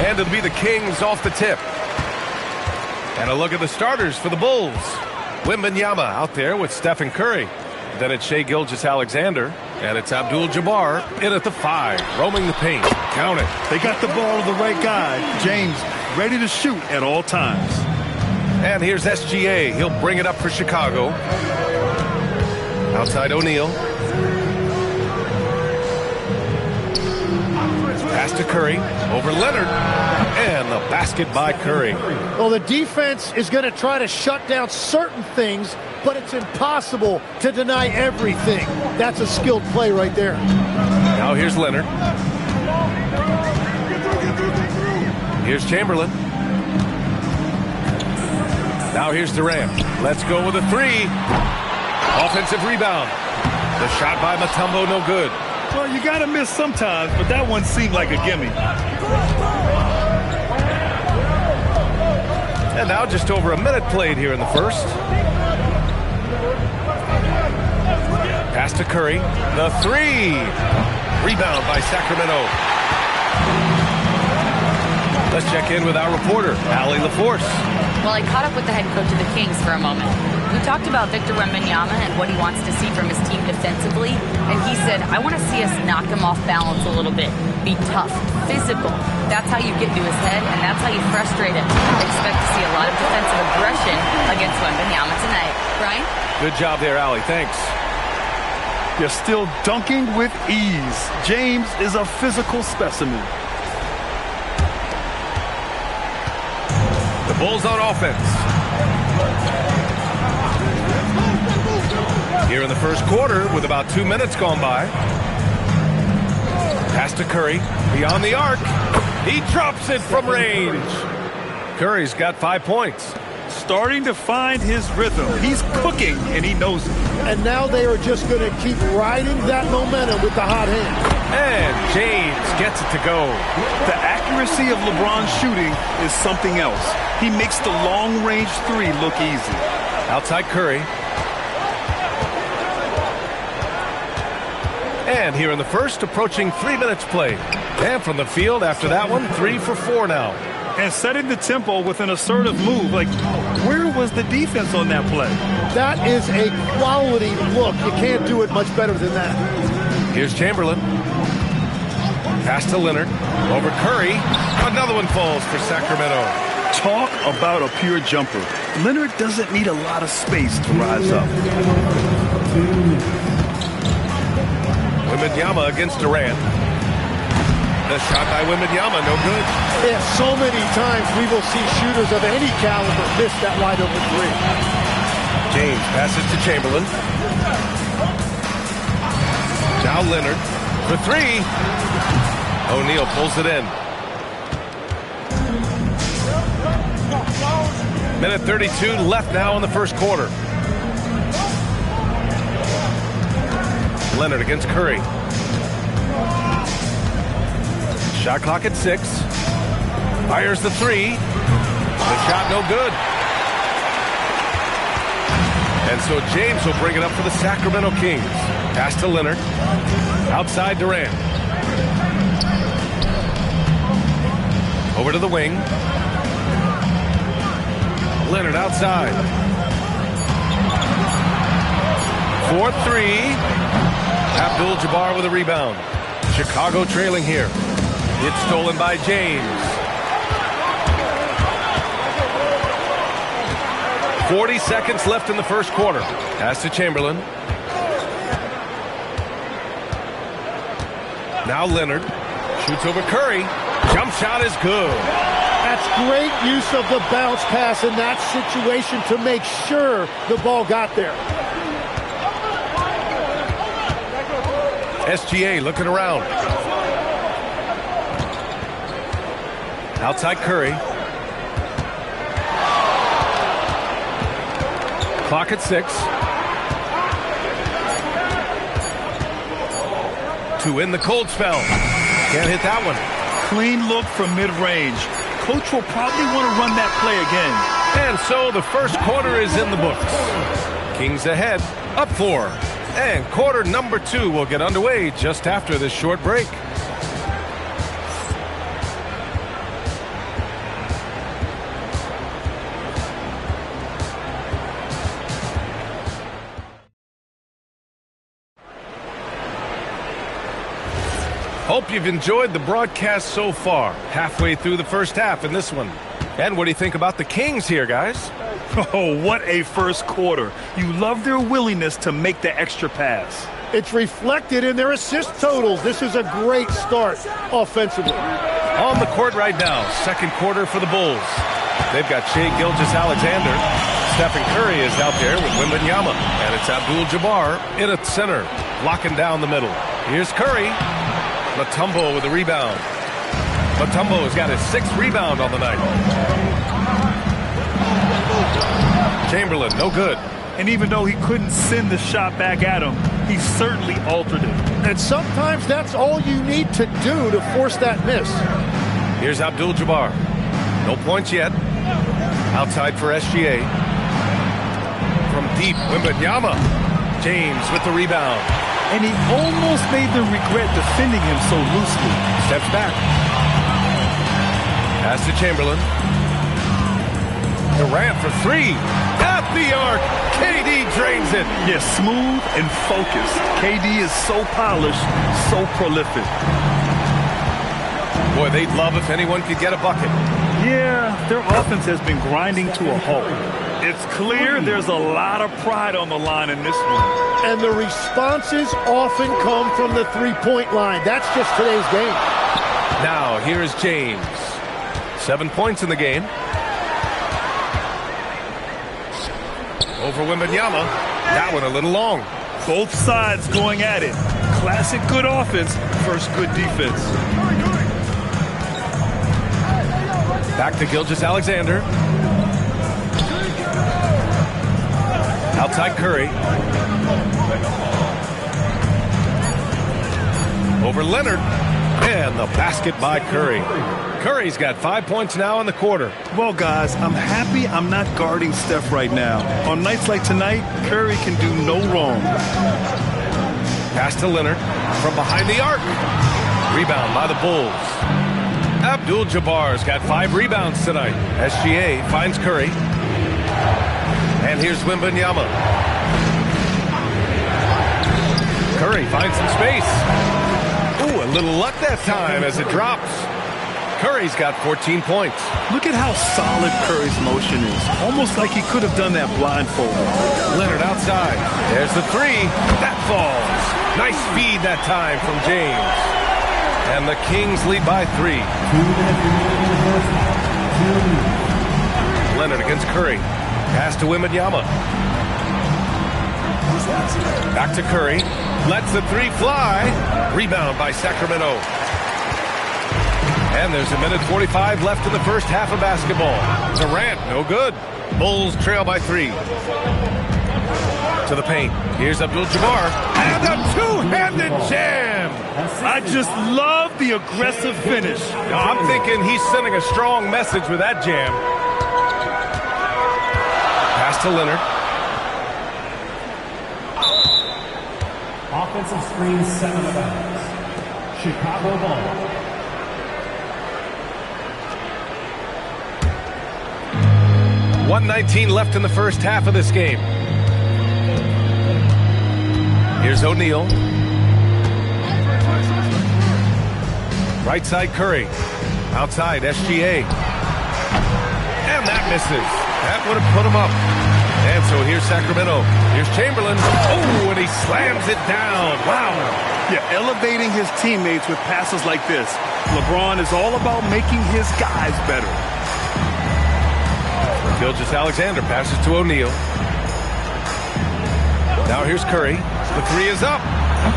And it'll be the Kings off the tip. And a look at the starters for the Bulls. Wembanyama out there with Stephen Curry. Then it's Shai Gilgeous-Alexander. And it's Abdul-Jabbar in at the 5, roaming the paint. Count it. They got the ball to the right guy. James ready to shoot at all times. And here's SGA. He'll bring it up for Chicago. Outside O'Neal. Pass to Curry. Over Leonard. And the basket by Curry. Well, the defense is going to try to shut down certain things, but it's impossible to deny everything. That's a skilled play right there. Now here's Leonard. Here's Chamberlain. Now here's Durant. Let's go with a 3. Offensive rebound. The shot by Mutombo, no good. Well, you got to miss sometimes, but that one seemed like a gimme. And now just over a minute played here in the first. Pass to Curry. The 3. Rebound by Sacramento. Let's check in with our reporter, Allie LaForce. Well, I caught up with the head coach of the Kings for a moment. We talked about Victor Wembanyama and what he wants to see from his team defensively, and he said, I want to see us knock him off balance a little bit, be tough, physical. That's how you get into his head, and that's how you frustrate him. Expect to see a lot of defensive aggression against Wembanyama tonight. Brian? Good job there, Allie. Thanks. You're still dunking with ease. James is a physical specimen. The Bulls on offense. Here in the first quarter with about 2 minutes gone by. Pass to Curry. Beyond the arc. He drops it from range. Curry's got 5 points. Starting to find his rhythm. He's cooking, and he knows it. And now they are just going to keep riding that momentum with the hot hand. And James gets it to go. The accuracy of LeBron's shooting is something else. He makes the long-range 3 look easy. Outside Curry. And here in the first, approaching 3 minutes played. And from the field after that one, 3 for 4 now. And setting the tempo with an assertive move. Like, where was the defense on that play? That is a quality look. You can't do it much better than that. Here's Chamberlain. Pass to Leonard. Over Curry. Another one falls for Sacramento. Talk about a pure jumper. Leonard doesn't need a lot of space to rise up. Wembanyama against Durant. The shot by Wembanyama, no good. Yeah, so many times we will see shooters of any caliber miss that wide open 3. James passes to Chamberlain. Now Leonard for 3. O'Neal pulls it in. Minute 32 left now in the first quarter. Leonard against Curry. Shot clock at 6. Fires the 3. The shot no good. And so James will bring it up for the Sacramento Kings. Pass to Leonard. Outside Durant. Over to the wing. Leonard outside. 4-3. Abdul-Jabbar with a rebound. Chicago trailing here. It's stolen by James. 40 seconds left in the first quarter. Pass to Chamberlain. Now Leonard shoots over Curry. Jump shot is good. That's great use of the bounce pass in that situation to make sure the ball got there. SGA looking around. Outside Curry. Clock at 6. To win the cold spell. Can't hit that one. Clean look from mid-range. Coach will probably want to run that play again. And so the first quarter is in the books. Kings ahead, up 4. And quarter number 2 will get underway just after this short break. Hope you've enjoyed the broadcast so far. Halfway through the first half in this one. And what do you think about the Kings here, guys? Oh, what a first quarter. You love their willingness to make the extra pass. It's reflected in their assist totals. This is a great start offensively. On the court right now, second quarter for the Bulls. They've got Shai Gilgeous-Alexander. Stephen Curry is out there with Wembanyama. And it's Abdul-Jabbar in at center, blocking down the middle. Here's Curry. Mutombo with a rebound. Mutombo has got his 6th rebound on the night. Chamberlain, no good. And even though he couldn't send the shot back at him, he certainly altered it. And sometimes that's all you need to do to force that miss. Here's Abdul-Jabbar. No points yet. Outside for SGA. From deep, Wembanyama. James with the rebound. And he almost made them regret defending him so loosely. Steps back. Pass to Chamberlain. Durant for 3. At the arc. KD drains it. Yeah, smooth and focused. KD is so polished, so prolific. Boy, they'd love if anyone could get a bucket. Yeah, their offense has been grinding to a halt. It's clear there's a lot of pride on the line in this one. And the responses often come from the three-point line. That's just today's game. Now, here is James. 7 points in the game. Over Wembanyama. That one a little long. Both sides going at it. Classic good offense versus good defense. Back to Gilgeous-Alexander. Outside Curry. Over Leonard. And the basket by Curry. Curry's got 5 points now in the quarter. Well, guys, I'm happy I'm not guarding Steph right now. On nights like tonight, Curry can do no wrong. Pass to Leonard from behind the arc. Rebound by the Bulls. Abdul-Jabbar's got 5 rebounds tonight. SGA finds Curry. And here's Wembanyama. Curry finds some space. Ooh, a little luck that time as it drops. Curry's got 14 points. Look at how solid Curry's motion is. Almost like he could have done that blindfolded. Leonard outside. There's the 3. That falls. Nice feed that time from James. And the Kings lead by 3. Leonard against Curry. Pass to Wembanyama. Back to Curry. Lets the 3 fly. Rebound by Sacramento. And there's a minute 45 left in the first half of basketball. Durant, no good. Bulls trail by 3. To the paint. Here's Abdul-Jabbar. And a two-handed jam. I just love the aggressive finish. Now, I'm thinking he's sending a strong message with that jam. Pass to Leonard. Offensive screen, 7 of bounds. Chicago ball. .119 left in the first half of this game. Here's O'Neal. Right side Curry. Outside SGA. And that misses. That would have put him up. And so here's Sacramento. Here's Chamberlain. Oh, and he slams it down. Wow. Yeah, elevating his teammates with passes like this. LeBron is all about making his guys better. Gilgeous-Alexander passes to O'Neal. Now here's Curry. The 3 is up.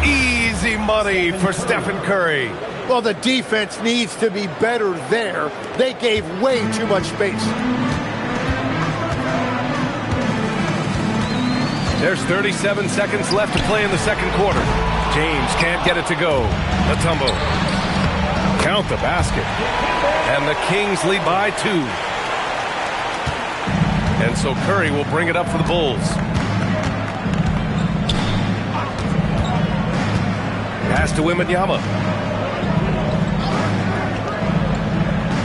Easy money for Stephen Curry. Well, the defense needs to be better there. They gave way too much space. There's 37 seconds left to play in the second quarter. James can't get it to go. Mutombo. Count the basket. And the Kings lead by 2. And so Curry will bring it up for the Bulls. Pass to Wembanyama.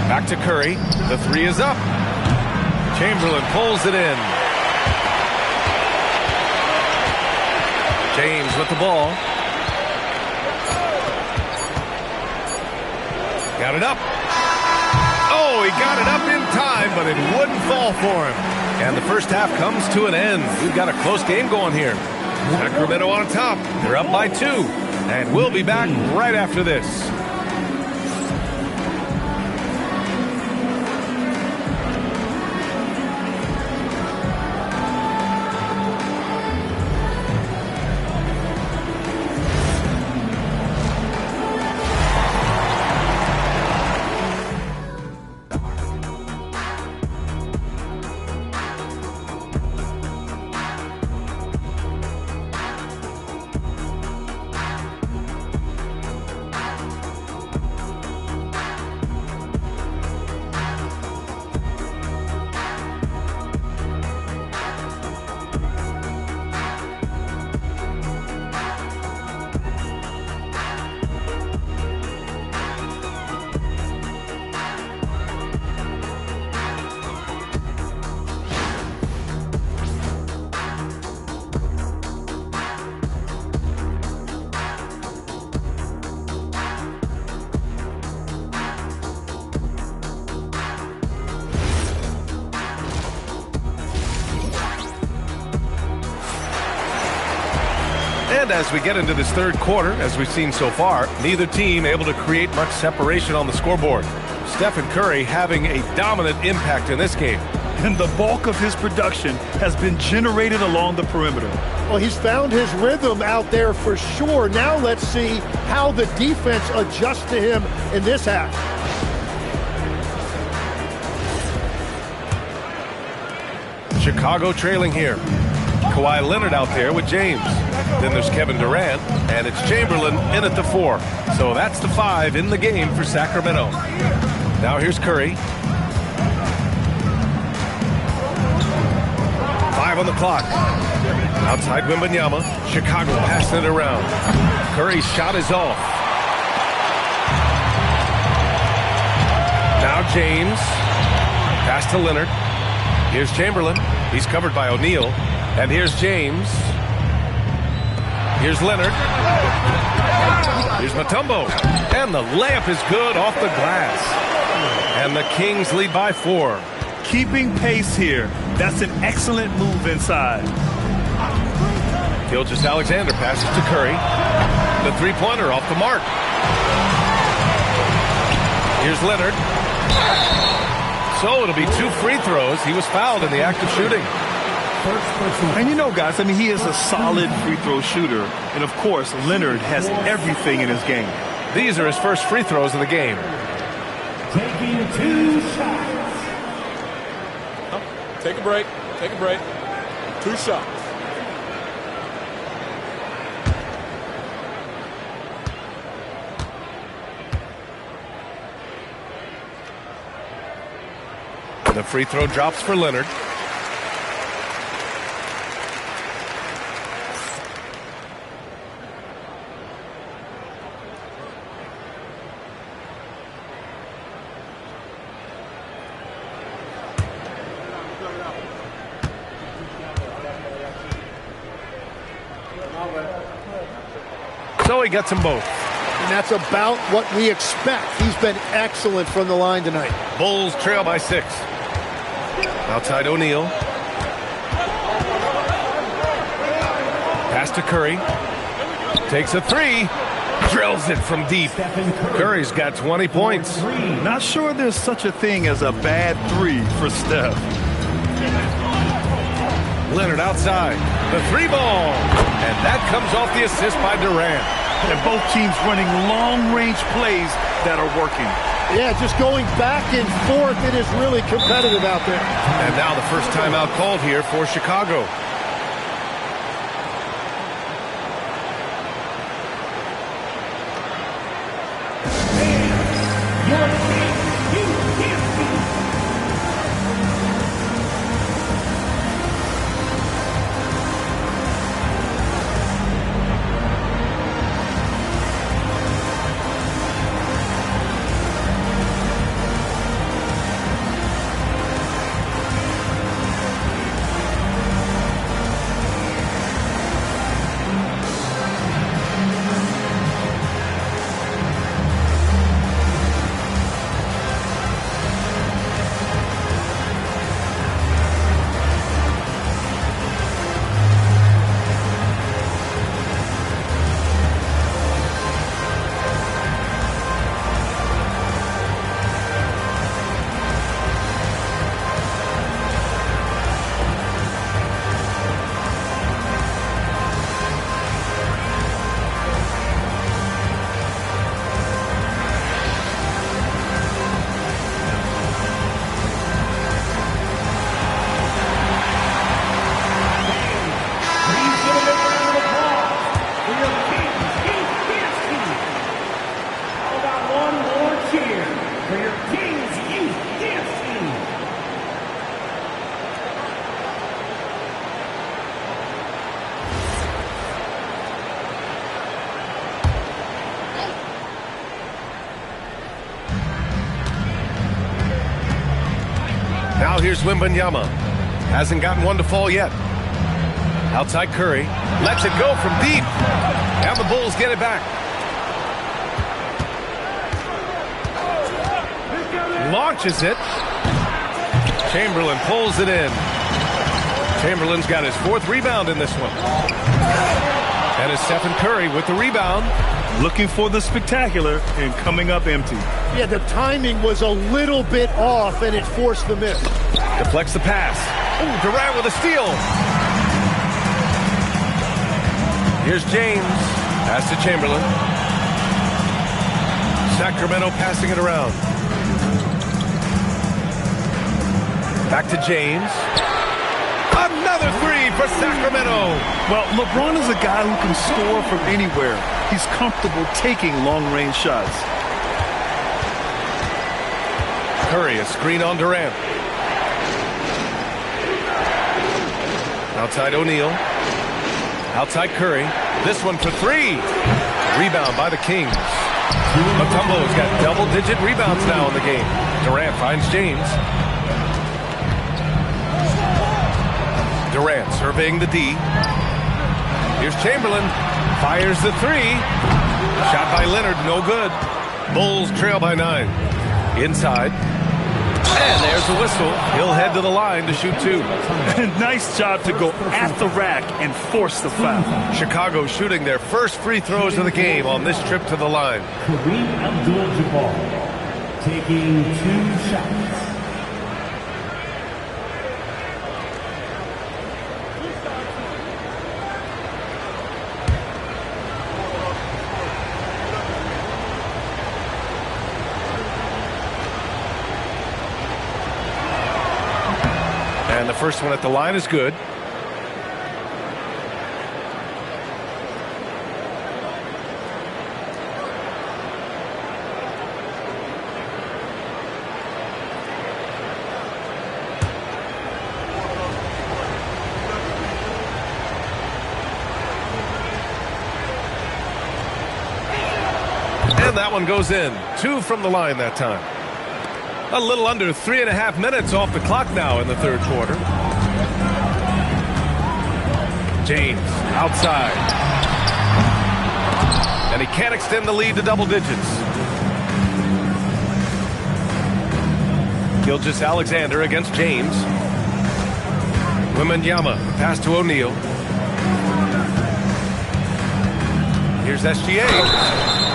Back to Curry. The 3 is up. Chamberlain pulls it in. James with the ball. Got it up. Oh, he got it up in time, but it wouldn't fall for him. And the first half comes to an end. We've got a close game going here. Sacramento on top. They're up by 2. And we'll be back right after this. And as we get into this third quarter, as we've seen so far, neither team able to create much separation on the scoreboard. Stephen Curry having a dominant impact in this game. And the bulk of his production has been generated along the perimeter. Well, he's found his rhythm out there for sure. Now let's see how the defense adjusts to him in this half. Chicago trailing here. Kawhi Leonard out there with James. Then there's Kevin Durant, and it's Chamberlain in at the 4. So that's the 5 in the game for Sacramento. Now here's Curry. 5 on the clock. Outside Wembanyama. Chicago passing it around. Curry's shot is off. Now James. Pass to Leonard. Here's Chamberlain. He's covered by O'Neal. And here's James. Here's Leonard. Here's Mutombo. And the layup is good off the glass. And the Kings lead by 4. Keeping pace here. That's an excellent move inside. Gilgeous-Alexander passes to Curry. The three-pointer off the mark. Here's Leonard. So it'll be 2 free throws. He was fouled in the act of shooting. And you know, guys, I mean, he is a solid free throw shooter. And, of course, Leonard has everything in his game. These are his first free throws of the game. Taking 2 shots. Take a break. Take a break. 2 shots. The free throw drops for Leonard. So he gets them both. And that's about what we expect. He's been excellent from the line tonight. Bulls trail by 6. Outside O'Neal. Pass to Curry. Takes a 3. Drills it from deep. Curry's got 20 points. Not sure there's such a thing as a bad 3 for Steph. Leonard outside. The 3 ball. And that comes off the assist by Durant. And both teams running long-range plays that are working. Yeah, just going back and forth. It is really competitive out there. And now the first timeout called here for Chicago. Here's Wembanyama. Hasn't gotten one to fall yet. Outside Curry. Lets it go from deep. And the Bulls get it back. Launches it. Chamberlain pulls it in. Chamberlain's got his 4th rebound in this one. And it's Stephen Curry with the rebound. Looking for the spectacular and coming up empty. Yeah, the timing was a little bit off, and it forced the miss. Deflects the pass. Ooh, Durant with a steal. Here's James. Pass to Chamberlain. Sacramento passing it around. Back to James. Another 3 for Sacramento. Well, LeBron is a guy who can score from anywhere. He's comfortable taking long-range shots. Curry, a screen on Durant. Outside O'Neal. Outside Curry. This one for 3. Rebound by the Kings. Mutombo's got double-digit rebounds now in the game. Durant finds James. Durant surveying the D. Here's Chamberlain. Fires the 3. Shot by Leonard, no good. Bulls trail by 9. Inside. And there's the whistle. He'll head to the line to shoot 2. Nice job to go at the rack and force the foul. Chicago shooting their first free throws of the game on this trip to the line. Kareem Abdul-Jabbar taking 2 shots. And the first one at the line is good. And that one goes in. 2 from the line that time. A little under 3.5 minutes off the clock now in the 3rd quarter. James outside. And he can't extend the lead to double digits. Gilgeous-Alexander against James. Wembanyama, pass to O'Neal. Here's SGA.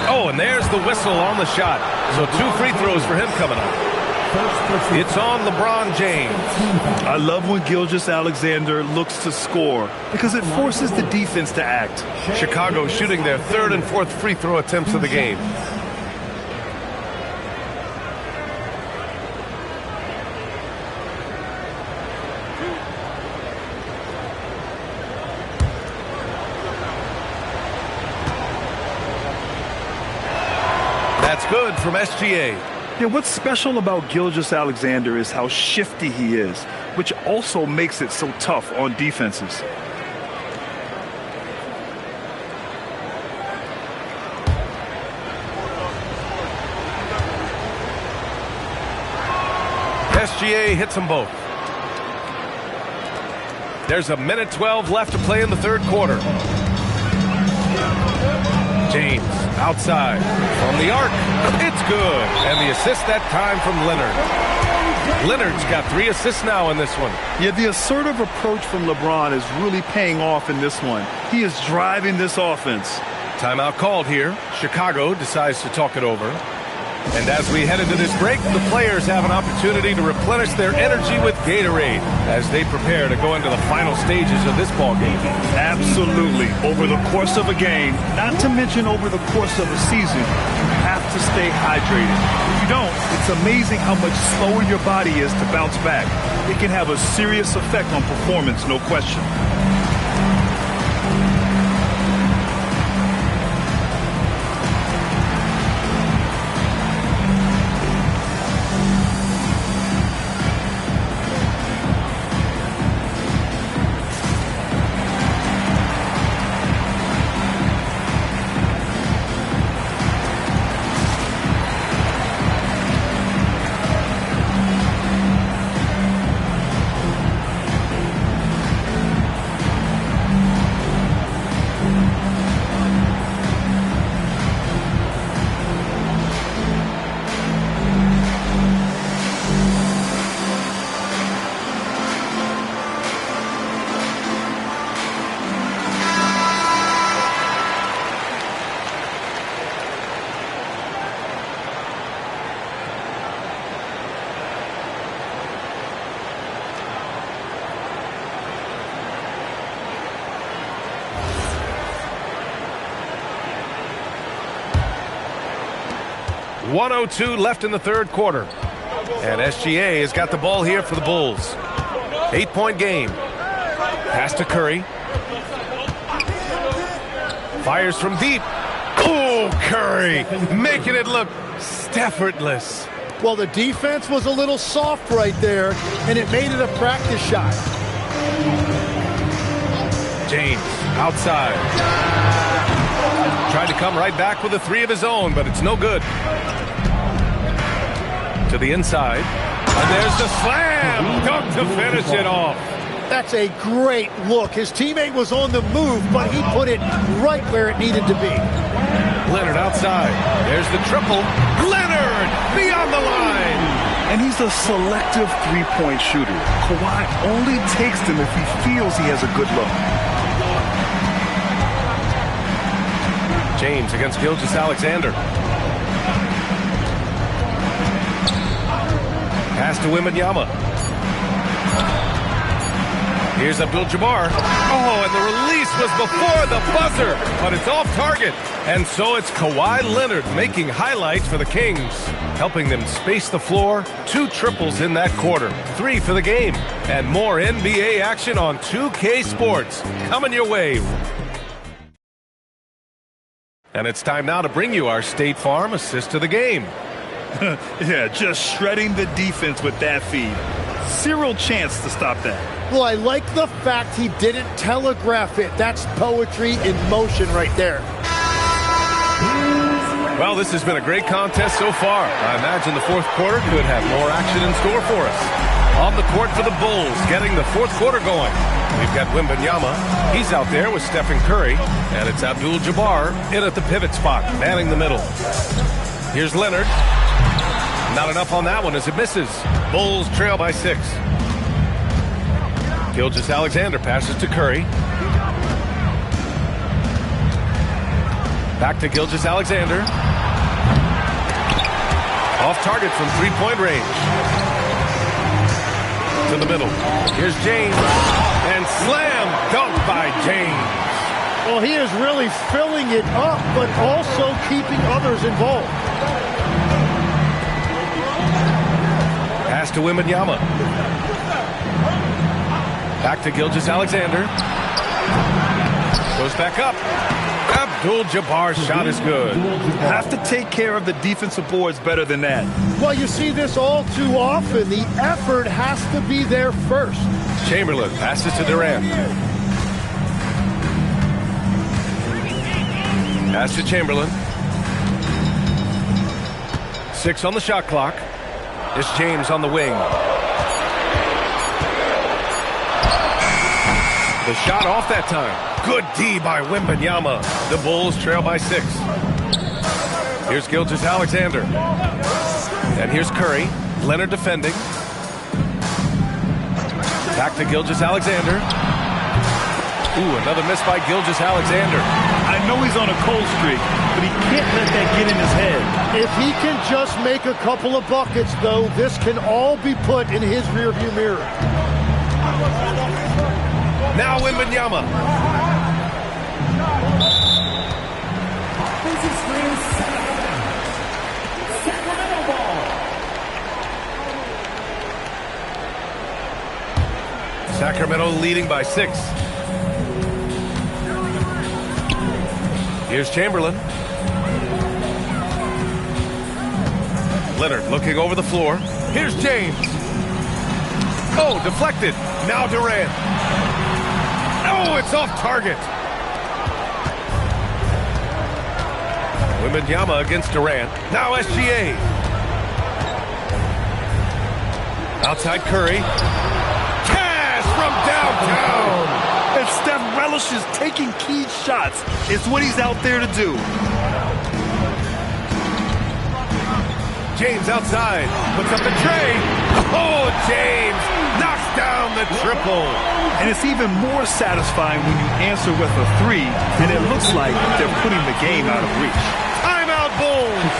Oh, and there's the whistle on the shot. So 2 free throws for him coming up. It's on LeBron James. I love when Gilgeous-Alexander looks to score because it forces the defense to act. Chicago shooting their 3rd and 4th free throw attempts of the game. That's good from SGA. Yeah, what's special about Gilgeous-Alexander is how shifty he is, which also makes it so tough on defenses. SGA hits them both. There's a minute 12 left to play in the 3rd quarter. James outside from the arc. It's good. And the assist that time from Leonard. Leonard's got 3 assists now in this one. Yeah, the assertive approach from LeBron is really paying off in this one. He is driving this offense. Timeout called here. Chicago decides to talk it over. And as we head into this break, the players have an opportunity to replenish their energy with Gatorade as they prepare to go into the final stages of this ballgame. Absolutely. Over the course of a game, not to mention over the course of a season, you have to stay hydrated. If you don't, it's amazing how much slower your body is to bounce back. It can have a serious effect on performance, no question. 1:02 left in the third quarter. And SGA has got the ball here for the Bulls. 8-point game. Pass to Curry. Fires from deep. Oh, Curry making it look effortless. Well, the defense was a little soft right there, and it made it a practice shot. James outside. Tried to come right back with a three of his own, but it's no good. To the inside. And there's the slam. Dunk to finish it off. That's a great look. His teammate was on the move, but he put it right where it needed to be. Leonard outside. There's the triple. Leonard beyond the line. And he's a selective three-point shooter. Kawhi only takes them if he feels he has a good look. James against Gilgeous-Alexander. Pass to Wembanyama. Here's Abdul-Jabbar. Oh, and the release was before the buzzer, but it's off target. And so it's Kawhi Leonard making highlights for the Kings, helping them space the floor. 2 triples in that quarter, 3 for the game. And more NBA action on 2K Sports coming your way. And it's time now to bring you our State Farm assist of the game. Yeah, just shredding the defense with that feed. Zero chance to stop that. Well, I like the fact he didn't telegraph it. That's poetry in motion right there. Well, this has been a great contest so far. I imagine the fourth quarter could have more action in store for us. On the court for the Bulls, getting the fourth quarter going. We've got Wembanyama. He's out there with Stephen Curry. And it's Abdul-Jabbar in at the pivot spot, manning the middle. Here's Leonard. Not enough on that one as it misses. Bulls trail by 6. Gilgeous-Alexander passes to Curry. Back to Gilgeous-Alexander. Off target from three-point range. To the middle. Here's James. And slam dunk by James. Well, he is really filling it up, but also keeping others involved. Pass to Wembanyama. Back to Gilgeous-Alexander. Goes back up. Abdul-Jabbar's shot is good. Have to take care of the defensive boards better than that. Well, you see this all too often. The effort has to be there first. Chamberlain passes to Durant. Pass to Chamberlain. 6 on the shot clock. It's James on the wing. The shot off that time. Good D by Wembanyama. The Bulls trail by 6. Here's Gilgeous-Alexander. And here's Curry. Leonard defending. Back to Gilgeous-Alexander. Ooh, another miss by Gilgeous-Alexander. I know he's on a cold streak, but he can't let that get in his head. If he can just make a couple of buckets, though, this can all be put in his rearview mirror. Now Wembanyama. Sacramento leading by 6. Here's Chamberlain. Leonard looking over the floor. Here's James. Oh, deflected. Now Durant. Oh, it's off target. Wembanyama against Durant. Now SGA. Outside Curry. Cash from downtown. And Steph relishes taking key shots. It's what he's out there to do. James outside. Puts up the tray. Oh, James knocks down the triple. And it's even more satisfying when you answer with a 3, and it looks like they're putting the game out of reach. Timeout, Bulls.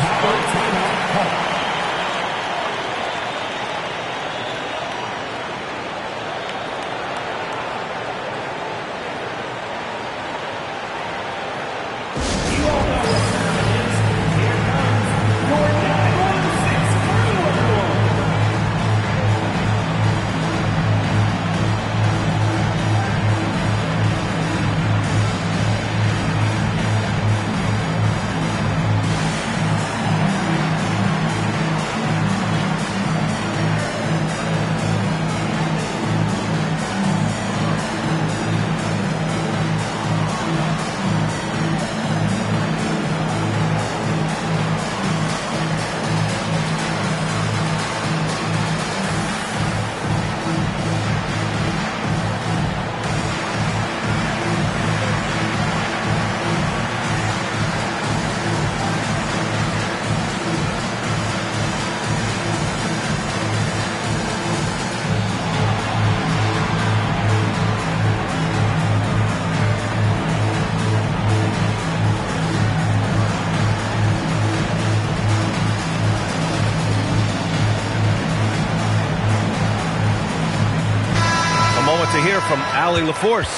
hear from Allie LaForce.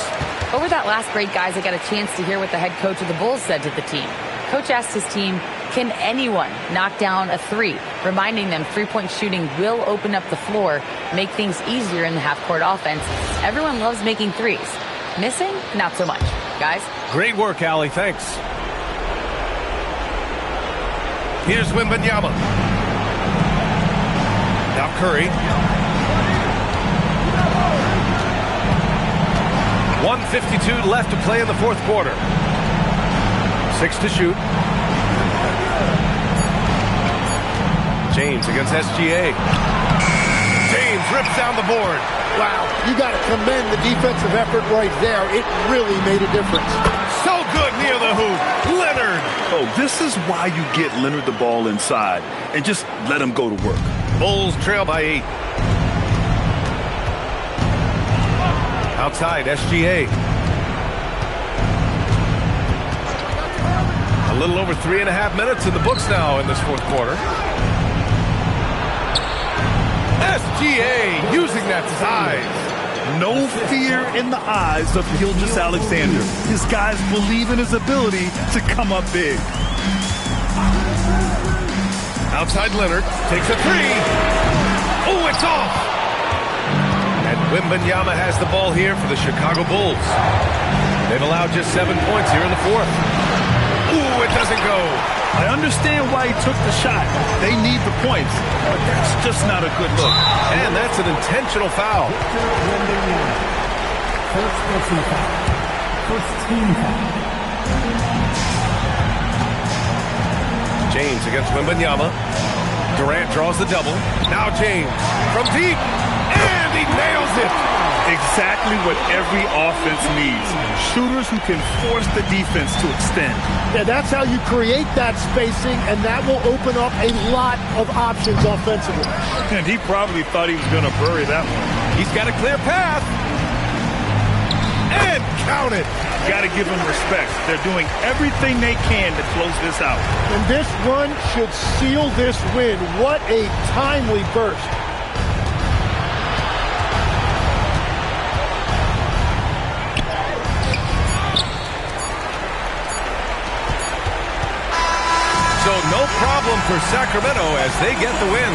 Over that last break, guys, I got a chance to hear what the head coach of the Bulls said to the team. Coach asked his team, can anyone knock down a three? Reminding them three-point shooting will open up the floor, make things easier in the half-court offense. Everyone loves making threes. Missing? Not so much. Guys? Great work, Allie. Thanks. Here's Wembanyama. Now Curry. 1:52 left to play in the fourth quarter. 6 to shoot. James against SGA. James rips down the board. Wow, you got to commend the defensive effort right there. It really made a difference. So good near the hoop. Leonard. Oh, this is why you get Leonard the ball inside and just let him go to work. Bulls trail by 8. Outside, SGA. A little over 3.5 minutes in the books now in this fourth quarter. SGA using that size. No fear in the eyes of Gilgeous-Alexander. His guys believe in his ability to come up big. Outside Leonard takes a three. Oh, it's off. And Wembanyama has the ball here for the Chicago Bulls. They've allowed just 7 points here in the fourth. Ooh, it doesn't go. I understand why he took the shot. They need the points, but that's just not a good look. And that's an intentional foul. First personal foul. First team foul. James against Wembanyama. Durant draws the double. Now James from deep. And he nails it. Exactly what every offense needs. Shooters who can force the defense to extend. Yeah, that's how you create that spacing, and that will open up a lot of options offensively. And he probably thought he was going to bury that one. He's got a clear path. And count it. Got to give them respect. They're doing everything they can to close this out. And this run should seal this win. What a timely burst. So no problem for Sacramento as they get the win.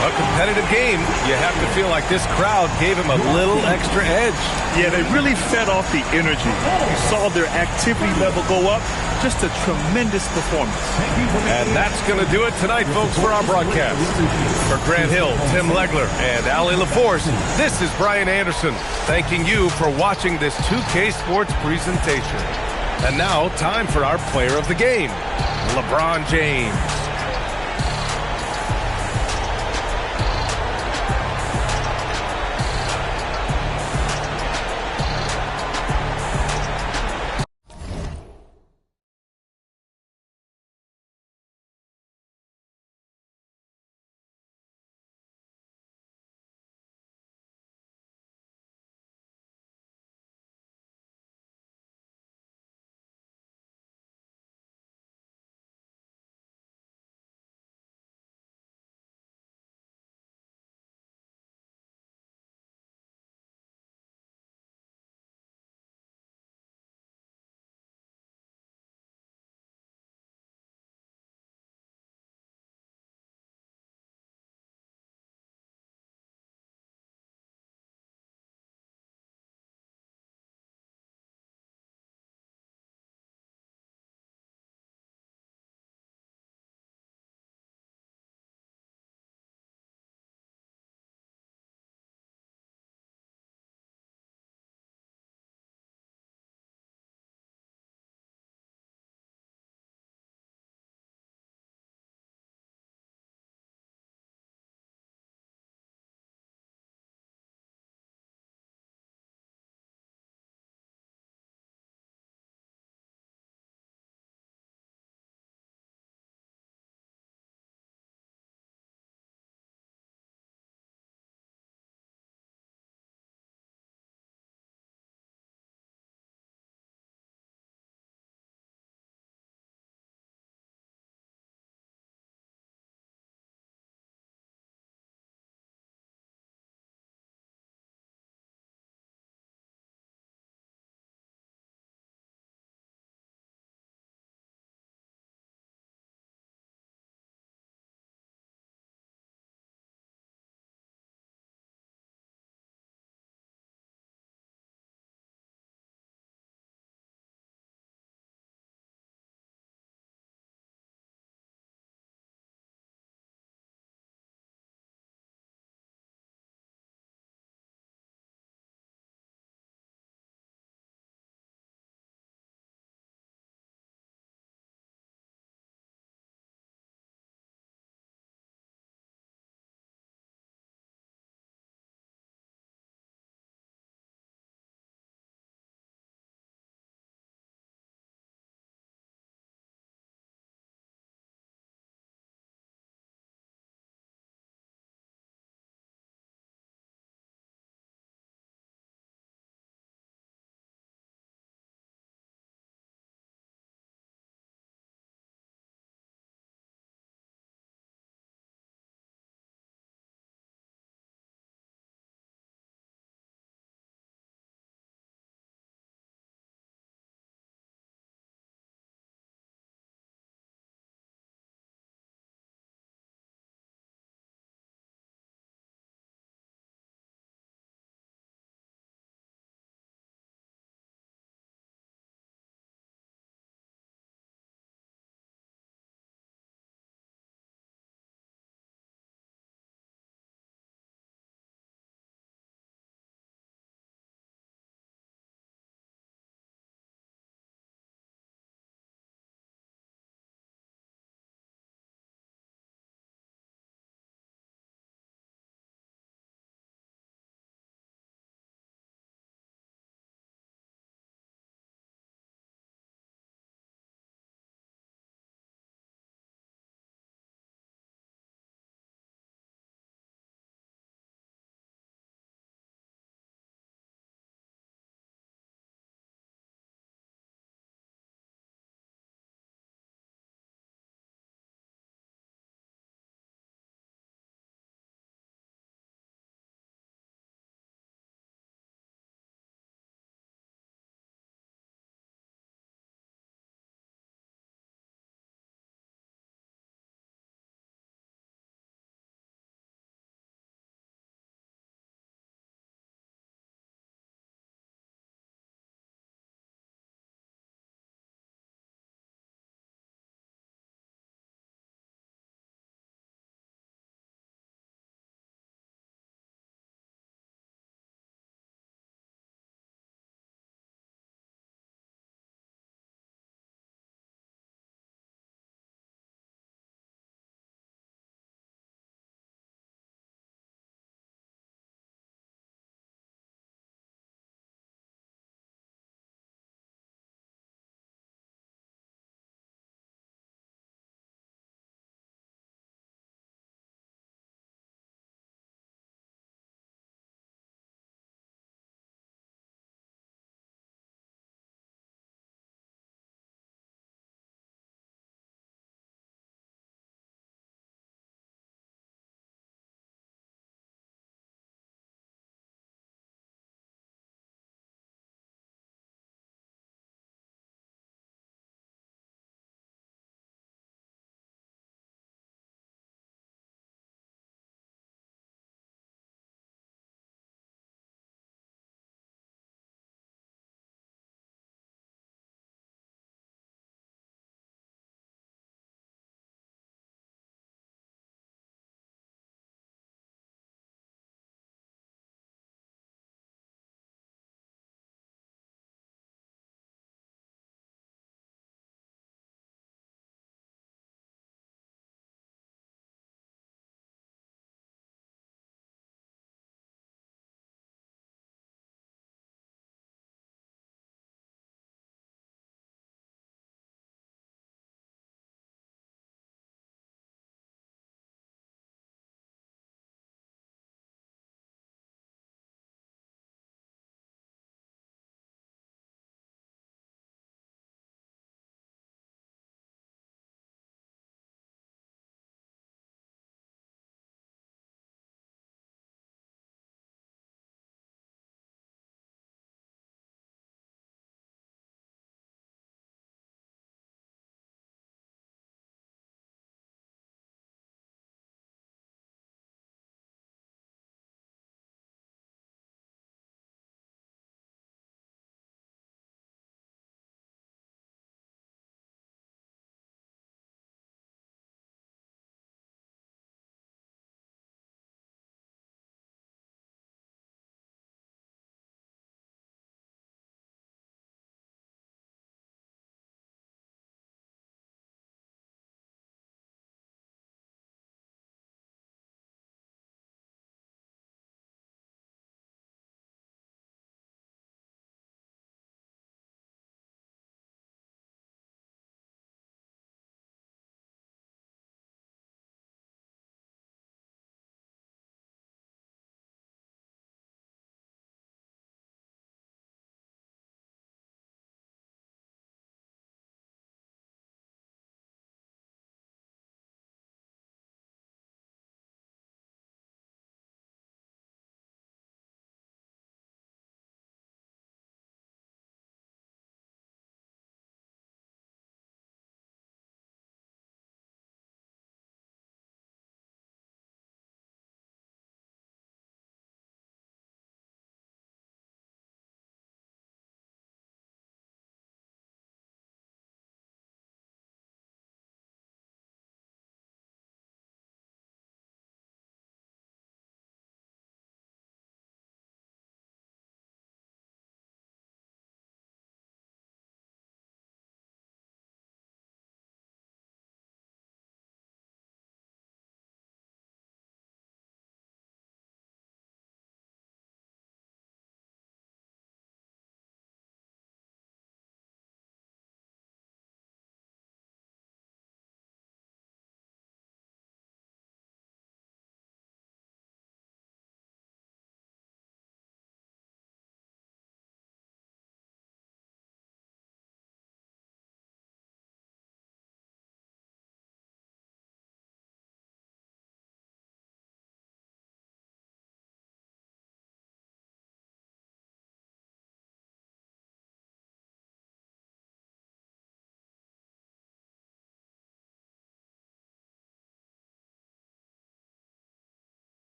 A competitive game. You have to feel like this crowd gave him a little extra edge. Yeah, they really fed off the energy. You saw their activity level go up. Just a tremendous performance. And that's going to do it tonight, folks, for our broadcast. For Grant Hill, Tim Legler, and Allie LaForce, this is Brian Anderson, thanking you for watching this 2K Sports presentation. And now, time for our player of the game, LeBron James.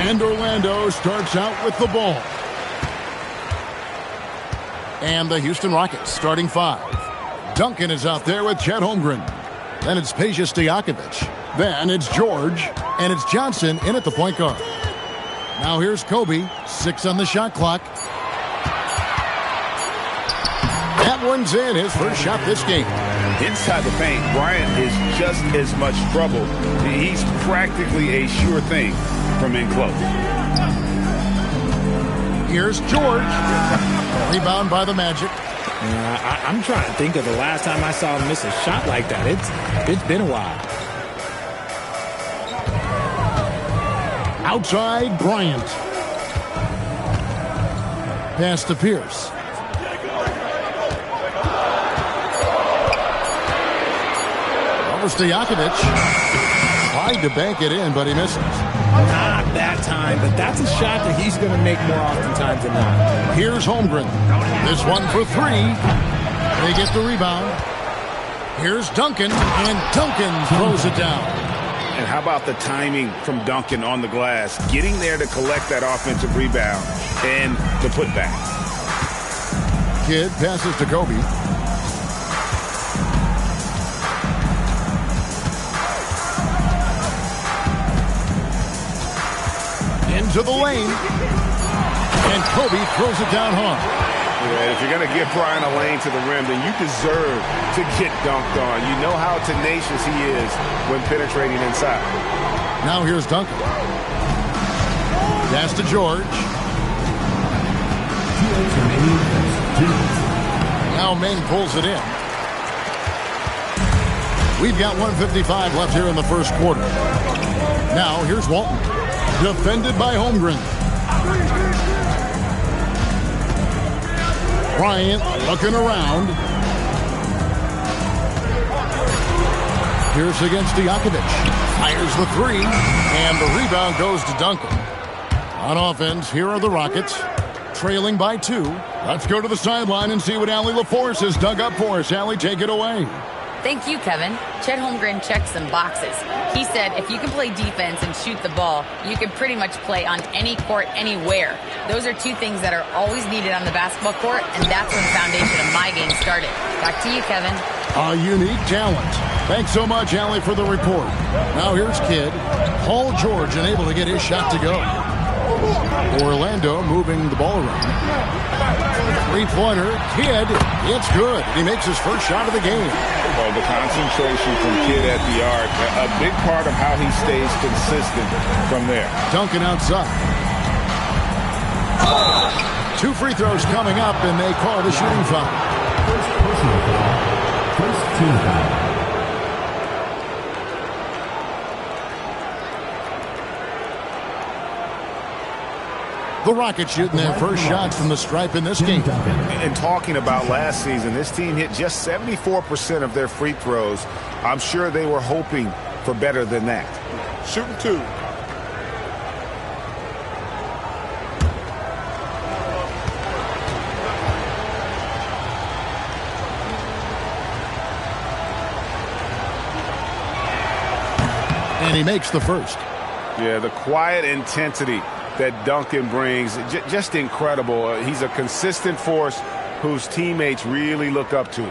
And Orlando starts out with the ball. And the Houston Rockets starting 5. Duncan is out there with Chet Holmgren. Then it's Peja Stojakovic. Then it's George. And it's Johnson in at the point guard. Now here's Kobe. 6 on the shot clock. That one's in. His first shot this game. Inside the paint, Bryant is just as much trouble. He's practically a sure thing from in close. Here's George. Rebound by the Magic. I'm trying to think of the last time I saw him miss a shot like that. It's been a while. Outside, Bryant. Pass to Pierce. Over Stojakovic. Tried to bank it in, but he misses. Not that time, but that's a shot that he's going to make more oftentimes than not. Here's Holmgren. This one for 3. They get the rebound. Here's Duncan, and Duncan throws it down. And how about the timing from Duncan on the glass? Getting there to collect that offensive rebound and the putback. Kidd passes to Kobe. Into the lane. And Kobe throws it down hard. Yeah, if you're going to give Bryant a lane to the rim, then you deserve to get dunked on. You know how tenacious he is when penetrating inside. Now here's Duncan. Pass to George. Now Meng pulls it in. We've got 1:55 left here in the first quarter. Now here's Walton. Defended by Holmgren. Bryant looking around. Pierce against Stojakovic. Fires the 3. And the rebound goes to Duncan. On offense, here are the Rockets. Trailing by 2. Let's go to the sideline and see what Allie LaForce has dug up for us. Allie, take it away. Thank you, Kevin. Chet Holmgren checked some boxes. He said if you can play defense and shoot the ball, you can pretty much play on any court, anywhere. Those are 2 things that are always needed on the basketball court, and that's where the foundation of my game started. Back to you, Kevin. A unique talent. Thanks so much, Allie, for the report. Now here's Kidd. Paul George unable to get his shot to go. Orlando moving the ball around. 3-pointer. Kidd. It's good. He makes his first shot of the game. Well, the concentration from Kidd at the arc, a big part of how he stays consistent from there. Duncan outside. 2 free throws coming up, and they call the shooting foul. First personal foul. First team foul. The Rockets shooting their first shots from the stripe in this game. And talking about last season, this team hit just 74% of their free throws. I'm sure they were hoping for better than that. Shooting 2. And he makes the first. Yeah, the quiet intensity that Duncan brings, just incredible. He's a consistent force whose teammates really look up to.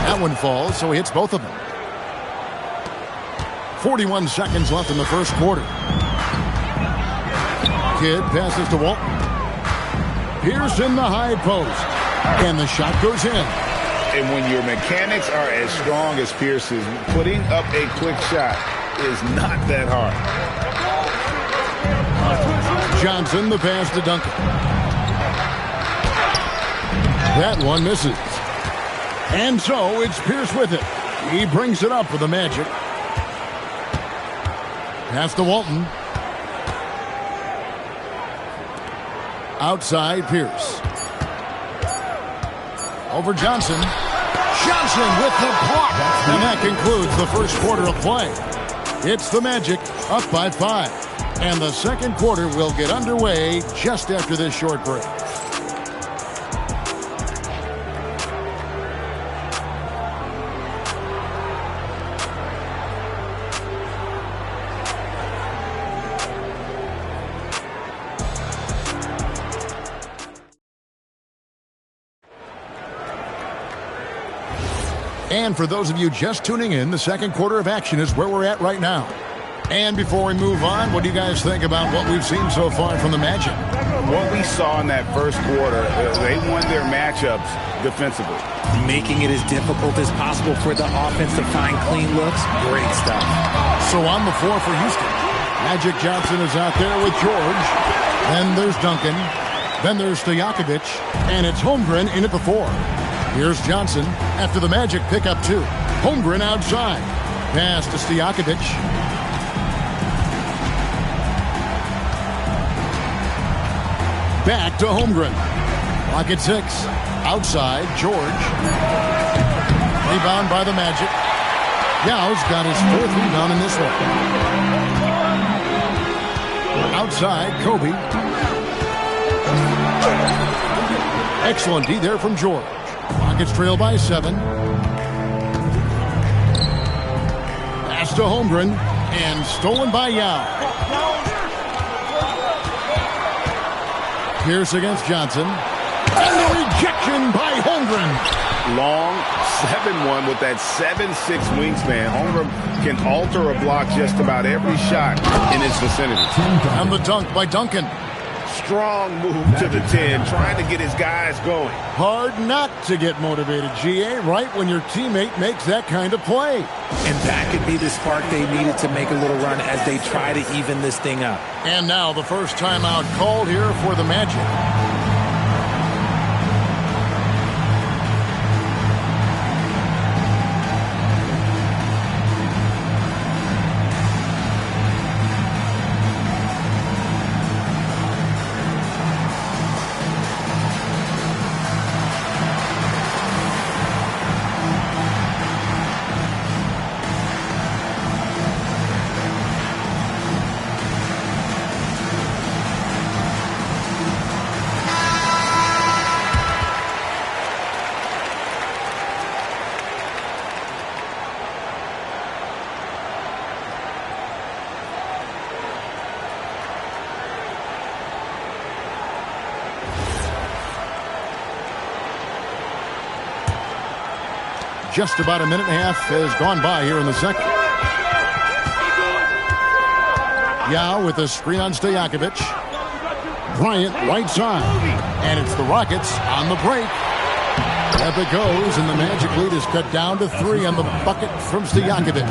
That one falls, so he hits both of them. 41 seconds left in the first quarter. Kidd passes to Walton. Pierce in the high post. And the shot goes in. And when your mechanics are as strong as Pierce's, putting up a quick shot is not that hard. Johnson, the pass to Duncan. That one misses. And so it's Pierce with it. He brings it up for the Magic. Pass to Walton. Outside Pierce. Over Johnson. Johnson with the block. And that concludes the first quarter of play. It's the Magic up by 5. And the second quarter will get underway just after this short break. And for those of you just tuning in, the second quarter of action is where we're at right now. And before we move on, what do you guys think about what we've seen so far from the Magic? What we saw in that first quarter, they won their matchups defensively. Making it as difficult as possible for the offense to find clean looks. Great stuff. So on the floor for Houston, Magic Johnson is out there with George. Then there's Duncan. Then there's Stojakovic. And it's Holmgren in at the 4. Here's Johnson after the Magic pick up 2. Holmgren outside. Pass to Stojakovic. Back to Holmgren. Clock at 6. Outside, George. Rebound by the Magic. Yao's got his 4th rebound in this one. Outside, Kobe. Excellent D there from George. Rockets trail by 7. Pass to Holmgren. And stolen by Yao. Pierce against Johnson. And the rejection by Holmgren. Long 7-1 with that 7'6" wingspan. Holmgren can alter a block just about every shot in his vicinity. And the dunk by Duncan. Strong move to the 10, trying to get his guys going. Hard not to get motivated, GA, right when your teammate makes that kind of play. And that could be the spark they needed to make a little run as they try to even this thing up. And now the first timeout called here for the Magic. Just about a minute and a half has gone by here in the second. Yao with a screen on Stojakovic. Bryant right side. And it's the Rockets on the break. Up it goes, and the Magic lead is cut down to 3 on the bucket from Stojakovic.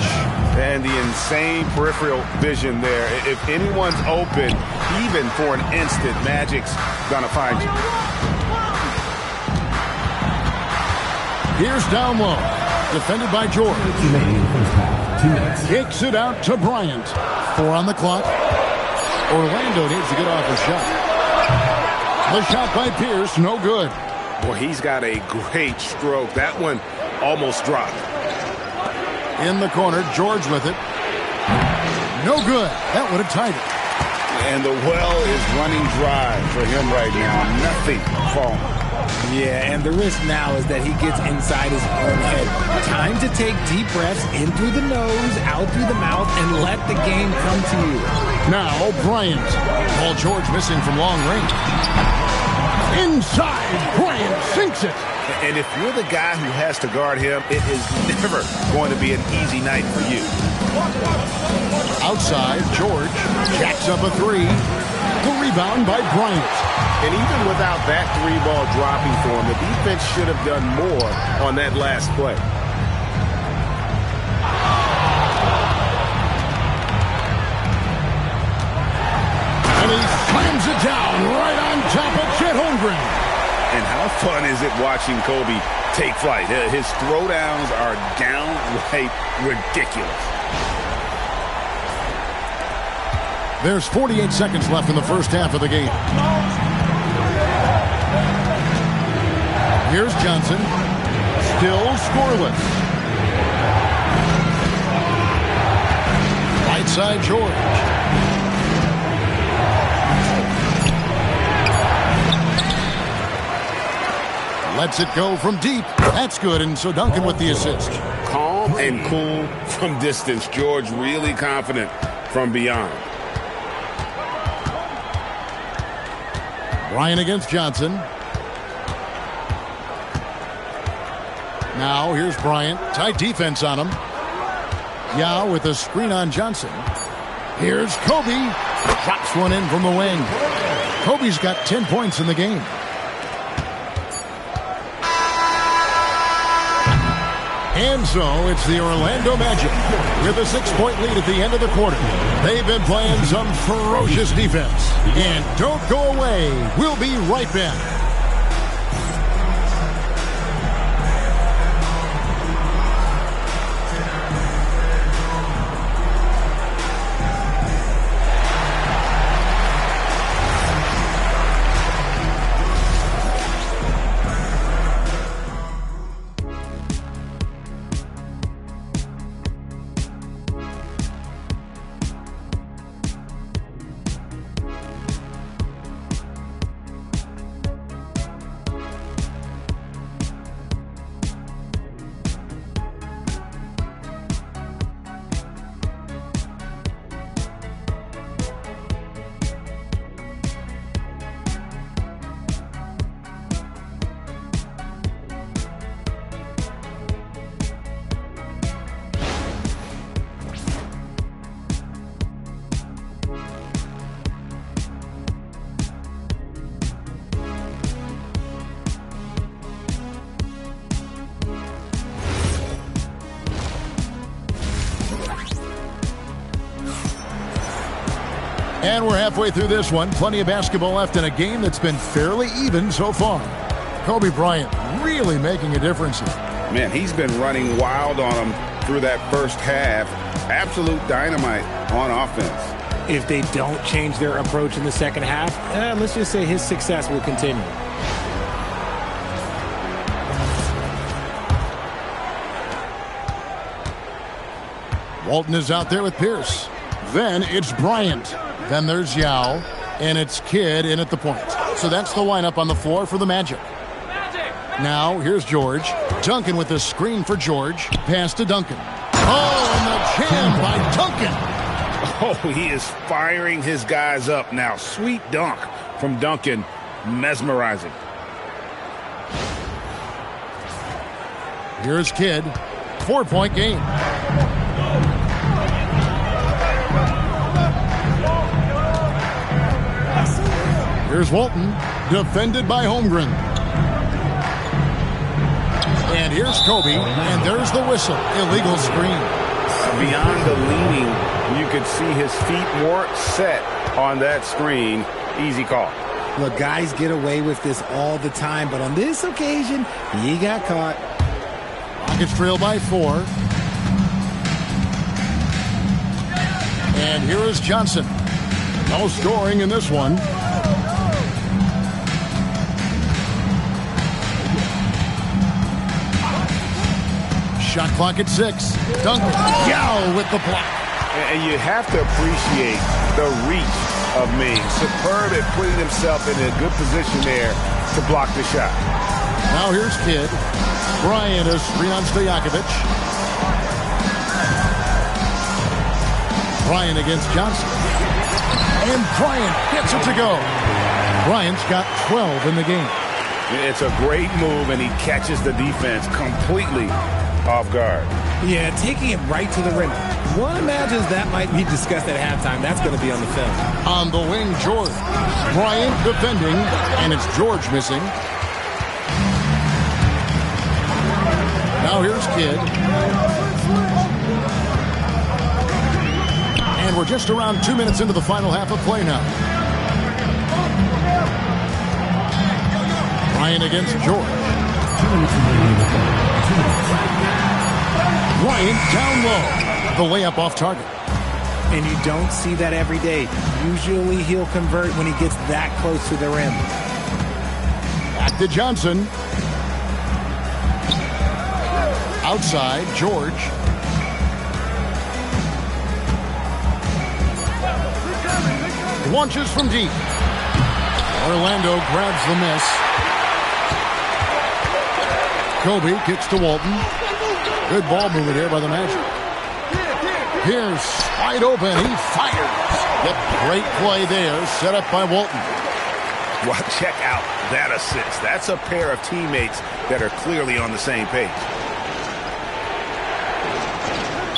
And the insane peripheral vision there. If anyone's open, even for an instant, Magic's gonna find you. Here's down low. Defended by George. Kicks it out to Bryant. 4 on the clock. Orlando needs to get off a shot. The shot by Pierce, no good. Boy, he's got a great stroke. That one almost dropped. In the corner, George with it. No good. That would have tied it. And the well is running dry for him right now. Nothing falling. Yeah, and the risk now is that he gets inside his own head. Time to take deep breaths in through the nose, out through the mouth, and let the game come to you. Now, Bryant. Paul George missing from long range. Inside, Bryant sinks it. And if you're the guy who has to guard him, it is never going to be an easy night for you. Outside, George jacks up a 3. The rebound by Bryant. And even without that 3-ball dropping for him, the defense should have done more on that last play. And he slams it down right on top of Chet Holmgren. And how fun is it watching Kobe take flight? His throwdowns are downright ridiculous. There's 48 seconds left in the first half of the game. Here's Johnson. Still scoreless. Outside George. Lets it go from deep. That's good, and so Duncan with the assist. Calm and cool from distance. George really confident from beyond. Bryant against Johnson. Now here's Bryant. Tight defense on him. Yao with a screen on Johnson. Here's Kobe. Drops one in from the wing. Kobe's got 10 points in the game. And so it's the Orlando Magic with a 6-point lead at the end of the quarter. They've been playing some ferocious defense. And don't go away. We'll be right back. And we're halfway through this one. Plenty of basketball left in a game that's been fairly even so far. Kobe Bryant really making a difference here. Man, he's been running wild on him through that first half. Absolute dynamite on offense. If they don't change their approach in the second half, let's just say his success will continue. Walton is out there with Pierce. Then it's Bryant. Then there's Yao. And it's Kidd in at the point. So that's the lineup on the floor for the Magic. Now here's George. Duncan with a screen for George. Pass to Duncan. Oh, and the jam by Duncan. Oh, he is firing his guys up now. Sweet dunk from Duncan. Mesmerizing. Here's Kidd. 4-point game. Here's Walton, defended by Holmgren. And here's Kobe, and there's the whistle. Illegal screen. Beyond the leaning, you could see his feet weren't set on that screen. Easy call. Look, guys get away with this all the time, but on this occasion, he got caught. Rockets trail by 4. And here is Johnson. No scoring in this one. Shot clock at 6. Duncan. Yao with the block. And you have to appreciate the reach of Ming. Superb at putting himself in a good position there to block the shot. Now here's Kidd. Bryant is screen on Stojakovic. Bryant against Johnson. And Bryant gets it to go. Bryant's got 12 in the game. It's a great move, and he catches the defense completely off guard. Yeah, taking it right to the rim. One imagines that might be discussed at halftime. That's going to be on the film. On the wing, George. Bryant defending, and it's George missing. Now here's Kidd. And we're just around 2 minutes into the final half of play now. Bryant against George. Bryant down low. The layup off target. And you don't see that every day. Usually he'll convert when he gets that close to the rim. Back to Johnson. Outside, George. launches from deep. Orlando grabs the miss. Kobe kicks to Walton. Good ball movement here by the Magic. Pierce wide open. He fires. Yep, great play there, set up by Walton. Well, check out that assist. That's a pair of teammates that are clearly on the same page.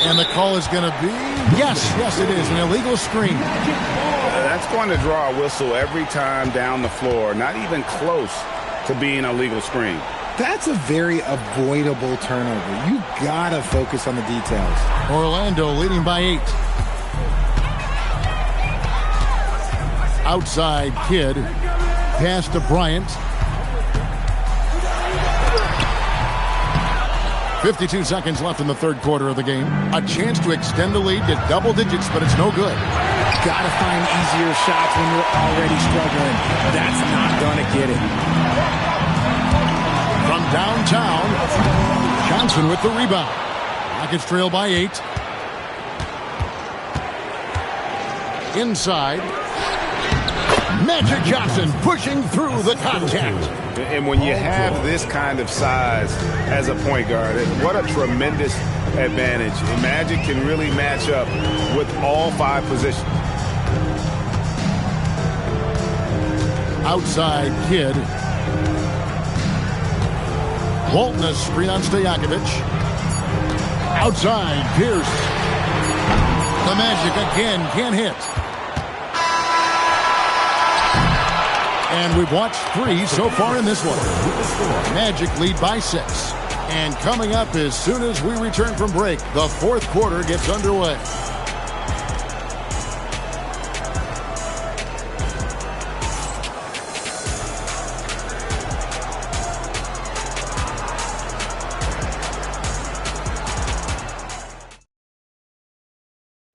And the call is going to be, yes, it is, an illegal screen. That's going to draw a whistle every time down the floor. Not even close to being a legal screen. That's a very avoidable turnover. You got to focus on the details. Orlando leading by 8. Outside Kidd. Pass to Bryant. 52 seconds left in the third quarter of the game. A chance to extend the lead to double digits, but it's no good. Gotta find easier shots when you're already struggling. That's not gonna get it. From downtown, Johnson with the rebound. Rockets trail by 8. Inside. Magic Johnson pushing through the contact. And when you have this kind of size as a point guard, what a tremendous advantage. And Magic can really match up with all 5 positions. Outside Kidd. Walton a screen on Stojakovic. Outside Pierce. The Magic again can't hit. And we've watched 3 so far in this one. Magic lead by 6. And coming up as soon as we return from break, the fourth quarter gets underway.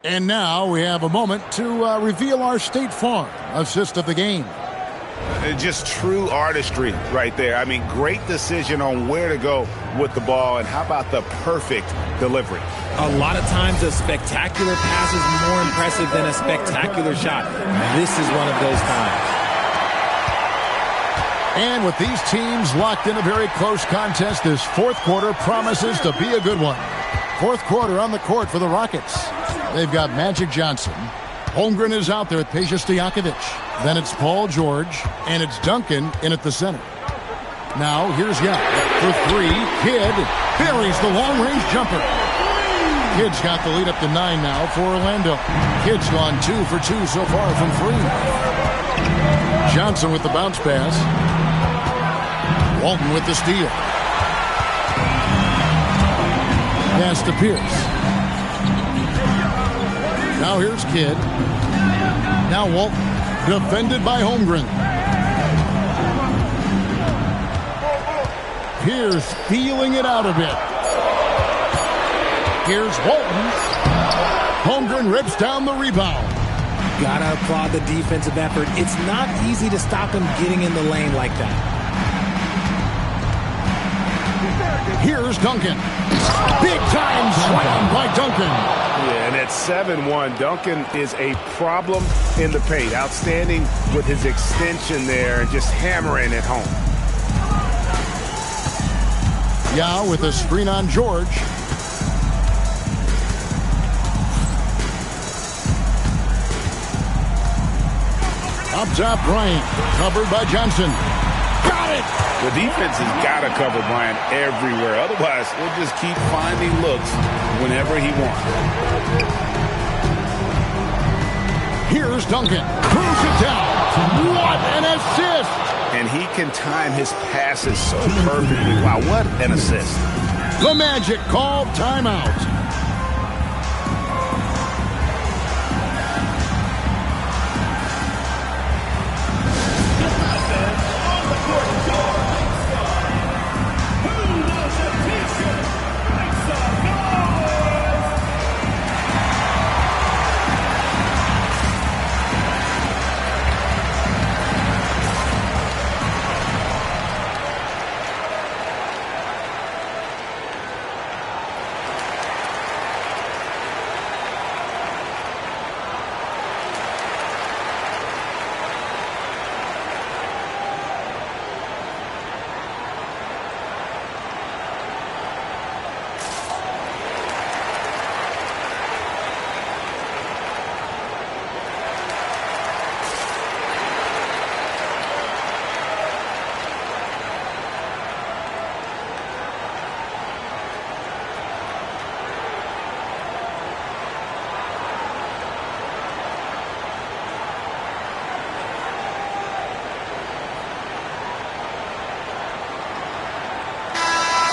And now we have a moment to reveal our State Farm assist of the game. Just true artistry right there. I mean, great decision on where to go with the ball, and how about the perfect delivery? A lot of times a spectacular pass is more impressive than a spectacular shot. This is one of those times. And with these teams locked in a very close contest, this fourth quarter promises to be a good one. Fourth quarter on the court for the Rockets. They've got Magic Johnson. Holmgren is out there with Peja Stojakovic. Then it's Paul George, and it's Duncan in at the center. Now, here's Young for 3. Kidd buries the long-range jumper. Kidd's got the lead up to 9 now for Orlando. Kidd's gone 2 for 2 so far from 3. Johnson with the bounce pass. Walton with the steal. Pass to Pierce. Now here's Kidd. Now Walton. Defended by Holmgren. Pierce feeling it out a bit. Here's Walton. Holmgren rips down the rebound. Gotta applaud the defensive effort. It's not easy to stop him getting in the lane like that. Here's Duncan. Big time slam by Duncan. Yeah, and at 7-1, Duncan is a problem in the paint. Outstanding with his extension there and just hammering it home. Yao with a screen on George. Up top, Bryant. Covered by Johnson. Got it! The defense has got to cover Bryant everywhere. Otherwise, he'll just keep finding looks whenever he wants. Here's Duncan. Throws it down. What an assist! And he can time his passes so perfectly. Wow, what an assist. The Magic called timeout.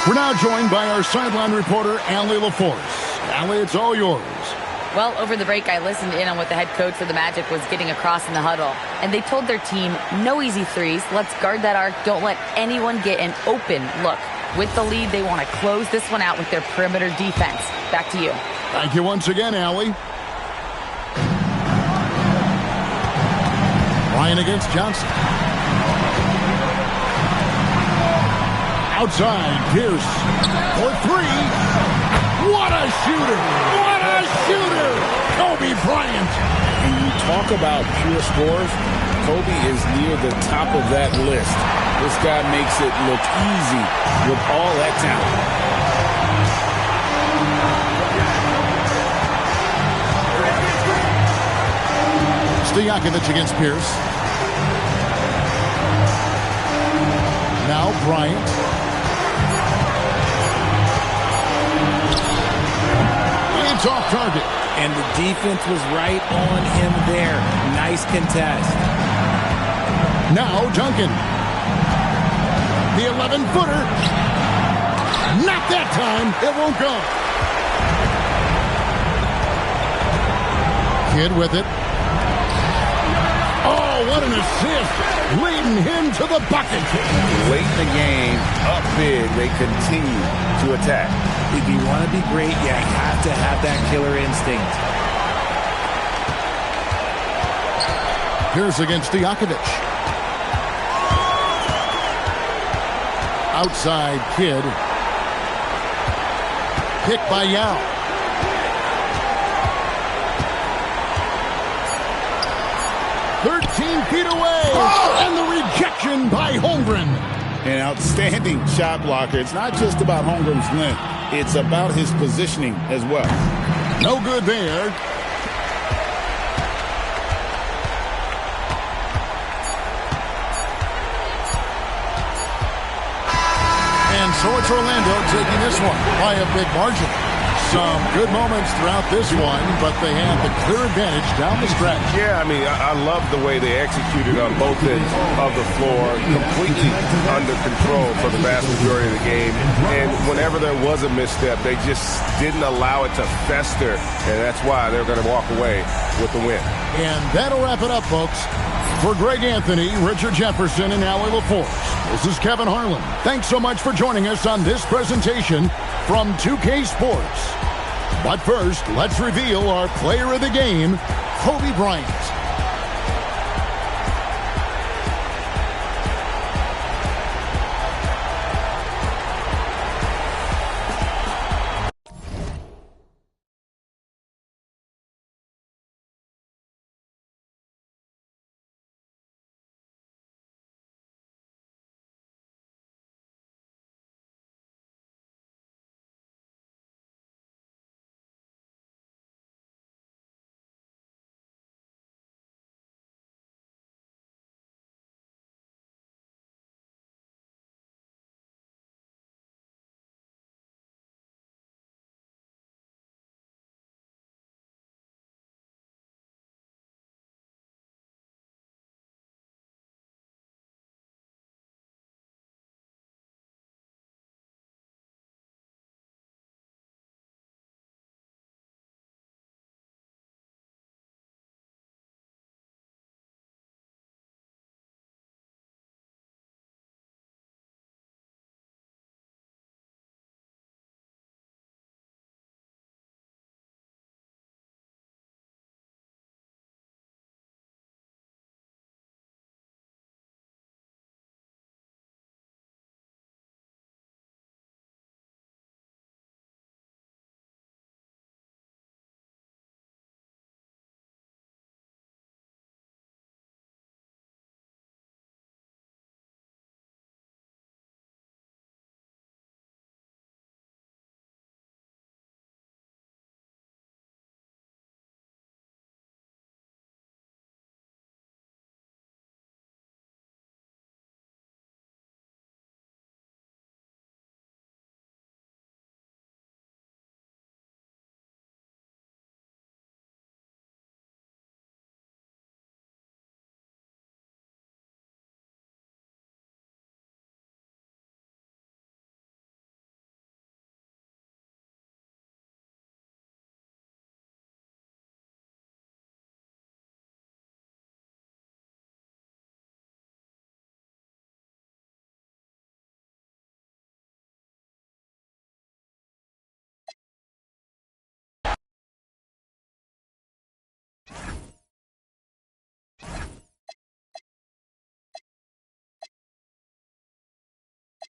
We're now joined by our sideline reporter, Allie LaForce. Allie, it's all yours. Well, over the break, I listened in on what the head coach for the Magic was getting across in the huddle. And they told their team, no easy threes. Let's guard that arc. Don't let anyone get an open look. With the lead, they want to close this one out with their perimeter defense. Back to you. Thank you once again, Allie. Ryan against Johnson. Outside, Pierce for three. What a shooter! What a shooter! Kobe Bryant. When you talk about pure scores, Kobe is near the top of that list. This guy makes it look easy with all that talent. Stojakovic against Pierce. Now Bryant. It's off target. And the defense was right on him there. Nice contest. Now Duncan. The 11-footer. Not that time. It won't go. Kidd with it. Oh, what an assist. Leading him to the bucket. Late in the game, up big, they continue to attack. If you want to be great, you have to have that killer instinct. Here's against Stojakovic. Outside Kidd. Picked by Yao. Feet away, and the rejection by Holmgren. An outstanding shot blocker. It's not just about Holmgren's length. It's about his positioning as well. No good there. And so it's Orlando taking this one by a big margin. Some good moments throughout this one, but they had the clear advantage down the stretch. Yeah, I mean, I love the way they executed on both ends of the floor, completely under control for the vast majority of the game. And whenever there was a misstep, they just didn't allow it to fester, and that's why they're going to walk away with the win. And that'll wrap it up, folks. For Greg Anthony, Richard Jefferson, and Allie LaForce, this is Kevin Harlan. Thanks so much for joining us on this presentation from 2K Sports. But first, let's reveal our player of the game, Kobe Bryant.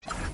You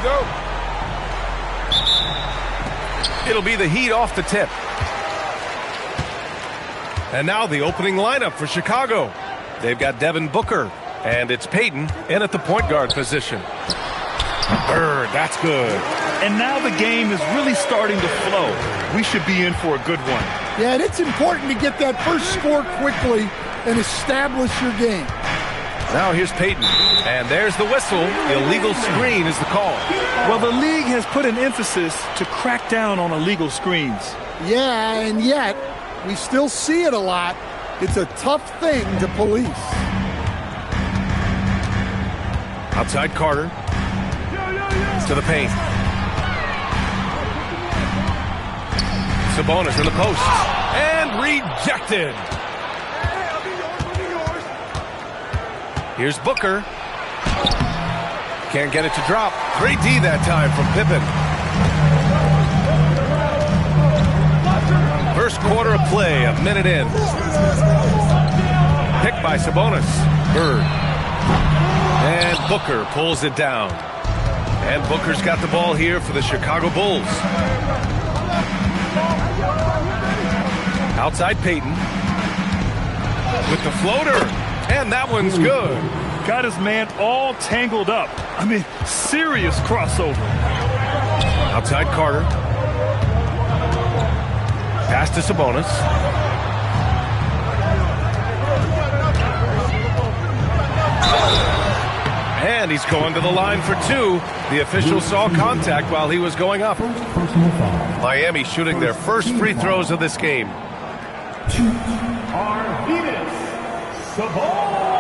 go. It'll be the Heat off the tip. And now the opening lineup for Chicago. They've got Devin Booker, and it's Payton in at the point guard position. Bird, that's good. And now the game is really starting to flow. We should be in for a good one. Yeah, and it's important to get that first score quickly and establish your game. Now here's Payton, and there's the whistle. Illegal screen is the call. Well, the league has put an emphasis to crack down on illegal screens. Yeah, and yet we still see it a lot. It's a tough thing to police. Outside Carter. To the paint. Sabonis in the post. And rejected. Here's Booker. Can't get it to drop. Great D that time from Pippen. First quarter of play, a minute in. Picked by Sabonis. Bird. And Booker pulls it down. And Booker's got the ball here for the Chicago Bulls. Outside Payton. With the floater. And that one's good. Got his man all tangled up. I mean, serious crossover. Outside Carter. Pass to Sabonis. And he's going to the line for two. The official saw contact while he was going up. Miami shooting their first free throws of this game. Arvydas Sabonis.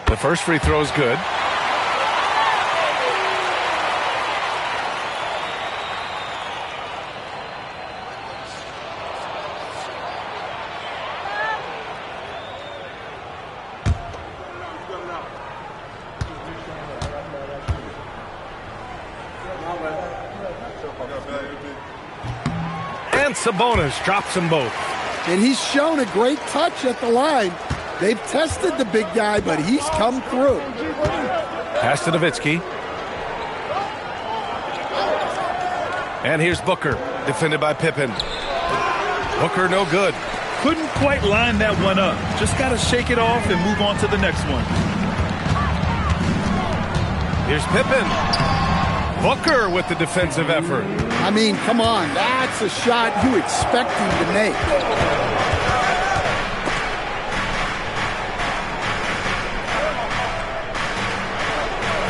The first free throw is good. And Sabonis drops them both. And he's shown a great touch at the line. They've tested the big guy, but he's come through. Pass to Nowitzki. And here's Booker, defended by Pippen. Booker no good. Couldn't quite line that one up. Just got to shake it off and move on to the next one. Here's Pippen. Booker with the defensive effort. I mean, come on. That's a shot you expect him to make.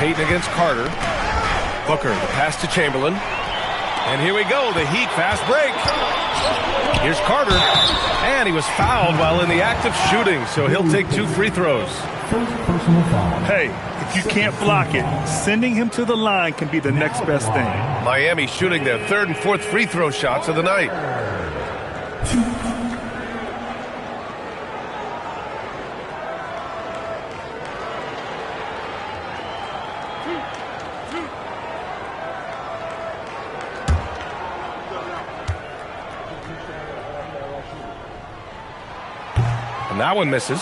Payton against Carter. Booker, the pass to Chamberlain. And here we go, the Heat fast break. Here's Carter. And he was fouled while in the act of shooting, so he'll take 2 free throws. Hey, if you can't block it, sending him to the line can be the next best thing. Miami shooting their 3rd and 4th free throw shots of the night. And that one misses.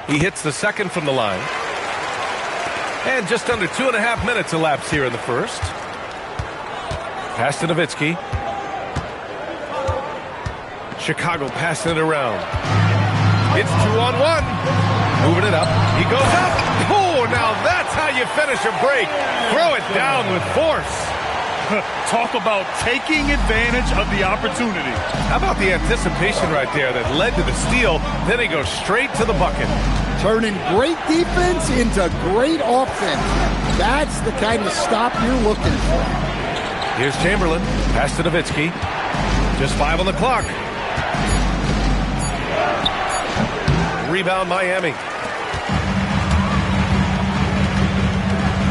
He hits the second from the line. And just under 2.5 minutes elapsed here in the first. Pass to Nowitzki. Chicago passing it around. It's 2-on-1. Moving it up. He goes up. Oh, now that's how you finish a break. Throw it down with force. Talk about taking advantage of the opportunity. How about the anticipation right there that led to the steal? Then he goes straight to the bucket. Turning great defense into great offense. That's the kind of stop you're looking for. Here's Chamberlain. Pass to Nowitzki. Just 5 on the clock. Rebound Miami.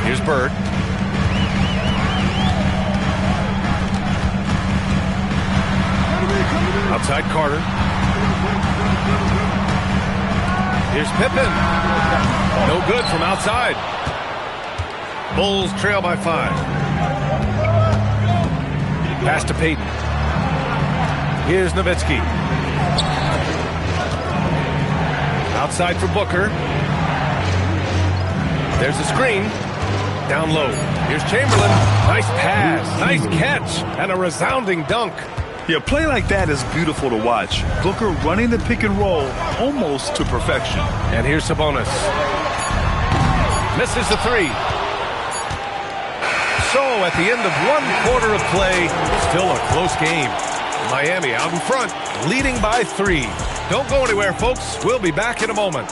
Here's Bird. Outside Carter. Here's Pippen. No good from outside. Bulls trail by 5. Pass to Payton. Here's Nowitzki. Outside for Booker. There's the screen. Down low. Here's Chamberlain. Nice pass. Nice catch. And a resounding dunk. Yeah, play like that is beautiful to watch. Booker running the pick and roll almost to perfection. And here's Sabonis. Misses the three. So at the end of 1 quarter of play, still a close game. Miami out in front, leading by 3. Don't go anywhere, folks. We'll be back in a moment.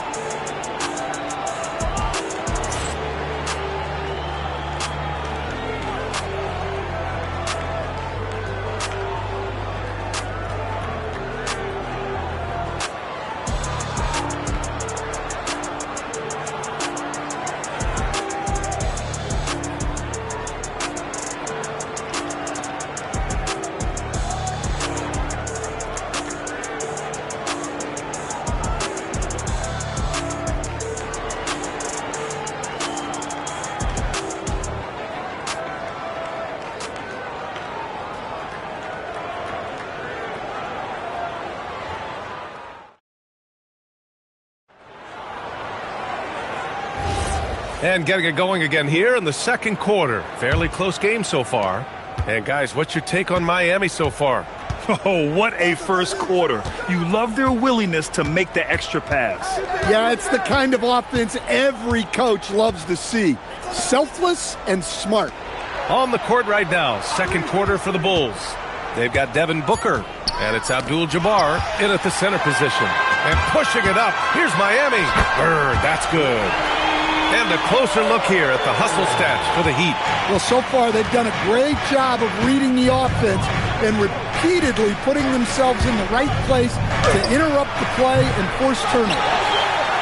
And getting it going again here in the second quarter. Fairly close game so far. And guys, what's your take on Miami so far? Oh, what a first quarter. You love their willingness to make the extra pass. Yeah, it's the kind of offense every coach loves to see. Selfless and smart. On the court right now, second quarter for the Bulls. They've got Devin Booker, and it's Abdul-Jabbar in at the center position. And pushing it up, here's Miami. Bird, that's good. And a closer look here at the hustle stats for the Heat. Well, so far they've done a great job of reading the offense and repeatedly putting themselves in the right place to interrupt the play and force turnovers.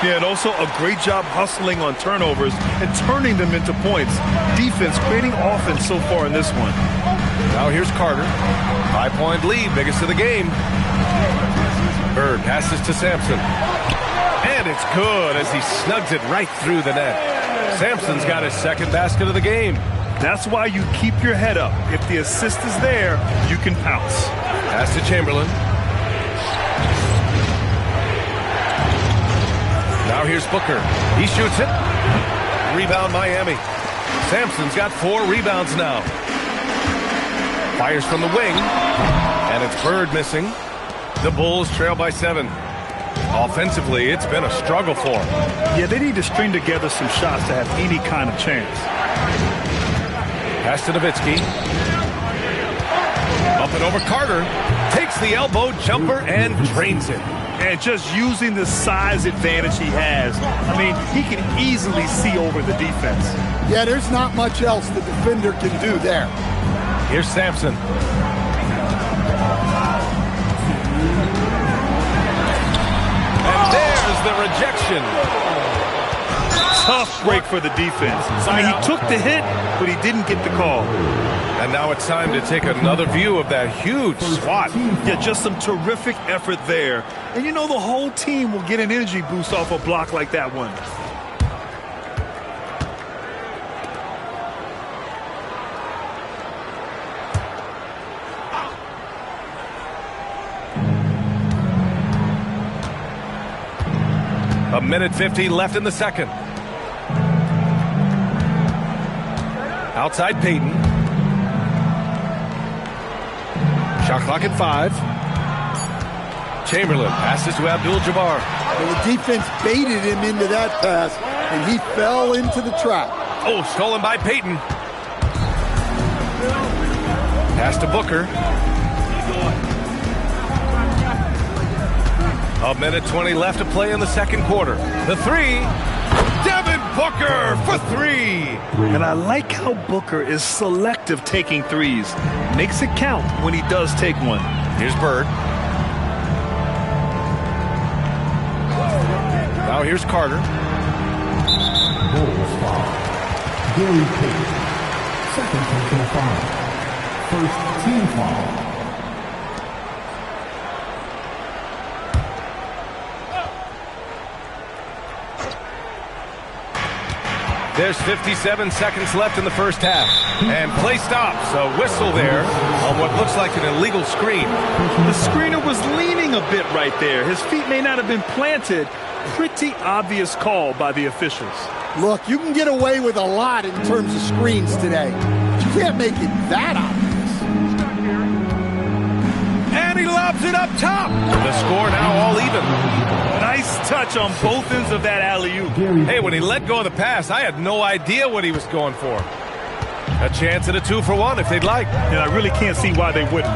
Yeah, and also a great job hustling on turnovers and turning them into points. Defense creating offense so far in this one. Now here's Carter. 5-point lead, biggest of the game. Bird passes to Sampson. And it's good as he snugs it right through the net. Sampson's got his second basket of the game. That's why you keep your head up. If the assist is there, you can pounce. Pass to Chamberlain. Now here's Booker. He shoots it. Rebound Miami. Sampson's got 4 rebounds now. Fires from the wing. And it's Bird missing. The Bulls trail by 7. Offensively, it's been a struggle for them. Yeah, they need to string together some shots to have any kind of chance. Pass to Nowitzki. Up and over Carter. Takes the elbow jumper and drains it. And just using the size advantage he has, I mean, he can easily see over the defense. Yeah, there's not much else the defender can do there. Here's Sampson. There's the rejection. Tough break for the defense. I mean, he took the hit, but he didn't get the call. And now it's time to take another view of that huge swat. Yeah, just some terrific effort there. And you know the whole team will get an energy boost off a block like that one. A minute 50 left in the second. Outside Payton. Shot clock at 5. Chamberlain passes to Abdul-Jabbar. Well, the defense baited him into that pass, and he fell into the trap. Oh, stolen by Payton. Pass to Booker. A minute 20 left to play in the second quarter. The 3. Devin Booker for 3. And I like how Booker is selective taking threes. Makes it count when he does take one. Here's Bird. Now here's Carter. Bulls foul. Gary Payton. Second personal foul. First team foul. There's 57 seconds left in the first half. And play stops. A whistle there on what looks like an illegal screen. The screener was leaning a bit right there. His feet may not have been planted, pretty obvious call by the officials. Look, you can get away with a lot in terms of screens today. You can't make it that obvious. And he lobs it up top. The score now all even. Nice touch on both ends of that alley-oop. Hey, when he let go of the pass, I had no idea what he was going for. A chance at a 2-for-1 if they'd like. And I really can't see why they wouldn't.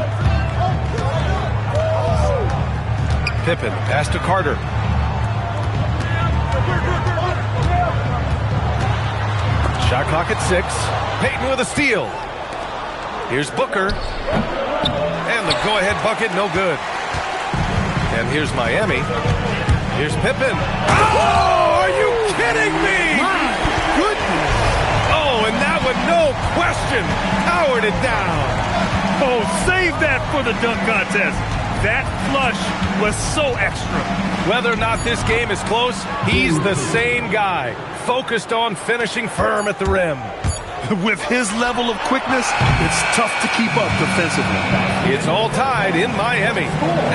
Pippen, pass to Carter. Shot clock at 6. Payton with a steal. Here's Booker. And the go-ahead bucket, no good. And here's Miami. Here's Pippen. Oh, are you kidding me? My goodness. Oh, and that one, no question, powered it down. Oh, save that for the dunk contest. That flush was so extra. Whether or not this game is close, he's the same guy, focused on finishing firm at the rim. With his level of quickness, it's tough to keep up defensively. It's all tied in Miami.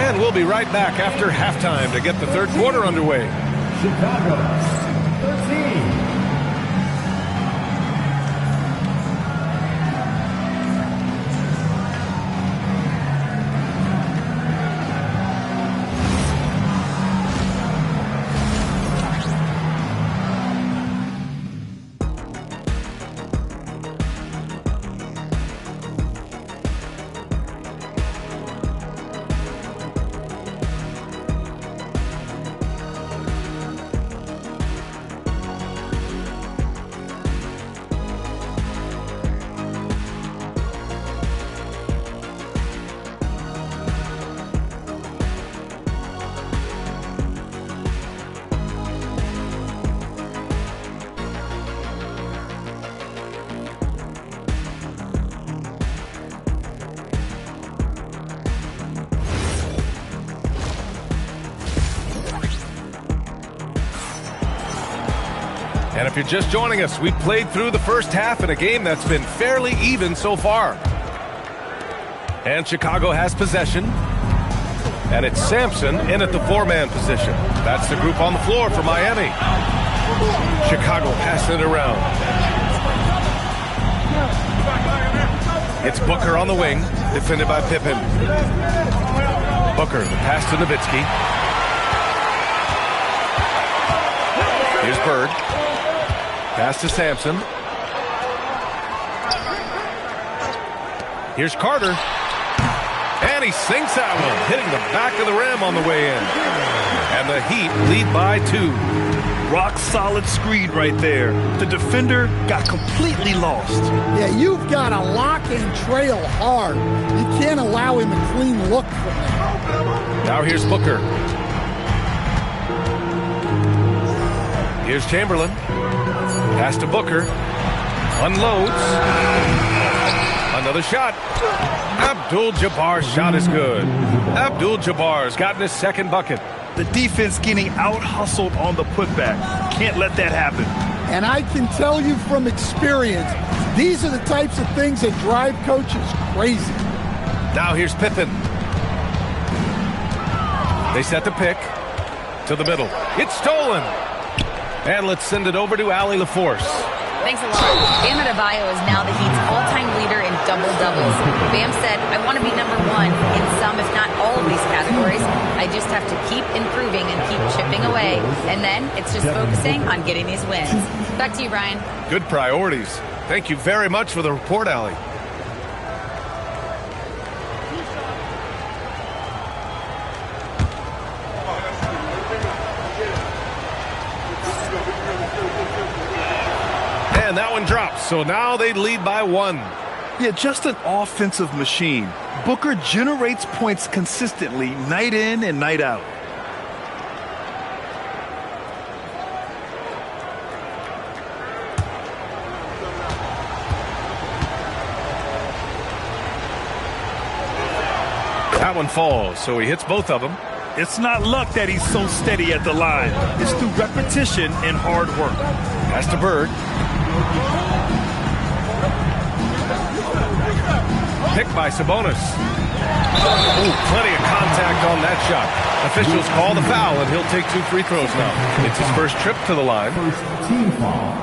And we'll be right back after halftime to get the third quarter underway. Chicago, 13. And if you're just joining us, we played through the first half in a game that's been fairly even so far. And Chicago has possession. And it's Sampson in at the 4-man position. That's the group on the floor for Miami. Chicago passing it around. It's Booker on the wing, defended by Pippen. Booker, the pass to Nowitzki. Here's Bird. Pass to Sampson. Here's Carter. And he sinks that one, hitting the back of the rim on the way in. And the Heat lead by 2. Rock solid screen right there. The defender got completely lost. Yeah, you've got to lock and trail hard. You can't allow him a clean look from there. Now here's Booker. Here's Chamberlain. Pass to Booker. Unloads. Another shot. Abdul-Jabbar's shot is good. Abdul-Jabbar's gotten his second bucket. The defense getting out-hustled on the putback. Can't let that happen. And I can tell you from experience, these are the types of things that drive coaches crazy. Now here's Pippen. They set the pick to the middle. It's stolen. And let's send it over to Allie LaForce. Thanks a lot. Bam Adebayo is now the Heat's all-time leader in double-doubles. Bam said, I want to be number 1 in some, if not all of these categories. I just have to keep improving and keep chipping away. And then it's just focusing on getting these wins. Back to you, Brian. Good priorities. Thank you very much for the report, Allie. And that one drops, so now they lead by 1. Yeah, just an offensive machine. Booker generates points consistently, night in and night out. That one falls, so he hits both of them. It's not luck that he's so steady at the line. It's through repetition and hard work. Pass to Bird. Picked by Sabonis. Ooh, plenty of contact on that shot. Officials call the foul, and he'll take 2 free throws now. It's his first trip to the line. First team foul.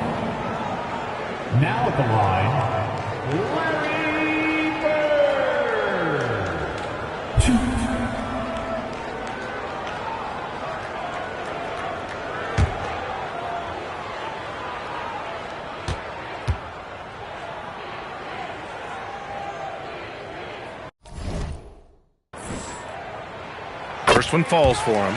Now at the line, Larry Bird. 2. First one falls for him.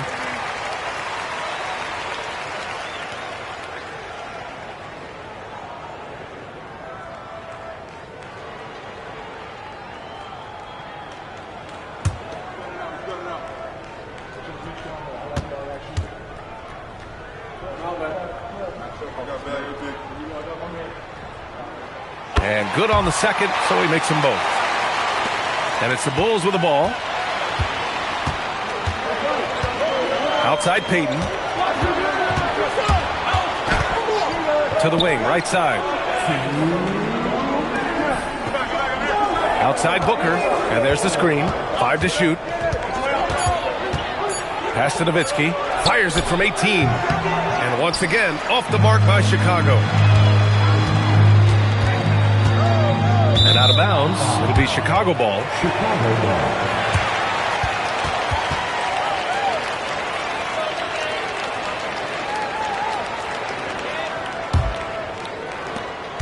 And good on the second, so he makes them both. And it's the Bulls with the ball. Outside Payton. To the wing, right side. Outside Booker. And there's the screen. 5 to shoot. Pass to Nowitzki. Fires it from 18. And once again, off the mark by Chicago. And out of bounds, it'll be Chicago ball. Chicago ball.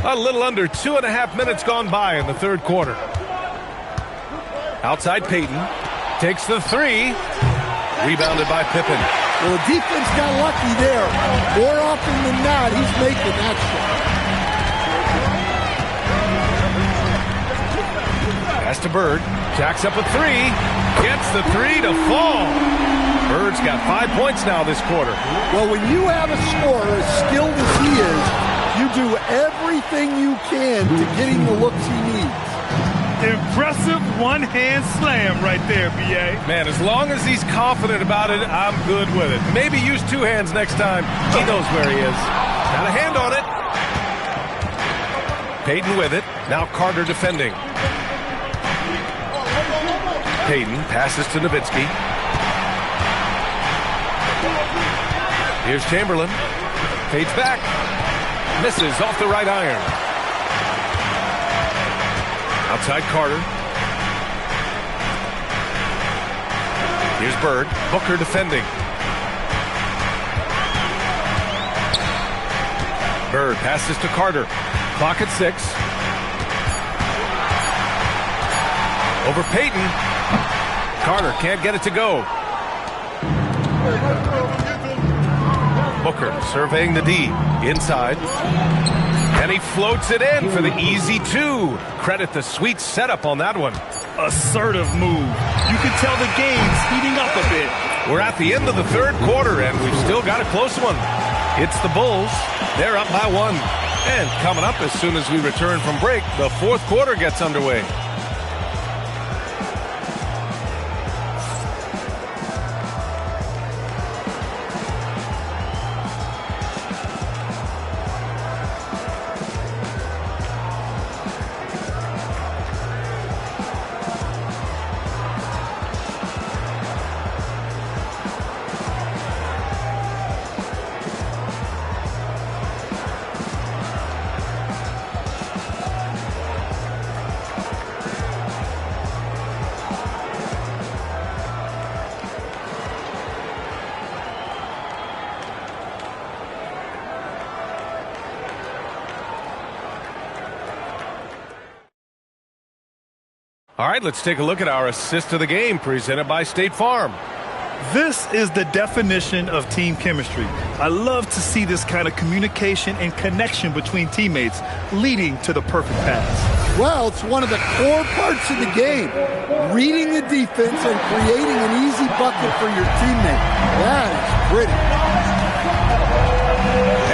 A little under 2.5 minutes gone by in the third quarter. Outside Payton. Takes the 3. Rebounded by Pippen. Well, the defense got lucky there. More often than not, he's making that shot. Pass to Bird. Jacks up a 3. Gets the 3 to fall. Bird's got 5 points now this quarter. Well, when you have a scorer as skilled as he is, you do everything you can to get him the looks he needs. Impressive one-hand slam right there, B.A. Man, as long as he's confident about it, I'm good with it. Maybe use 2 hands next time. He knows where he is. Got a hand on it. Payton with it. Now Carter defending. Payton passes to Nowitzki. Here's Chamberlain. Fades back. Misses off the right iron. Outside Carter. Here's Bird. Booker defending. Bird passes to Carter. Clock at 6. Over Payton. Carter can't get it to go. Booker surveying the D. Inside. And he floats it in for the easy 2. Credit the sweet setup on that one. Assertive move. You can tell the game's heating up a bit. We're at the end of the third quarter, and we've still got a close one. It's the Bulls. They're up by 1. And coming up as soon as we return from break, the fourth quarter gets underway. All right, let's take a look at our assist of the game presented by State Farm. This is the definition of team chemistry. I love to see this kind of communication and connection between teammates leading to the perfect pass. Well, it's one of the core parts of the game. Reading the defense and creating an easy bucket for your teammate. That is pretty.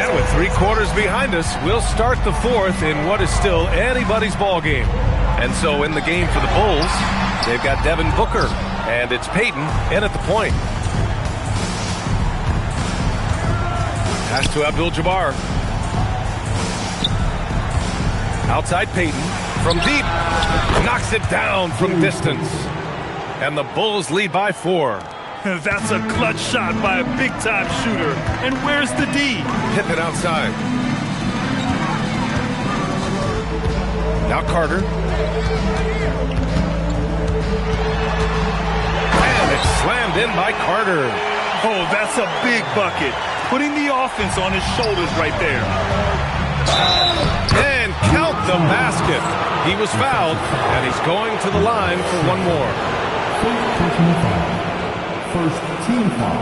And with 3 quarters behind us, we'll start the fourth in what is still anybody's ball game. And so in the game for the Bulls, they've got Devin Booker, and it's Payton in at the point. Pass to Abdul-Jabbar. Outside Payton from deep. Knocks it down from distance. And the Bulls lead by 4. That's a clutch shot by a big-time shooter. And where's the D? Pippen outside. Now Carter. And it's slammed in by Carter. Oh, that's a big bucket. Putting the offense on his shoulders right there. And count the basket. He was fouled, and he's going to the line for one more. First team foul.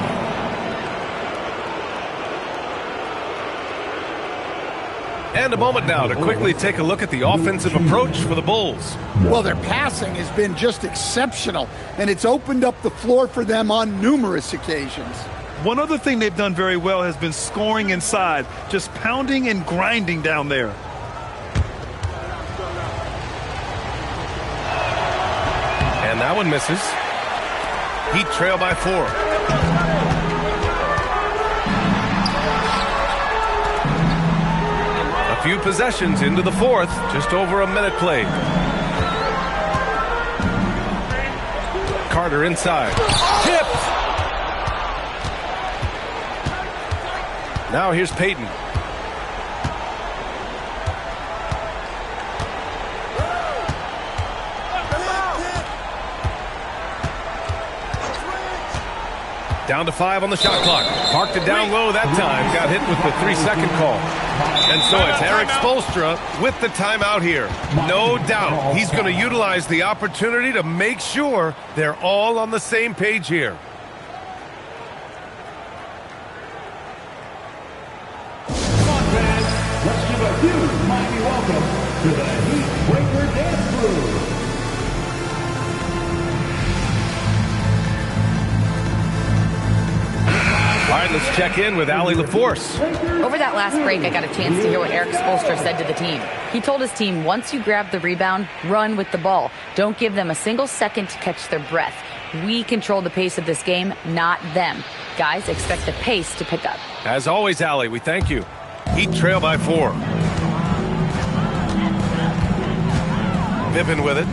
And a moment now to quickly take a look at the offensive approach for the Bulls. Well, their passing has been just exceptional, and it's opened up the floor for them on numerous occasions. One other thing they've done very well has been scoring inside, just pounding and grinding down there. And that one misses. Heat trail by 4. A few possessions into the fourth, just over a minute played. Carter inside. Tipped! Now here's Payton. Down to 5 on the shot clock. Parked it down low that time. Got hit with the 3-second call. And so it's Eric Spoelstra with the timeout here. No doubt he's going to utilize the opportunity to make sure they're all on the same page here. Let's give a huge mighty welcome to the Heat Breaker Dance Crew. All right, let's check in with Allie LaForce. Over that last break, I got a chance to hear what Eric Spoelstra said to the team. He told his team, once you grab the rebound, run with the ball. Don't give them a single second to catch their breath. We control the pace of this game, not them. Guys, expect the pace to pick up. As always, Allie, we thank you. Heat trail by 4. Pippen with it.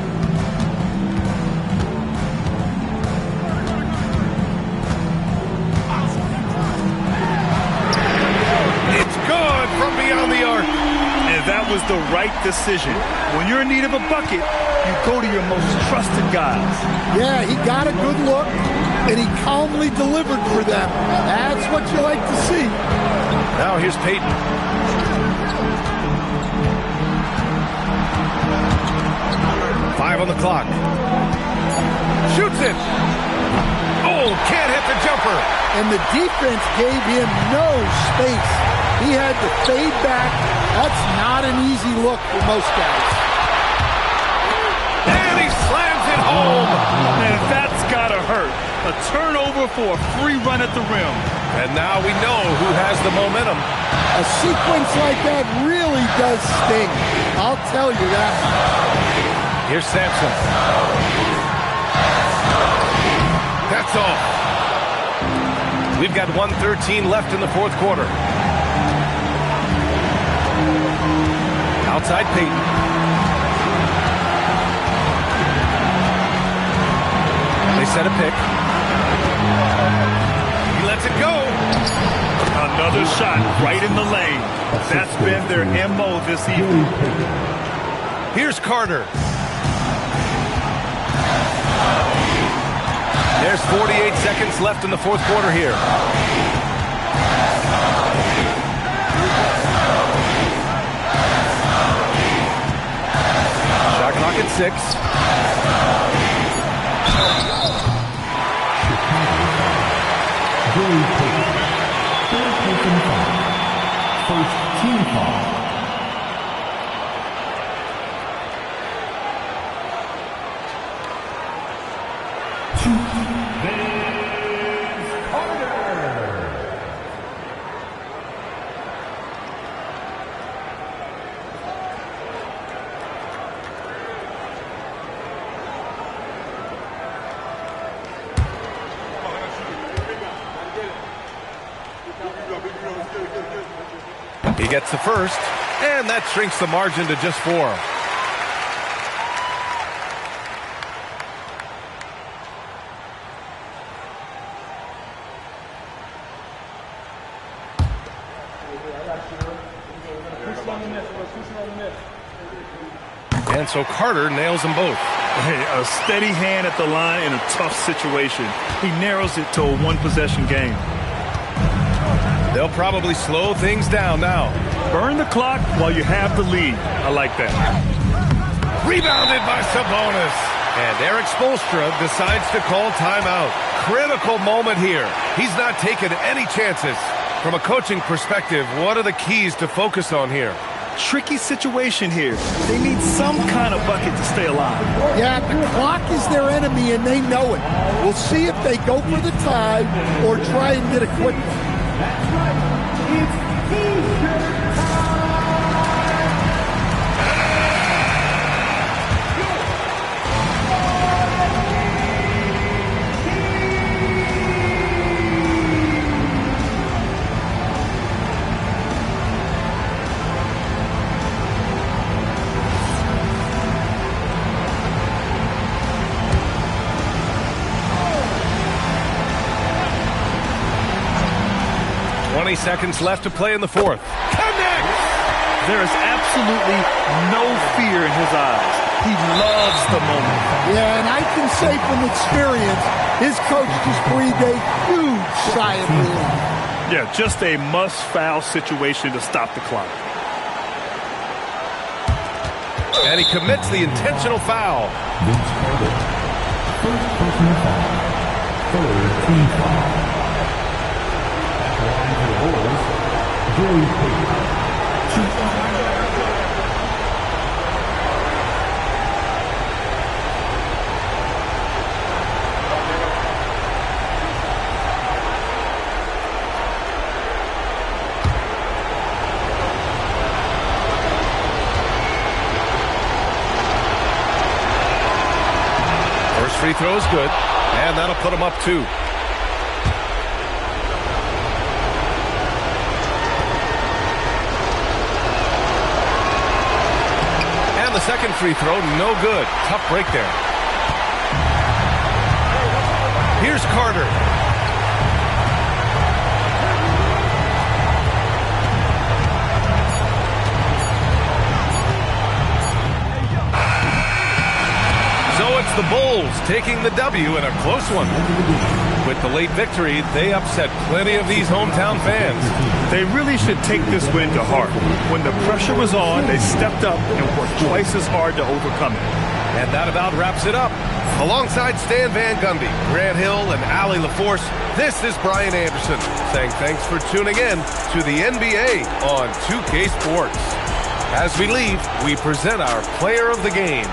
It's good from beyond the arc. And that was the right decision. When you're in need of a bucket, you go to your most trusted guys. Yeah, he got a good look, and he calmly delivered for them. That's what you like to see. Now here's Payton. Five on the clock. Shoots it. Oh, can't hit the jumper. And the defense gave him no space. He had to fade back. That's not an easy look for most guys. And he slams it home. And that's gotta hurt. A turnover for a free run at the rim. And now we know who has the momentum. A sequence like that really does sting. I'll tell you that. Here's Sampson. That's all. We've got 1:13 left in the fourth quarter. Outside Payton. They set a pick. He lets it go. Another shot right in the lane. That's been their MO this evening. Here's Carter. There's 48 seconds left in the fourth quarter here. Shot clock at 6. First team foul. He gets the first, and that shrinks the margin to just 4. And so Carter nails them both. Hey, a steady hand at the line in a tough situation. He narrows it to a one-possession game. They'll probably slow things down now. Burn the clock while you have the lead. I like that. Rebounded by Sabonis. And Eric Spoelstra decides to call timeout. Critical moment here. He's not taking any chances. From a coaching perspective, what are the keys to focus on here? Tricky situation here. They need some kind of bucket to stay alive. Yeah, the clock is their enemy, and they know it. We'll see if they go for the tie or try and get a quick one. Seconds left to play in the fourth. Connects! There is absolutely no fear in his eyes. He loves the moment. Yeah, and I can say from experience, his coach just breathed a huge sigh of relief. Yeah, just a must-foul situation to stop the clock. And he commits the intentional foul. First personal foul. Third team foul. Gary Payton. First free throw is good, and that'll put him up 2. The second free throw, no good. Tough break there. Here's Carter. So it's the Bulls taking the W in a close one. With the late victory, they upset plenty of these hometown fans. They really should take this win to heart. When the pressure was on, they stepped up and worked twice as hard to overcome it. And that about wraps it up. Alongside Stan Van Gundy, Grant Hill, and Allie LaForce, this is Brian Anderson saying thanks for tuning in to the NBA on 2K Sports. As we leave, we present our player of the game.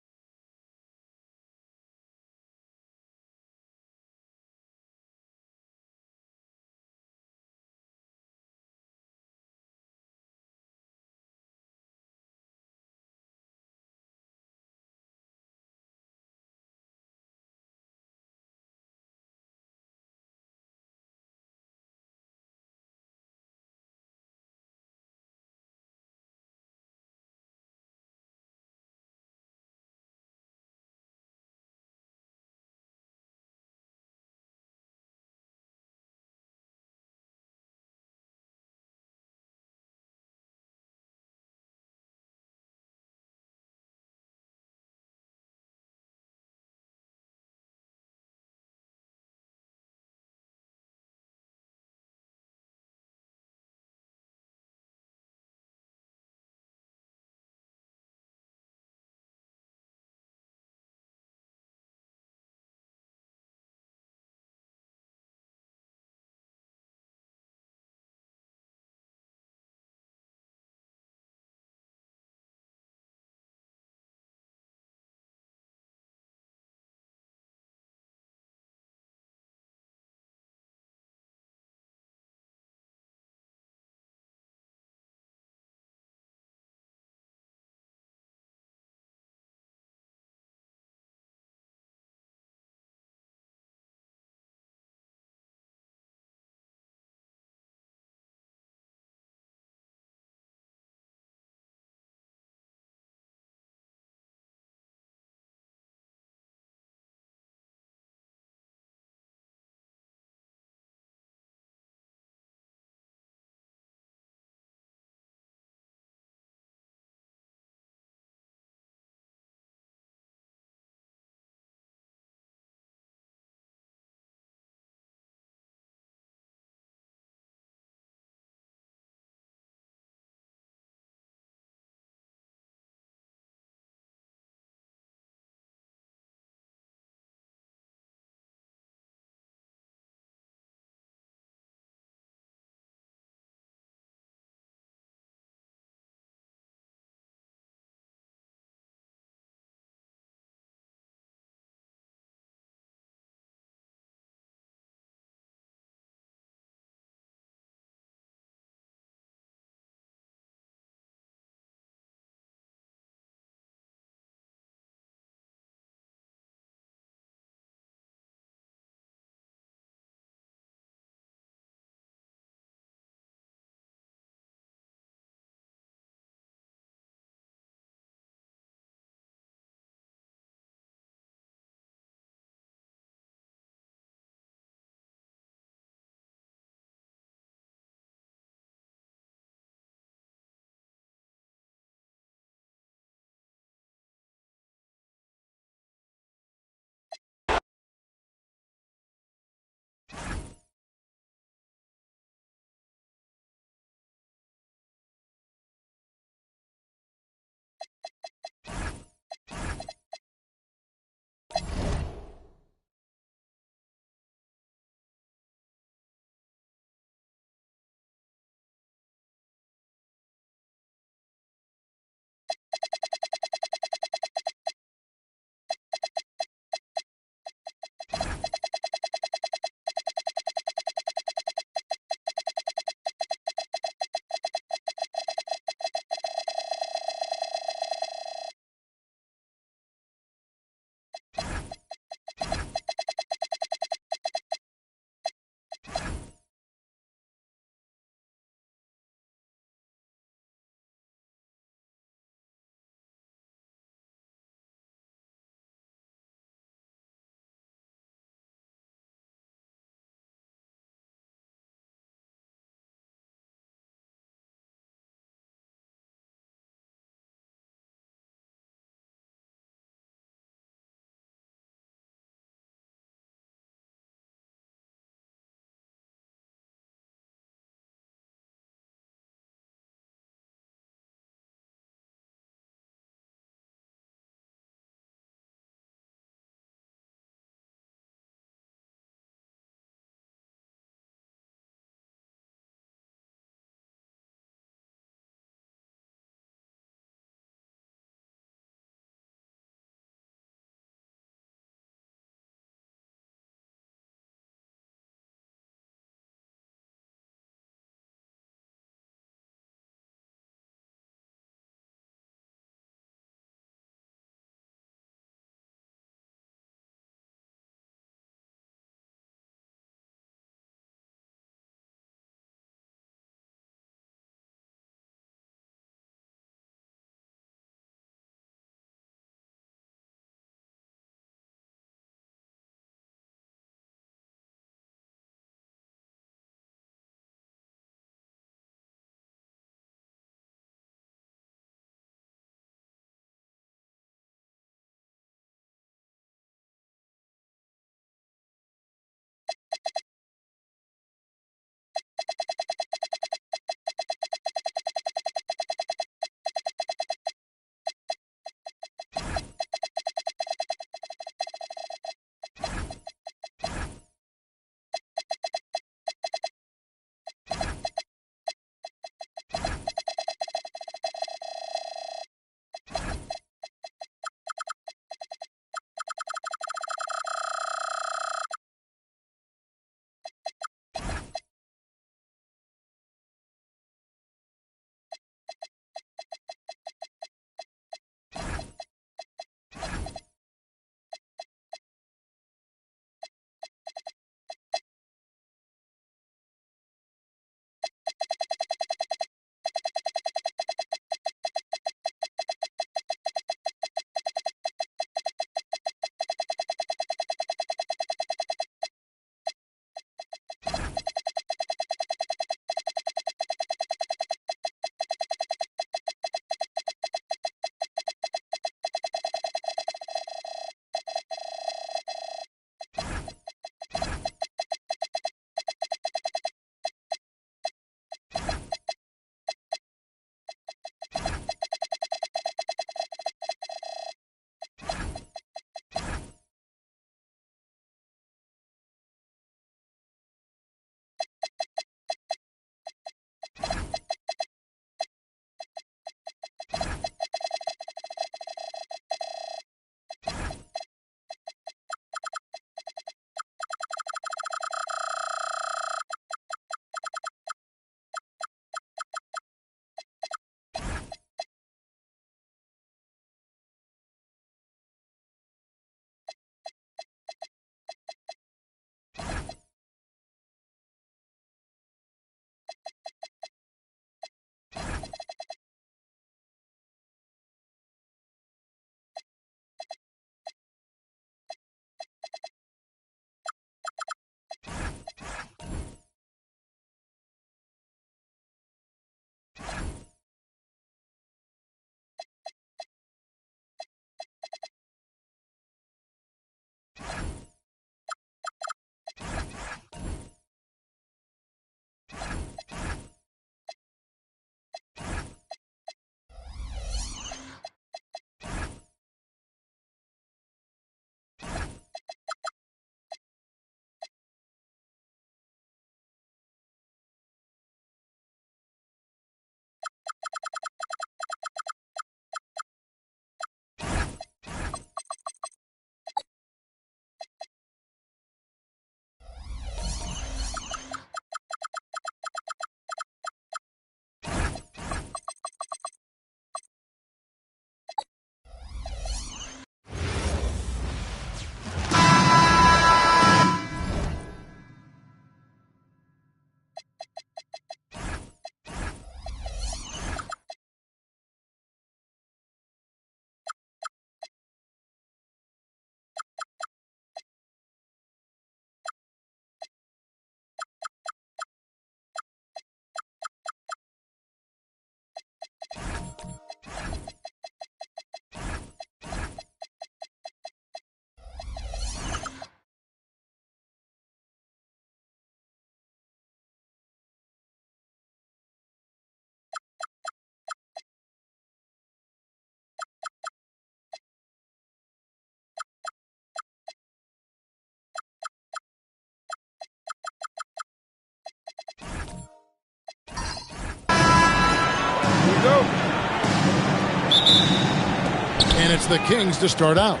And it's the Kings to start out.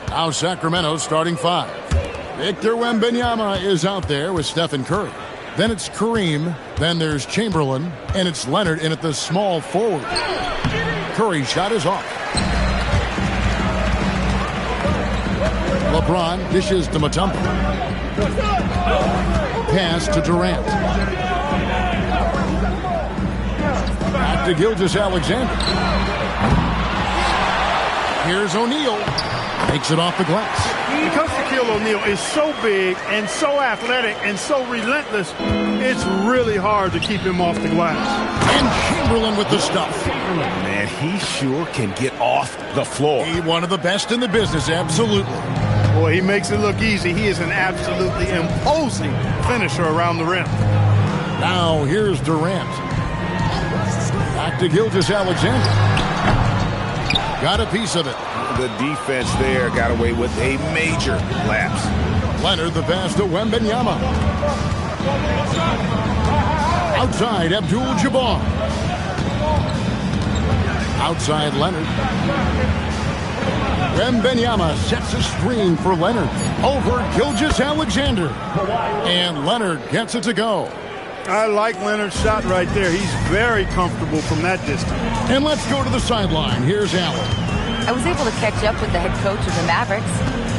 Now Sacramento starting 5. Victor Wembanyama is out there with Stephen Curry. Then it's Kareem. Then there's Chamberlain. And it's Leonard in at the small forward. Curry's shot is off. LeBron dishes to Mutombo. Pass to Durant. Back to Gilgeous-Alexander. Here's O'Neal. Takes it off the glass. Because Shaquille O'Neal is so big and so athletic and so relentless, it's really hard to keep him off the glass. And Chamberlain with the stuff. Man, he sure can get off the floor. He one of the best in the business, absolutely. Boy, he makes it look easy. He is an absolutely imposing finisher around the rim. Now here's Durant. Back to Gilgeous-Alexander. Got a piece of it. The defense there got away with a major lapse. Leonard the pass to Wembanyama. Outside Abdul-Jabbar. Outside Leonard. Wembanyama sets a screen for Leonard. Over Gilgeous-Alexander. And Leonard gets it to go. I like Leonard's shot right there. He's very comfortable from that distance. And let's go to the sideline. Here's Allen. I was able to catch up with the head coach of the Mavericks.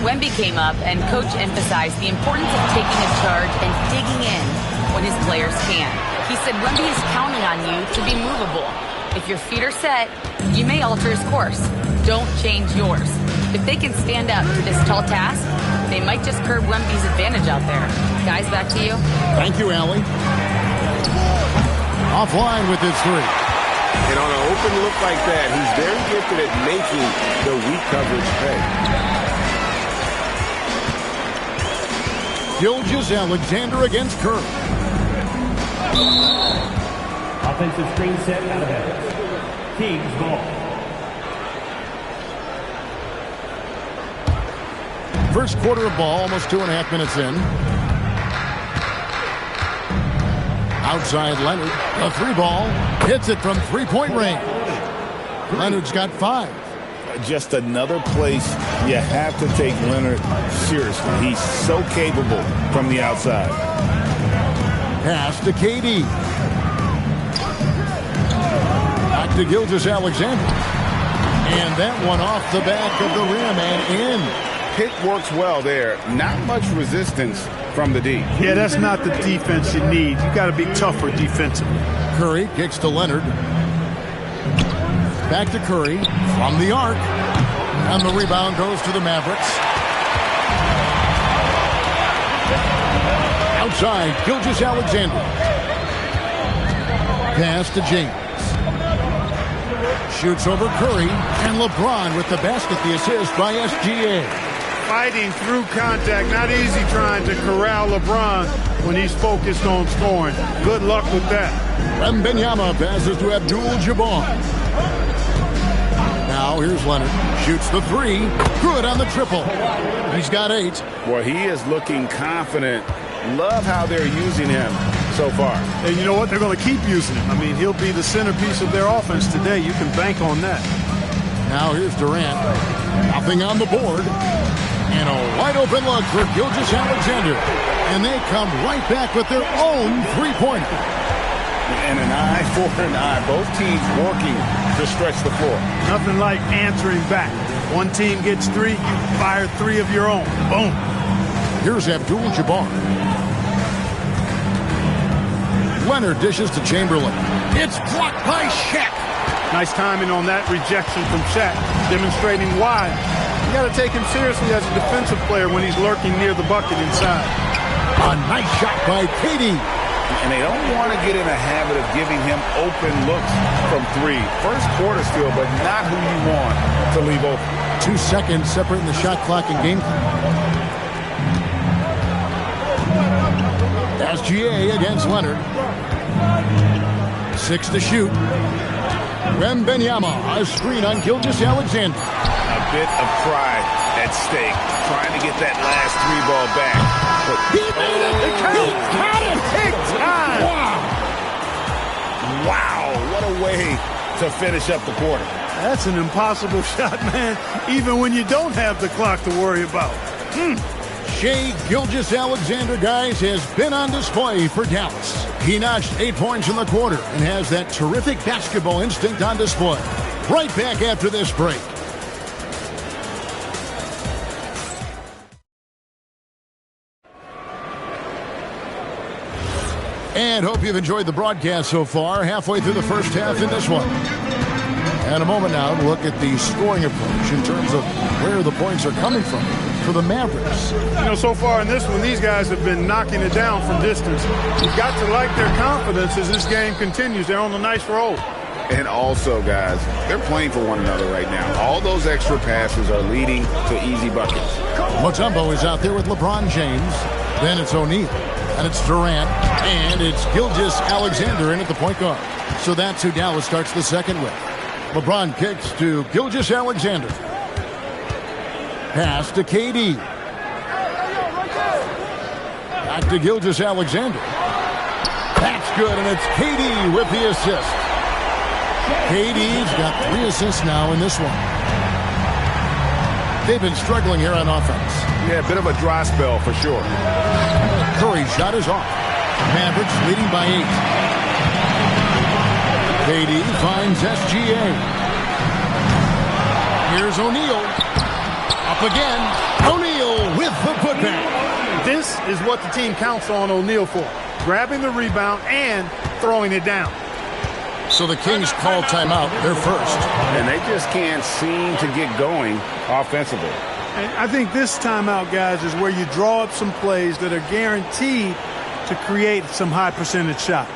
Wemby came up, and Coach emphasized the importance of taking a charge and digging in when his players can. He said Wemby is counting on you to be movable. If your feet are set, you may alter his course. Don't change yours. If they can stand up to this tall task, they might just curb Wemby's advantage out there. Guys, back to you. Thank you, Allie. Offline with his three. And on an open look like that, he's very gifted at making the weak coverage pay. Gilgeous-Alexander against Curry. Offensive screen set out of bounds. Kings ball. First quarter of ball, almost 2.5 minutes in. Outside Leonard, a three ball, hits it from three-point range. Leonard's got 5. Just another place you have to take Leonard seriously. He's so capable from the outside. Pass to KD. Back to Gilgeous-Alexander. And that one off the back of the rim and in. Pick works well there. Not much resistance from the D. Yeah, that's not the defense you need. You got to be tougher defensively. Curry kicks to Leonard. Back to Curry from the arc. And the rebound goes to the Mavericks. Outside, Gilgeous-Alexander. Pass to James. Shoots over Curry. And LeBron with the basket, the assist by SGA. Fighting through contact. Not easy trying to corral LeBron when he's focused on scoring. Good luck with that. Wembanyama passes to Abdul-Jabbar. Now here's Leonard. Shoots the three. Good on the triple. He's got 8. Boy, he is looking confident. Love how they're using him so far. And you know what? They're going to keep using him. I mean, he'll be the centerpiece of their offense today. You can bank on that. Now here's Durant. Nothing on the board. And a wide open look for Gilgeous-Alexander. And they come right back with their own three-pointer. And an eye for an eye. Both teams working to stretch the floor. Nothing like answering back. One team gets 3, you fire 3 of your own. Boom. Here's Abdul-Jabbar. Leonard dishes to Chamberlain. It's blocked by Shaq. Nice timing on that rejection from Shaq, demonstrating why. You got to take him seriously as a defensive player when he's lurking near the bucket inside. A nice shot by KD. And they don't want to get in a habit of giving him open looks from 3. First quarter still, but not who you want to leave open. 2 seconds separating the shot clock and game clock. SGA against Leonard. 6 to shoot. Wembanyama, a screen on Gilgeous-Alexander. A bit of pride at stake, trying to get that last 3 ball back. But he made it! He had it! Big time! Wow, what a way to finish up the quarter. That's an impossible shot, man, even when you don't have the clock to worry about. Shai Gilgeous-Alexander, guys, has been on display for Dallas. He notched 8 points in the quarter and has that terrific basketball instinct on display. Right back after this break. And hope you've enjoyed the broadcast so far. Halfway through the first half in this one. And a moment now to look at the scoring approach in terms of where the points are coming from for the Mavericks. You know, so far in this one, these guys have been knocking it down from distance. You've got to like their confidence as this game continues. They're on a nice roll. And also, guys, they're playing for one another right now. All those extra passes are leading to easy buckets. Mutombo is out there with LeBron James. Then it's O'Neal. And it's Durant. And it's Gilgeous-Alexander in at the point guard. So that's who Dallas starts the second with. LeBron kicks to Gilgeous-Alexander. Pass to KD. Back to Gilgeous-Alexander. That's good, and it's KD with the assist. KD's got 3 assists now in this one. They've been struggling here on offense. Yeah, a bit of a dry spell for sure. Curry's shot is off. Mavericks leading by 8. KD finds SGA. Here's O'Neal. Up again. O'Neal with the putback. This is what the team counts on O'Neal for. Grabbing the rebound and throwing it down. So the Kings call timeout. They're first. And they just can't seem to get going offensively. And I think this timeout, guys, is where you draw up some plays that are guaranteed to create some high percentage shots.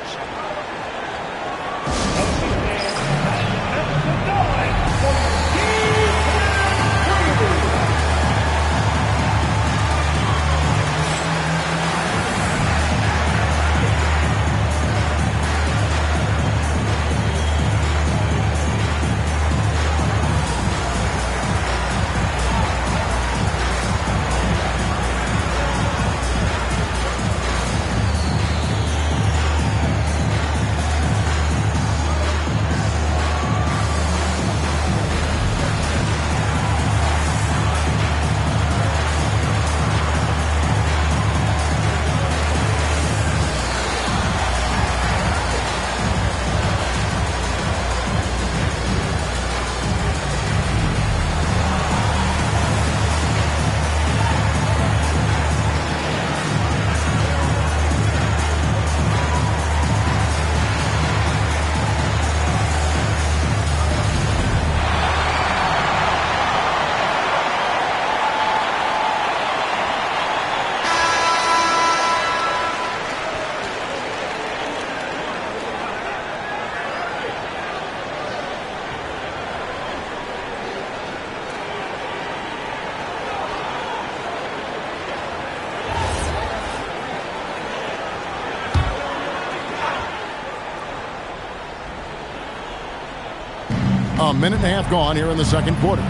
A minute and a half gone here in the second quarter.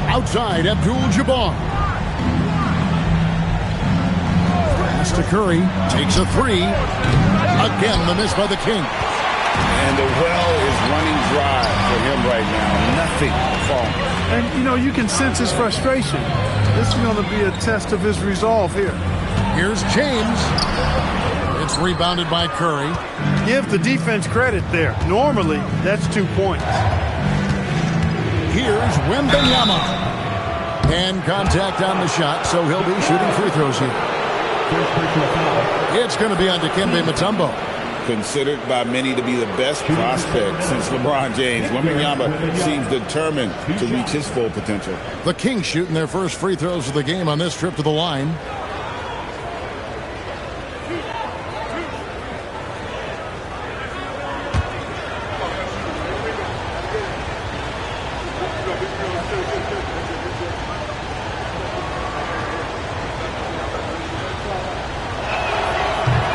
Outside, Abdul-Jabbar. Pass to Curry. Takes a 3. Again, the miss by the Kings. And the well is running dry for him right now. Nothing falling. And, you know, you can sense his frustration. This is going to be a test of his resolve here. Here's James. It's rebounded by Curry. Give the defense credit there. Normally, that's 2 points. Here's Wembanyama. And contact on the shot, so he'll be shooting free throws here. It's going to be on Dikembe Mutombo. Considered by many to be the best prospect since LeBron James. Wembanyama seems determined to reach his full potential. The Kings shooting their first free throws of the game on this trip to the line.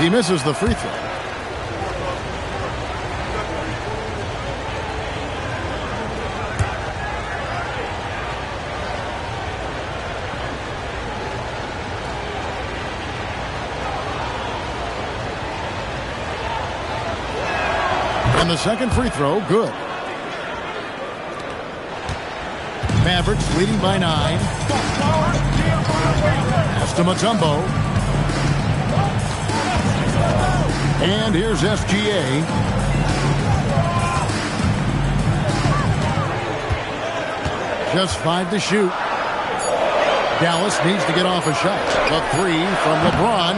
He misses the free throw. And the second free throw, good. Mavericks leading by 9. Pass to Mutombo. And here's SGA. Just 5 to shoot. Dallas needs to get off a shot. A 3 from LeBron.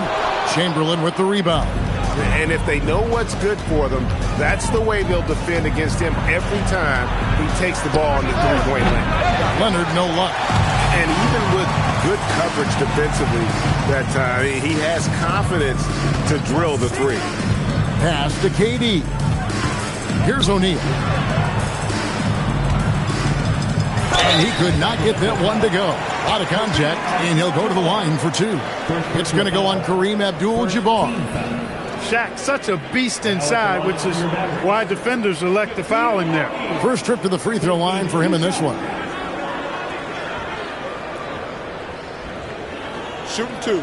Chamberlain with the rebound. And if they know what's good for them, that's the way they'll defend against him every time he takes the ball in the three-point lane. Leonard, no luck. And even with good coverage defensively that time, he has confidence to drill the three. Pass to KD. Here's O'Neal. And he could not get that one to go. Out of contact, and he'll go to the line for 2. It's going to go on Kareem Abdul-Jabbar. Shaq, such a beast inside, which is why defenders elect to foul him there. First trip to the free throw line for him in this one. Shooting 2.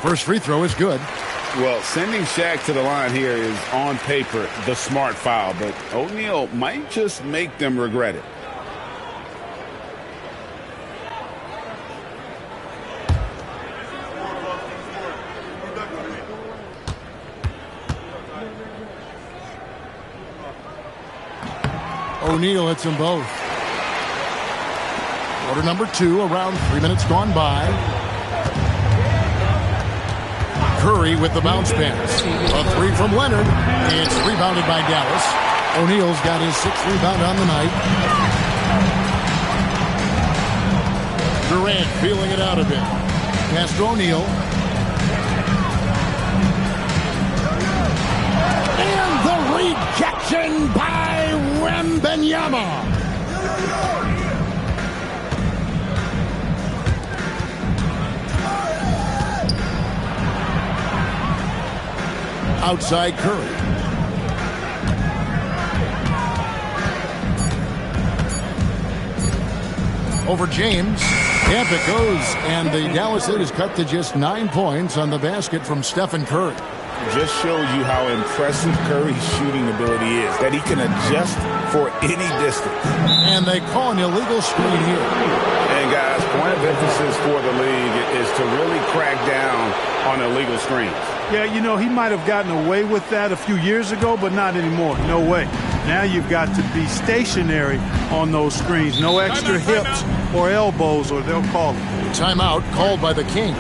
First free throw is good. Well, sending Shaq to the line here is on paper the smart foul, but O'Neal might just make them regret it. O'Neal hits them both. Quarter number 2, around 3 minutes gone by. Curry with the bounce pass. A 3 from Leonard. It's rebounded by Dallas. O'Neal's got his 6th rebound on the night. Durant feeling it out a bit. Pass to O'Neal. And the rejection by Wembanyama. Outside Curry. Over James. Camp it goes, and the Dallas lead is cut to just 9 points on the basket from Stephen Curry. Just shows you how impressive Curry's shooting ability is, that he can adjust for any distance. And they call an illegal screen here. And guys, point of emphasis for the league is to really crack down on illegal screens. Yeah, you know, he might have gotten away with that a few years ago, but not anymore. No way. Now you've got to be stationary on those screens. No extra hips or elbows, or they'll call it. Timeout called by the Kings.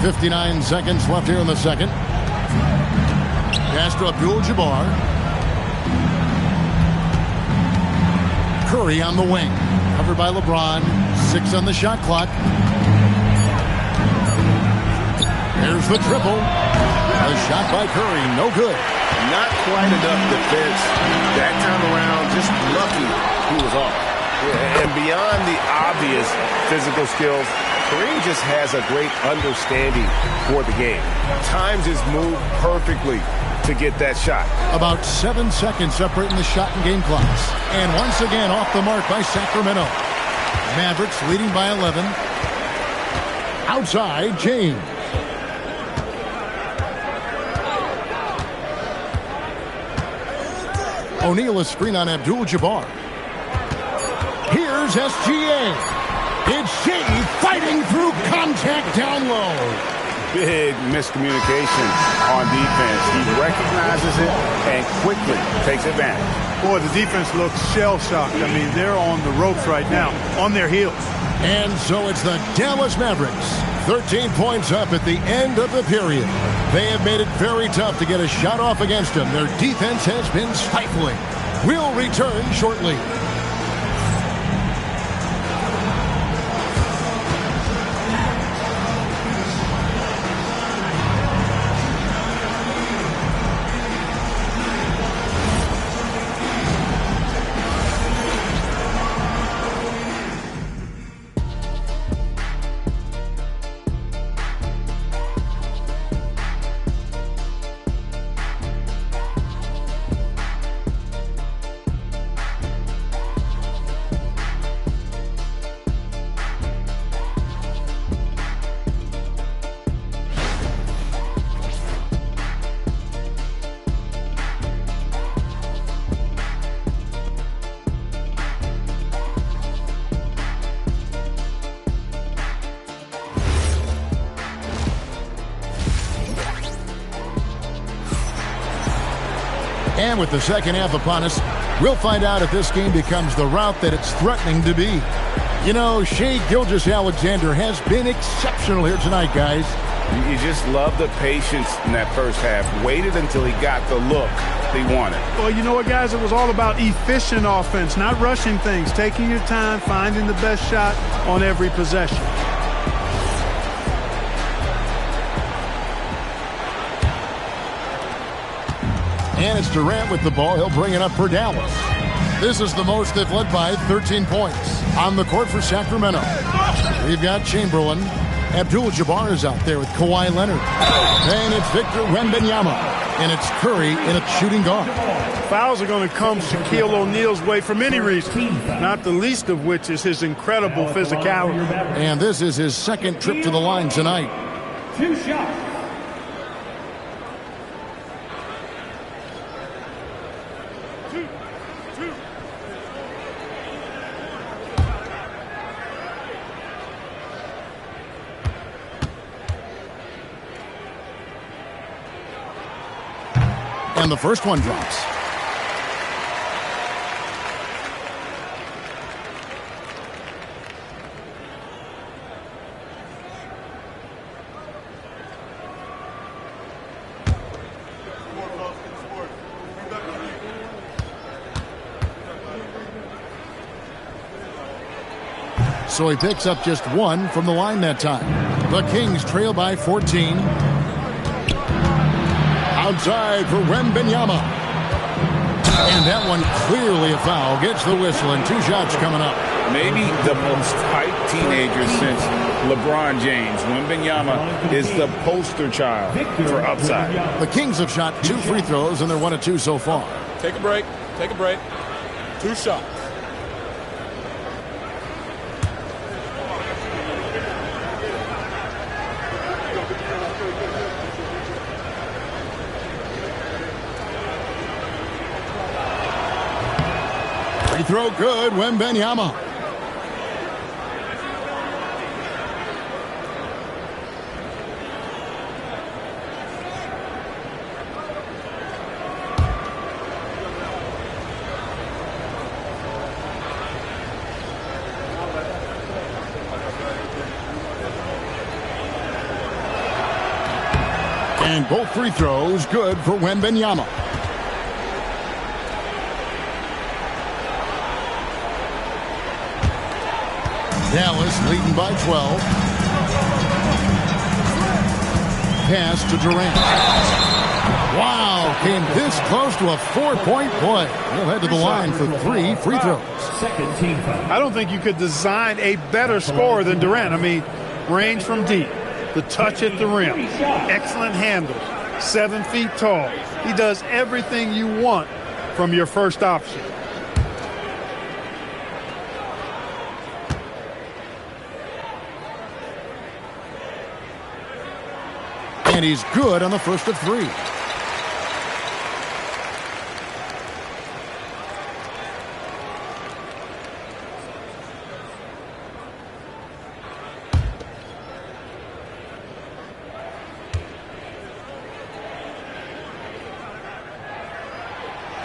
.59 seconds left here in the second. Pass to Abdul-Jabbar. Curry on the wing. Covered by LeBron. 6 on the shot clock. There's the triple. A shot by Curry. No good. Not quite enough defense. That time around, just lucky he was off. And beyond the obvious physical skills, Kareem just has a great understanding for the game. Times his move perfectly to get that shot. About 7 seconds separating the shot and game clocks. And once again off the mark by Sacramento. Mavericks leading by 11. Outside, James. O'Neal a screen on Abdul-Jabbar. Here's SGA. It's Shea fighting through contact down low. Big miscommunication on defense. He recognizes it and quickly takes advantage. Boy, the defense looks shell-shocked. I mean, they're on the ropes right now, on their heels. And so it's the Dallas Mavericks. 13 points up at the end of the period. They have made it very tough to get a shot off against them. Their defense has been stifling. We'll return shortly. And with the second half upon us, we'll find out if this game becomes the route that it's threatening to be. You know, Shai Gilgeous-Alexander has been exceptional here tonight, guys. You just love the patience in that first half. Waited until he got the look he wanted. Well, you know what, guys? It was all about efficient offense, not rushing things, taking your time, finding the best shot on every possession. And it's Durant with the ball. He'll bring it up for Dallas. This is the most they've led by, 13 points. On the court for Sacramento, we've got Chamberlain. Abdul-Jabbar is out there with Kawhi Leonard. And it's Victor Wembanyama. And it's Curry in a shooting guard. Fouls are going to come Shaquille O'Neal's way for many reasons, not the least of which is his incredible physicality. And this is his second trip to the line tonight. 2 shots. And the first one drops. So he picks up just one from the line that time. The Kings trail by 14. Outside for Wembanyama. And that one clearly a foul. Gets the whistle and 2 shots coming up. Maybe the most hyped teenager since LeBron James. Wembanyama is the poster child for upside. The Kings have shot 2 free throws and they're 1 of 2 so far. Take a break. Take a break. 2 shots. Free throw good, Wembanyama. And both free throws good for Wembanyama. Dallas leading by 12. Pass to Durant. Wow, came this close to a 4-point play. He'll head to the line for 3 free throws. I don't think you could design a better scorer than Durant. I mean, range from deep, the touch at the rim, excellent handle, 7 feet tall. He does everything you want from your first option. And he's good on the first of 3.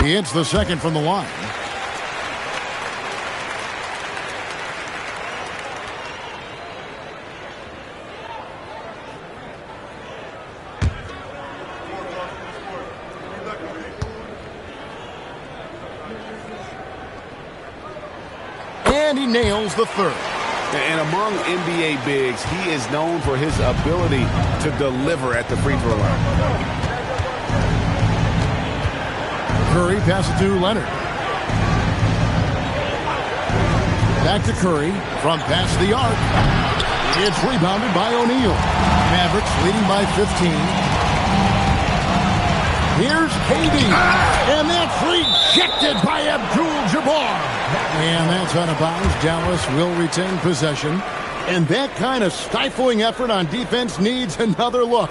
He hits the second from the line. And he nails the third. And among NBA bigs, he is known for his ability to deliver at the free throw line. Curry passes to Leonard. Back to Curry from past the arc. It's rebounded by O'Neal. Mavericks leading by 15. Here's KD. And that's rejected by Abdul-Jabbar. And that's out of bounds. Dallas will retain possession. And that kind of stifling effort on defense needs another look.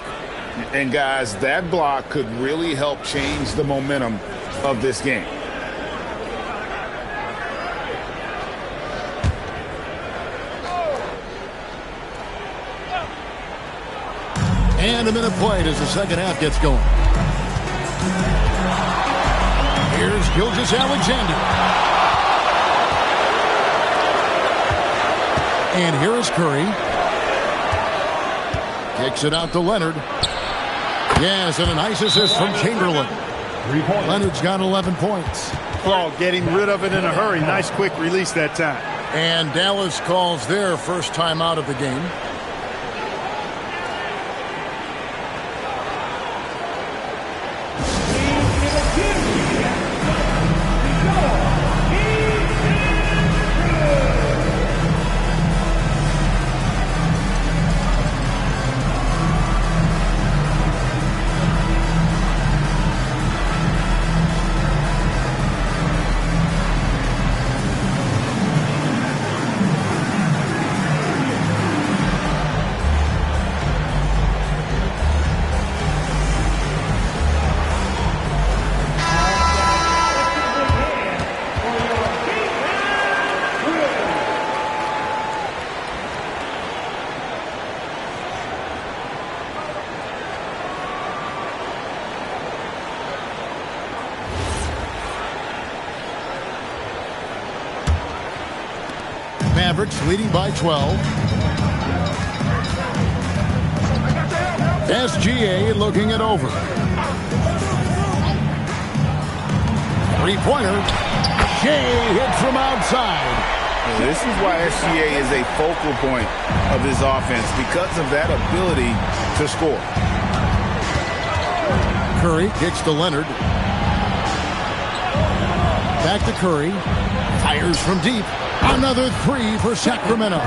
And guys, that block could really help change the momentum of this game. And a minute played as the second half gets going. Here's Gilgeous-Alexander. And here is Curry. Kicks it out to Leonard. Yes, and a nice assist from Chamberlain. Leonard's got 11 points. Oh, getting rid of it in a hurry. Nice quick release that time. And Dallas calls their first time out of the game. Mavericks leading by 12. SGA looking it over. Three-pointer. Shea hits from outside. This is why SGA is a focal point of this offense, because of that ability to score. Curry kicks to Leonard. Back to Curry. Fires from deep. Another 3 for Sacramento.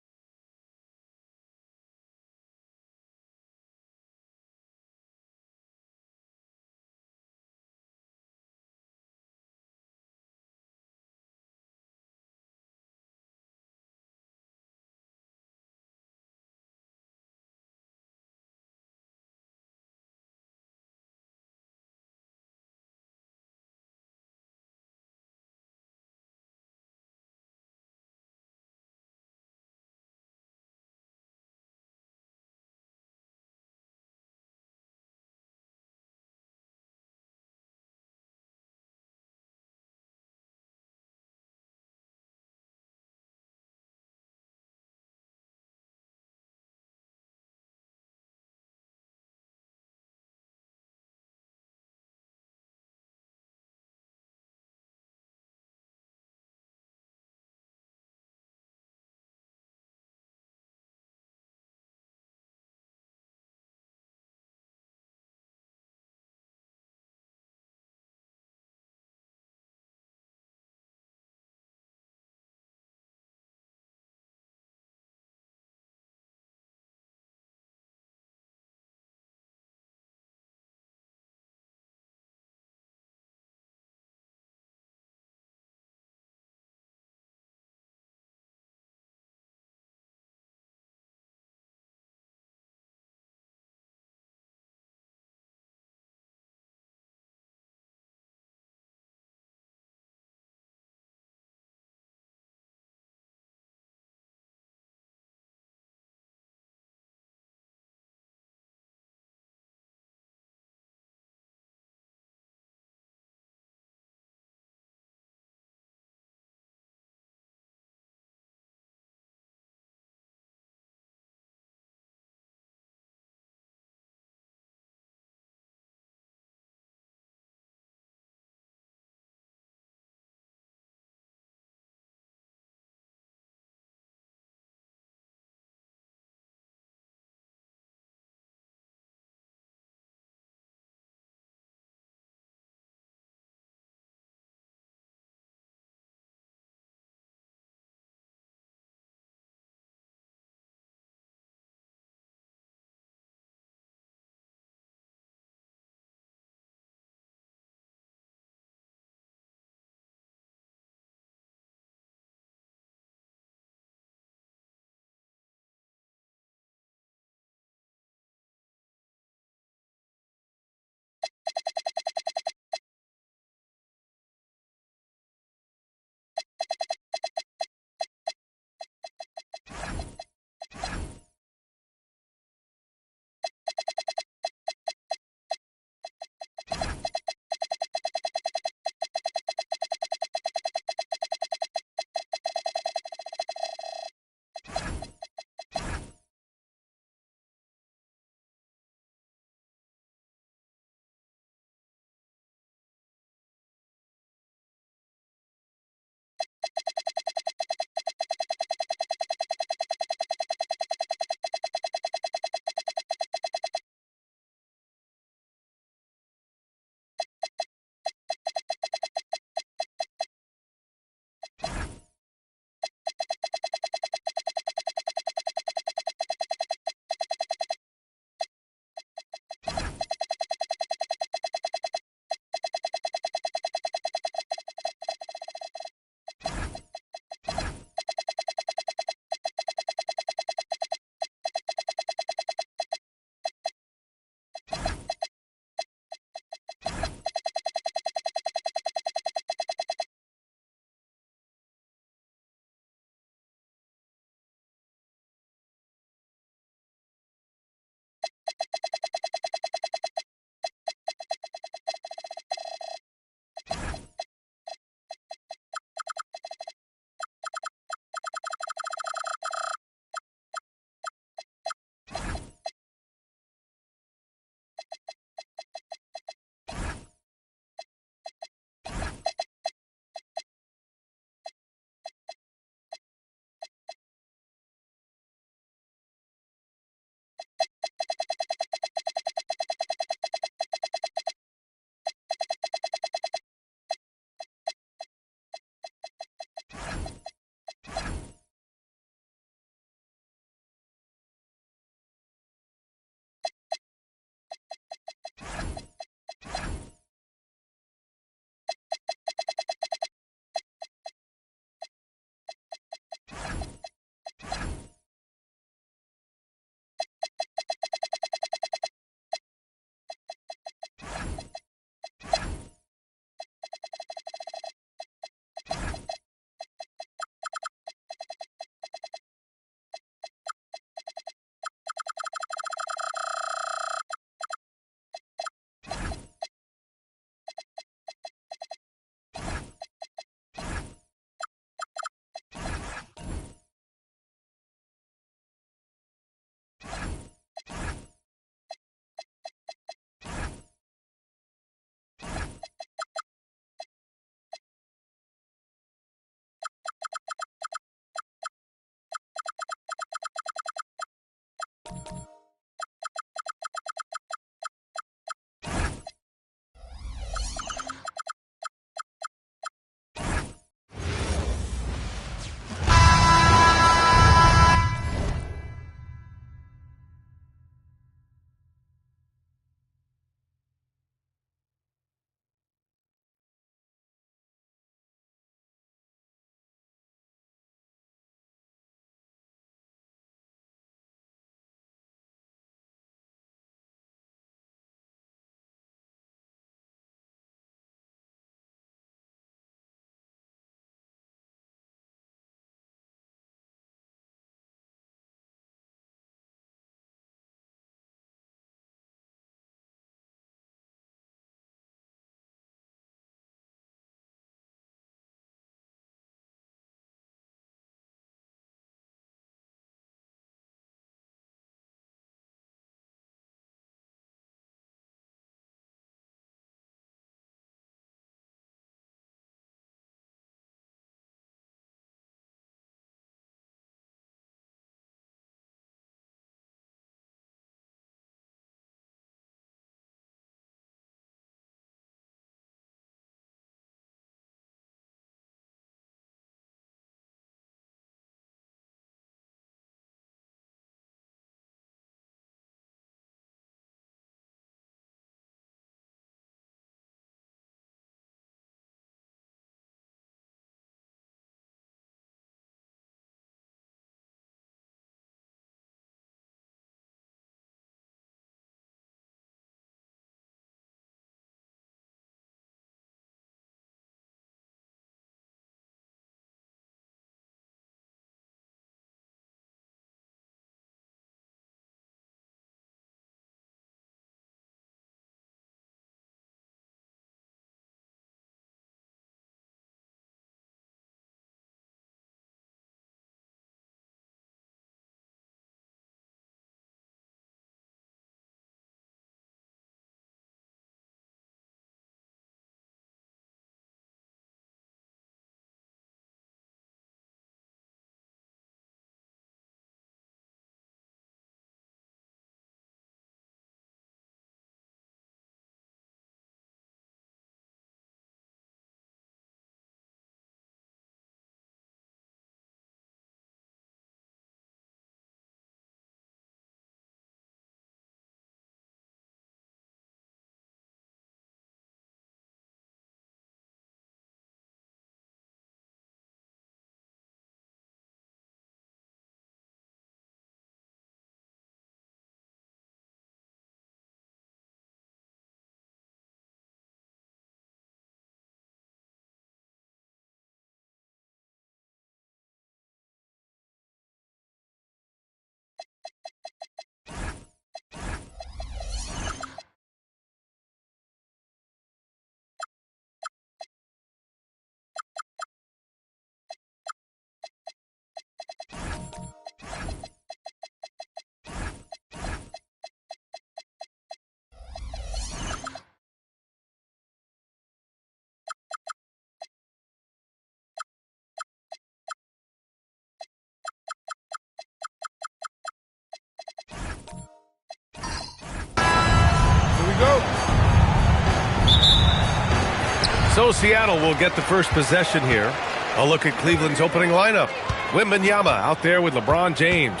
So Seattle will get the first possession here. A look at Cleveland's opening lineup. Wembanyama out there with LeBron James.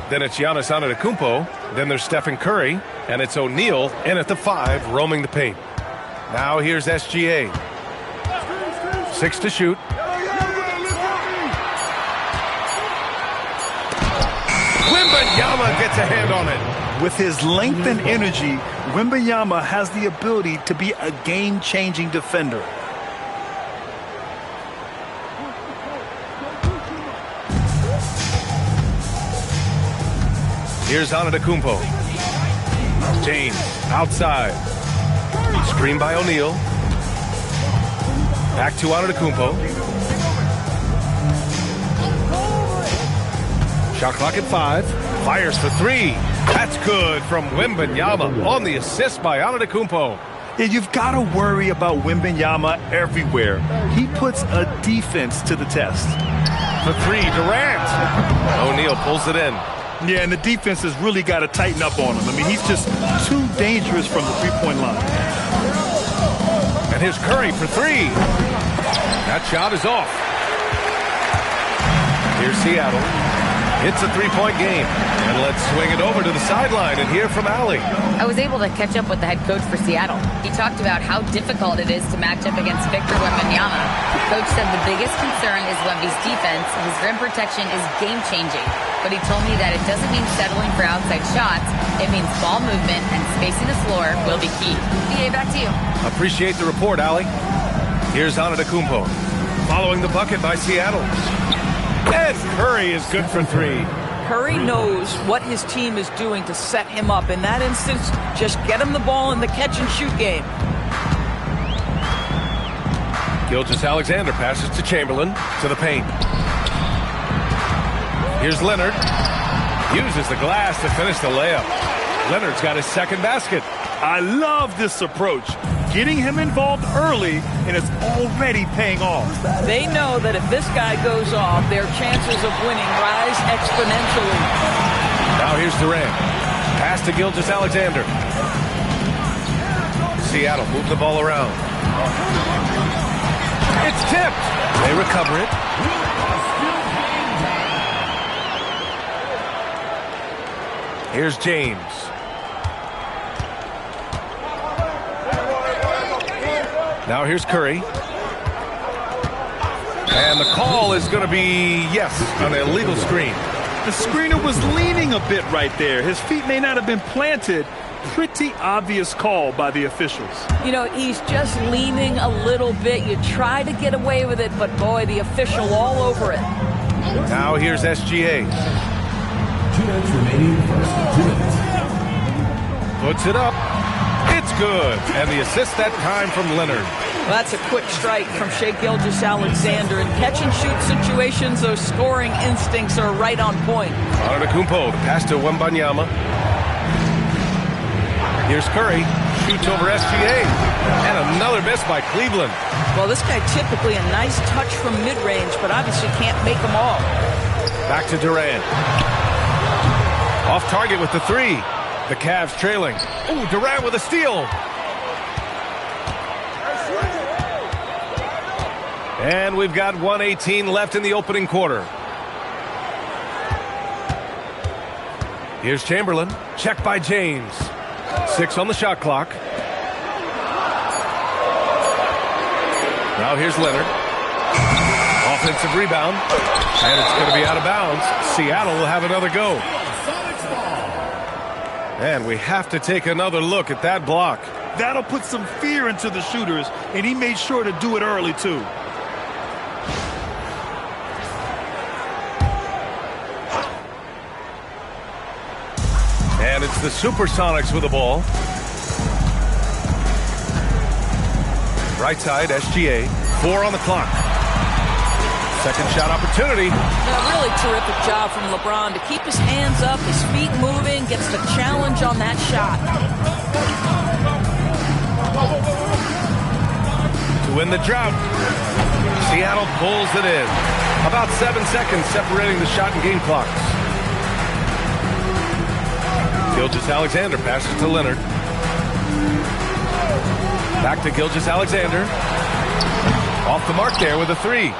Then it's Giannis Antetokounmpo. Then there's Stephen Curry. And it's O'Neal in at the 5, roaming the paint. Now here's SGA. 6 to shoot. Wembanyama gets a hand on it. With his length and energy, Wembanyama has the ability to be a game-changing defender. Here's Antetokounmpo. James outside. Screen by O'Neal. Back to Antetokounmpo. Shot clock at 5. Fires for 3. That's good from Wembanyama on the assist by Antetokounmpo. Yeah, you've got to worry about Wembanyama everywhere. He puts a defense to the test. For 3, Durant. O'Neal pulls it in. Yeah, and the defense has really got to tighten up on him. I mean, he's just too dangerous from the three-point line. And here's Curry for 3. That shot is off. Here's Seattle. It's a 3-point game. And let's swing it over to the sideline and hear from Allie. I was able to catch up with the head coach for Seattle. He talked about how difficult it is to match up against Victor Wembanyama. The coach said the biggest concern is Wemby's defense. His rim protection is game-changing. But he told me that it doesn't mean settling for outside shots. It means ball movement and spacing the floor will be key. DA, back to you. Appreciate the report, Allie. Here's Antetokounmpo. Following the bucket by Seattle. And Curry is good for 3. Curry knows what his team is doing to set him up. In that instance, just get him the ball in the catch-and-shoot game. Gilgeous-Alexander passes to Chamberlain, to the paint. Here's Leonard. Uses the glass to finish the layup. Leonard's got his second basket. I love this approach. Getting him involved early, and it's already paying off. They know that if this guy goes off, their chances of winning rise exponentially. Now here's Durant. Pass to Gilgeous-Alexander. Seattle move the ball around. It's tipped. They recover it. Here's James. Now here's Curry. And the call is going to be, yes, an illegal screen. The screener was leaning a bit right there. His feet may not have been planted. Pretty obvious call by the officials. You know, he's just leaning a little bit. You try to get away with it, but boy, the official all over it. Now here's SGA. 2 minutes remaining. Puts it up. It's good. And the assist that time from Leonard. Well, that's a quick strike from Shai Gilgeous-Alexander. In catch-and-shoot situations, those scoring instincts are right on point. Antetokounmpo, pass to Wembanyama. Here's Curry. Shoots over SGA. And another miss by Cleveland. Well, this guy typically a nice touch from mid-range, but obviously can't make them all. Back to Durant. Off target with the 3. The Cavs trailing. Ooh, Durant with a steal. And we've got 1:18 left in the opening quarter. Here's Chamberlain. Check by James. 6 on the shot clock. Now here's Leonard. Offensive rebound. And it's going to be out of bounds. Seattle will have another go. And we have to take another look at that block. That'll put some fear into the shooters, and he made sure to do it early, too. And it's the Supersonics with the ball. Right side, SGA. 4 on the clock. Second shot opportunity. A really terrific job from LeBron to keep his hands up, his feet moving, gets the challenge on that shot. To win the drought, Seattle pulls it in. About 7 seconds separating the shot and game clocks. Gilgeous-Alexander passes to Leonard. Back to Gilgeous-Alexander. Off the mark there with a three.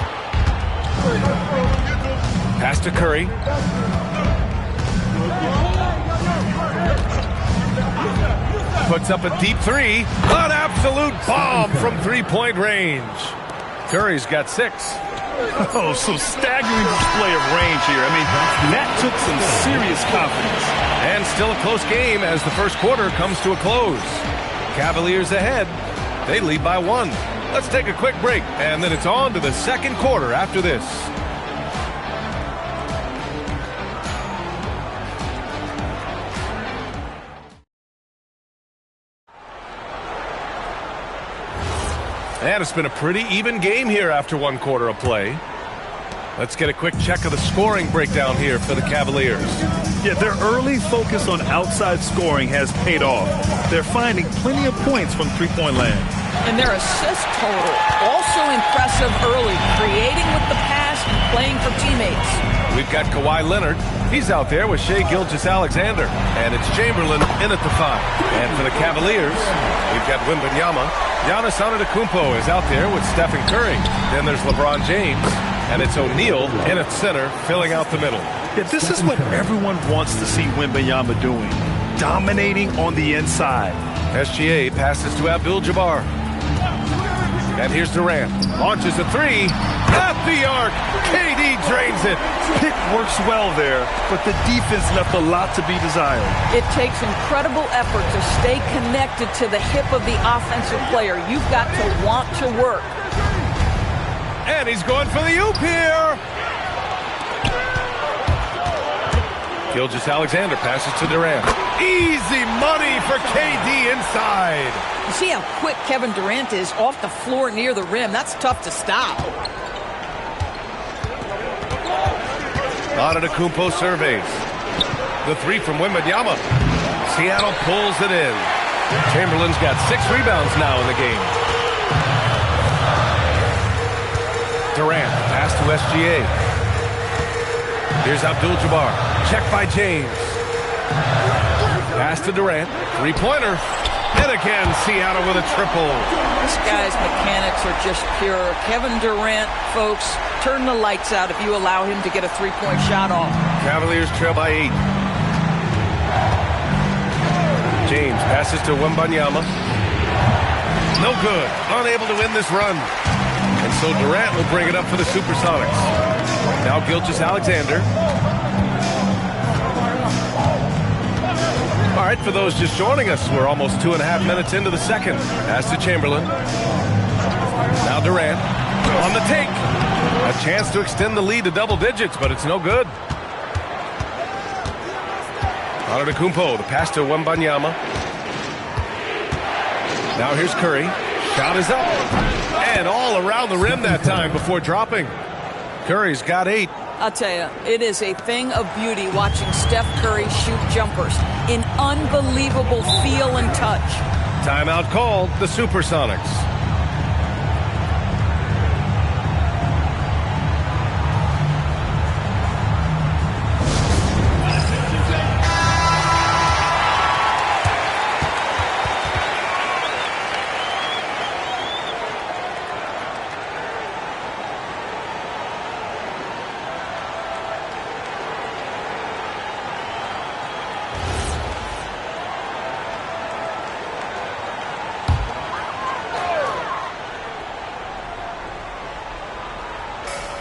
Pass to Curry. Puts up a deep three. An absolute bomb from three-point range. Curry's got 6. Oh, some staggering display of range here. I mean, that took some serious confidence. And still a close game as the first quarter comes to a close. Cavaliers ahead. They lead by 1. Let's take a quick break, and then it's on to the second quarter after this. And it's been a pretty even game here after 1 quarter of play. Let's get a quick check of the scoring breakdown here for the Cavaliers. Yeah, their early focus on outside scoring has paid off. They're finding plenty of points from three-point land. And their assist total, also impressive early, creating with the pass and playing for teammates. We've got Kawhi Leonard. He's out there with Shai Gilgeous-Alexander. And it's Chamberlain in at the 5. And for the Cavaliers, we've got Wembanyama. Giannis Antetokounmpo is out there with Stephen Curry. Then there's LeBron James. And it's O'Neal in at center, filling out the middle. Yeah, this is what everyone wants to see Wembanyama doing. Dominating on the inside. SGA passes to Abdul-Jabbar. And here's Durant. Launches a 3. At the arc. KD drains it. Pick works well there, but the defense left a lot to be desired. It takes incredible effort to stay connected to the hip of the offensive player. You've got to want to work. And he's going for the oop here. Gilgeous-Alexander passes to Durant. Easy money for KD inside. You see how quick Kevin Durant is off the floor near the rim. That's tough to stop. Antetokounmpo surveys. The 3 from Wembanyama. Seattle pulls it in. Chamberlain's got 6 rebounds now in the game. Durant, pass to SGA. Here's Abdul-Jabbar. Check by James. Pass to Durant. 3-pointer. And again, Seattle with a triple. This guy's mechanics are just pure. Kevin Durant, folks, turn the lights out if you allow him to get a 3-point shot off. Cavaliers trail by 8. James passes to Wembanyama. No good. Unable to win this run. And so Durant will bring it up for the Supersonics. Now Gilgeous-Alexander. All right, for those just joining us, we're almost 2.5 minutes into the second. Pass to Chamberlain. Now Durant on the take. A chance to extend the lead to double digits, but it's no good. Antetokounmpo, the pass to Wembanyama. Now here's Curry. Shot is up. And all around the rim that time before dropping. Curry's got 8. I'll tell you, it is a thing of beauty watching Steph Curry shoot jumpers in unbelievable feel and touch. Timeout called, the Supersonics.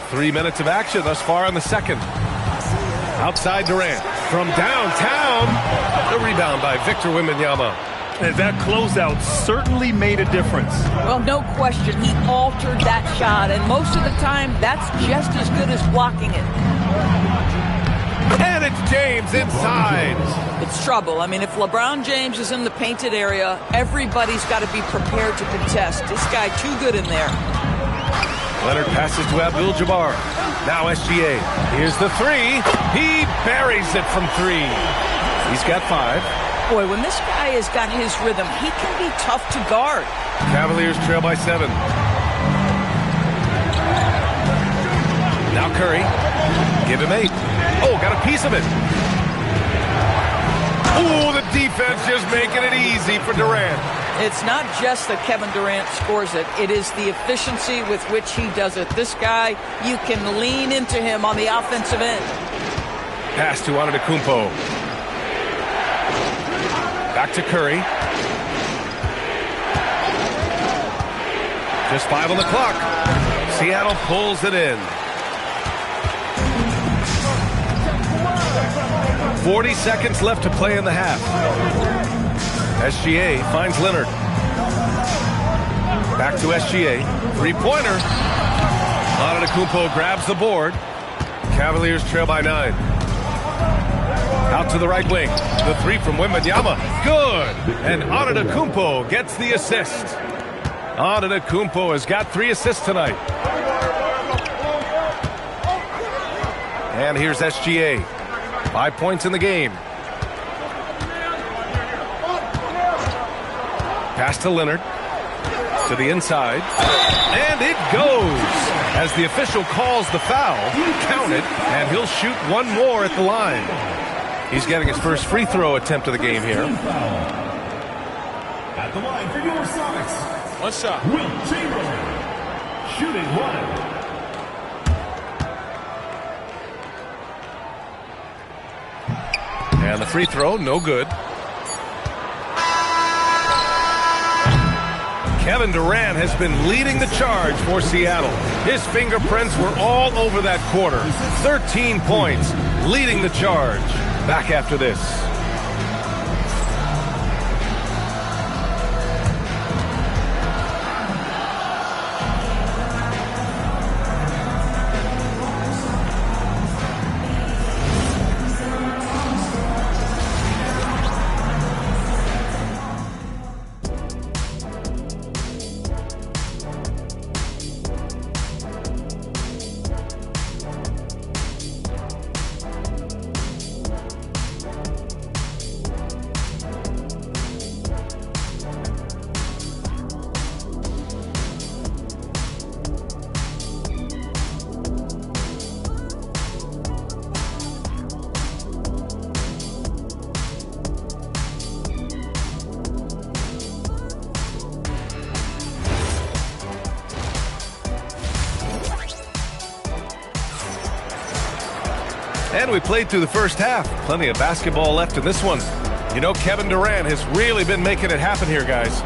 Three minutes of action thus far in the second. Outside Durant. From downtown. The rebound by Victor Wembanyama. And that closeout certainly made a difference. Well, no question. He altered that shot. And most of the time, that's just as good as blocking it. And it's James inside. It's trouble. I mean, if LeBron James is in the painted area, everybody's got to be prepared to contest. This guy too good in there. Leonard passes to Abdul-Jabbar. Now SGA. Here's the 3. He buries it from 3. He's got 5. Boy, when this guy has got his rhythm, he can be tough to guard. Cavaliers trail by 7. Now Curry. Give him 8. Oh, got a piece of it. Ooh, the defense just making it easy for Durant. It's not just that Kevin Durant scores it. It is the efficiency with which he does it. This guy, you can lean into him on the offensive end. Pass to Antetokounmpo. Back to Curry. Just 5 on the clock. Seattle pulls it in. 40 seconds left to play in the half. SGA finds Leonard. Back to SGA. Three-pointer. Antetokounmpo grabs the board. Cavaliers trail by 9. Out to the right wing. The three from Wembanyama. Good. And Antetokounmpo gets the assist. Antetokounmpo has got 3 assists tonight. And here's SGA. 5 points in the game. Pass to Leonard. To the inside. And it goes. As the official calls the foul, count it, and he'll shoot one more at the line. He's getting his first free throw attempt of the game here. At the line for your Sonics. One shot. Wilt Chamberlain. Shooting 1. And the free throw, no good. Kevin Durant has been leading the charge for Seattle. His fingerprints were all over that quarter. 13 points, leading the charge. Back after this. And we played through the first half. Plenty of basketball left in this one. You know, Kevin Durant has really been making it happen here, guys.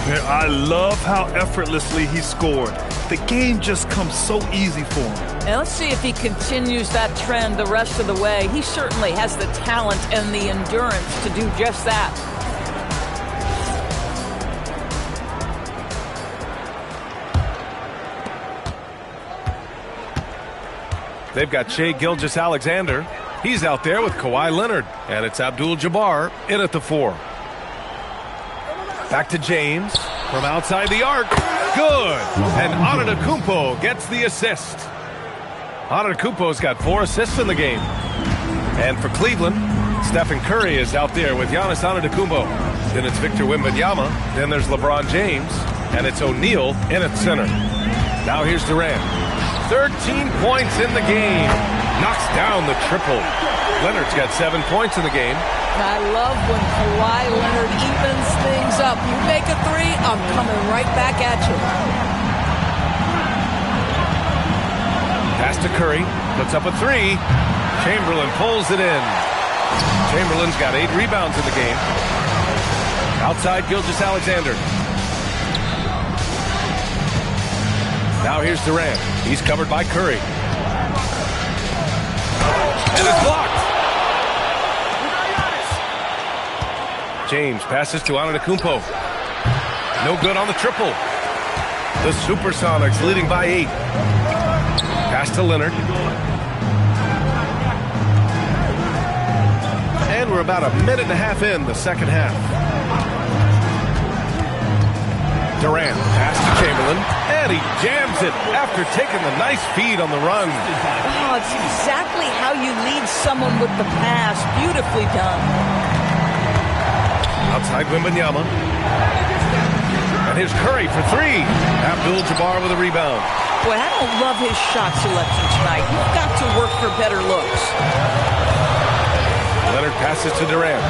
Man, I love how effortlessly he scored. The game just comes so easy for him. And let's see if he continues that trend the rest of the way. He certainly has the talent and the endurance to do just that. They've got Shai Gilgeous-Alexander. He's out there with Kawhi Leonard. And it's Abdul-Jabbar in at the 4. Back to James from outside the arc. Good. And Antetokounmpo gets the assist. Antetokounmpo's got 4 assists in the game. And for Cleveland, Stephen Curry is out there with Giannis Antetokounmpo. Then it's Victor Wembanyama. Then there's LeBron James. And it's O'Neal in at center. Now here's Durant. 13 points in the game. Knocks down the triple. Leonard's got 7 points in the game. I love when Kawhi Leonard evens things up. You make a 3, I'm coming right back at you. Pass to Curry. Puts up a 3. Chamberlain pulls it in. Chamberlain's got 8 rebounds in the game. Outside Gilgeous-Alexander. Now here's Durant. He's covered by Curry. And it's blocked. James passes to Antetokounmpo. No good on the triple. The Supersonics leading by 8. Pass to Leonard. And we're about a minute and a half in the second half. Durant, pass to Chamberlain, and he jams it after taking the nice feed on the run. Oh, it's exactly how you lead someone with the pass. Beautifully done. Outside Wembanyama. And here's Curry for 3. Abdul-Jabbar with a rebound. Boy, I don't love his shot selection tonight. You've got to work for better looks. Leonard passes to Durant.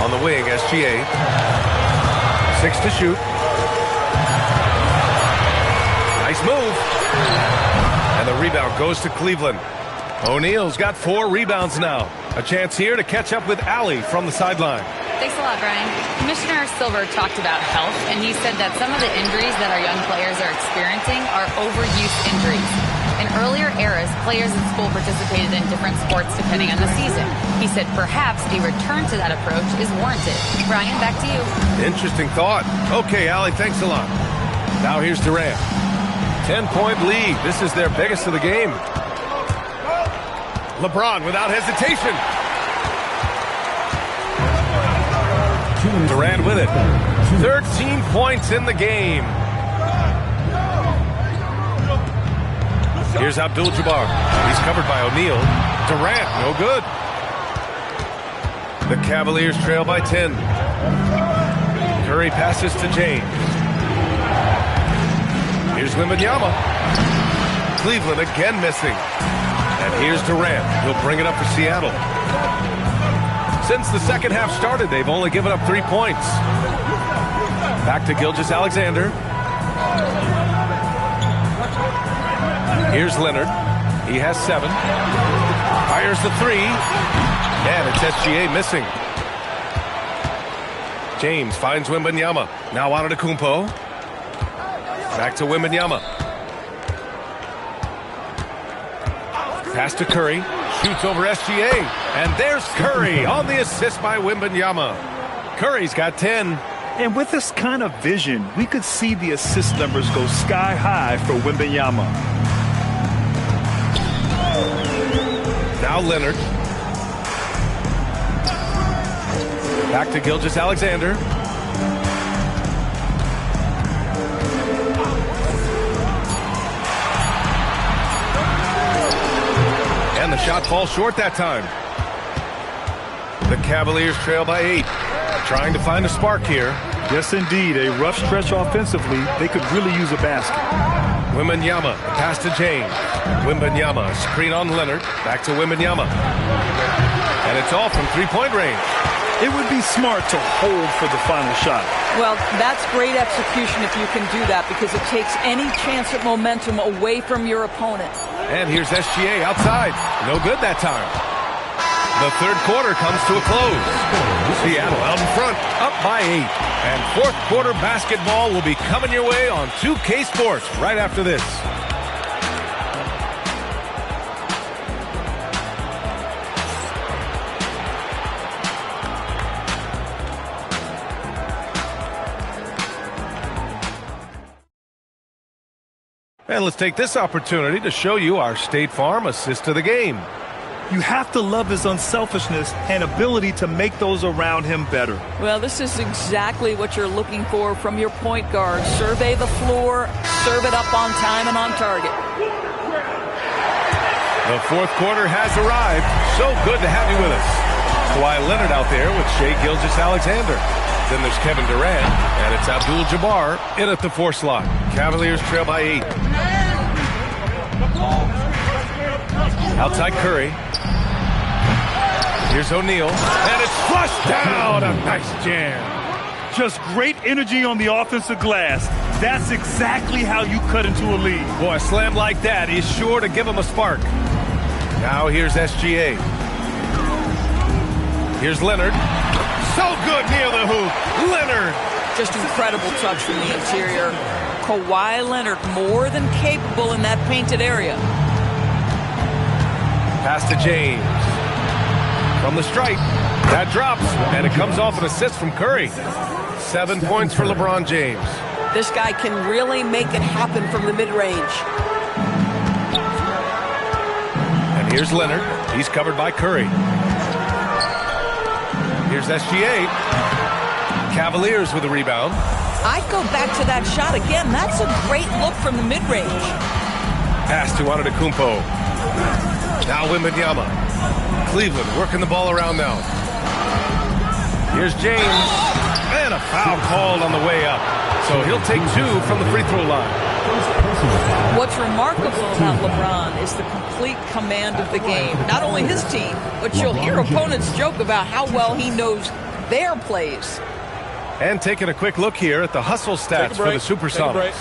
On the wing, SGA. 6 to shoot. Nice move. And the rebound goes to Cleveland. O'Neal's got 4 rebounds now. A chance here to catch up with Allie from the sideline. Thanks a lot, Brian. Commissioner Silver talked about health, and he said that some of the injuries that our young players are experiencing are overuse injuries. In earlier eras, players in school participated in different sports depending on the season. He said perhaps a return to that approach is warranted. Brian, back to you. Interesting thought. Okay, Allie, thanks a lot. Now here's Durant. 10-point lead. This is their biggest of the game. LeBron without hesitation. Durant with it. 13 points in the game. Here's Abdul-Jabbar. He's covered by O'Neal. Durant, no good. The Cavaliers trail by 10. Curry passes to James. Here's Wembanyama. Cleveland again missing. And here's Durant. He'll bring it up for Seattle. Since the second half started, they've only given up 3 points. Back to Gilgeous-Alexander. Here's Leonard. He has 7. Fires the 3. And it's SGA missing. James finds Wembanyama. Now Antetokounmpo. Back to Wembanyama. Pass to Curry. Shoots over SGA. And there's Curry on the assist by Wembanyama. Curry's got 10. And with this kind of vision, we could see the assist numbers go sky high for Wembanyama. Now Leonard. Back to Gilgeous-Alexander. And the shot falls short that time. The Cavaliers trail by 8. Trying to find a spark here. Yes, indeed. A rough stretch offensively. They could really use a basket. Wembanyama, pass to James. Wembanyama, screen on Leonard. Back to Wembanyama. And it's all from three-point range. It would be smart to hold for the final shot. Well, that's great execution if you can do that, because it takes any chance at momentum away from your opponent. And here's SGA outside. No good that time. The third quarter comes to a close. Seattle out in front, up by 8. And fourth quarter basketball will be coming your way on 2K Sports right after this. And let's take this opportunity to show you our State Farm assist to the game. You have to love his unselfishness and ability to make those around him better. Well, this is exactly what you're looking for from your point guard. Survey the floor, serve it up on time and on target. The fourth quarter has arrived. So good to have you with us. Kawhi Leonard out there with Shai Gilgeous-Alexander. Then there's Kevin Durant, and it's Abdul-Jabbar in at the 4 slot. Cavaliers trail by 8. Outside Curry. Here's O'Neal, and it's flushed down. A nice jam. Just great energy on the offensive glass. That's exactly how you cut into a lead. Boy, a slam like that is sure to give him a spark. Now here's SGA. Here's Leonard. So good near the hoop. Leonard. Just incredible touch from the interior. Kawhi Leonard more than capable in that painted area. Pass to James. From the stripe. That drops. And it comes off an assist from Curry. 7 points for LeBron James. This guy can really make it happen from the mid-range. And here's Leonard. He's covered by Curry. Here's SGA. Cavaliers with a rebound. I'd go back to that shot again. That's a great look from the mid-range. Pass to Antetokounmpo. Now Wembanyama. Cleveland working the ball around now. Here's James. And a foul called on the way up. So he'll take 2 from the free throw line. personal foul. What's remarkable about LeBron is the complete command of the game. Not only his team, but you'll hear opponents joke about how well he knows their plays. And taking a quick look here at the hustle stats for the Supersonics.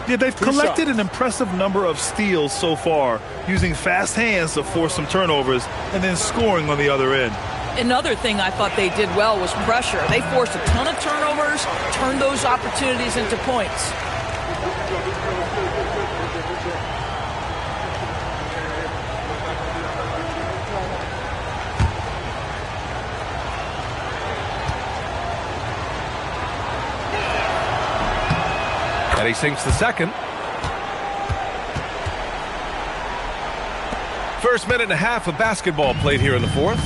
Yeah, they've collected an impressive number of steals so far, using fast hands to force some turnovers and then scoring on the other end. Another thing I thought they did well was pressure. They forced a ton of turnovers, turned those opportunities into points. And he sinks the second. First minute and a half of basketball played here in the fourth.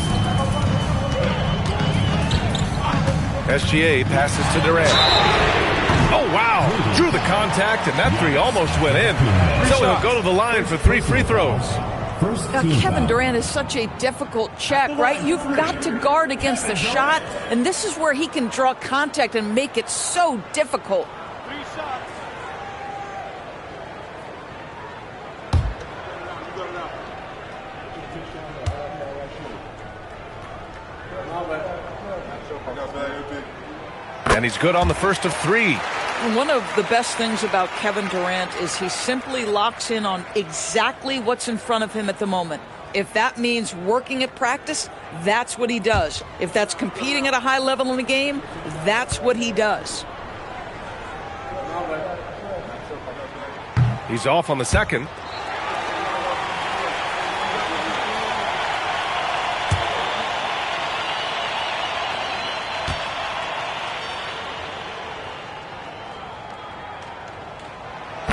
SGA passes to Durant. Oh, wow. Drew the contact, and that three almost went in. So he'll go to the line for 3 free throws. Now, Kevin Durant is such a difficult check, right? You've got to guard against the shot, and this is where he can draw contact and make it so difficult. And he's good on the first of 3. One of the best things about Kevin Durant is he simply locks in on exactly what's in front of him at the moment. If that means working at practice, that's what he does. If that's competing at a high level in the game, that's what he does. He's off on the second.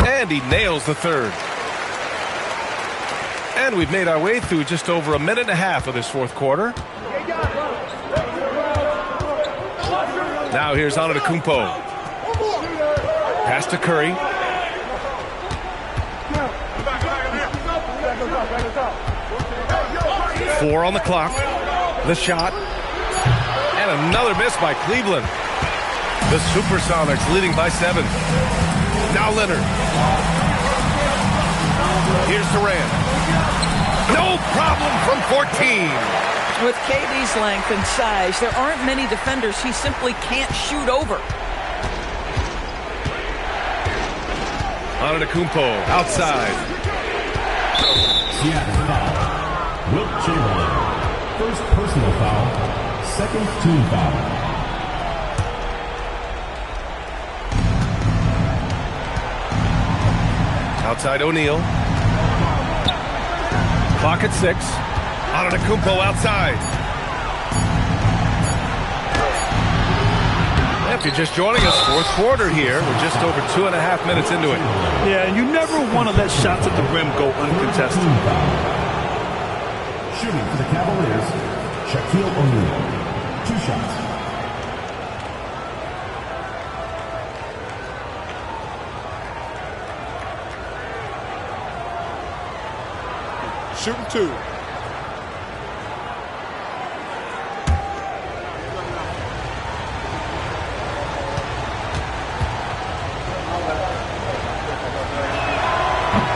And he nails the third. And we've made our way through just over a minute and a half of this fourth quarter. Now here's Antetokounmpo. Pass to Curry. Four on the clock. The shot. And another miss by Cleveland. The Supersonics leading by 7. Now Leonard. Here's Durant. No problem from 14. With KD's length and size, there aren't many defenders he simply can't shoot over. Antetokounmpo outside. Seattle foul. Wilt Chamberlain. First personal foul. Second team foul. Outside O'Neal. Clock at 6. Antetokounmpo outside. If you're just joining us, fourth quarter here. We're just over 2.5 minutes into it. Yeah, and you never want to let shots at the rim go uncontested. Shooting for the Cavaliers, Shaquille O'Neal. 2 shots. Shooting 2.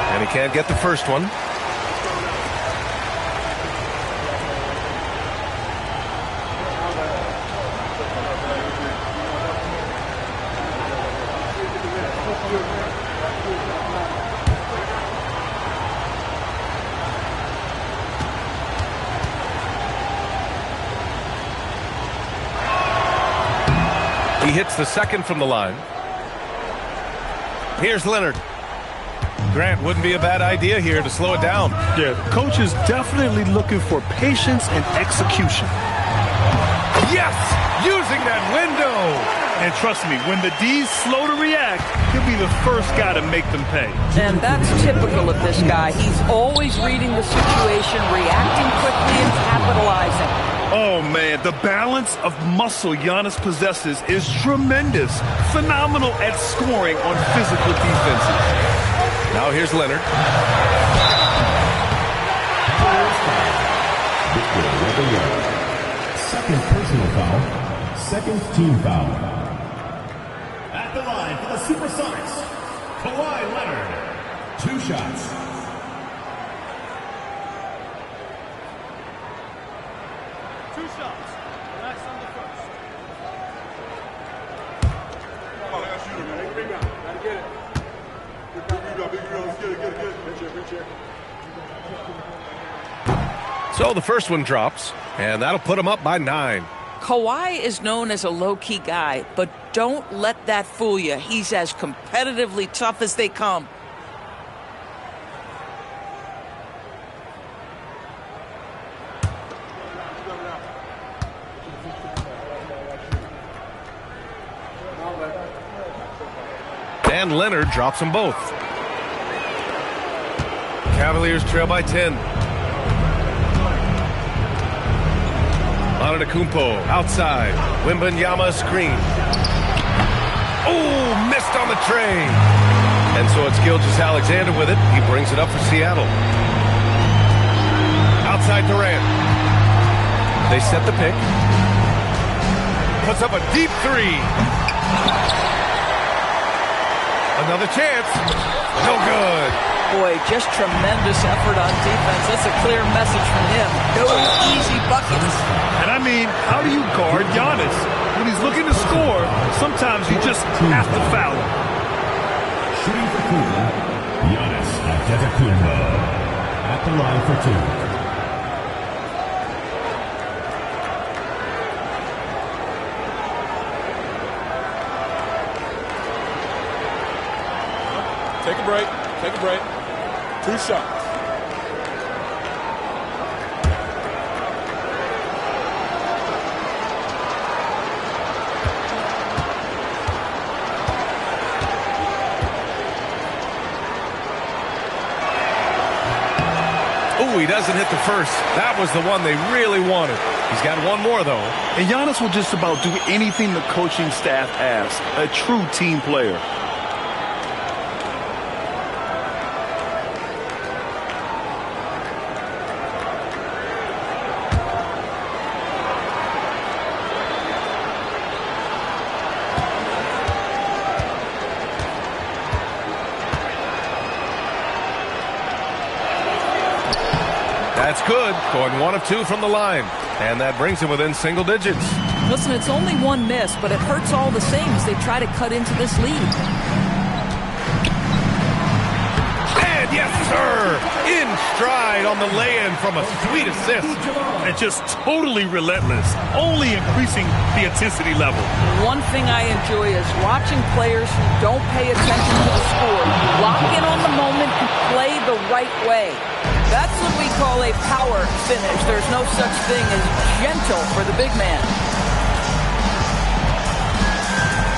And he can't get the first one. He hits the second from the line. Here's Leonard. Grant, wouldn't be a bad idea here to slow it down. Yeah, coach is definitely looking for patience and execution. Yes! Using that window! And trust me, when the D's slow to react, he'll be the first guy to make them pay. And that's typical of this guy. He's always reading the situation, reacting quickly, and capitalizing. Oh, man, the balance of muscle Giannis possesses is tremendous. Phenomenal at scoring on physical defenses. Now here's Leonard. Second personal foul. Second team foul. At the line for the Supersonics, Kawhi Leonard. 2 shots. So the first one drops, and that'll put him up by 9. Kawhi is known as a low-key guy, but don't let that fool you. He's as competitively tough as they come. And Leonard drops them both. Cavaliers trail by 10. Antetokounmpo outside. Wembanyama screen. Oh, missed on the tray. And so it's Gilgeous-Alexander with it. He brings it up for Seattle. Outside Durant. They set the pick. Puts up a deep 3. Another chance. No good. Boy, just tremendous effort on defense. That's a clear message from him. No easy buckets. And I mean, how do you guard Giannis? When he's looking to score, sometimes you just have to foul him. Shooting for Cleveland, Giannis Antetokounmpo. At the line for 2. Take a break. Take a break. 2 shots. Oh, he doesn't hit the first. That was the one they really wanted. He's got one more, though. And Giannis will just about do anything the coaching staff asks. A true team player. That's good. Going 1 of 2 from the line. And that brings him within single digits. Listen, it's only one miss, but it hurts all the same as they try to cut into this lead. And yes, sir! In stride on the lay-in from a sweet assist. And just totally relentless, only increasing the intensity level. One thing I enjoy is watching players who don't pay attention to the score, lock in on the moment, and play the right way. That's what we call a power finish. There's no such thing as gentle for the big man.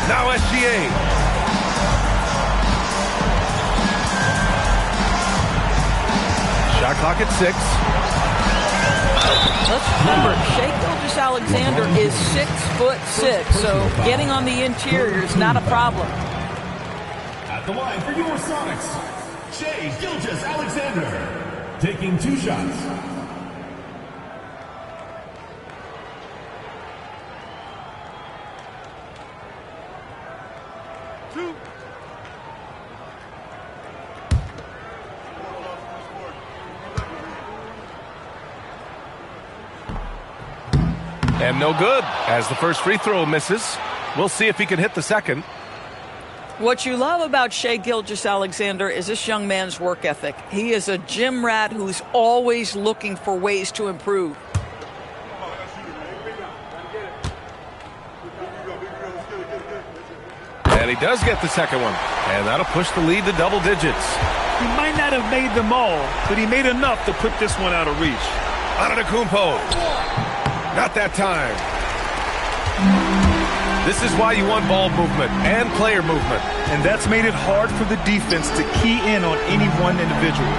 Now SGA. Shot clock at 6. Let's remember, Shai Gilgeous-Alexander is 6'6", so getting on the interior is not a problem. At the line for your Sonics, Shai Gilgeous-Alexander. Taking 2 shots. And no good, as the first free throw misses. We'll see if he can hit the second. What you love about Shai Gilgeous-Alexander is this young man's work ethic. He is a gym rat who's always looking for ways to improve. And he does get the second one. And that'll push the lead to double digits. He might not have made them all, but he made enough to put this one out of reach. Antetokounmpo. Not that time. This is why you want ball movement and player movement. And that's made it hard for the defense to key in on any one individual.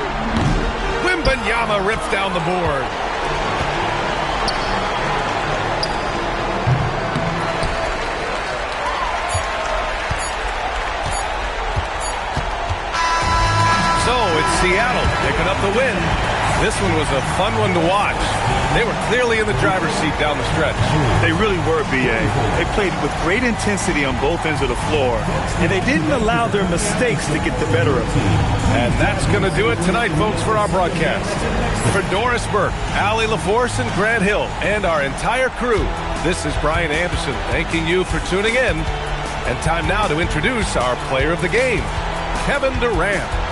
Wembanyama rips down the board. So it's Seattle picking up the win. This one was a fun one to watch. They were clearly in the driver's seat down the stretch. They really were, B.A. They played with great intensity on both ends of the floor, and they didn't allow their mistakes to get the better of them. And that's going to do it tonight, folks, for our broadcast. For Doris Burke, Allie LaForce, and Grant Hill, and our entire crew, this is Brian Anderson thanking you for tuning in. And time now to introduce our player of the game, Kevin Durant.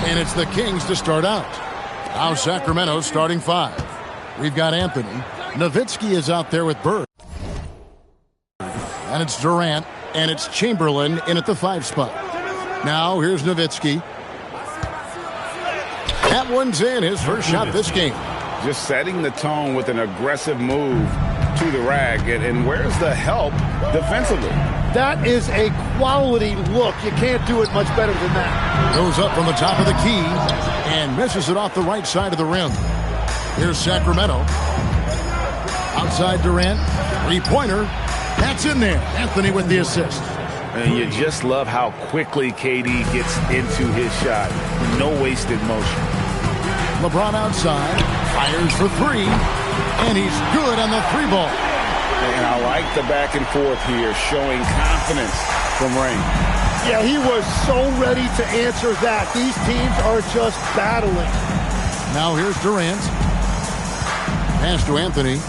And it's the Kings to start out. Now Sacramento starting 5. We've got Anthony. Nowitzki is out there with Bird. And it's Durant. And it's Chamberlain in at the 5 spot. Now here's Nowitzki. That one's in, his first shot this game. Just setting the tone with an aggressive move to the rack. And where's the help defensively? That is a quality look. You can't do it much better than that. Goes up from the top of the key and misses it off the right side of the rim. Here's Sacramento. Outside Durant. Three-pointer. That's in there. Anthony with the assist. And you just love how quickly KD gets into his shot. No wasted motion. LeBron outside. Fires for 3. And he's good on the 3-ball. And I like the back and forth here, showing confidence from Rain. Yeah, he was so ready to answer that. These teams are just battling. Now here's Durant. Pass to Anthony.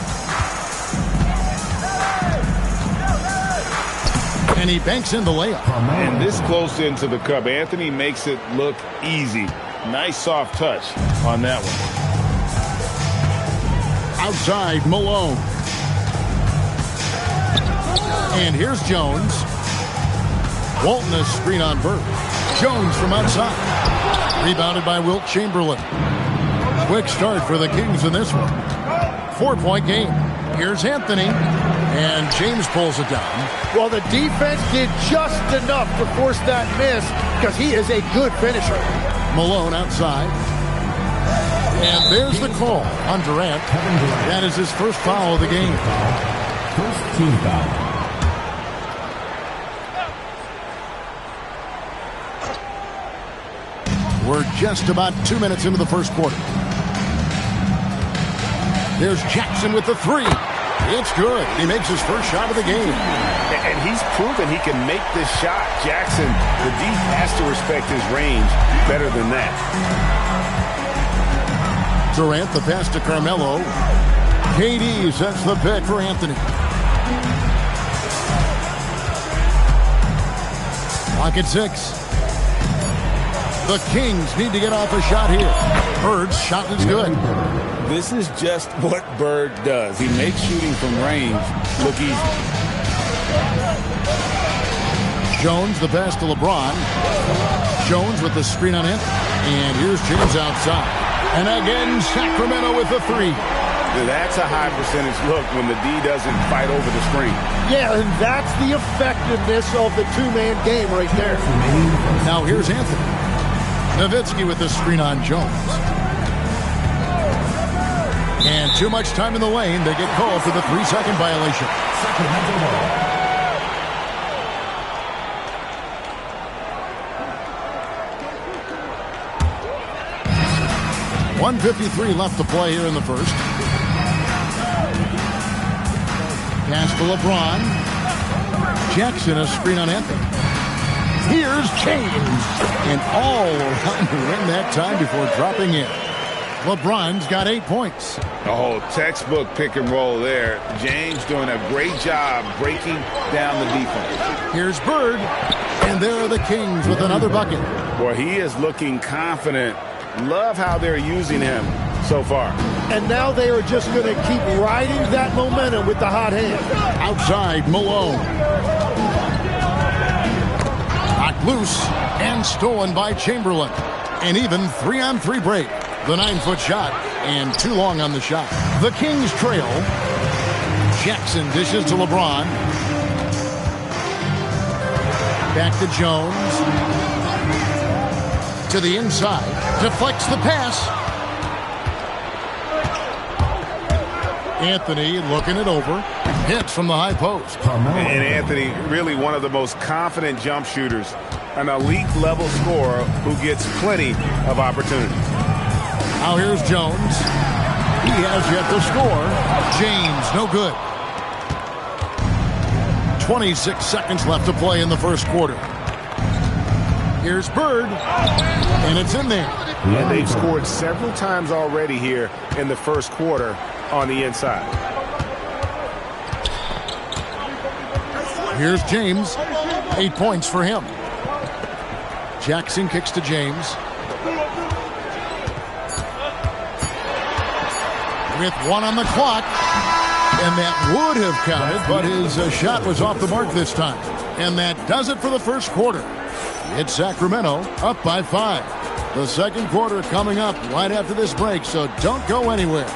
And he banks in the layup. And this close into the cup, Anthony makes it look easy. Nice soft touch on that one. Outside, Malone. And here's Jones. Walton a screen on Bird. Jones from outside. Rebounded by Wilt Chamberlain. Quick start for the Kings in this one. 4-point game. Here's Anthony. And James pulls it down. Well, the defense did just enough to force that miss because he is a good finisher. Malone outside. And there's the call on Durant. That is his first foul of the game. First team foul. We're just about 2 minutes into the first quarter. There's Jackson with the three. It's good. He makes his first shot of the game. And he's proven he can make this shot. Jackson, the D has to respect his range better than that. Durant, the pass to Carmelo. KD sets the pick for Anthony. Clock at 6. The Kings need to get off a shot here. Bird's shot is good. This is just what Bird does. He makes shooting from range look easy. Jones, the pass to LeBron. Jones with the screen on it. And here's James outside. And again, Sacramento with the three. That's a high percentage look when the D doesn't fight over the screen. Yeah, and that's the effectiveness of the two-man game right there. Now here's Anthony. Nowitzki with the screen on Jones. And too much time in the lane. They get called for the 3-second violation. 1:53 left to play here in the first. Pass to LeBron. Jackson, a screen on Anthony. Here's James. And all around the rim that time before dropping in. LeBron's got 8 points. Oh, textbook pick and roll there. James doing a great job breaking down the defense. Here's Bird. And there are the Kings with another bucket. Boy, he is looking confident. Love how they're using him so far. And now they are just going to keep riding that momentum with the hot hand. Outside, Malone. Knocked loose and stolen by Chamberlain. An even 3-on-3 break. The 9-foot shot and too long on the shot. The Kings trail. Jackson dishes to LeBron. Back to Jones. To the inside. Deflects the pass. Anthony looking it over. Hits from the high post. And Anthony, really one of the most confident jump shooters. An elite level scorer who gets plenty of opportunity. Now here's Jones. He has yet to score. James, no good. 26 seconds left to play in the first quarter. Here's Bird. And it's in there. And they've scored several times already here in the first quarter on the inside. Here's James. 8 points for him. Jackson kicks to James. With 1 on the clock. And that would have counted, but his shot was off the mark this time. And that does it for the first quarter. It's Sacramento up by 5. The second quarter coming up right after this break, so don't go anywhere.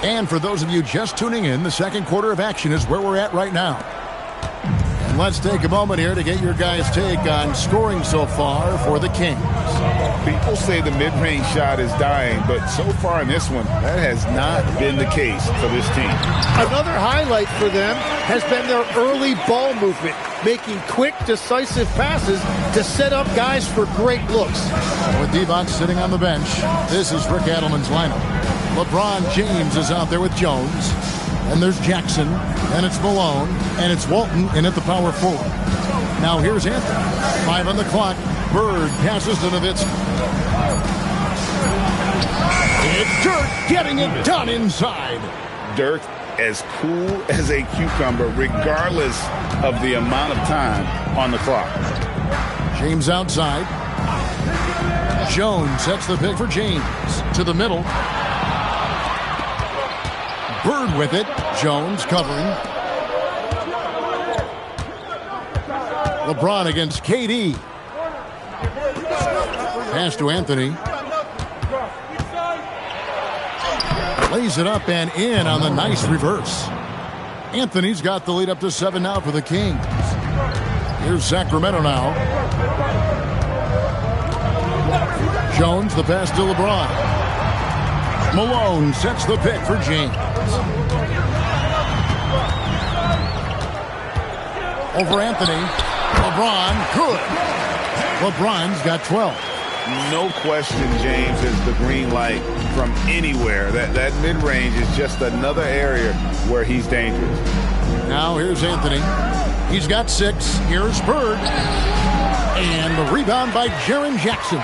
And for those of you just tuning in, the second quarter of action is where we're at right now. And let's take a moment here to get your guys' take on scoring so far for the Kings. People say the mid-range shot is dying, but so far in this one, that has not been the case for this team. Another highlight for them has been their early ball movement, making quick, decisive passes to set up guys for great looks. With Divac sitting on the bench, this is Rick Adelman's lineup. LeBron James is out there with Jones. And there's Jackson. And it's Malone. And it's Walton in at the power forward. Now here's Anthony. 5 on the clock. Bird passes to Nowitzki. It's Dirk getting it done inside. Dirk as cool as a cucumber, regardless of the amount of time on the clock. James outside. Jones sets the pick for James. To the middle. Bird with it. Jones covering. LeBron against KD. Pass to Anthony. Lays it up and in on the nice reverse. Anthony's got the lead up to 7 now for the Kings. Here's Sacramento now. Jones, the pass to LeBron. Malone sets the pick for James. Over Anthony. LeBron, good. LeBron's got 12. No question, James, is the green light from anywhere. That mid-range is just another area where he's dangerous. Now here's Anthony. He's got 6. Here's Bird. And the rebound by Jaren Jackson.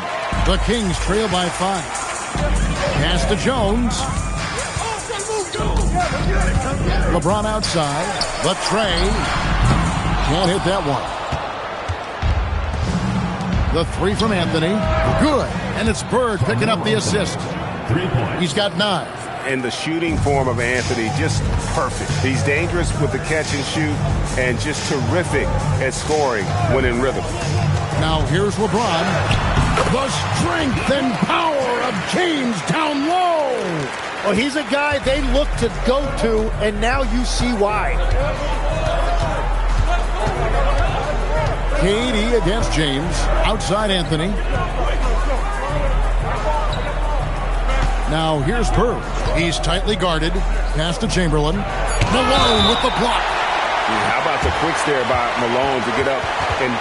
The Kings trail by 5. Pass to Jones. LeBron outside. The tray. Can't hit that one. The 3 from Anthony. Good. And it's Bird picking up the assist. He's got 9. And the shooting form of Anthony, just perfect. He's dangerous with the catch and shoot and just terrific at scoring when in rhythm. Now here's LeBron. The strength and power of James down low. Well, he's a guy they look to go to, and now you see why. KD against James. Outside Anthony. Now here's Bird. He's tightly guarded. Pass to Chamberlain. Malone with the block. How about the quick stare by Malone to get up and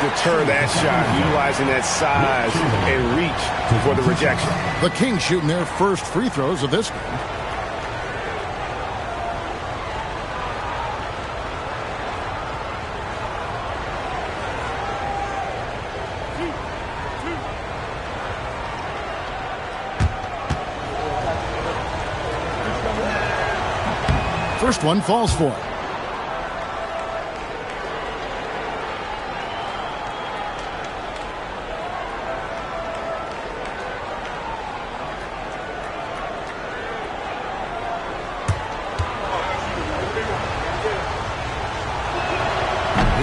deter that shot, utilizing that size and reach for the rejection. The Kings shooting their first free throws of this game. First one falls for it.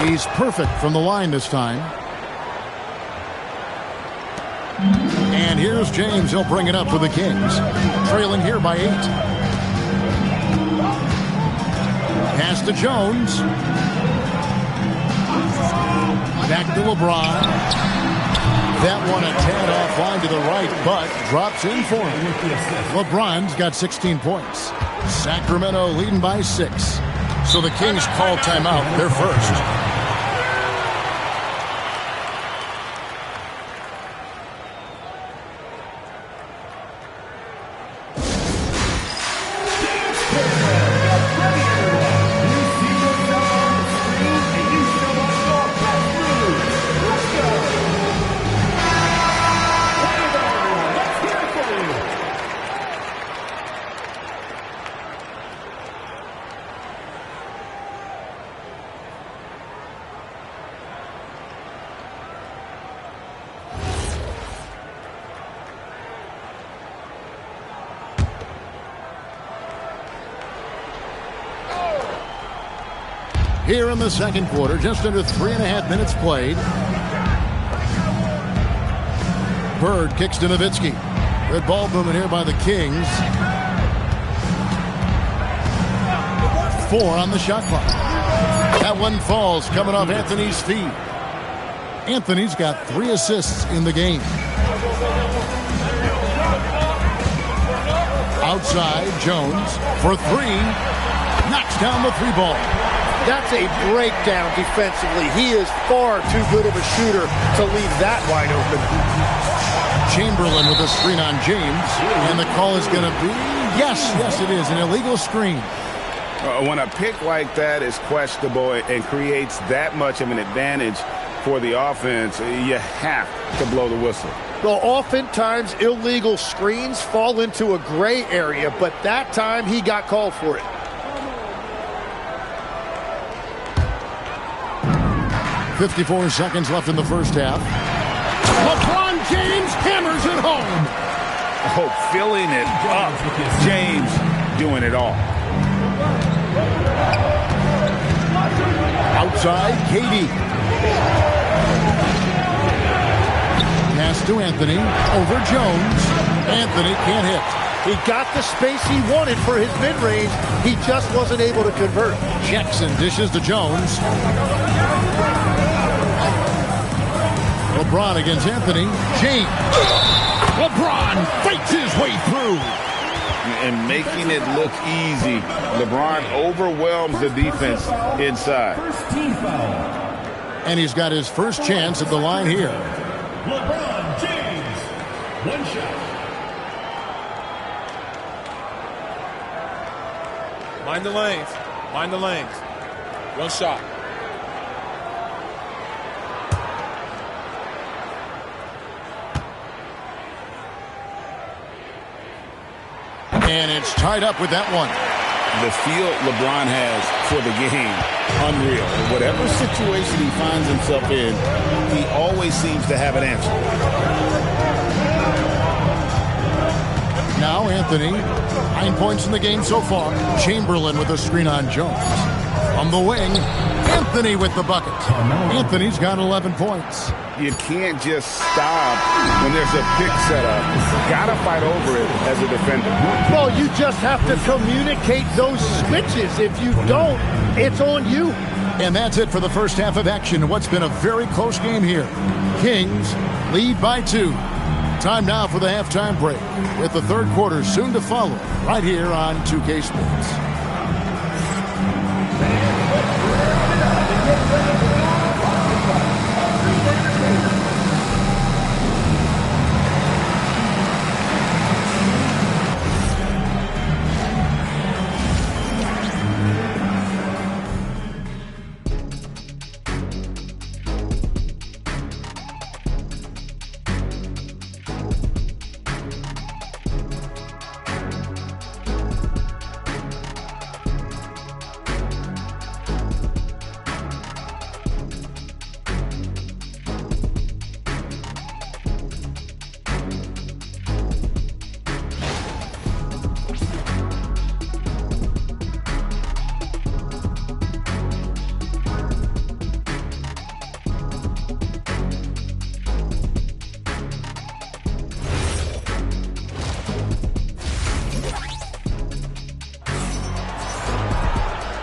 He's perfect from the line this time. And here's James. He'll bring it up for the Kings. Trailing here by 8. Pass to Jones. Back to LeBron. That one a tad offline to the right, but drops in for him. LeBron's got 16 points. Sacramento leading by 6. So the Kings call timeout. They're first. Here in the second quarter, just under 3.5 minutes played. Bird kicks to Nowitzki. Red ball movement here by the Kings. 4 on the shot clock. That one falls coming off Anthony's feet. Anthony's got 3 assists in the game. Outside, Jones for 3. Knocks down the 3 ball. That's a breakdown defensively. He is far too good of a shooter to leave that wide open. Chamberlain with a screen on James. And the call is going to be, yes, it is, an illegal screen. When a pick like that is questionable and creates that much of an advantage for the offense, you have to blow the whistle. Well, oftentimes illegal screens fall into a gray area, but that time he got called for it. .54 seconds left in the first half. LeBron James hammers it home. Oh, filling it up. James doing it all. Outside, KD. Pass to Anthony. Over Jones. Anthony can't hit. He got the space he wanted for his mid-range. He just wasn't able to convert. Jackson dishes to Jones. LeBron against Anthony. James. LeBron fights his way through. And making it look easy. LeBron overwhelms the defense inside. And he's got his first chance at the line here. LeBron James, one shot. Mind the lanes. Mind the lanes. One shot. And it's tied up with that one. The feel LeBron has for the game, unreal. Whatever situation he finds himself in, he always seems to have an answer. Now Anthony, 9 points in the game so far. Chamberlain with a screen on Jones. On the wing, Anthony with the bucket. Anthony's got 11 points. You can't just stop when there's a pick set up. Gotta fight over it as a defender. Well, you just have to communicate those switches. If you don't, it's on you. And that's it for the first half of action. What's been a very close game here. Kings lead by 2. Time now for the halftime break, with the third quarter soon to follow, right here on 2K Sports.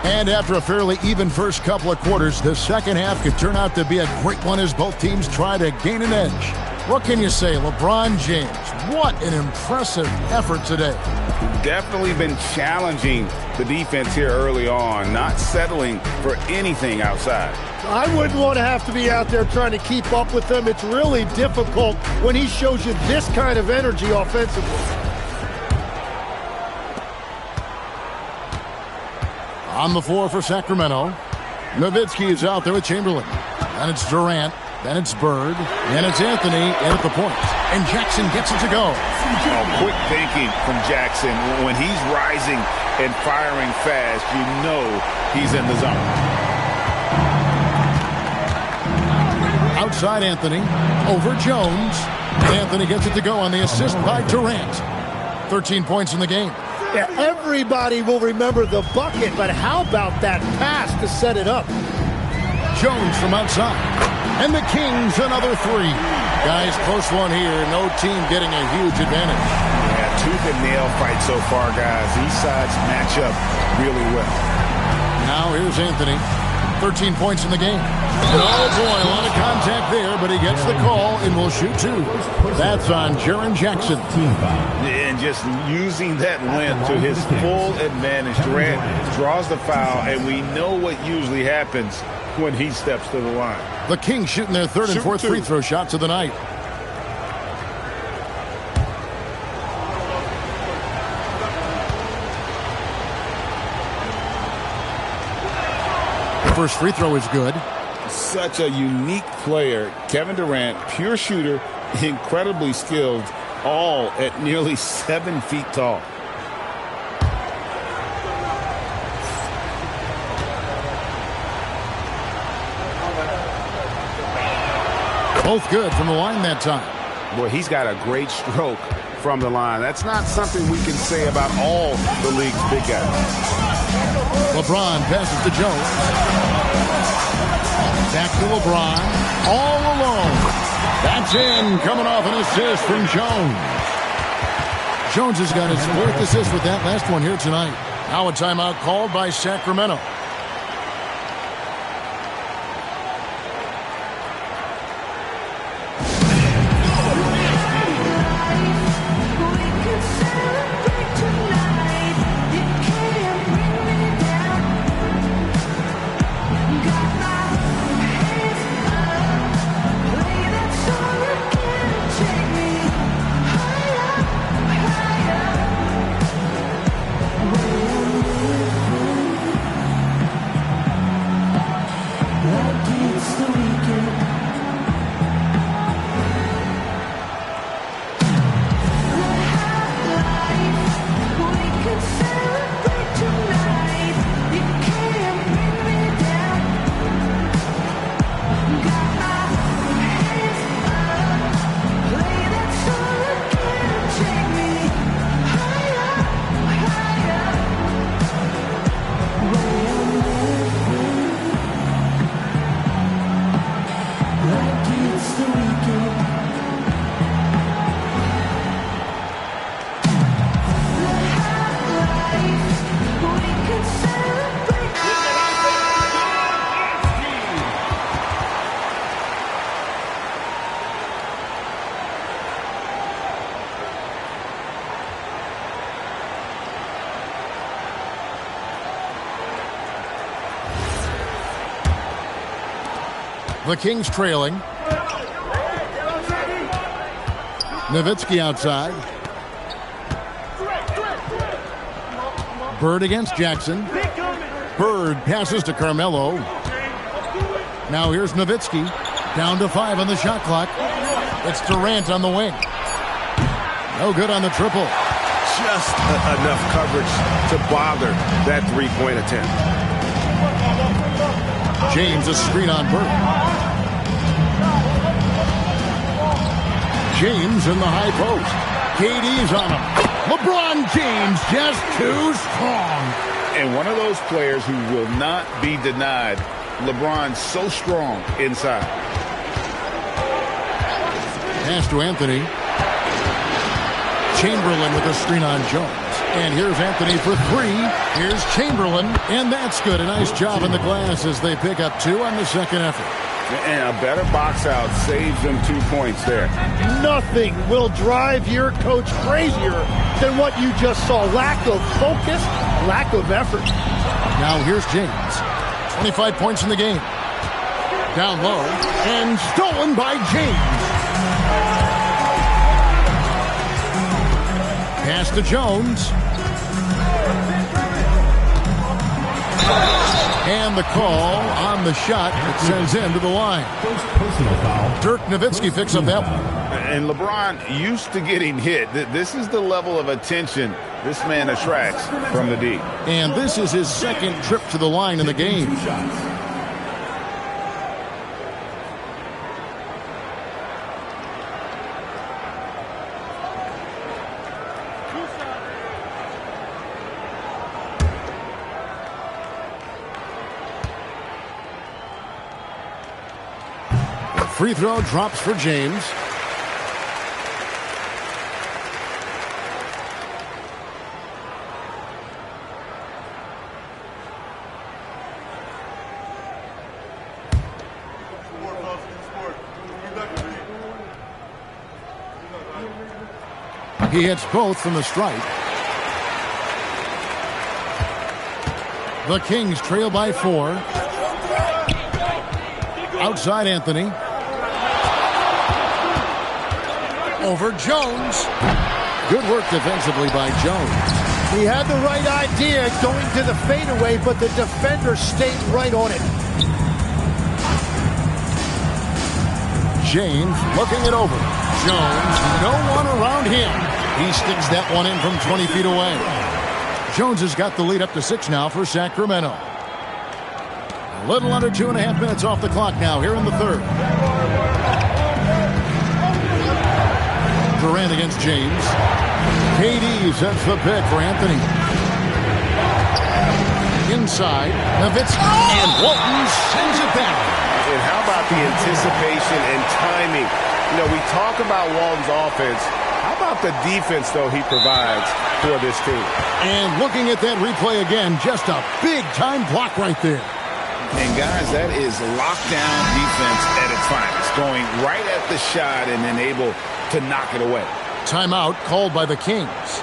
And after a fairly even first couple of quarters, the second half could turn out to be a great one as both teams try to gain an edge. What can you say, LeBron James? What an impressive effort today. Definitely been challenging the defense here early on, not settling for anything outside. I wouldn't want to have to be out there trying to keep up with them. It's really difficult when he shows you this kind of energy offensively. On the floor for Sacramento. Nowitzki is out there with Chamberlain. Then it's Durant. Then it's Bird. Then it's Anthony in at the point. And Jackson gets it to go. Oh, quick thinking from Jackson. When he's rising and firing fast, you know he's in the zone. Outside Anthony. Over Jones. Anthony gets it to go on the assist by Durant. 13 points in the game. Yeah, everybody will remember the bucket, but how about that pass to set it up? Jones from outside. And the Kings another 3. Guys, close one here. No team getting a huge advantage. Yeah, tooth and nail fight so far, guys. These sides match up really well. Now here's Anthony. 13 points in the game. Oh boy, a lot of contact there, but he gets the call and will shoot 2. That's on Jaren Jackson. And just using that length to his full advantage. Durant draws the foul, and we know what usually happens when he steps to the line. The Kings shooting their third and fourth free throw shots of the night. First free throw is good. Such a unique player. Kevin Durant, pure shooter, incredibly skilled, all at nearly 7 feet tall. Both good from the line that time. Boy, he's got a great stroke from the line. That's not something we can say about all the league's big guys. LeBron passes to Jones. Back to LeBron. All alone. That's in. Coming off an assist from Jones. Jones has got his 4th assist with that last one here tonight. Now a timeout called by Sacramento. The Kings trailing. Nowitzki outside. Bird against Jackson. Bird passes to Carmelo. Now here's Nowitzki. Down to 5 on the shot clock. It's Durant on the wing. No good on the triple. Just enough coverage to bother that three-point attempt. James a screen on Bird. James in the high post. KD's on him. LeBron James just too strong. And one of those players who will not be denied. LeBron's so strong inside. Pass to Anthony. Chamberlain with a screen on Jones. And here's Anthony for 3. Here's Chamberlain. And that's good. A nice job in the glass as they pick up 2 on the second effort. And a better box out saves them 2 points there. Nothing will drive your coach crazier than what you just saw. Lack of focus, lack of effort. Now here's James. 25 points in the game. Down low. And stolen by James. Pass to Jones. And the call on the shot that sends him to the line. Dirk Nowitzki picks up that one. And LeBron used to getting hit. This is the level of attention this man attracts from the D. And this is his second trip to the line in the game. Free throw drops for James. He hits both from the stripe. The Kings trail by 4. Outside Anthony. Over Jones. Good work defensively by Jones. He had the right idea going to the fadeaway, but the defender stayed right on it. James looking it over. Jones, no one around him. He sticks that one in from 20 feet away. Jones has got the lead up to 6 now for Sacramento. A little under 2.5 minutes off the clock now here in the third. Durant against James. KD sets the pick for Anthony. Inside, Nowitzki, and Walton sends it down. And how about the anticipation and timing? You know, we talk about Walton's offense. How about the defense, though, he provides for this team? And looking at that replay again, just a big-time block right there. And, guys, that is lockdown defense at its finest. Going right at the shot and then able to knock it away. Timeout called by the Kings.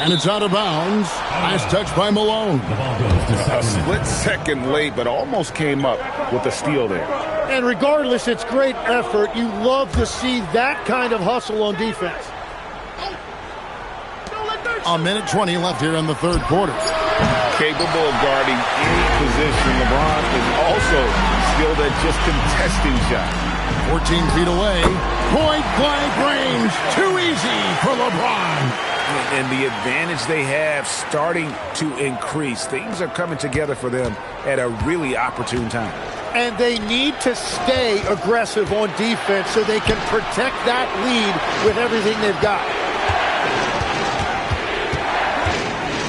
And it's out of bounds. Nice touch by Malone. A split second late, but almost came up with a steal there. And regardless, it's great effort. You love to see that kind of hustle on defense. A minute 20 left here in the third quarter. Capable of guarding any position. LeBron is also skilled at just contesting shots. 14 feet away. Point blank range. Too easy for LeBron. And the advantage they have starting to increase. Things are coming together for them at a really opportune time. And they need to stay aggressive on defense so they can protect that lead with everything they've got.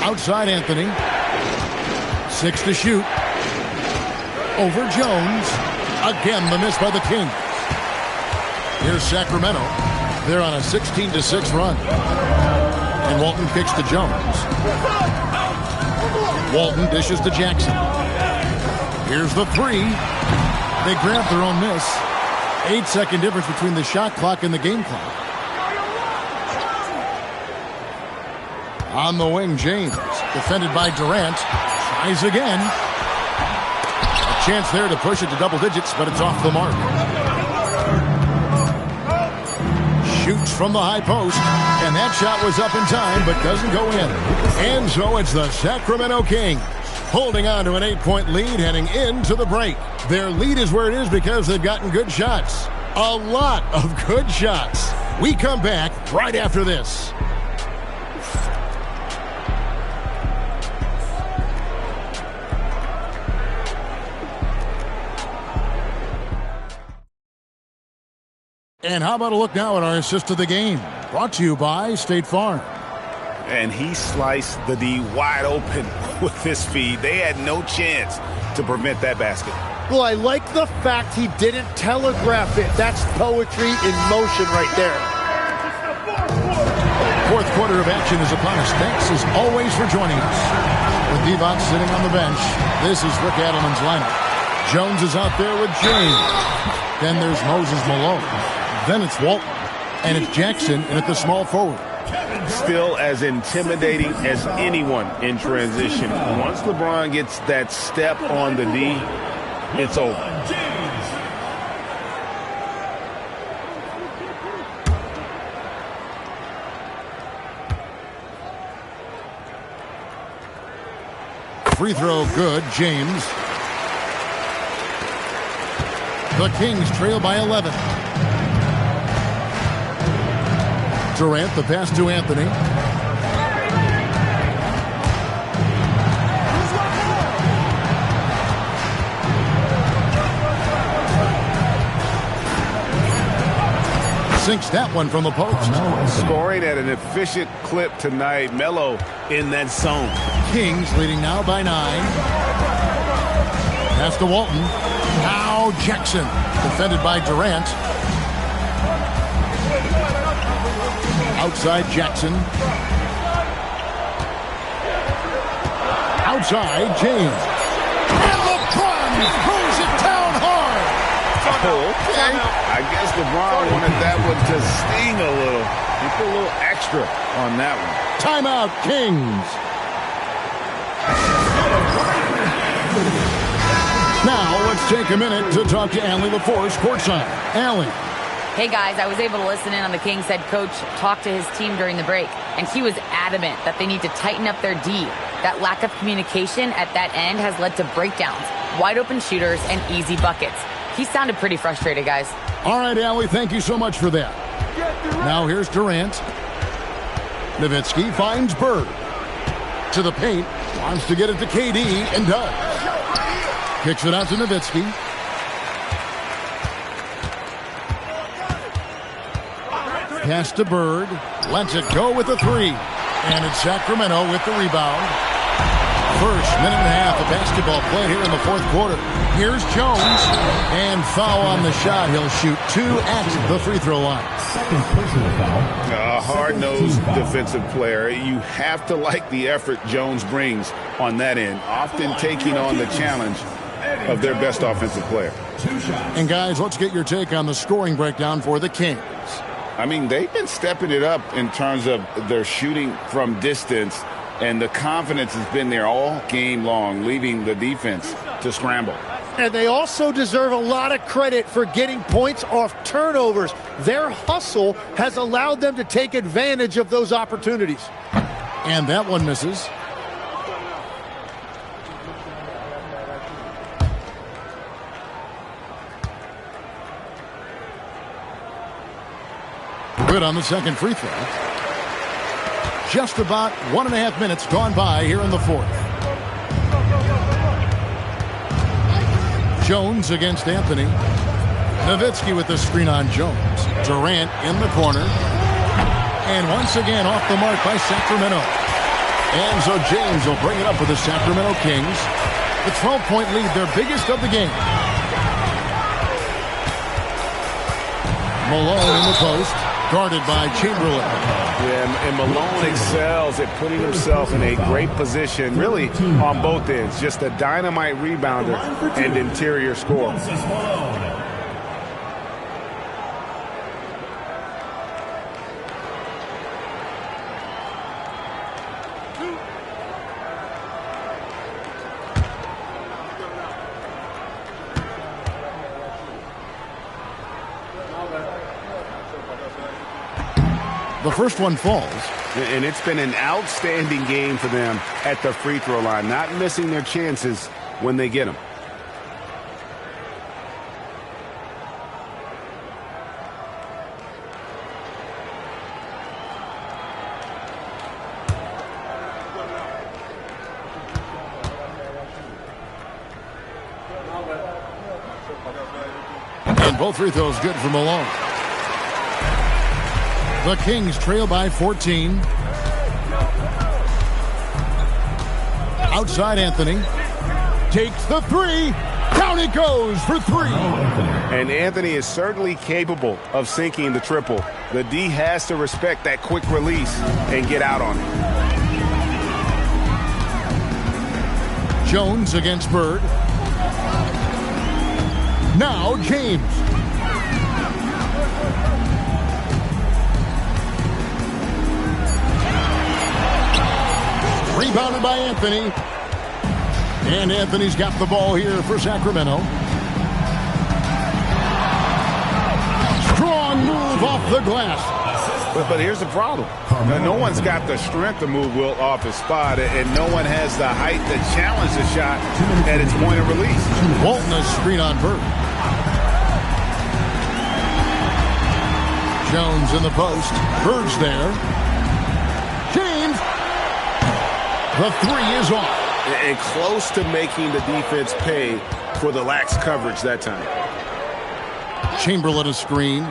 Outside Anthony. 6 to shoot. Over Jones. Again, the miss by the Kings. Here's Sacramento. They're on a 16-6 run. And Walton kicks to Jones. Walton dishes to Jackson. Here's the three. They grab their own miss. 8-second difference between the shot clock and the game clock. On the wing, James. Defended by Durant. Tries again. A chance there to push it to double digits, but it's off the mark. Shoots from the high post, and that shot was up in time, but doesn't go in. And so it's the Sacramento Kings holding on to an 8-point lead heading into the break. Their lead is where it is because they've gotten good shots. A lot of good shots. We come back right after this. And how about a look now at our assist of the game? Brought to you by State Farm. And he sliced the D wide open with his feed. They had no chance to prevent that basket. Well, I like the fact he didn't telegraph it. That's poetry in motion right there. Fourth quarter of action is upon us. Thanks as always for joining us. With Divac sitting on the bench, this is Rick Adelman's lineup. Jones is out there with James. Then there's Moses Malone. Then it's Walton, and it's Jackson in at the small forward. Still as intimidating as anyone in transition. Once LeBron gets that step on the D, it's over. Free throw good, James. The Kings trail by 11. Durant, the pass to Anthony. Sinks that one from the post. Scoring at an efficient clip tonight. Melo in that zone. Kings leading now by 9. Pass to Walton. Now Jackson, defended by Durant. Outside Jackson. Outside James. And LeBron throws it down hard. Oh, okay. I guess LeBron wanted that one to sting a little. He put a little extra on that one. Timeout, Kings. Now let's take a minute to talk to Allie LaForce courtside. Allie. Hey guys, I was able to listen in on the Kings head coach talk to his team during the break, and he was adamant that they need to tighten up their D. That lack of communication at that end has led to breakdowns, wide open shooters, and easy buckets. He sounded pretty frustrated, guys. All right, Allie, thank you so much for that. Now here's Durant. Nowitzki finds Bird. To the paint, wants to get it to KD, and does. Kicks it out to Nowitzki. Pass to Bird. Lets it go with a three. And it's Sacramento with the rebound. First minute and a half of basketball play here in the fourth quarter. Here's Jones. And foul on the shot. He'll shoot 2 at the free throw line. Second personal foul. A hard-nosed defensive player. You have to like the effort Jones brings on that end, often taking on the challenge of their best offensive player. And guys, let's get your take on the scoring breakdown for the Kings. I mean, they've been stepping it up in terms of their shooting from distance, and the confidence has been there all game long, leaving the defense to scramble. And they also deserve a lot of credit for getting points off turnovers. Their hustle has allowed them to take advantage of those opportunities. And that one misses. Good on the second free throw. Just about 1.5 minutes gone by here in the fourth. Jones against Anthony. Nowitzki with the screen on Jones. Durant in the corner. And once again off the mark by Sacramento. And so James will bring it up for the Sacramento Kings. The 12-point lead, their biggest of the game. Malone in the post. Guarded by Chamberlain. Yeah, and Malone excels at putting himself in a great position, really on both ends. Just a dynamite rebounder and interior scorer. The first one falls. And it's been an outstanding game for them at the free throw line, not missing their chances when they get them. And both free throws good for Malone. The Kings trail by 14. Outside Anthony. Takes the three. Down it goes for three. And Anthony is certainly capable of sinking the triple. The D has to respect that quick release and get out on it. Jones against Bird. Now James. Rebounded by Anthony. And Anthony's got the ball here for Sacramento. Strong move off the glass. But here's the problem. No one's got the strength to move Wilt off his spot, and no one has the height to challenge the shot at its point of release. Walton a screen on Bird. Jones in the post. Bird's there. James. The three is off. And close to making the defense pay for the lax coverage that time. Chamberlain a screen.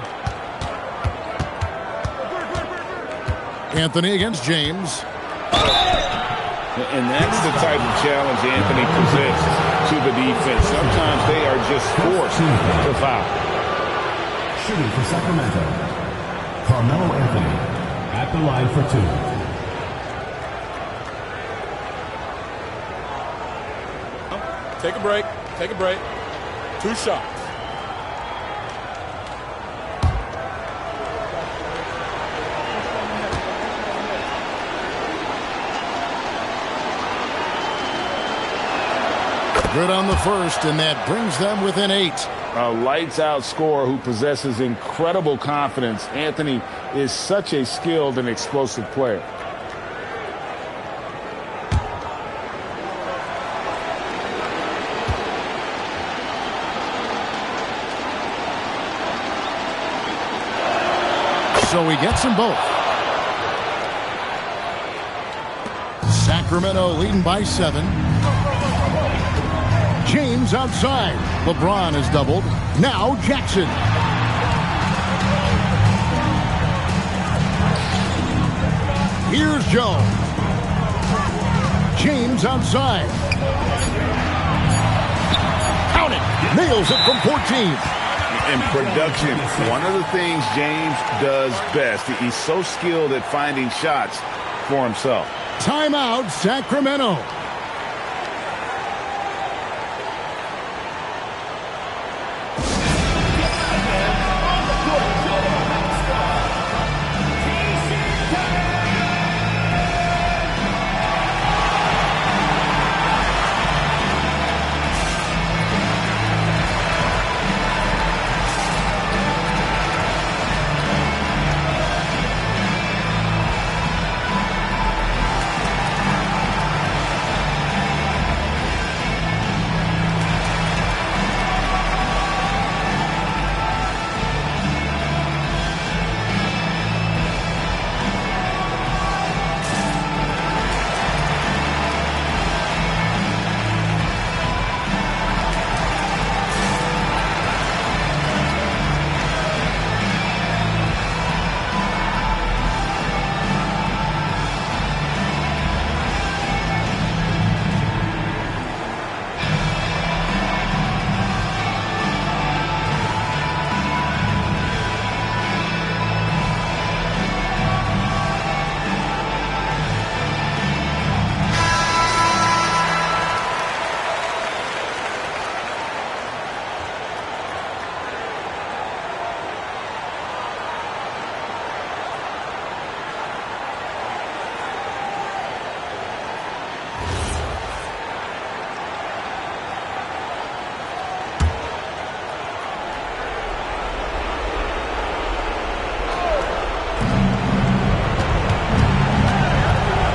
Anthony against James. And that's the type of challenge Anthony presents to the defense. Sometimes they are just forced to foul. Shooting for Sacramento, Carmelo Anthony at the line for two. Take a break. Take a break. 2 shots. Good on the first, and that brings them within 8. A lights-out scorer who possesses incredible confidence. Anthony is such a skilled and explosive player. So he gets them both. Sacramento leading by 7. James outside. LeBron is doubled. Now Jackson. Here's Joe. James outside. Count it. Nails it from 14. In production, one of the things James does best, he's so skilled at finding shots for himself. Timeout, Sacramento.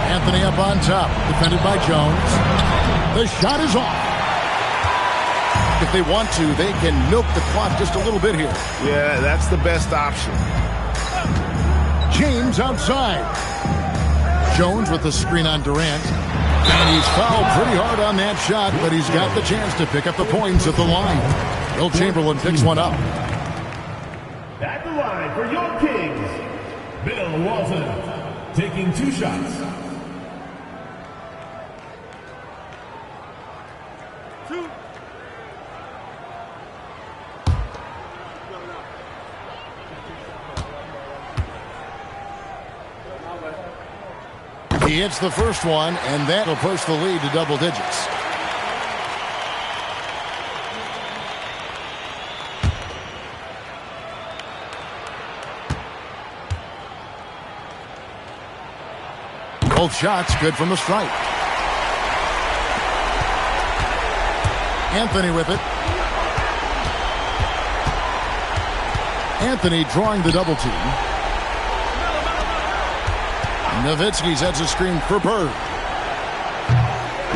Anthony up on top, defended by Jones. The shot is off. If they want to, they can milk the clock just a little bit here. Yeah, that's the best option. James outside. Jones with the screen on Durant. And he's fouled pretty hard on that shot, but he's got the chance to pick up the points at the line. Will Chamberlain picks one up. At the line for your Kings, Bill Walton, taking 2 shots. He hits the first one, and that'll push the lead to double digits. Both shots good from the stripe. Anthony with it. Anthony drawing the double team. Nowitzki sets a screen for Bird.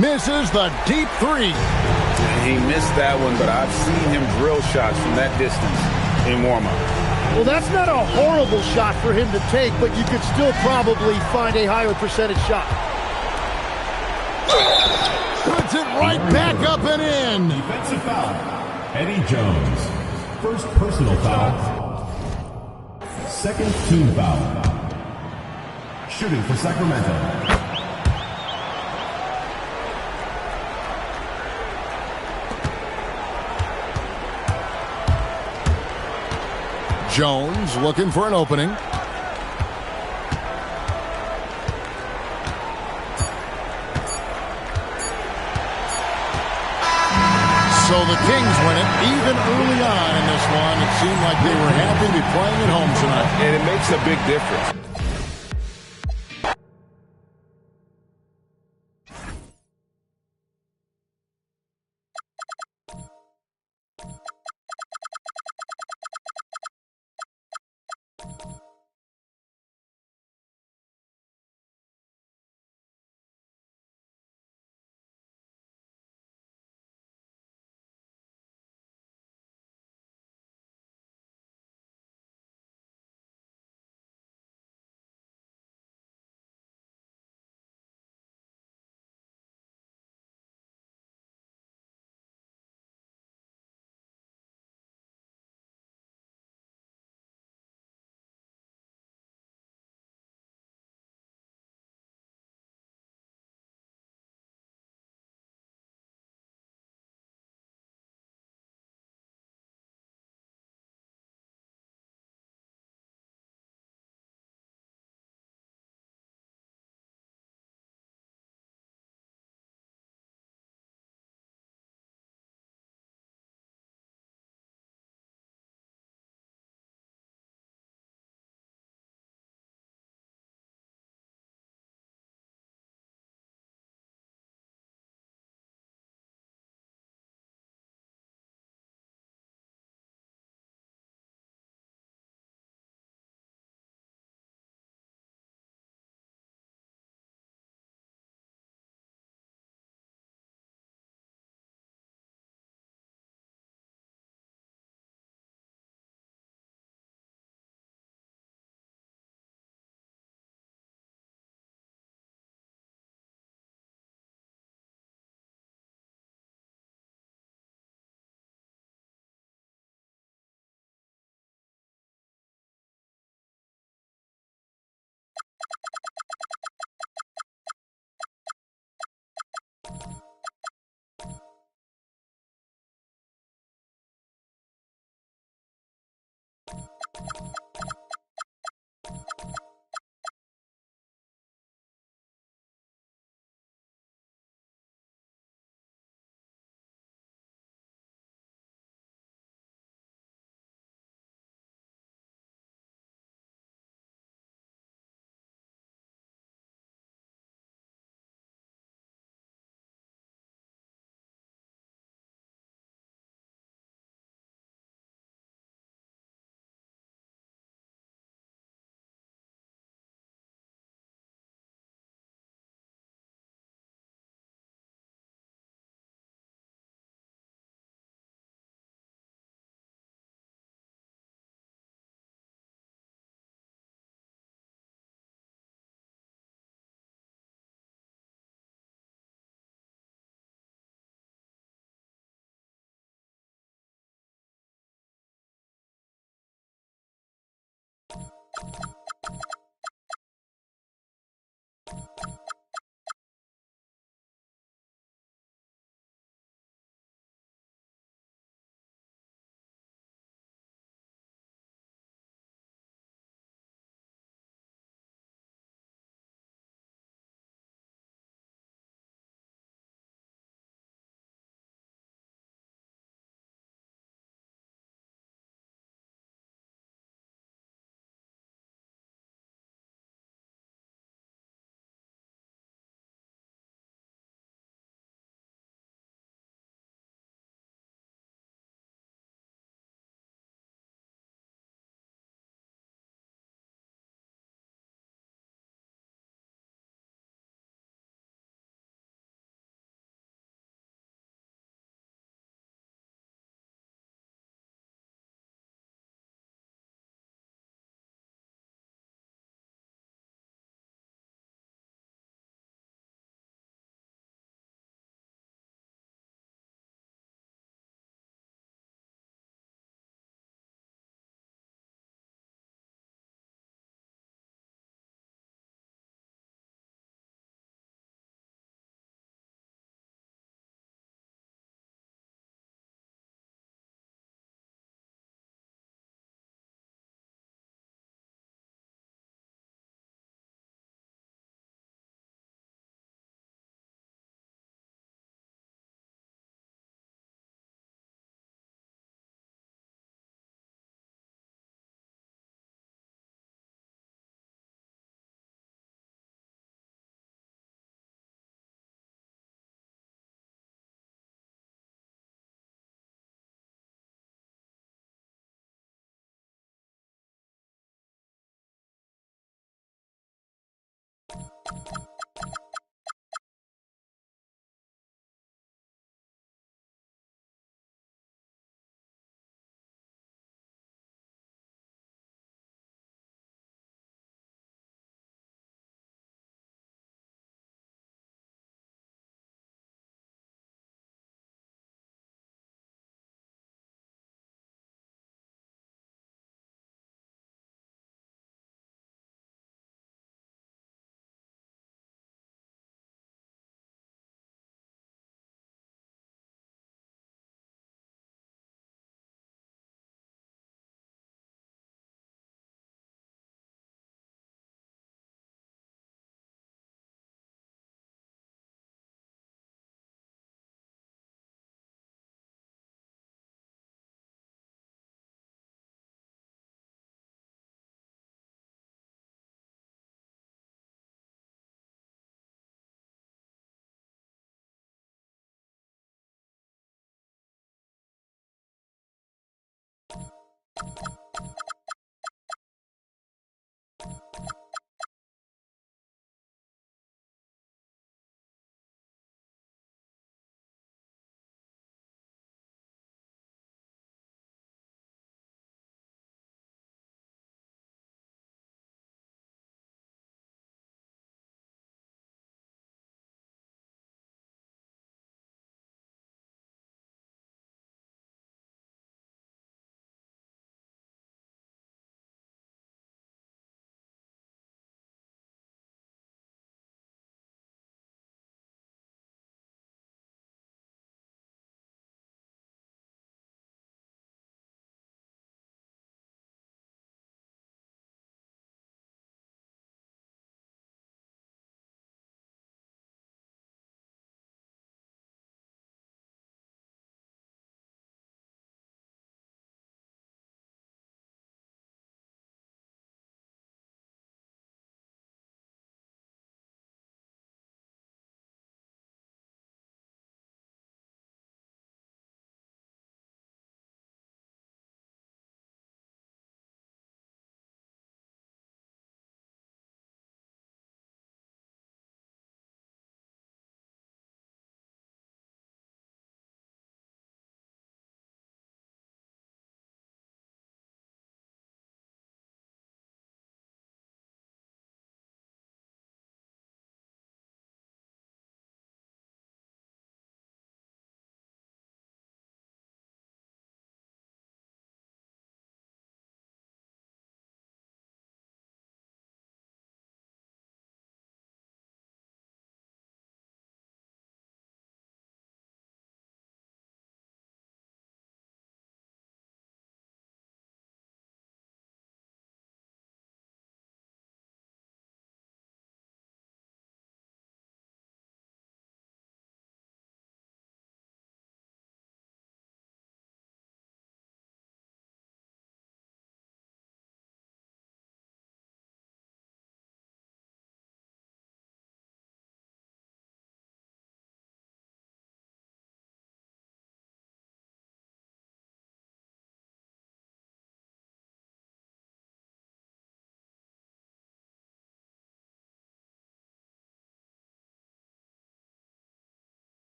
Misses the deep 3. He missed that one, but I've seen him drill shots from that distance in warm-up. Well, that's not a horrible shot for him to take, but you could still probably find a higher percentage shot. Puts it right back up and in. Defensive foul. Eddie Jones. First personal foul. Second team foul. Shooting for Sacramento. Jones looking for an opening. So the Kings win it even early on in this one. It seemed like they were happy to be playing at home tonight. And it makes a big difference.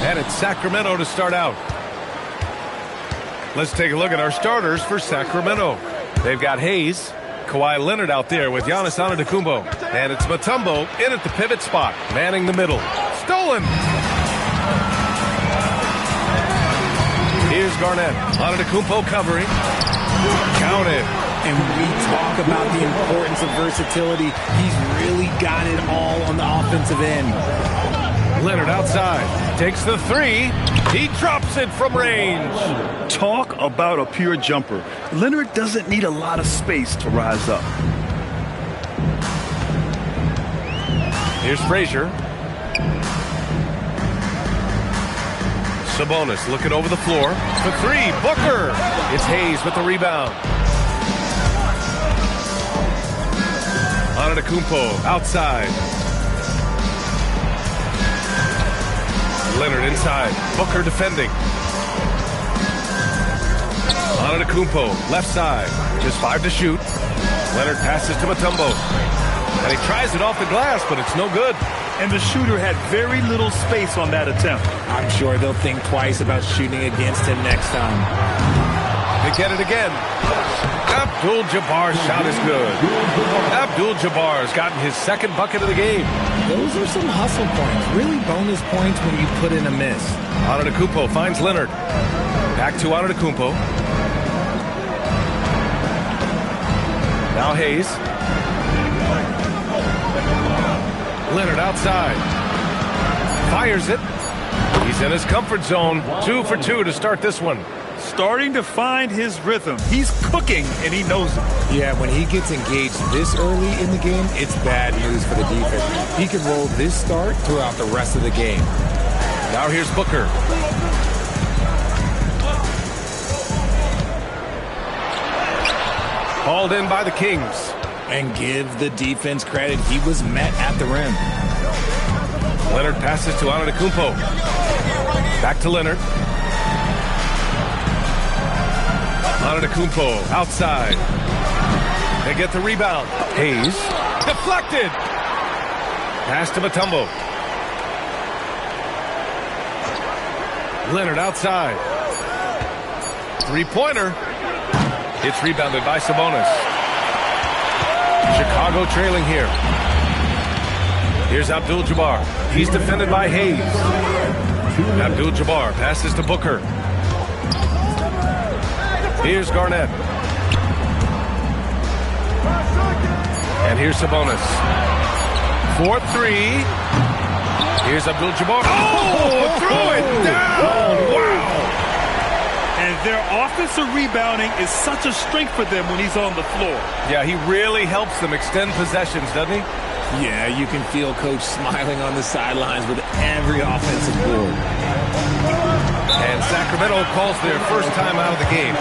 And it's Sacramento to start out. Let's take a look at our starters for Sacramento. They've got Hayes, Kawhi Leonard out there with Giannis Antetokounmpo. And it's Mutombo in at the pivot spot, manning the middle. Stolen! Here's Garnett. Antetokounmpo covering. Counted. And we talk about the importance of versatility. He's really got it all on the offensive end. Leonard outside. Takes the three. He drops it from range. Talk about a pure jumper. Leonard doesn't need a lot of space to rise up. Here's Frazier. Sabonis looking over the floor. For three. Booker. It's Hayes with the rebound. Antetokounmpo outside. Leonard inside. Booker defending. Antetokounmpo left side. Just 5 to shoot. Leonard passes to Mutombo. And he tries it off the glass, but it's no good. And the shooter had very little space on that attempt. I'm sure they'll think twice about shooting against him next time. They get it again. Abdul-Jabbar's shot is good. Abdul-Jabbar's gotten his second bucket of the game. Those are some hustle points. Really bonus points when you put in a miss. Antetokounmpo finds Leonard. Back to Antetokounmpo. Now Hayes. Leonard outside. Fires it. He's in his comfort zone. 2 for 2 to start this one. Starting to find his rhythm. He's cooking, and he knows it. Yeah, when he gets engaged this early in the game, it's bad news for the defense. He can roll this start throughout the rest of the game. Now here's Booker. Hauled in by the Kings. And give the defense credit. He was met at the rim. Leonard passes to Antetokounmpo. Back to Leonard. Antetokounmpo outside. They get the rebound. Hayes. Deflected. Pass to Mutombo. Leonard outside. Three-pointer. It's rebounded by Sabonis. Chicago trailing here. Here's Abdul-Jabbar. He's defended by Hayes. Abdul-Jabbar passes to Booker. Here's Garnett. And here's Sabonis. 4-3. Here's Abdul-Jabbar. Oh, threw it down. Wow. And their offensive rebounding is such a strength for them when he's on the floor. Yeah, he really helps them extend possessions, doesn't he? Yeah, you can feel Coach smiling on the sidelines with every offensive board. And Sacramento calls their first time out of the game.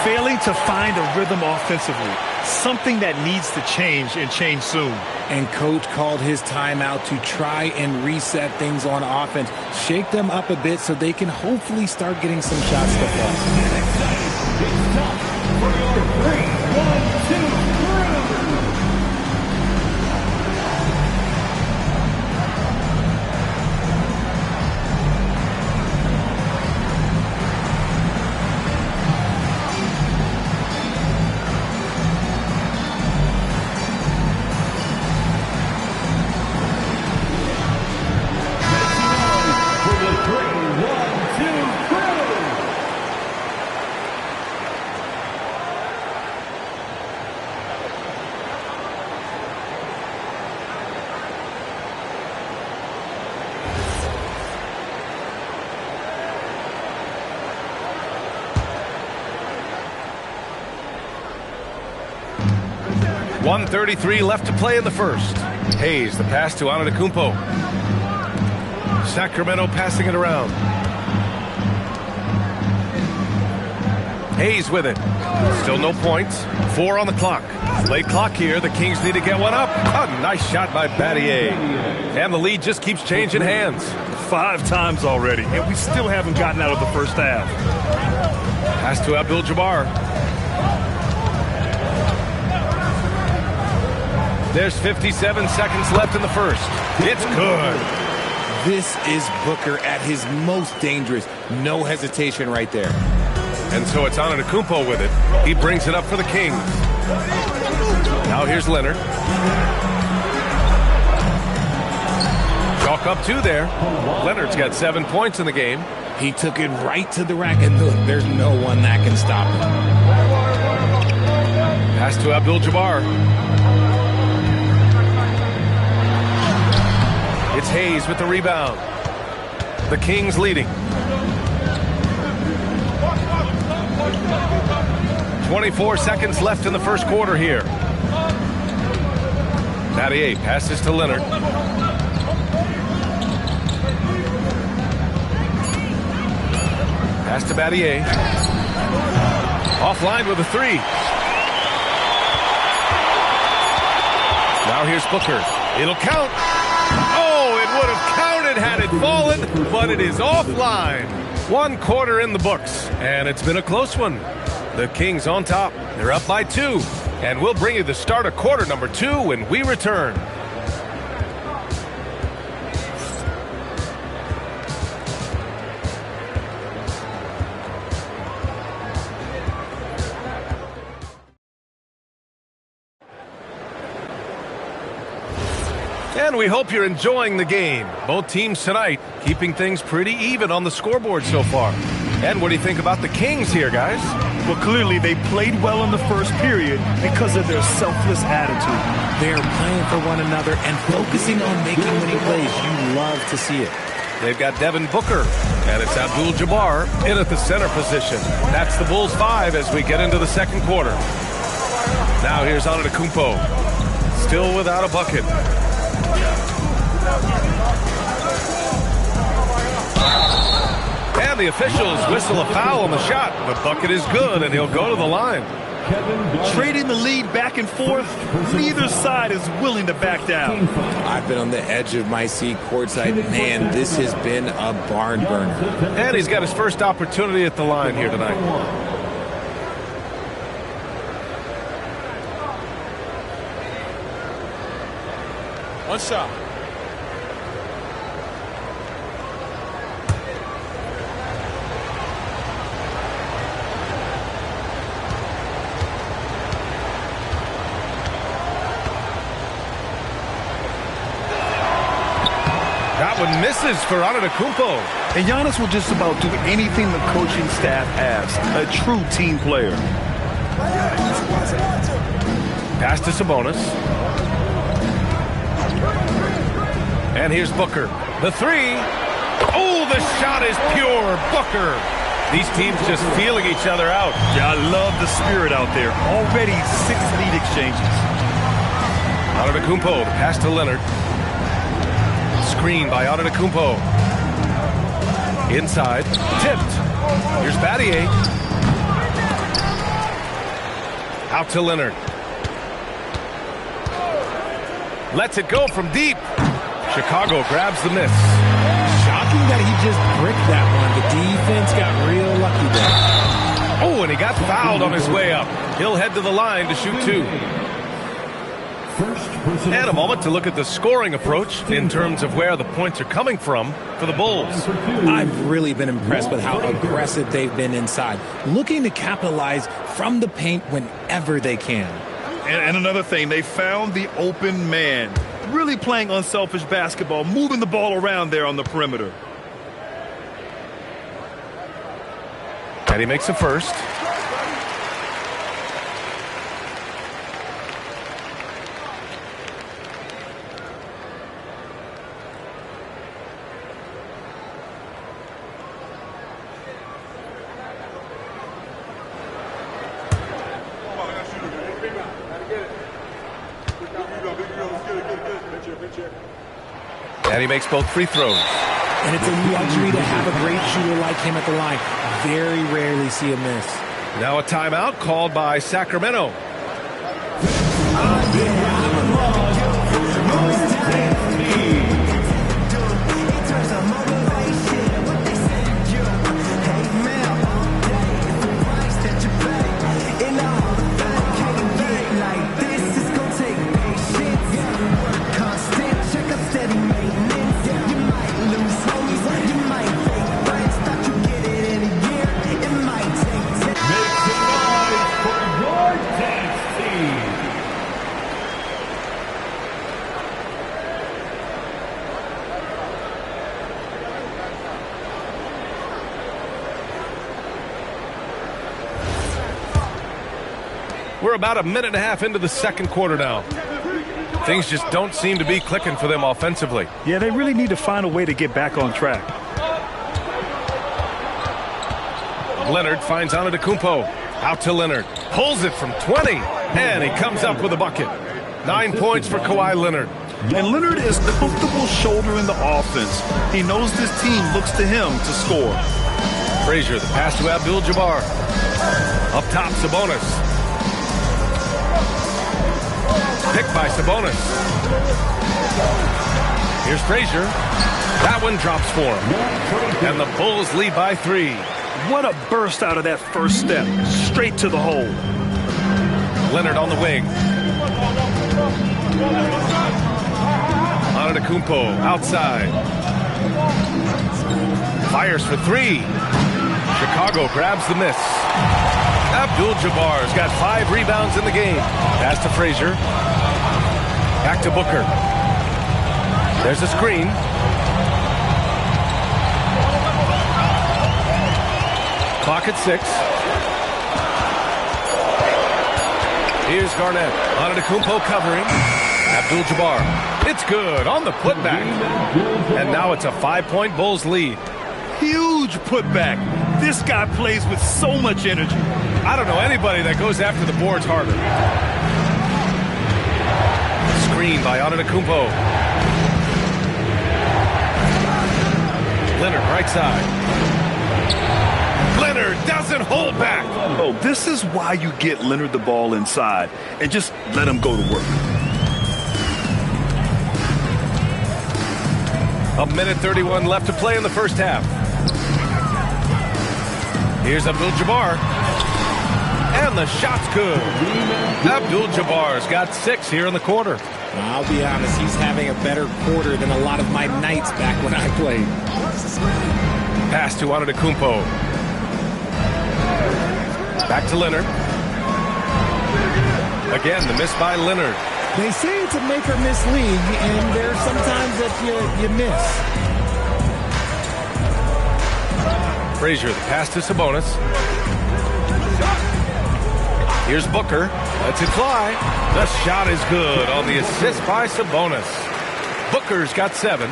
Failing to find a rhythm offensively. Something that needs to change and change soon. And Coach called his timeout to try and reset things on offense. Shake them up a bit so they can hopefully start getting some shots to fall. .133 left to play in the first. Hayes, the pass to Antetokounmpo. Sacramento passing it around. Hayes with it. Still no points. 4 on the clock. Late clock here. The Kings need to get one up. A nice shot by Battier. And the lead just keeps changing hands. 5 times already, and we still haven't gotten out of the first half. Pass to Abdul-Jabbar. There's 57 seconds left in the first. It's good. This is Booker at his most dangerous. No hesitation right there. And so it's Antetokounmpo with it. He brings it up for the Kings. Now here's Leonard. Chalk up 2 there. Leonard's got 7 points in the game. He took it right to the rack, and look, there's no one that can stop him. Pass to Abdul-Jabbar. It's Hayes with the rebound. The Kings leading. 24 seconds left in the first quarter here. Battier passes to Leonard. Pass to Battier. Offline with a 3. Now here's Booker. It'll count. Oh, it would have counted had it fallen, but it is offline. 1 quarter in the books, and it's been a close one. The Kings on top. They're up by 2. And we'll bring you the start of quarter number 2 when we return. And we hope you're enjoying the game. Both teams tonight keeping things pretty even on the scoreboard so far. And what do you think about the Kings here, guys? Well, clearly they played well in the first period because of their selfless attitude. They're playing for one another and focusing on making winning plays. You love to see it. They've got Devin Booker, and it's Abdul-Jabbar in at the center position. That's the Bulls 5 as we get into the second quarter. Now here's Antetokounmpo, still without a bucket. And the officials whistle a foul on the shot. The bucket is good, and he'll go to the line. Trading the lead back and forth, neither side is willing to back down. I've been on the edge of my seat courtside. Man, this has been a barn burner. And he's got his first opportunity at the line here tonight. One shot. That one misses for Antetokounmpo. And Giannis will just about do anything the coaching staff asks. A true team player. Pass to Sabonis. And here's Booker. The 3. Oh, the shot is pure. Booker. These teams just feeling each other out. Yeah, I love the spirit out there. Already 6 lead exchanges. Antetokounmpo, the pass to Leonard. Screen by Antetokounmpo. Inside. Tipped. Here's Battier. Out to Leonard. Lets it go from deep. Chicago grabs the miss. Shocking that he just bricked that one. The defense got real lucky there. Oh, and he got fouled on his way up. He'll head to the line to shoot 2. And a moment to look at the scoring approach in terms of where the points are coming from for the Bulls. I've really been impressed with how aggressive they've been inside, looking to capitalize from the paint whenever they can. And another thing, they found the open man. Really playing unselfish basketball, moving the ball around there on the perimeter. And he makes a first. And he makes both free throws. And it's a luxury to have a great shooter like him at the line. Very rarely see a miss. Now a timeout called by Sacramento. We're about a minute and a half into the second quarter now. Things just don't seem to be clicking for them offensively. Yeah, they really need to find a way to get back on track. Leonard finds Antetokounmpo. Out to Leonard. Pulls it from 20. And he comes up with a bucket. 9 points for Kawhi Leonard. And Leonard is comfortable shouldering the offense. He knows this team looks to him to score. Frazier, the pass to Abdul-Jabbar. Up top, Sabonis. Picked by Sabonis. Here's Frazier. That one drops for him. And the Bulls lead by 3. What a burst out of that first step. Straight to the hole. Leonard on the wing. Antetokounmpo outside. Fires for 3. Chicago grabs the miss. Abdul-Jabbar's got 5 rebounds in the game. Pass to Frazier. Back to Booker. There's a screen. Clock at 6. Here's Garnett. Antetokounmpo covering. Abdul-Jabbar. It's good on the putback. And now it's a 5-point Bulls lead. Huge putback. This guy plays with so much energy. I don't know anybody that goes after the boards harder. Screen by Antetokounmpo. Leonard right side. Leonard doesn't hold back. Oh, this is why you get Leonard the ball inside and just let him go to work. A minute 31 left to play in the first half. Here's Abdul-Jabbar. And the shot's good. Abdul-Jabbar's got 6 here in the quarter. I'll be honest, he's having a better quarter than a lot of my nights back when I played. Pass to Antetokounmpo. Back to Leonard. Again, the miss by Leonard. They say it's a make or miss league, and there's sometimes that you miss. Frazier, the pass to Sabonis. Here's Booker. Lets it fly. The shot is good on the assist by Sabonis. Booker's got 7.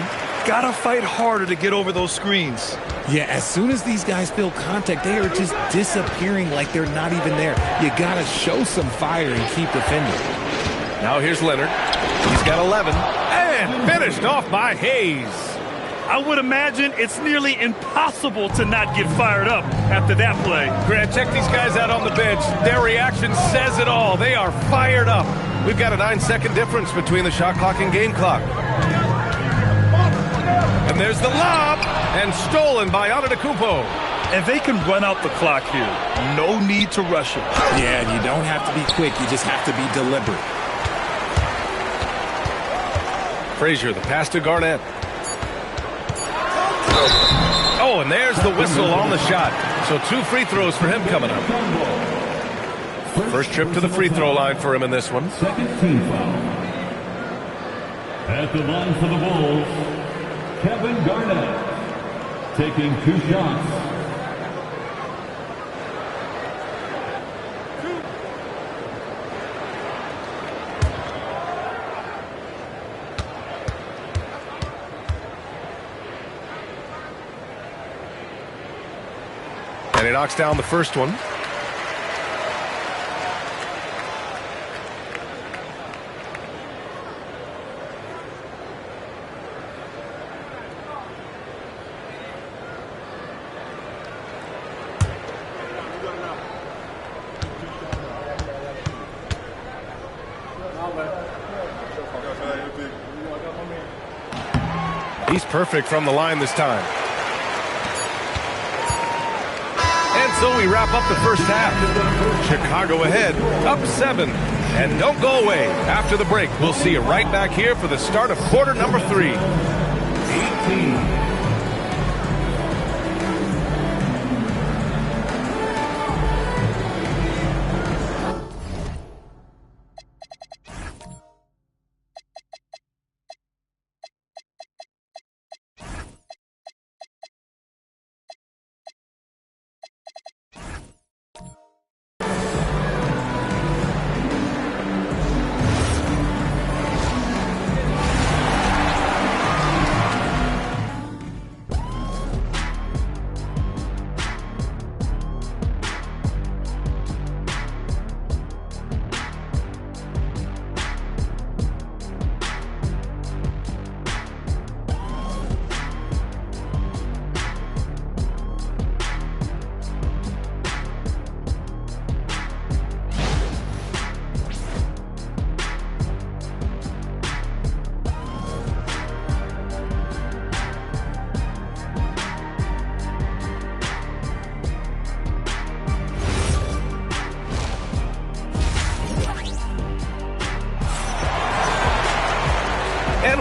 Gotta fight harder to get over those screens. Yeah, as soon as these guys feel contact, they are just disappearing like they're not even there. You gotta show some fire and keep defending. Now here's Leonard. He's got 11. And finished off by Hayes. I would imagine it's nearly impossible to not get fired up after that play. Grant, check these guys out on the bench. Their reaction says it all. They are fired up. We've got a 9-second difference between the shot clock and game clock. And there's the lob, and stolen by Antetokounmpo. And they can run out the clock here. No need to rush it. Yeah, and you don't have to be quick. You just have to be deliberate. Frazier, the pass to Garnett. Oh, and there's the whistle on the shot. So 2 free throws for him coming up. First trip to the free throw line for him in this one. Second team foul. At the line for the Bulls, Kevin Garnett, taking 2 shots. And he knocks down the first one. He's perfect from the line this time. And so we wrap up the first half. Chicago ahead, up 7. And don't go away. After the break, we'll see you right back here for the start of quarter number 3. 18.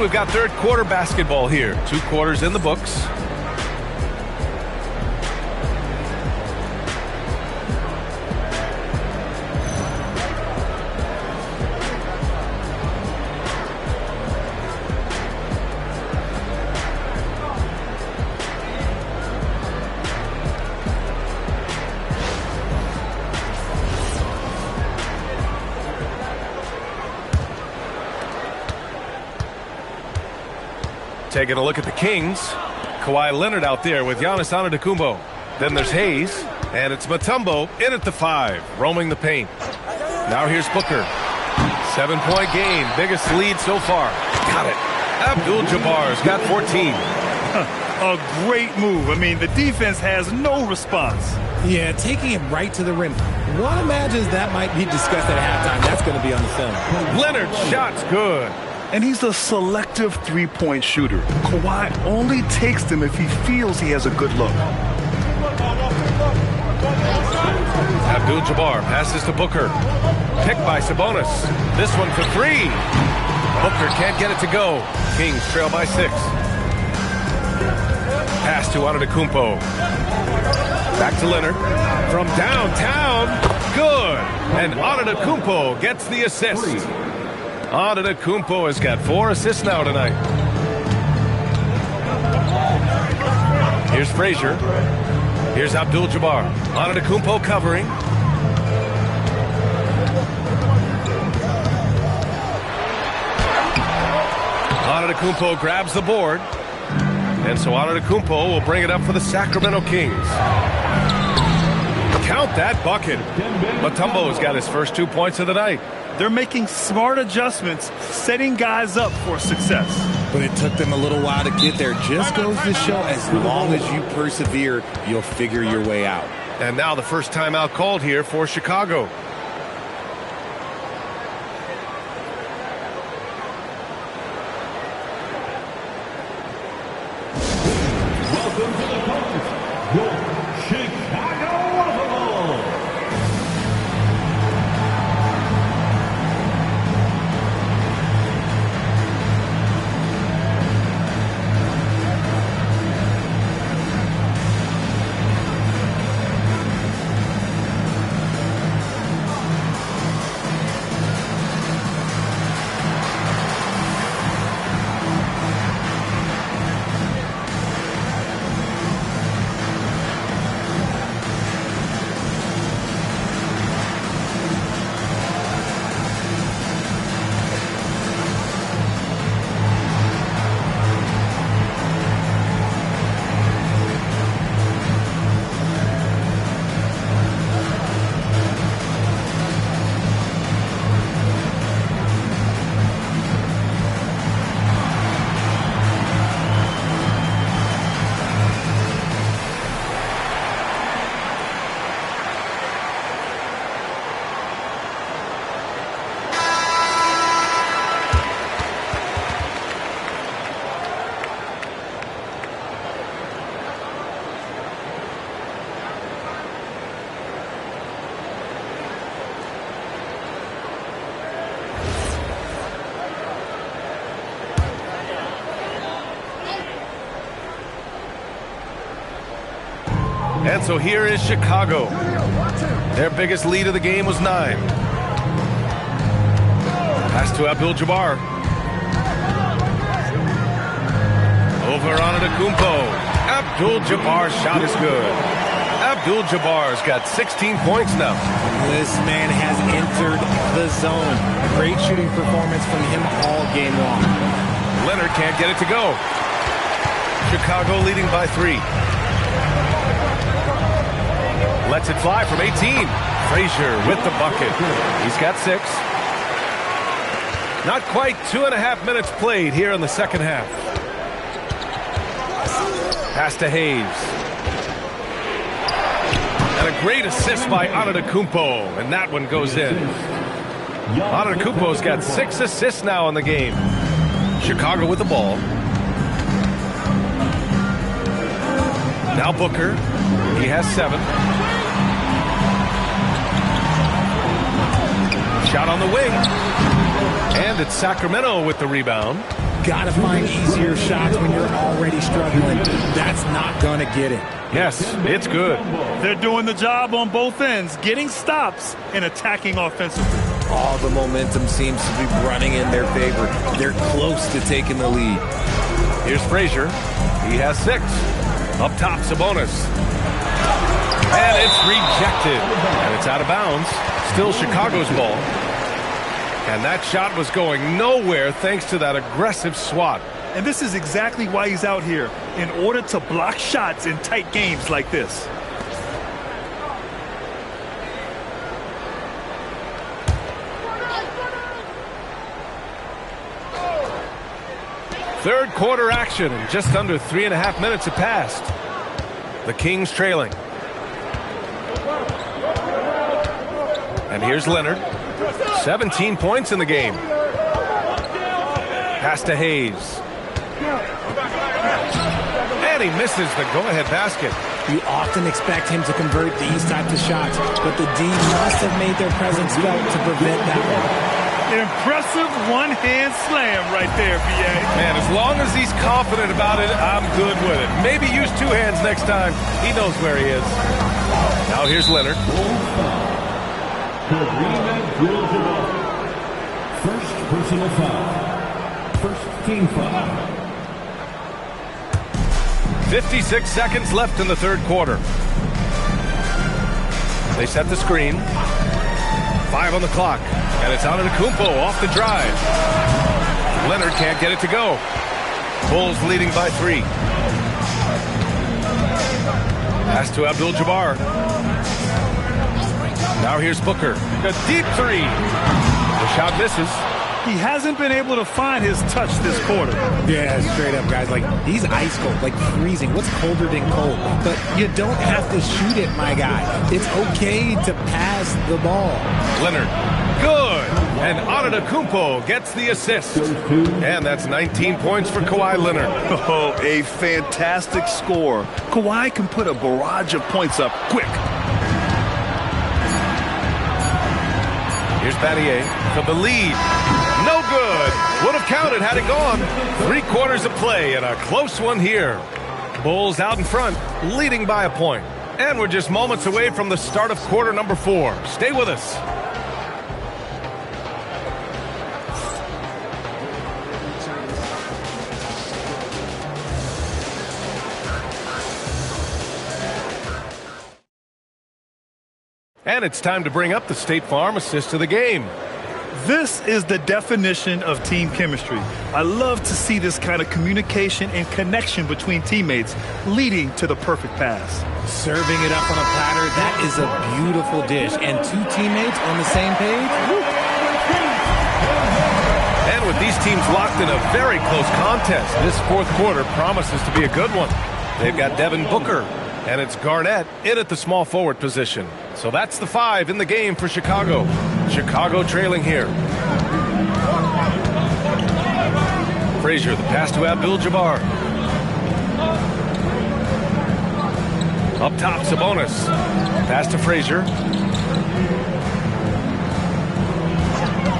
we've got third quarter basketball here. 2 quarters in the books. Taking a look at the Kings. Kawhi Leonard out there with Giannis Antetokounmpo. Then there's Hayes, and it's Mutombo in at the 5, roaming the paint. Now here's Booker. 7-point game, biggest lead so far. Got it. Abdul-Jabbar's got 14. A great move. I mean, the defense has no response. Yeah, taking it right to the rim. One imagines that might be discussed at halftime. That's going to be on the film. Leonard's shot's good. And he's a selective three-point shooter. Kawhi only takes them if he feels he has a good look. Abdul-Jabbar passes to Booker. Picked by Sabonis. This one for 3. Booker can't get it to go. Kings trail by 6. Pass to Antetokounmpo. Back to Leonard. From downtown. Good. And Antetokounmpo gets the assist. Antetokounmpo has got 4 assists now tonight. Here's Frazier. Here's Abdul-Jabbar. Antetokounmpo covering. Antetokounmpo grabs the board. And so Antetokounmpo will bring it up for the Sacramento Kings. Count that bucket. Mutombo's got his first 2 points of the night. They're making smart adjustments, setting guys up for success. But it took them a little while to get there. Just goes to show, as long as you persevere, you'll figure your way out. And now the first timeout called here for Chicago. Welcome to the contest, your Chicago Bulls. And so here is Chicago. Their biggest lead of the game was 9. Pass to Abdul-Jabbar. Over Antetokounmpo. Abdul-Jabbar's shot is good. Abdul-Jabbar's got 16 points now. This man has entered the zone. Great shooting performance from him all game long. Leonard can't get it to go. Chicago leading by 3. Lets it fly from 18. Frazier with the bucket. He's got 6. Not quite 2.5 minutes played here in the second half. Pass to Hayes. And a great assist by Antetokounmpo, and that one goes in. Antetokounmpo's got 6 assists now in the game. Chicago with the ball. Now Booker. He has 7. Shot on the wing. And it's Sacramento with the rebound. got to find easier shots when you're already struggling. That's not going to get it. Yes, it's good. They're doing the job on both ends, getting stops and attacking offensively. All the momentum seems to be running in their favor. They're close to taking the lead. Here's Frazier. He has 6. Up top, Sabonis. And it's rejected. And it's out of bounds. Still Chicago's ball. And that shot was going nowhere thanks to that aggressive swat. And this is exactly why he's out here, in order to block shots in tight games like this. Third quarter action, and just under 3.5 minutes have passed. The Kings trailing. And here's Leonard. 17 points in the game. Pass to Hayes. And he misses the go-ahead basket. You often expect him to convert these types of shots, but the D must have made their presence felt to prevent that one. Impressive one-hand slam right there, B.A. Man, as long as he's confident about it, I'm good with it. Maybe use 2 hands next time. He knows where he is. Now here's Leonard. First personal foul. First team foul. 56 seconds left in the third quarter. They set the screen. 5 on the clock. And it's Antetokounmpo off the drive. Leonard can't get it to go. Bulls leading by 3. Pass to Abdul-Jabbar. Now here's Booker. A deep 3. The shot misses. He hasn't been able to find his touch this quarter. Yeah, straight up, guys. Like, he's ice cold, like freezing. What's colder than cold? But you don't have to shoot it, my guy. It's okay to pass the ball. Leonard, good. And Antetokounmpo gets the assist. And that's 19 points for Kawhi Leonard. Oh, a fantastic score. Kawhi can put a barrage of points up quick. Here's Battier for the lead. No good. Would have counted had it gone. 3 quarters of play and a close one here. Bulls out in front, leading by a point. And we're just moments away from the start of quarter number 4. Stay with us. And it's time to bring up the State Farm assist of the game. This is the definition of team chemistry. I love to see this kind of communication and connection between teammates leading to the perfect pass. Serving it up on a platter, that is a beautiful dish. And 2 teammates on the same page. And with these teams locked in a very close contest, this fourth quarter promises to be a good one. They've got Devin Booker. And it's Garnett in at the small forward position. So that's the 5 in the game for Chicago. Chicago trailing here. Frazier, the pass to Abdul-Jabbar. Up top, Sabonis. Pass to Frazier.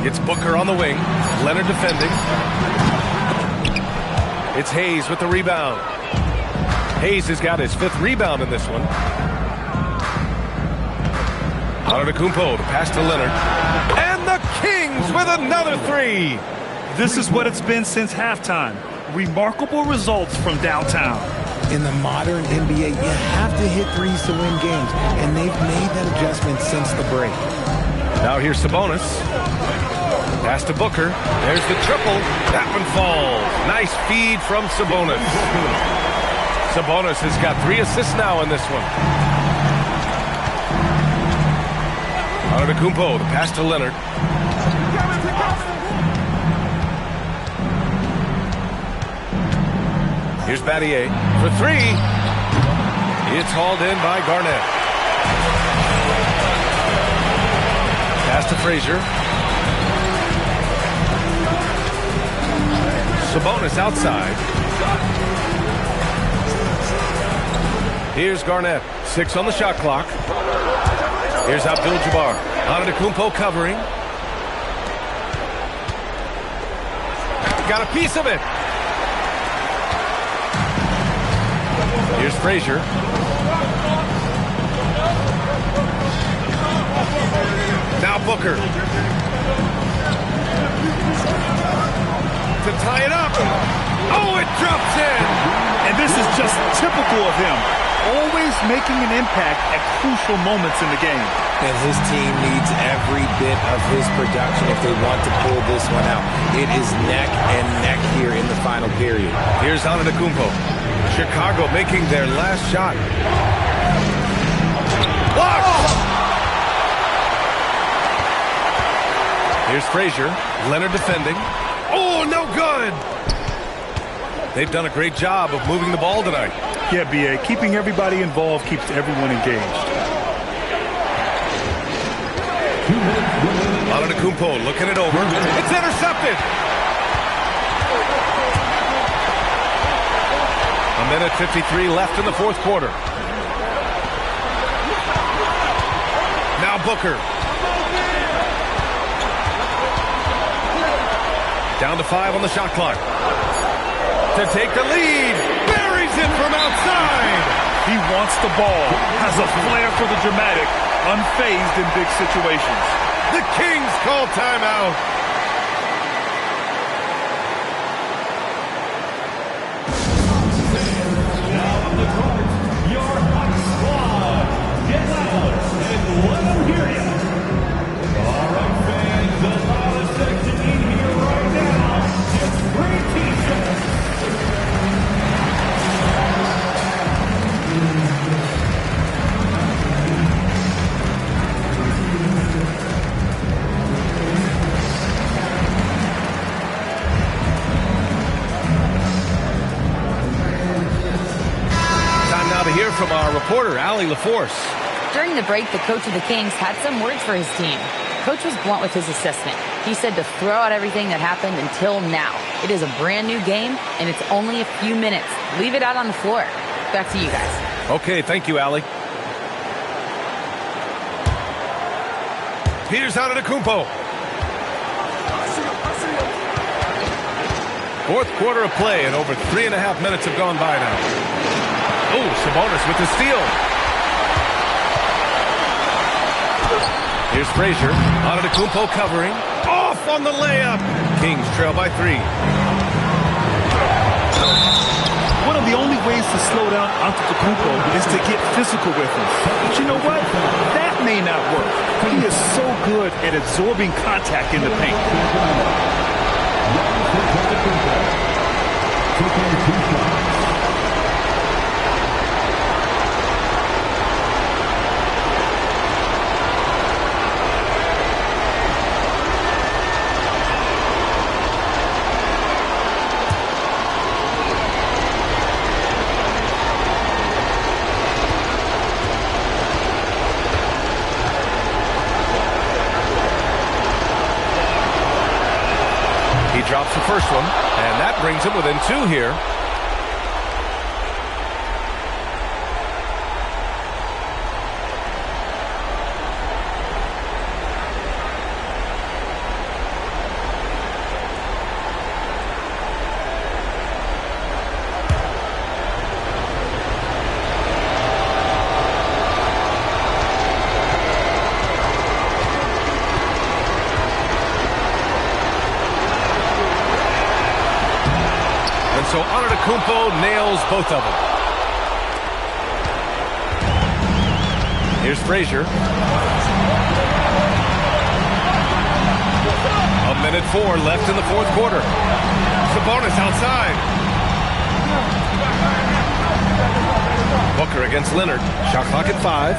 It's Booker on the wing. Leonard defending. It's Hayes with the rebound. Hayes has got his 5th rebound in this one. Antetokounmpo, the pass to Leonard. And the Kings with another 3. This is what it's been since halftime. Remarkable results from downtown. In the modern NBA, you have to hit threes to win games, and they've made that adjustment since the break. Now here's Sabonis. Pass to Booker. There's the triple. That one falls. Nice feed from Sabonis. Sabonis has got 3 assists now in this one. Antetokounmpo, the pass to Leonard. Here's Battier for 3. It's hauled in by Garnett. Pass to Frazier. Sabonis outside. Here's Garnett. 6 on the shot clock. Here's Abdul-Jabbar. Antetokounmpo covering. Got a piece of it. Here's Frazier. Now Booker. To tie it up. Oh, it drops in. And this is just typical of him. Always making an impact at crucial moments in the game. And his team needs every bit of his production if they want to pull this one out. It is neck and neck here in the final period. Here's Antetokounmpo. Chicago making their last shot. Blocked! Here's Frazier. Leonard defending. Oh, no good! They've done a great job of moving the ball tonight. Yeah, B.A. Keeping everybody involved keeps everyone engaged. Antetokounmpo looking it over. It's intercepted! A minute 53 left in the fourth quarter. Now Booker. Down to 5 on the shot clock. To take the lead. Buries it from outside. He wants the ball. Has a flair for the dramatic. Unfazed in big situations. The Kings call timeout. Now on the court, your hot squad. Get loud and let them hear you. All right, fans, the loudest section in here right now. It's Free T-shirts. Time now to hear from our reporter, Allie LaForce. During the break, the coach of the Kings had some words for his team. Coach was blunt with his assessment. He said to throw out everything that happened until now. It is a brand new game, and it's only a few minutes. Leave it out on the floor. Back to you guys. Okay, thank you, Allie. Here's Antetokounmpo. Fourth quarter of play, and over 3.5 minutes have gone by now. Oh, Sabonis with the steal. Here's Frazier. Antetokounmpo covering. Off on the layup. Kings trail by 3. One of the only ways to slow down Antetokounmpo is to get physical with him. But you know what? That may not work. He is so good at absorbing contact in the paint. Drops the first one, and that brings him within 2 here. So Antetokounmpo nails both of them. Here's Frazier. A minute 4 left in the fourth quarter. Sabonis outside. Booker against Leonard. Shot clock at 5.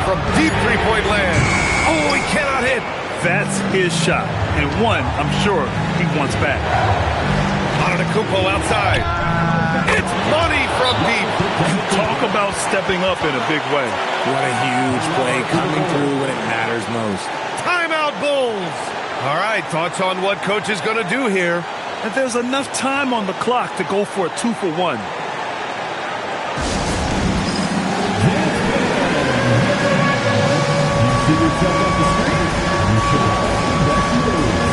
From deep three-point land. Oh, he cannot hit. That's his shot. And one, I'm sure, he wants back. Antetokounmpo outside. It's money from deep. Talk about stepping up in a big way. What a huge play coming through when it matters most. Timeout, Bulls. All right, thoughts on what coach is going to do here? And there's enough time on the clock to go for a 2-for-1. You see yourself on the screen? You should have back to those.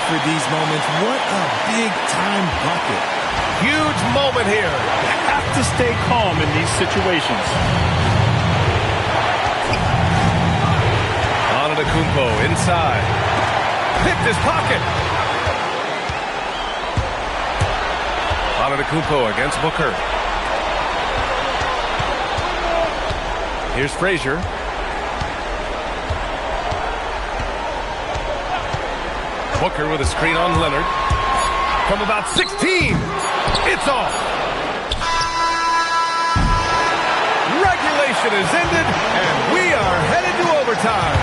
for these moments. What a big-time bucket. Huge moment here. Have to stay calm in these situations. Antetokounmpo inside. Picked his pocket. Antetokounmpo against Booker. Here's Frazier. Booker with a screen on Leonard. From about 16. It's off. Regulation is ended, and we are headed to overtime.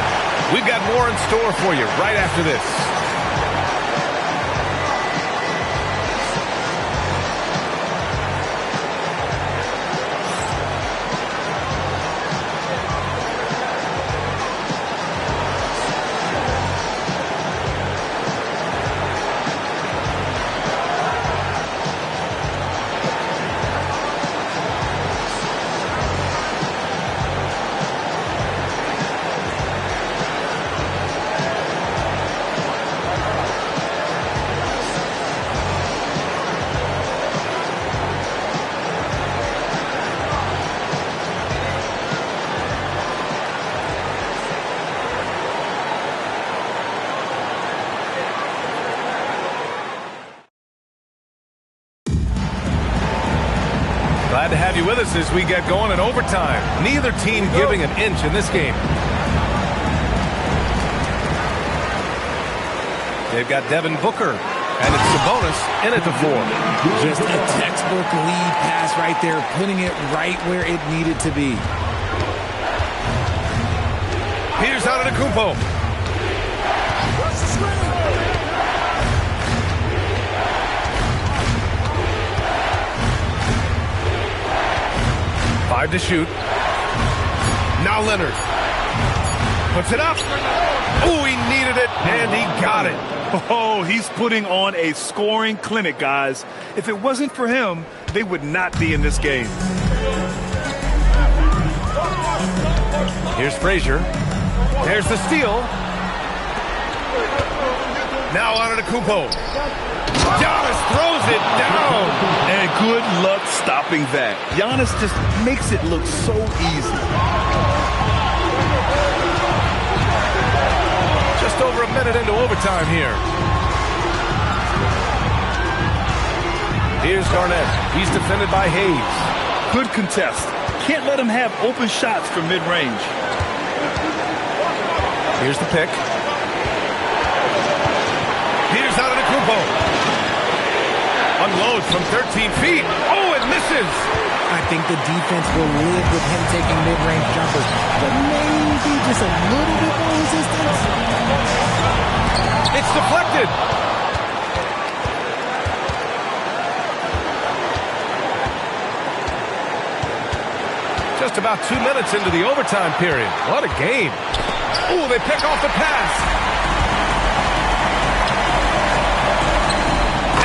We've got more in store for you right after this. Glad to have you with us as we get going in overtime. Neither team giving an inch in this game. They've got Devin Booker, and it's Sabonis in at the 4. Just a textbook lead pass right there, putting it right where it needed to be. Here's Antetokounmpo. Five to shoot. Now Leonard. Puts it up. Oh, he needed it, and he got it. Oh, he's putting on a scoring clinic, guys. If it wasn't for him, they would not be in this game. Here's Frazier. There's the steal. Now Antetokounmpo. Giannis throws it down. And good luck stopping that. Giannis just makes it look so easy. Just over a minute into overtime here. Here's Garnett. He's defended by Hayes. Good contest. Can't let him have open shots from mid-range. Here's the pick. Here's Antetokounmpo. Unloads from 13 feet. Oh, it misses. I think the defense will live with him taking mid-range jumpers, but maybe just a little bit more resistance. It's deflected. Just about 2 minutes into the overtime period. What a game. Oh, they pick off the pass.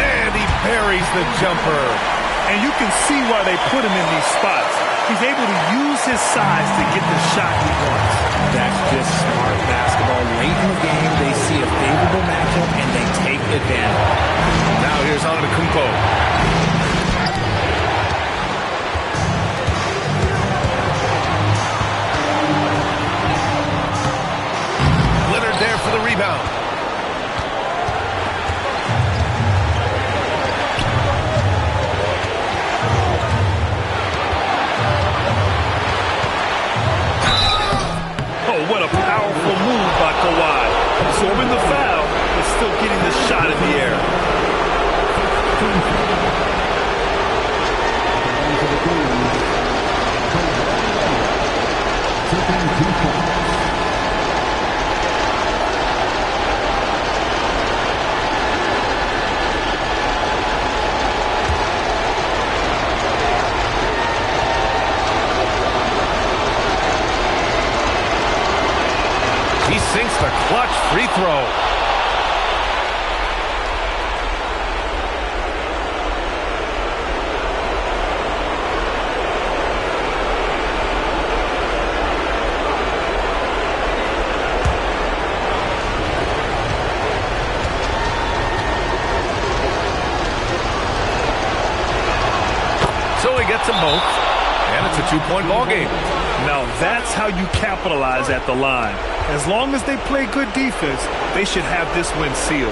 And he buries the jumper. And you can see why they put him in these spots. He's able to use his size to get the shot he wants. That's just smart basketball. Late in the game, they see a favorable matchup, and they take advantage. Now here's Antetokounmpo. Leonard there for the rebound. What a powerful move by Kawhi. Absorbing the foul, but still getting the shot in the air. He sinks the clutch free throw. gets them both, and it's a 2-point ball game. Now that's how you capitalize at the line. As long as they play good defense, they should have this win sealed.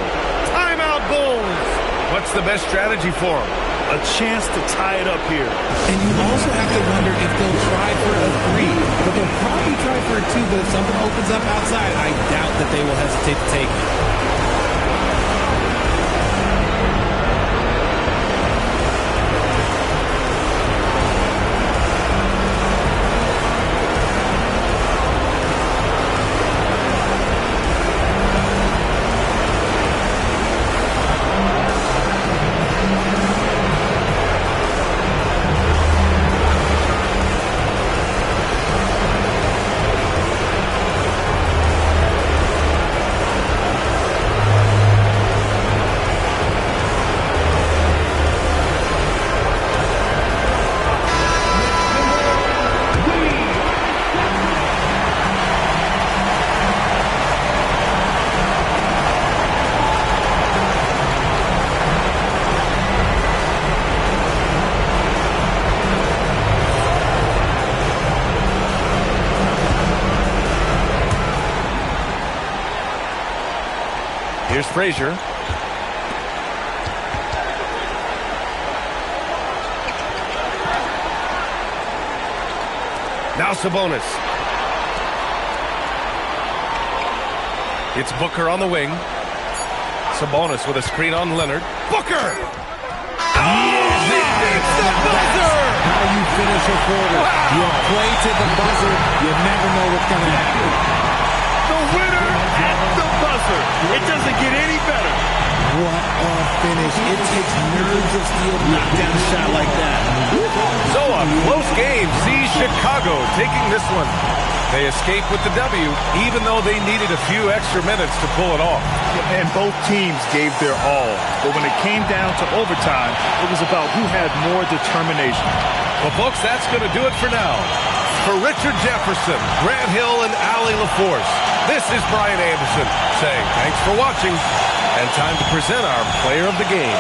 Timeout Bulls. What's the best strategy for them? A chance to tie it up here. And you also have to wonder if they'll try for a 3. But they'll probably try for a 2, but if something opens up outside, I doubt that they will hesitate to take it. Here's Frazier. Now Sabonis. It's Booker on the wing. Sabonis with a screen on Leonard. Booker! Oh, he beats the buzzer! How you finish a quarter. Wow. You play to the buzzer. You never know what's going to happen. The winner at the buzzer. It doesn't get any better. What a finish. It takes nerves of steel to knock down a shot like that. So a close game sees Chicago taking this one. They escape with the W, even though they needed a few extra minutes to pull it off. And both teams gave their all. But when it came down to overtime, it was about who had more determination. Well, folks, that's going to do it for now. For Richard Jefferson, Grant Hill, and Allie LaForce, this is Brian Anderson saying thanks for watching, and time to present our player of the game.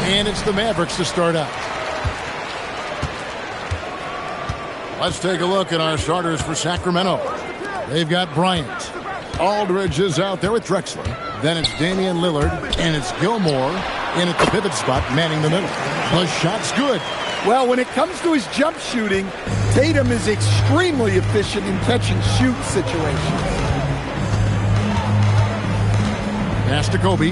And it's the Mavericks to start out. Let's take a look at our starters for Sacramento. They've got Bryant. Aldridge is out there with Drexler. Then it's Damian Lillard, and it's Gilmore in at the pivot spot, manning the middle. The shot's good. Well, when it comes to his jump shooting, Tatum is extremely efficient in catch-and-shoot situations. Pass to Kobe.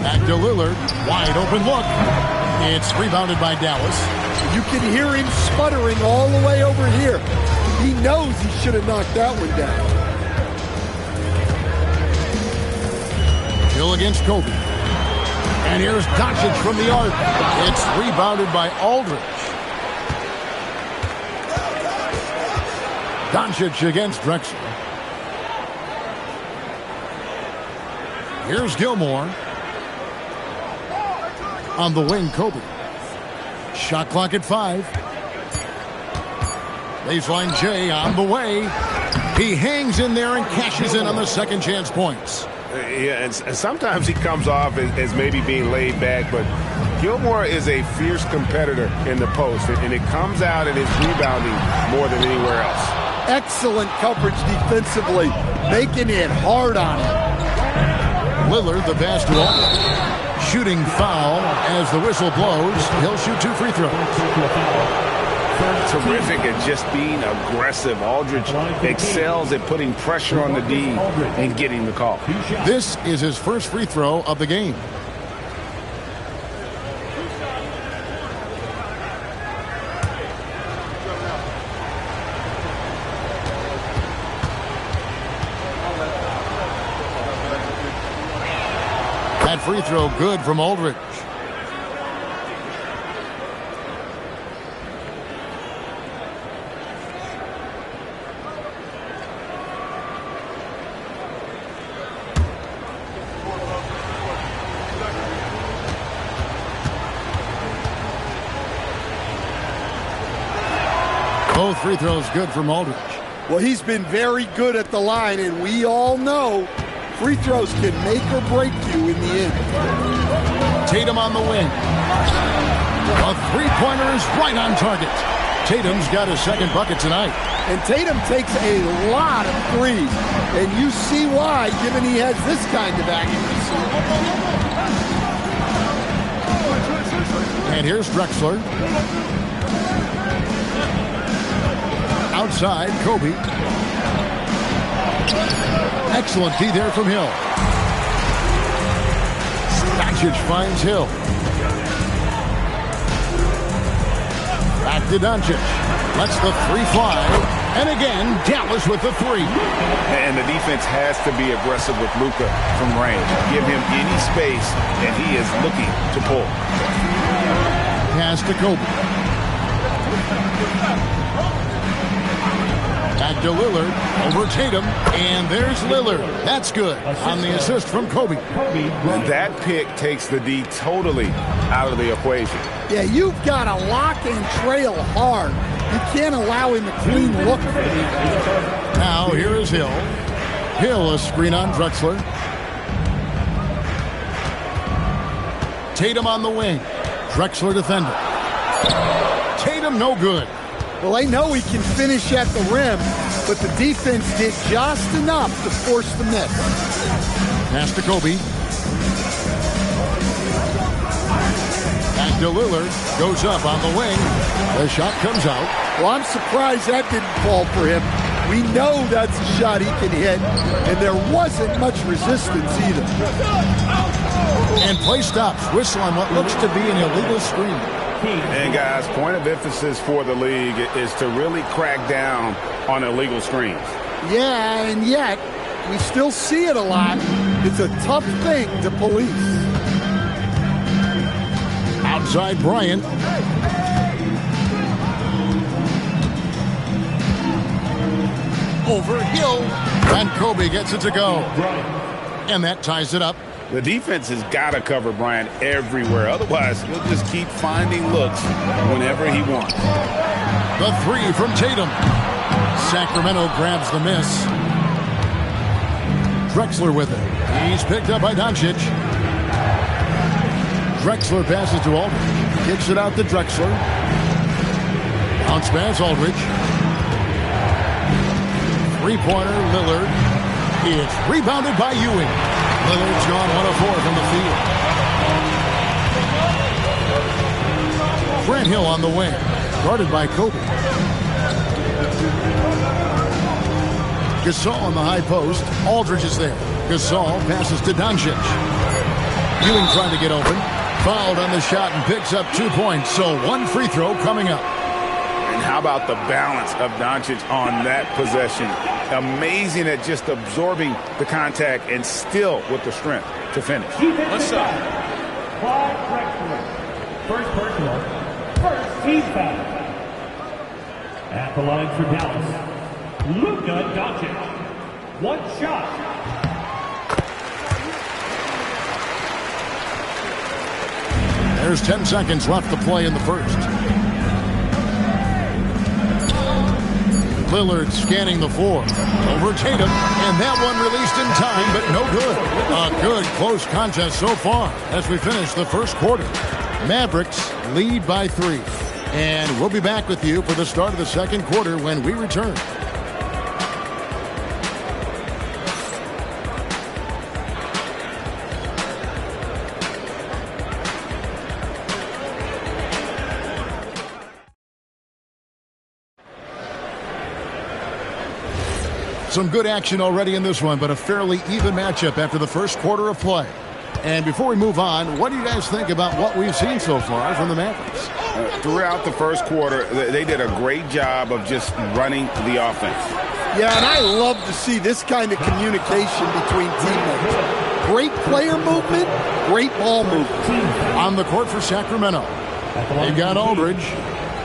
Back to Lillard. Wide open look. It's rebounded by Dallas. You can hear him sputtering all the way over here. He knows he should have knocked that one down. Hill against Kobe. And here's Doncic from the arc. It's rebounded by Aldridge. Doncic against Drexler. Here's Gilmore. On the wing, Kobe. Shot clock at 5. Baseline Jay on the way. He hangs in there and cashes in on the second chance points. Yeah, and sometimes he comes off as maybe being laid back, but Gilmore is a fierce competitor in the post, and it comes out in his rebounding more than anywhere else. Excellent coverage defensively, making it hard on him. Lillard, the pass to Aldridge. Shooting foul as the whistle blows. He'll shoot 2 free throws. Terrific at just being aggressive. Aldridge excels at putting pressure on the D and getting the call. This is his first free throw of the game. That free throw good from Aldridge. Both free throws good from Aldridge. Well, he's been very good at the line, and we all know free throws can make or break you in the end. Tatum on the wing. A three-pointer is right on target. Tatum's got his second bucket tonight. And Tatum takes a lot of threes, and you see why, given he has this kind of accuracy. And here's Drexler. Outside, Kobe. Excellent D there from Hill. Doncic finds Hill. Back to Doncic. Lets the three fly. And again, Dallas with the three. And the defense has to be aggressive with Luka from range. Give him any space, and he is looking to pull. Pass to Kobe. Back to Lillard, over Tatum, and there's Lillard. That's good on the assist from Kobe. And that pick takes the D totally out of the equation. Yeah, you've got to lock and trail hard. You can't allow him a clean look. Now here is Hill. Hill, a screen on Drexler. Tatum on the wing. Drexler defender. Tatum no good. Well, I know he can finish at the rim, but the defense did just enough to force the miss. Pass to Kobe. Back to Lillard. Goes up on the wing. The shot comes out. Well, I'm surprised that didn't fall for him. We know that's a shot he can hit, and there wasn't much resistance either. And play stops. Whistle on what looks to be an illegal screen. And guys, point of emphasis for the league is to really crack down on illegal screens. Yeah, and yet we still see it a lot. It's a tough thing to police. Outside Bryant. Over Hill. And Kobe gets it to go. And that ties it up. The defense has got to cover Bryant everywhere. Otherwise, he'll just keep finding looks whenever he wants. The three from Tatum. Sacramento grabs the miss. Drexler with it. He's picked up by Doncic. Drexler passes to Aldridge. Kicks it out to Drexler. Bounce pass, Aldridge. Three-pointer, Lillard. It's rebounded by Ewing. Lillard's gone 1 of 4 from the field. Grant Hill on the wing. Guarded by Kobe. Gasol on the high post. Aldridge is there. Gasol passes to Doncic. Ewing trying to get open. Fouled on the shot and picks up 2 points. So 1 free throw coming up. And how about the balance of Doncic on that possession? Amazing at just absorbing the contact and still with the strength to finish. Let's go. Clyde Drexler. First personal. First team foul. At the line for Dallas, Luka Doncic. 1 shot. There's 10 seconds left to play in the first. Lillard scanning the floor. Over Tatum. And that one released in time, but no good. A good close contest so far as we finish the first quarter. Mavericks lead by 3. And we'll be back with you for the start of the second quarter when we return. Some good action already in this one, but a fairly even matchup after the first quarter of play. And before we move on, what do you guys think about what we've seen so far from the Mavericks? Throughout the first quarter, they did a great job of just running the offense. Yeah, and I love to see this kind of communication between teammates. Great player movement, great ball movement. On the court for Sacramento, they've got Aldridge,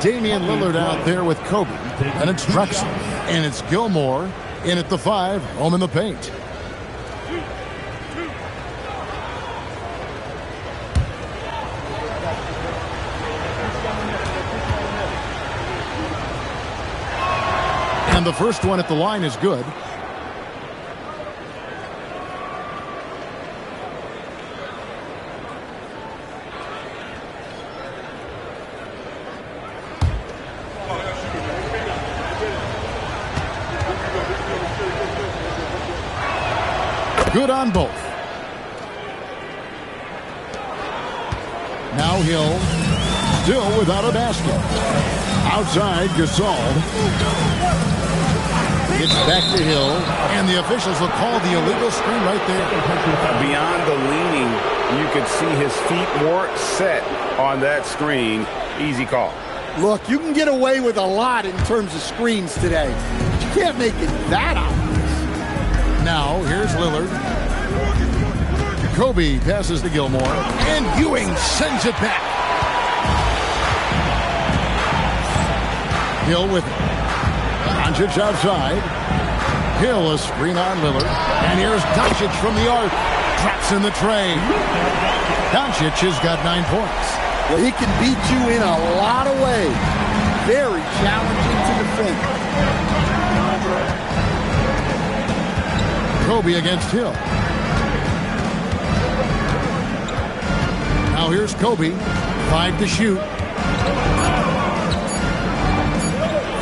Damian Lillard out there with Kobe, and it's Drexler, and it's Gilmore in at the 5, home in the paint. And the first one at the line is good. Good on both. Now Hill, still without a basket. Outside, Gasol. It's back to Hill, and the officials will call the illegal screen right there. Beyond the leaning, you could see his feet more set on that screen. Easy call. Look, you can get away with a lot in terms of screens today, but you can't make it that obvious. Now, here's Lillard. Kobe passes to Gilmore, and Ewing sends it back. Hill with it. Doncic outside. Hill a screen on Lillard. And here's Doncic from the arc. Drops in the tray. Doncic has got 9 points. Well, he can beat you in a lot of ways. Very challenging to defend. Kobe against Hill. Now here's Kobe. 5 to shoot.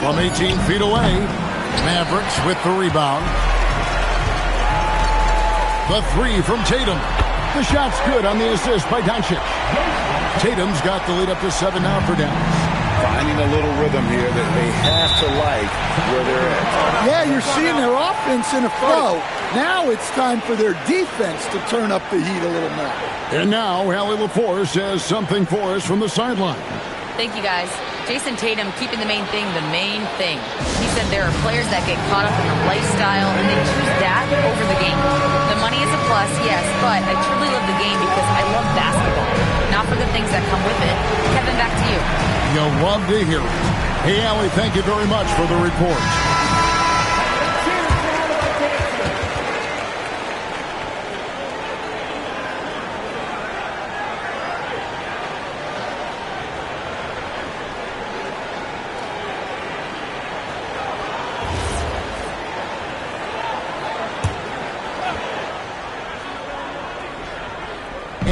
From 18 feet away. Mavericks with the rebound. The 3 from Tatum. The shot's good on the assist by Doncic. Tatum's got the lead up to 7 now for Dallas. Finding a little rhythm here that they have to like where they're at. Yeah, you're seeing their offense in a flow. Now it's time for their defense to turn up the heat a little more. And now Allie Lepore says something for us from the sideline. Thank you, guys. Jason Tatum keeping the main thing. He said there are players that get caught up in the lifestyle and they choose that over the game. The money is a plus, yes, but I truly love the game because I love basketball, not for the things that come with it. Kevin, back to you. You'll love to hear it. Hey, Allie, thank you very much for the report.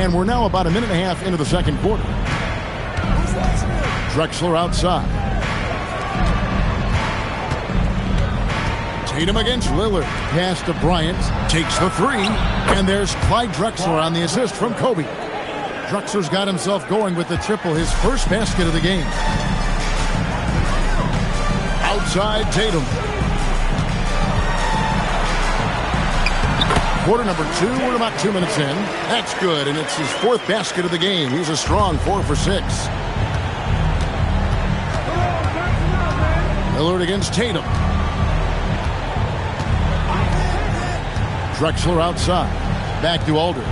And we're now about a minute and a half into the second quarter. Drexler outside. Tatum against Lillard. Pass to Bryant. Takes the three. And there's Clyde Drexler on the assist from Kobe. Drexler's got himself going with the triple, his first basket of the game. Outside Tatum. Quarter number 2, we're about 2 minutes in. That's good, and it's his fourth basket of the game. He's a strong 4 for 6. Lillard against Tatum. Drexler outside. Back to Aldridge.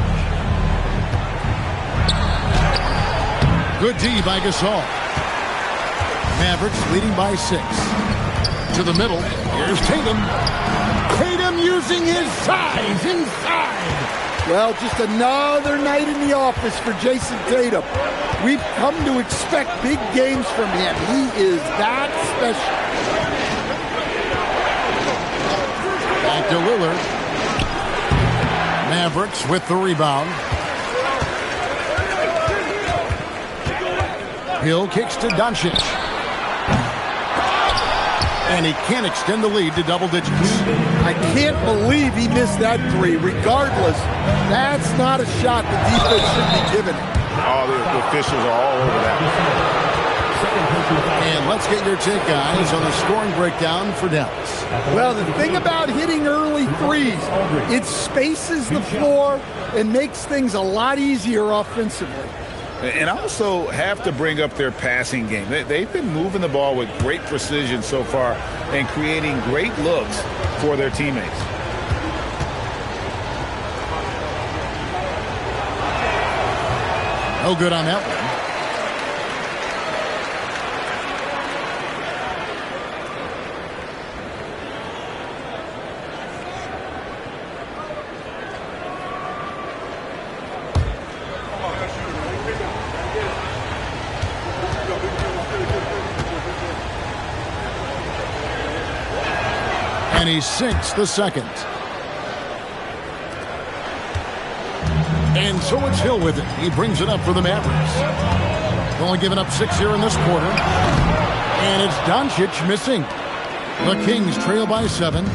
Good D by Gasol. Mavericks leading by 6. To the middle. Here's Tatum. Tatum using his size inside. Well, just another night in the office for Jason Tatum. We've come to expect big games from him. He is that special. Back to Lillard. Mavericks with the rebound. Hill kicks to Doncic. And he can't extend the lead to double digits. I can't believe he missed that three. Regardless, that's not a shot the defense should be giving him. All the officials are all over that. And let's get your take, guys, on the scoring breakdown for Dallas. Well, the thing about hitting early threes, it spaces the floor and makes things a lot easier offensively. And also have to bring up their passing game. They've been moving the ball with great precision so far and creating great looks for their teammates. No good on that one. And he sinks the second. And so it's Hill with it. He brings it up for the Mavericks. Only giving up 6 here in this quarter. And it's Doncic missing. The Kings trail by 7.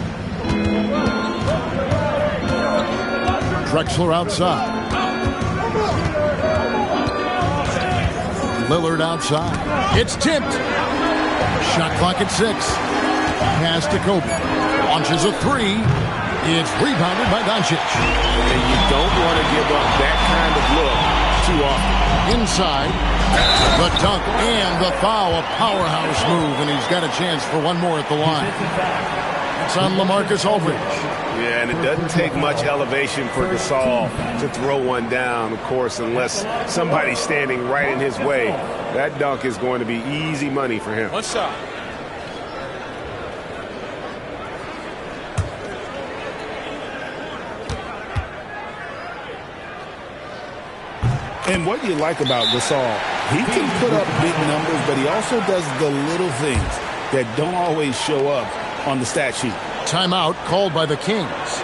Drexler outside. Lillard outside. It's tipped. Shot clock at 6. Pass to Kobe. Launches a 3. It's rebounded by Doncic. And you don't want to give up that kind of look too often. Inside. The dunk and the foul. A powerhouse move, and he's got a chance for one more at the line. It's on LaMarcus Aldridge. Yeah, and it doesn't take much elevation for Gasol to throw one down, of course, unless somebody's standing right in his way. That dunk is going to be easy money for him. One shot. And what you like about Gasol, he can put up big numbers, but he also does the little things that don't always show up on the stat sheet. Timeout called by the Kings.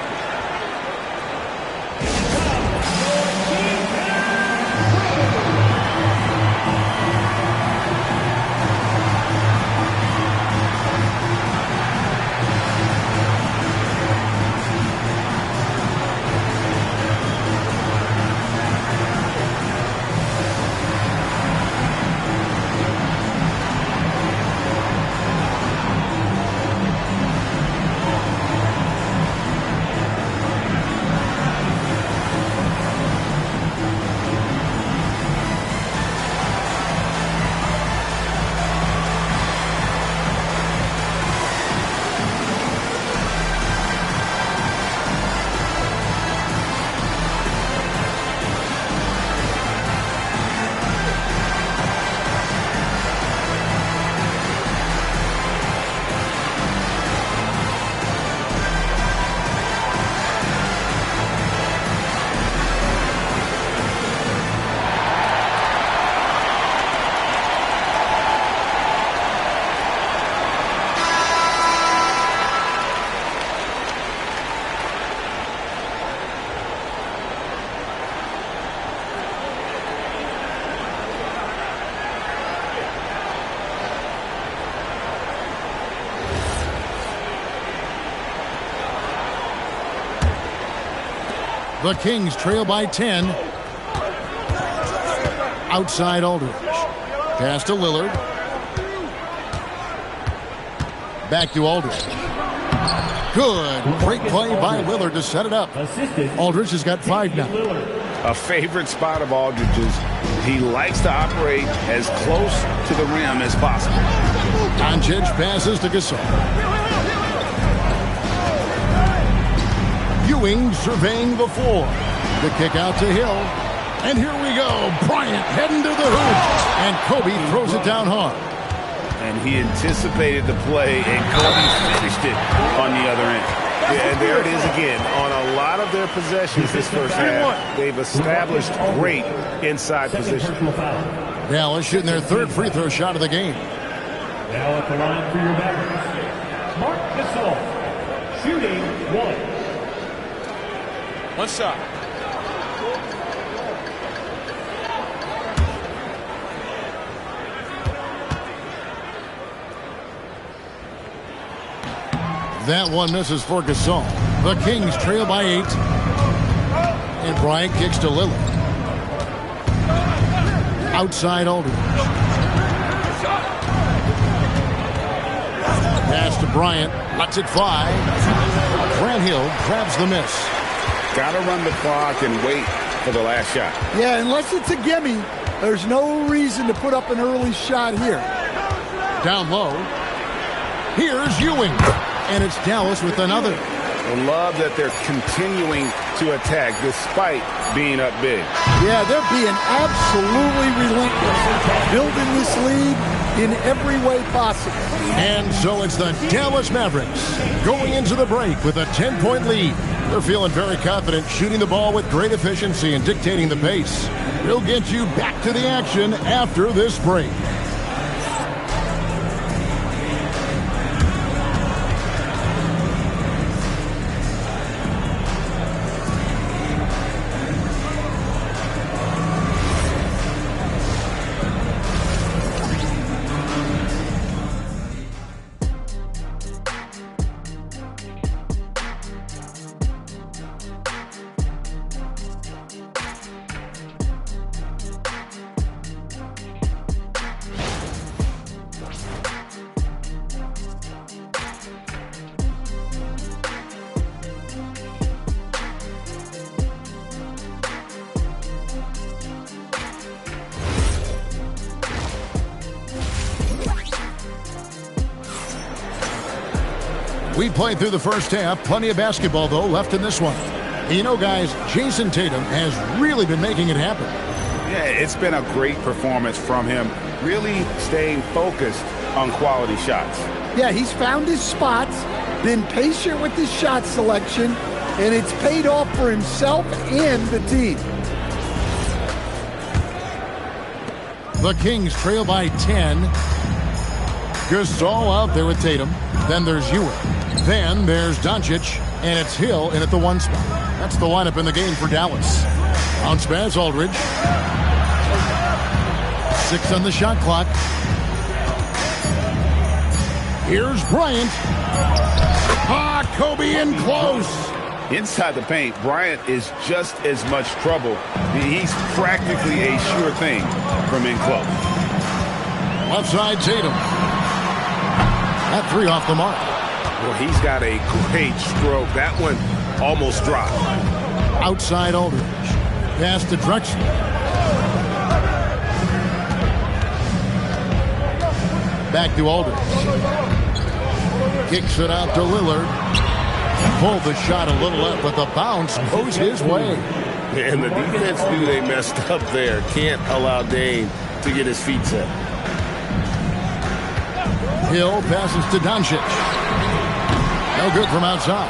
The Kings trail by 10. Outside Aldridge. Pass to Lillard. Back to Aldridge. Good. Great play by Lillard to set it up. Aldridge has got 5 now. A favorite spot of Aldridge's. He likes to operate as close to the rim as possible. Doncic passes to Gasol. Ewing surveying the floor. The kick out to Hill. And here we go. Bryant heading to the hoop. And Kobe throws it down hard. And he anticipated the play, and Kobe finished it on the other end. Yeah, and there it is again. On a lot of their possessions this first half, they've established great inside position. Dallas shooting their 3rd free throw shot of the game. Now at the line for your Mavericks, Marc Gasol, shooting 1. One shot. That one misses for Gasol. The Kings trail by 8. And Bryant kicks to Lillard. Outside Aldridge. Pass to Bryant. Lets it fly. Grant Hill grabs the miss. Got to run the clock and wait for the last shot. Yeah, unless it's a gimme, there's no reason to put up an early shot here. Down low. Here's Ewing. And it's Dallas with another. I love that they're continuing to attack despite being up big. Yeah, they're being absolutely relentless. Building this lead in every way possible. And so it's the Dallas Mavericks going into the break with a 10-point lead. They're feeling very confident, shooting the ball with great efficiency and dictating the pace. We'll get you back to the action after this break. We played through the first half. Plenty of basketball, though, left in this one. And you know, guys, Jason Tatum has really been making it happen. Yeah, it's been a great performance from him. Really staying focused on quality shots. Yeah, he's found his spots, been patient with his shot selection, and it's paid off for himself and the team. The Kings trail by 10. Gasol out there with Tatum. Then there's Ewing. Then there's Doncic. And it's Hill in at the 1 spot. That's the lineup in the game for Dallas. Bounce pass, Aldridge. 6 on the shot clock. Here's Bryant. Kobe in close. Inside the paint, Bryant is just as much trouble. He's practically a sure thing from in close. Left side, Tatum. That 3 off the mark. Well, he's got a great stroke. That one almost dropped. Outside Aldridge. Pass to Drexler. Back to Aldridge. Kicks it out to Lillard. Pulled the shot a little up, but the bounce goes his way. And the defense knew they messed up there. Can't allow Dame to get his feet set. Hill passes to Doncic. No good from outside.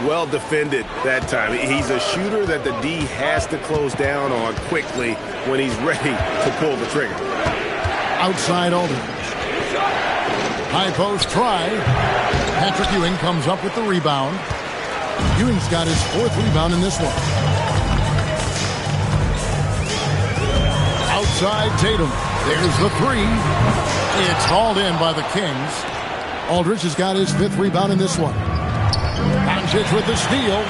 Well defended that time. He's a shooter that the D has to close down on quickly when he's ready to pull the trigger. Outside Aldridge. High post try. Patrick Ewing comes up with the rebound. Ewing's got his 4th rebound in this one. Outside Tatum. There's the 3. It's hauled in by the Kings. Aldridge has got his 5th rebound in this one. Doncic with the steal.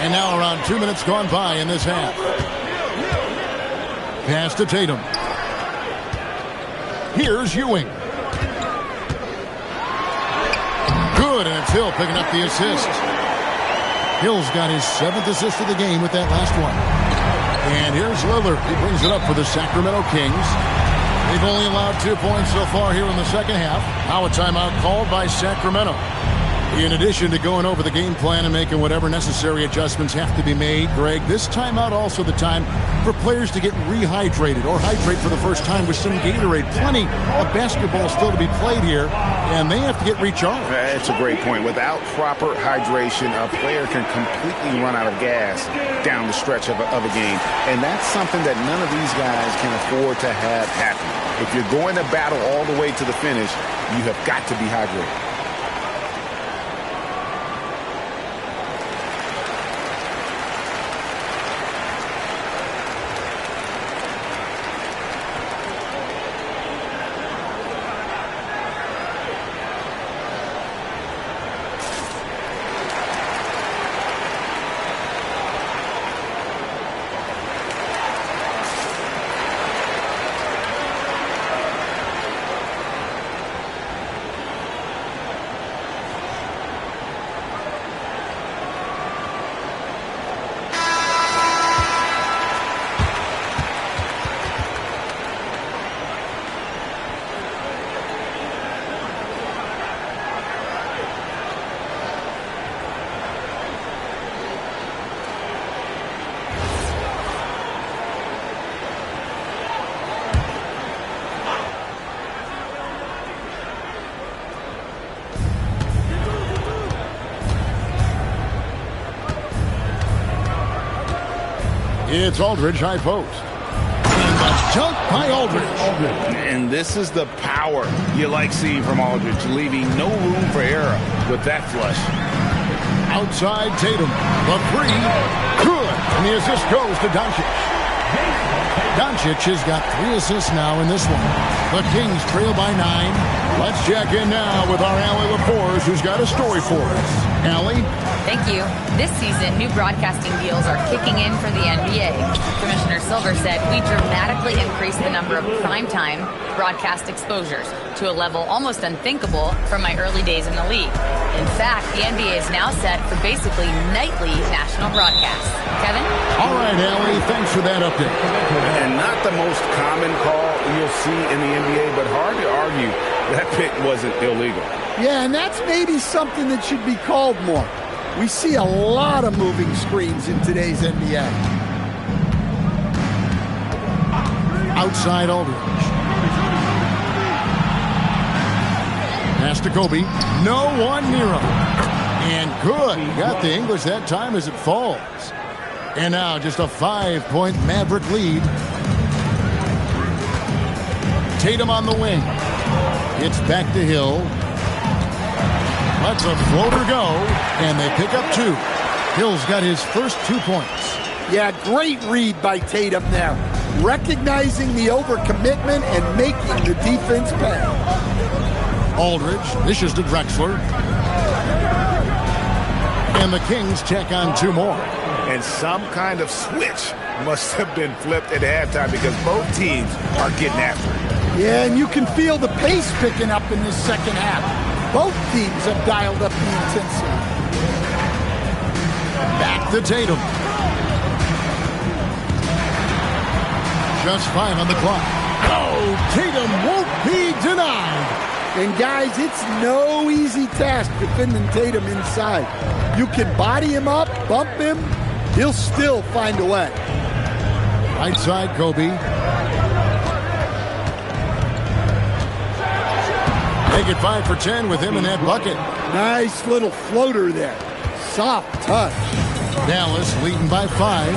And now around 2 minutes gone by in this half. Pass to Tatum. Here's Ewing. Good, and it's Hill picking up the assist. Hill's got his 7th assist of the game with that last one. And here's Lillard. He brings it up for the Sacramento Kings. They've only allowed 2 points so far here in the second half. Now a timeout called by Sacramento. In addition to going over the game plan and making whatever necessary adjustments have to be made, Greg, this timeout also the time for players to get rehydrated or hydrate for the first time with some Gatorade. Plenty of basketball still to be played here, and they have to get recharged. That's a great point. Without proper hydration, a player can completely run out of gas down the stretch of a game, and that's something that none of these guys can afford to have happen. If you're going to battle all the way to the finish, you have got to be hydrated. It's Aldridge, high post. And that's jumped by Aldridge. And this is the power you like seeing from Aldridge, leaving no room for error with that flush. Outside Tatum. The three. Good. And the assist goes to Doncic. Doncic has got 3 assists now in this one. The Kings trail by 9. Let's check in now with our Allie LaForce, who's got a story for us. Allie? Thank you. This season, new broadcasting deals are kicking in for the NBA. Commissioner Silver said we dramatically increased the number of primetime broadcast exposures to a level almost unthinkable from my early days in the league. In fact, the NBA is now set for basically nightly national broadcasts. Kevin? All right, Allie, thanks for that update. And not the most common call you'll see in the NBA, but hard to argue that pick wasn't illegal. Yeah, and that's maybe something that should be called more. We see a lot of moving screens in today's NBA. Outside Aldridge. Pass to Kobe. No one near him. And good. He got the English that time as it falls. And now just a 5-point Maverick lead. Tatum on the wing. It's back to Hill. Lets a floater go, and they pick up 2. Hill's got his first 2 points. Yeah, great read by Tatum there. Recognizing the overcommitment and making the defense pay. Aldridge dishes to Drexler. And the Kings check on 2 more. And some kind of switch must have been flipped at halftime because both teams are getting after it. Yeah, and you can feel the pace picking up in this second half. Both teams have dialed up the intensity. Back to Tatum. Just 5 on the clock. Oh, Tatum won't be denied. And guys, it's no easy task defending Tatum inside. You can body him up, bump him, he'll still find a way. Right side, Kobe. Make it 5 for 10 with him in that bucket. Nice little floater there. Soft touch. Dallas leading by 5.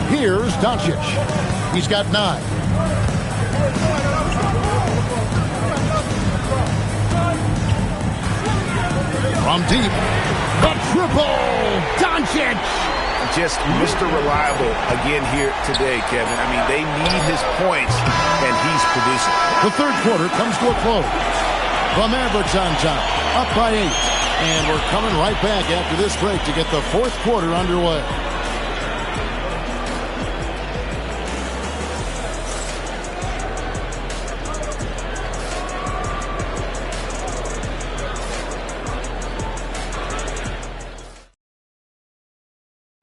Here's Doncic. He's got 9. From deep. The triple. Doncic. Just Mr. Reliable again here today, Kevin. I mean, they need his points, and he's producing. The third quarter comes to a close. The Mavericks on top, up by 8. And we're coming right back after this break to get the fourth quarter underway.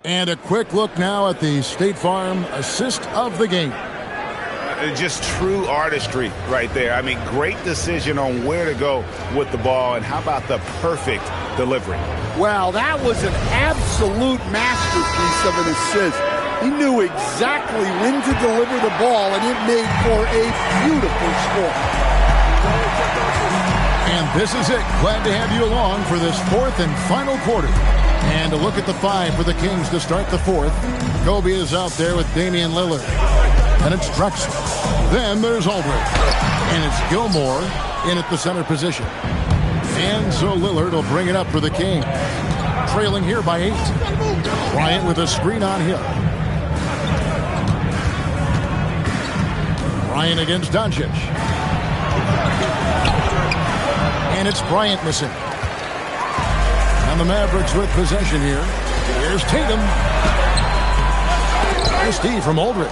And a quick look now at the State Farm assist of the game. Just true artistry right there. I mean, great decision on where to go with the ball, and how about the perfect delivery? Well, that was an absolute masterpiece of an assist. He knew exactly when to deliver the ball, and it made for a beautiful score. And this is it. Glad to have you along for this fourth and final quarter. And a look at the five for the Kings to start the fourth. Kobe is out there with Damian Lillard. And it's Drexler. Then there's Aldridge. And it's Gilmore in at the center position. And so Lillard will bring it up for the Kings. Trailing here by 8. Bryant with a screen on Hill. Bryant against Doncic. And it's Bryant missing. And the Mavericks with possession here. Here's Tatum. Here's Steve from Aldridge.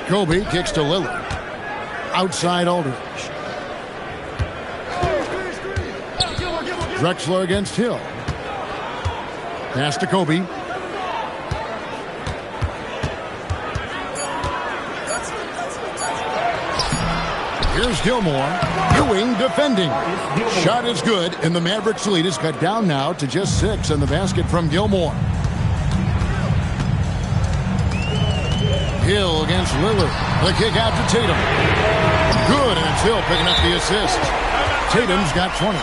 Kobe kicks to Lillard. Outside Aldridge. Drexler against Hill. Pass to Kobe. Here's Gilmore. Ewing defending. Shot is good, and the Mavericks lead is cut down now to just 6 in the basket from Gilmore. Hill against Lillard. The kick out to Tatum. Good, and it's Hill picking up the assist. Tatum's got 20.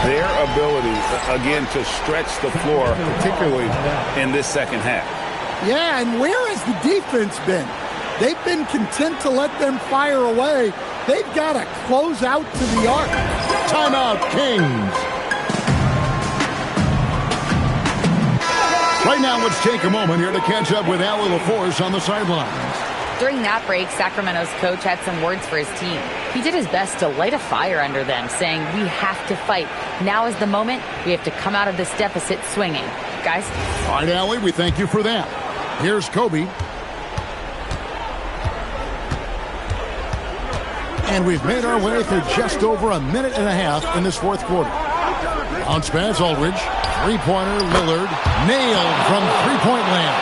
Their ability, again, to stretch the floor, particularly in this second half. Yeah, and where has the defense been? They've been content to let them fire away. They've got to close out to the arc. Timeout, Kings. Right now, let's take a moment here to catch up with Allie LaForce on the sidelines. During that break, Sacramento's coach had some words for his team. He did his best to light a fire under them, saying, "We have to fight. Now is the moment. We have to come out of this deficit swinging." Guys? All right, Allie, we thank you for that. Here's Kobe. And we've made our way through just over a minute and a half in this fourth quarter. Bounce pass, Aldridge. Three-pointer, Lillard. Nailed from three-point land.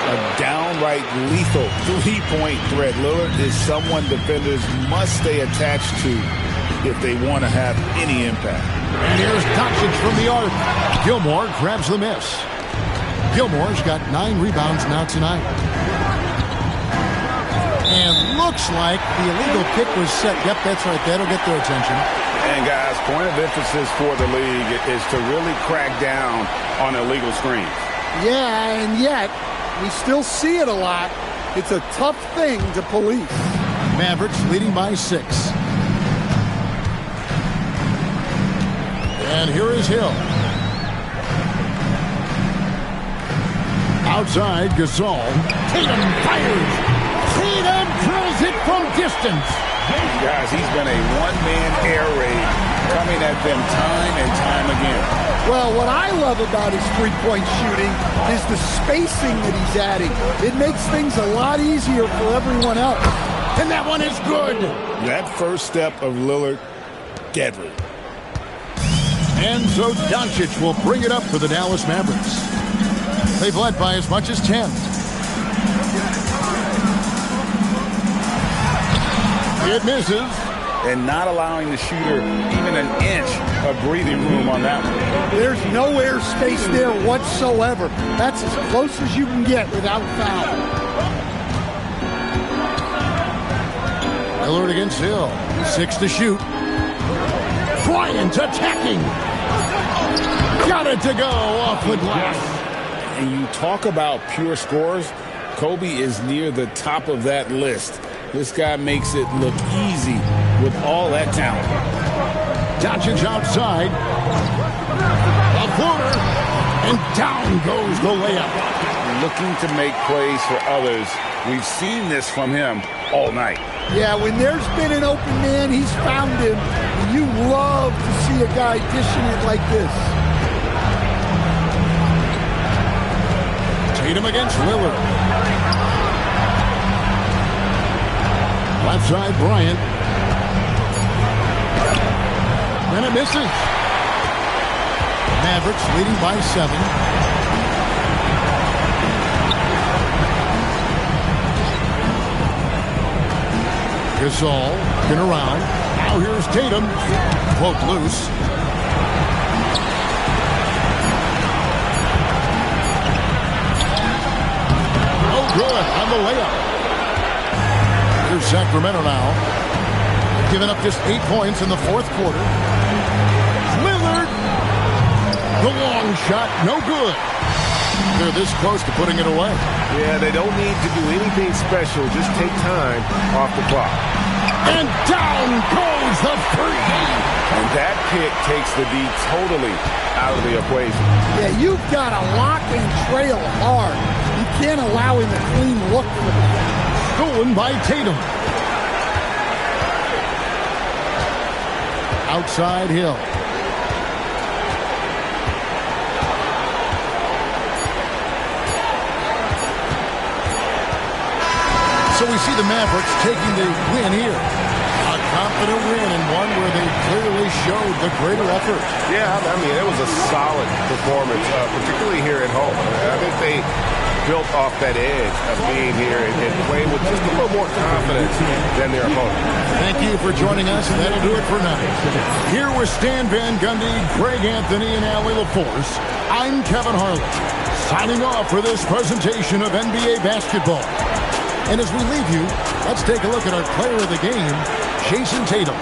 A downright lethal three-point threat. Lillard is someone defenders must stay attached to if they want to have any impact. And here's Doncic from the arc. Gilmore grabs the miss. Gilmore's got 9 rebounds now tonight. And looks like the illegal kick was set. Yep, that's right. That'll get their attention. And, guys, point of emphasis for the league is to really crack down on illegal screens. Yeah, and yet we still see it a lot. It's a tough thing to police. Mavericks leading by 6. And here is Hill. Outside, Gasol. Tatum fires. Tatum drills it from distance. Guys, he's been a one-man air raid coming at them time and time again. Well, what I love about his three-point shooting is the spacing that he's adding. It makes things a lot easier for everyone else. And that one is good. That first step of Lillard, deadly. And so Doncic will bring it up for the Dallas Mavericks. They've led by as much as 10. It misses. And not allowing the shooter even an inch of breathing room on that one. There's no air space there whatsoever. That's as close as you can get without foul. Lillard against Hill. 6 to shoot. Bryant attacking. Got it to go off the glass. And you talk about pure scores, Kobe is near the top of that list. This guy makes it look easy with all that talent. Doncic outside. A floater. And down goes the layup. Looking to make plays for others. We've seen this from him all night. Yeah, when there's been an open man, he's found him. And you love to see a guy dishing it like this. Tatum against Lillard. Left side, Bryant. And it misses. Mavericks leading by 7. Gasol, been around. Now here's Tatum. Poked loose. No good on the layup. Here's Sacramento now. Giving up just 8 points in the fourth quarter. Lillard. The long shot, no good. They're this close to putting it away. Yeah, they don't need to do anything special. Just take time off the clock. And down goes the three. And that pick takes the D totally out of the equation. Yeah, you've got to lock and trail hard. You can't allow him a clean look. Stolen by Tatum. Outside Hill. So we see the Mavericks taking the win here. A confident win and one where they clearly showed the greater effort. Yeah, I mean, it was a solid performance, particularly here at home. I think they built off that edge of being here and playing with just a little more confidence than their opponent. Thank you for joining us. That'll do it for now. Here with Stan Van Gundy, Greg Anthony, and Allie LaForce, I'm Kevin Harlan, signing off for this presentation of NBA basketball. And as we leave you, let's take a look at our player of the game, Jayson Tatum.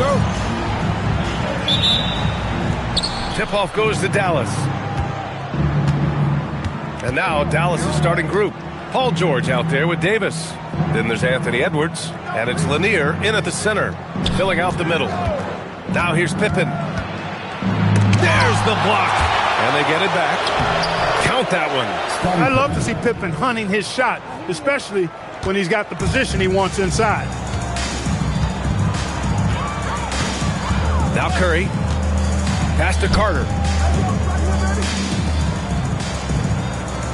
go. Tip-off goes to Dallas. And now Dallas' starting group. Paul George out there with Davis. Then there's Anthony Edwards. And it's Lanier in at the center, filling out the middle. Now here's Pippen. There's the block. And they get it back. Count that one. I love to see Pippen hunting his shot, especially when he's got the position he wants inside. Now Curry. Pass to Carter.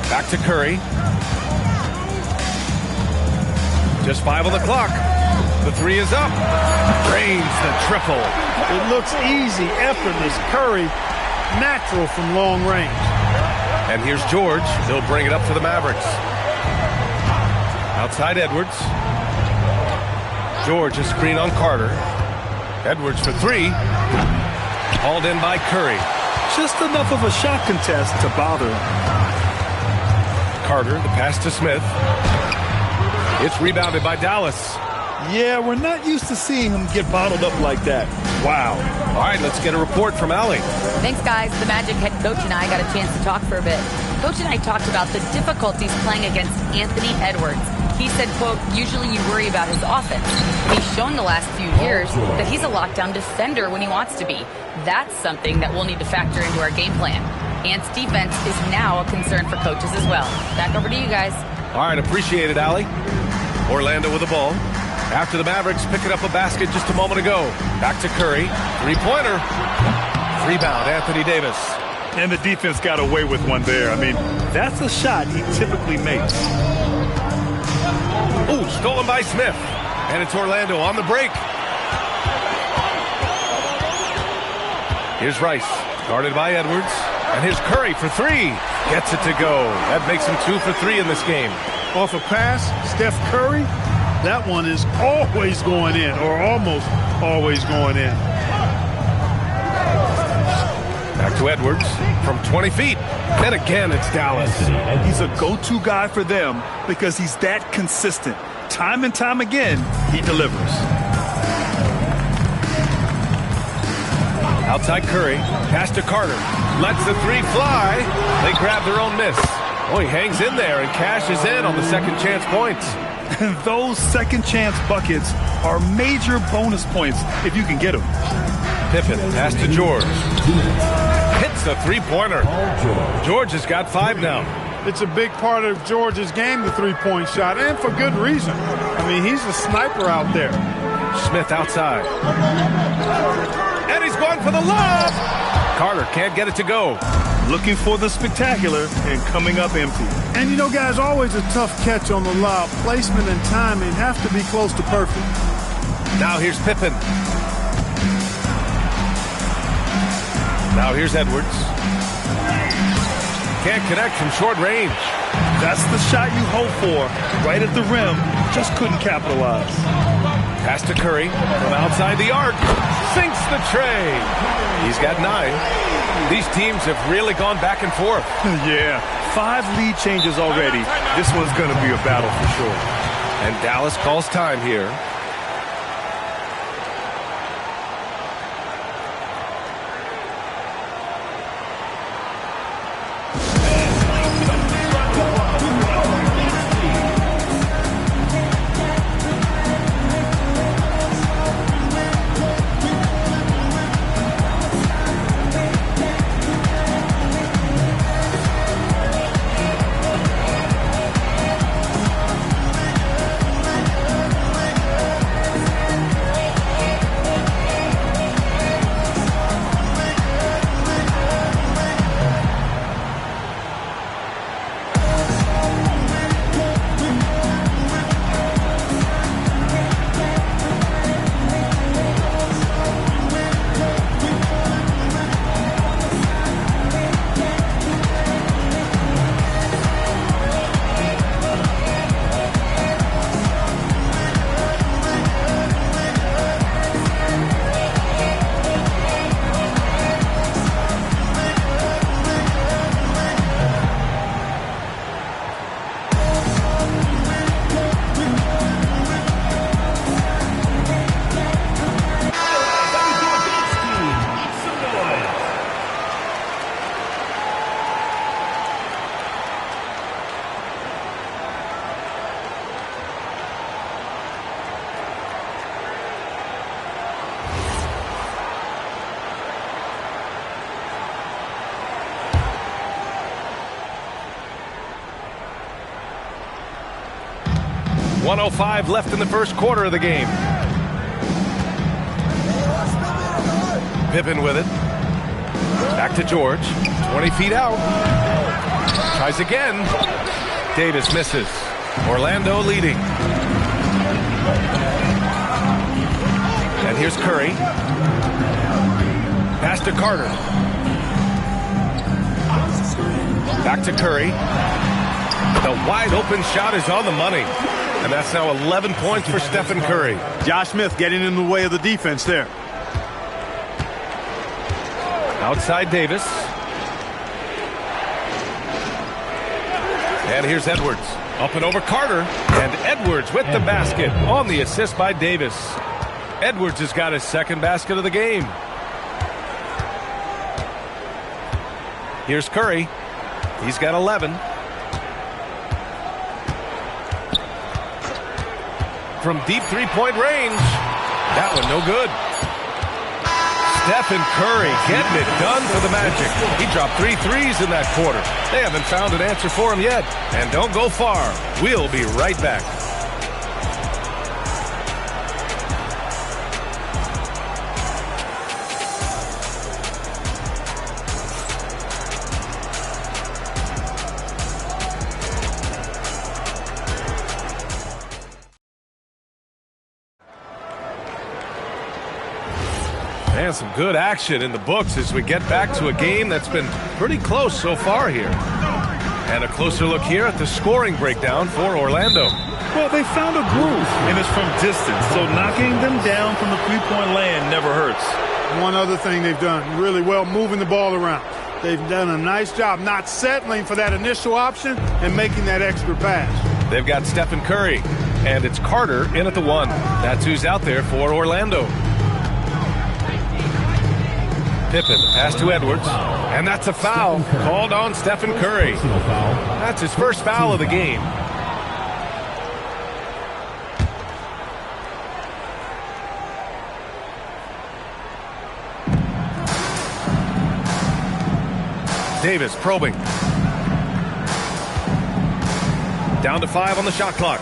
Back to Curry. Just 5 on the clock. The 3 is up. Drains the triple. It looks easy, effortless. Curry, natural from long range. And here's George. He'll bring it up for the Mavericks. Outside Edwards. George, a screen on Carter. Edwards for 3. Hauled in by Curry. Just enough of a shot contest to bother him. Carter, the pass to Smith. It's rebounded by Dallas. Yeah, we're not used to seeing him get bottled up like that. Wow. All right, let's get a report from Allie. Thanks, guys. The Magic head coach and I got a chance to talk for a bit. Coach and I talked about the difficulties playing against Anthony Edwards. He said, quote, usually you worry about his offense. He's shown the last few years that he's a lockdown defender when he wants to be. That's something that we'll need to factor into our game plan. Ant's defense is now a concern for coaches as well. Back over to you guys. All right, appreciate it, Allie. Orlando with the ball. After the Mavericks picking up a basket just a moment ago. Back to Curry. 3-pointer. Rebound, Anthony Davis. And the defense got away with one there. I mean, that's a shot he typically makes. Ooh, stolen by Smith. And it's Orlando on the break. Here's Rice, guarded by Edwards. And here's Curry for 3. Gets it to go. That makes him 2 for 3 in this game. Off a pass, Steph Curry, that one is always going in, or almost always going in. Back to Edwards from 20 feet. And again, it's Dallas. He's a go-to guy for them because he's that consistent. Time and time again, he delivers. Outside Curry, pass to Carter. Lets the 3 fly. They grab their own miss. Oh, he hangs in there and cashes in on the second chance points. And those second chance buckets are major bonus points if you can get them. Pippen, pass to George. Hits the 3-pointer. George has got 5 now. It's a big part of George's game, the 3-point shot, and for good reason. I mean, he's a sniper out there. Smith outside. And he's going for the lob. Carter can't get it to go. Looking for the spectacular and coming up empty. And you know, guys, always a tough catch on the lob. Placement and timing have to be close to perfect. Now here's Pippen. Now here's Edwards. Can't connect from short range. That's the shot you hope for. Right at the rim. Just couldn't capitalize. Pass to Curry from outside the arc. Sinks the tray. He's got 9. These teams have really gone back and forth. Yeah, 5 lead changes already. This one's going to be a battle for sure. And Dallas calls time here. 1:05 left in the first quarter of the game. Pippen with it. Back to George. 20 feet out. Tries again. Davis misses. Orlando leading. And here's Curry. Pass to Carter. Back to Curry. The wide open shot is on the money. And that's now 11 points for Stephen Curry. Josh Smith getting in the way of the defense there. Outside Davis. And here's Edwards. Up and over Carter. And Edwards with the basket on the assist by Davis. Edwards has got his second basket of the game. Here's Curry. He's got 11. From deep three-point range. That one no good. Stephen Curry getting it done for the Magic. He dropped 3 threes in that quarter. They haven't found an answer for him yet. And don't go far. We'll be right back. And some good action in the books as we get back to a game that's been pretty close so far here. And a closer look here at the scoring breakdown for Orlando. Well, they found a groove, and it's from distance, so knocking them down from the three-point land never hurts. One other thing they've done really well, moving the ball around. They've done a nice job not settling for that initial option and making that extra pass. They've got Stephen Curry, and it's Carter in at the 1. That's who's out there for Orlando. Pippen, pass to Edwards, and that's a foul called on Stephen Curry. That's his first foul of the game. Davis probing. Down to 5 on the shot clock.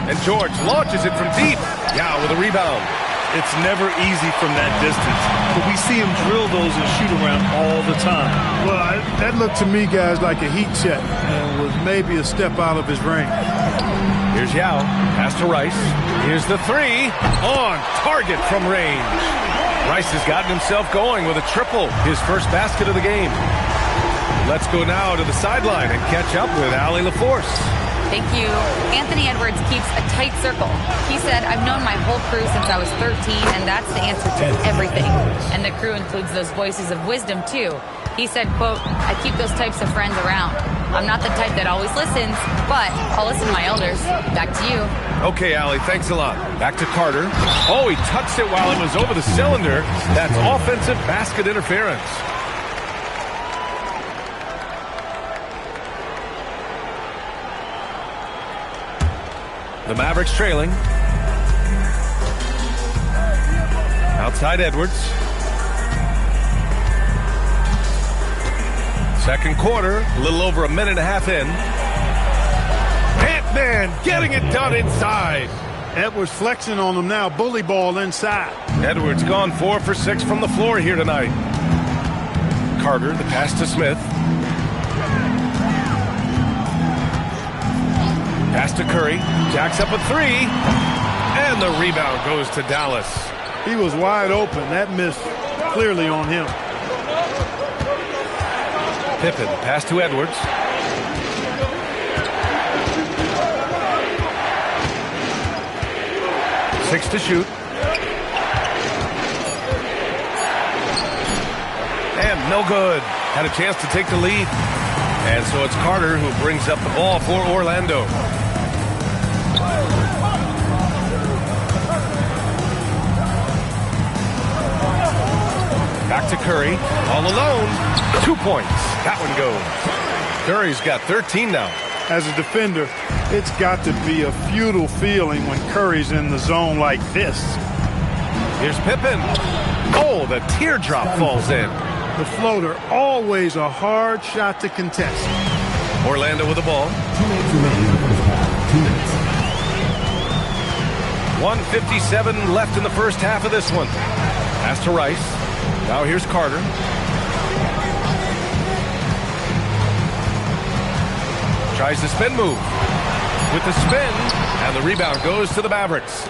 And George launches it from deep. Yao with a rebound. It's never easy from that distance, but we see him drill those and shoot around all the time. Well, that looked to me, guys, like a heat check and was maybe a step out of his range. Here's Yao. Pass to Rice. Here's the 3. On target from range. Rice has gotten himself going with a triple. His first basket of the game. Let's go now to the sideline and catch up with Allie LaForce. Thank you. Anthony Edwards keeps a tight circle. He said, I've known my whole crew since I was 13, and that's the answer to everything. And the crew includes those voices of wisdom, too. He said, quote, I keep those types of friends around. I'm not the type that always listens, but I'll listen to my elders. Back to you. Okay, Allie, thanks a lot. Back to Carter. Oh, he touched it while it was over the cylinder. That's offensive basket interference. The Mavericks trailing. Outside Edwards. Second quarter, a little over a minute and a half in. Ant-Man getting it done inside. Edwards flexing on them now, bully ball inside. Edwards gone 4 for 6 from the floor here tonight. Carter, the pass to Smith. Pass to Curry. Jacks up a 3. And the rebound goes to Dallas. He was wide open. That miss clearly on him. Pippen, pass to Edwards. Six to shoot. And no good. Had a chance to take the lead. And so it's Carter who brings up the ball for Orlando. Back to Curry, all alone, 2 points. That one goes. Curry's got 13 now. As a defender, it's got to be a futile feeling when Curry's in the zone like this. Here's Pippen. Oh, the teardrop falls in. The floater, always a hard shot to contest. Orlando with the ball. 1:57 left in the first half of this one. Pass to Rice. Now here's Carter. Tries the spin move. With the spin, and the rebound goes to the Mavericks.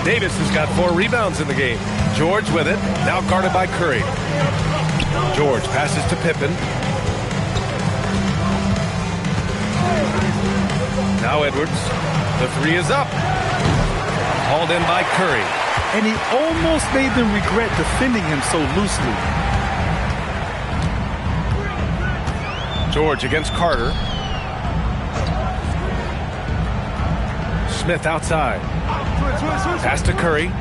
Davis has got 4 rebounds in the game. George with it, now guarded by Curry. George passes to Pippen. Now Edwards. The 3 is up. Hauled in by Curry. And he almost made them regret defending him so loosely. George against Carter. Smith outside. Pass to Curry.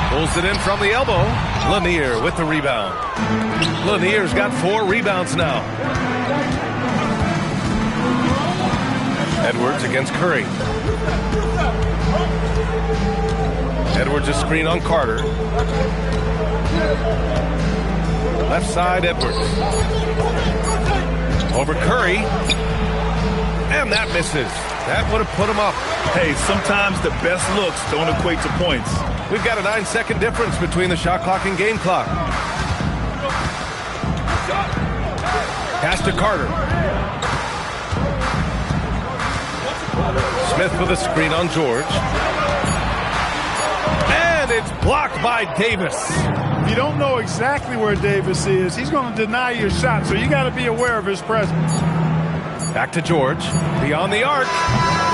Pulls it in from the elbow. Lanier with the rebound. Lanier's got 4 rebounds now. Edwards against Curry. Edwards a screen on Carter. Left side, Edwards. Over Curry. And that misses. That would have put him up. Hey, sometimes the best looks don't equate to points. We've got a 9-second difference between the shot clock and game clock. Pass to Carter. Smith with a screen on George. And it's blocked by Davis. If you don't know exactly where Davis is, he's going to deny your shot, so you got to be aware of his presence. Back to George. Beyond the arc.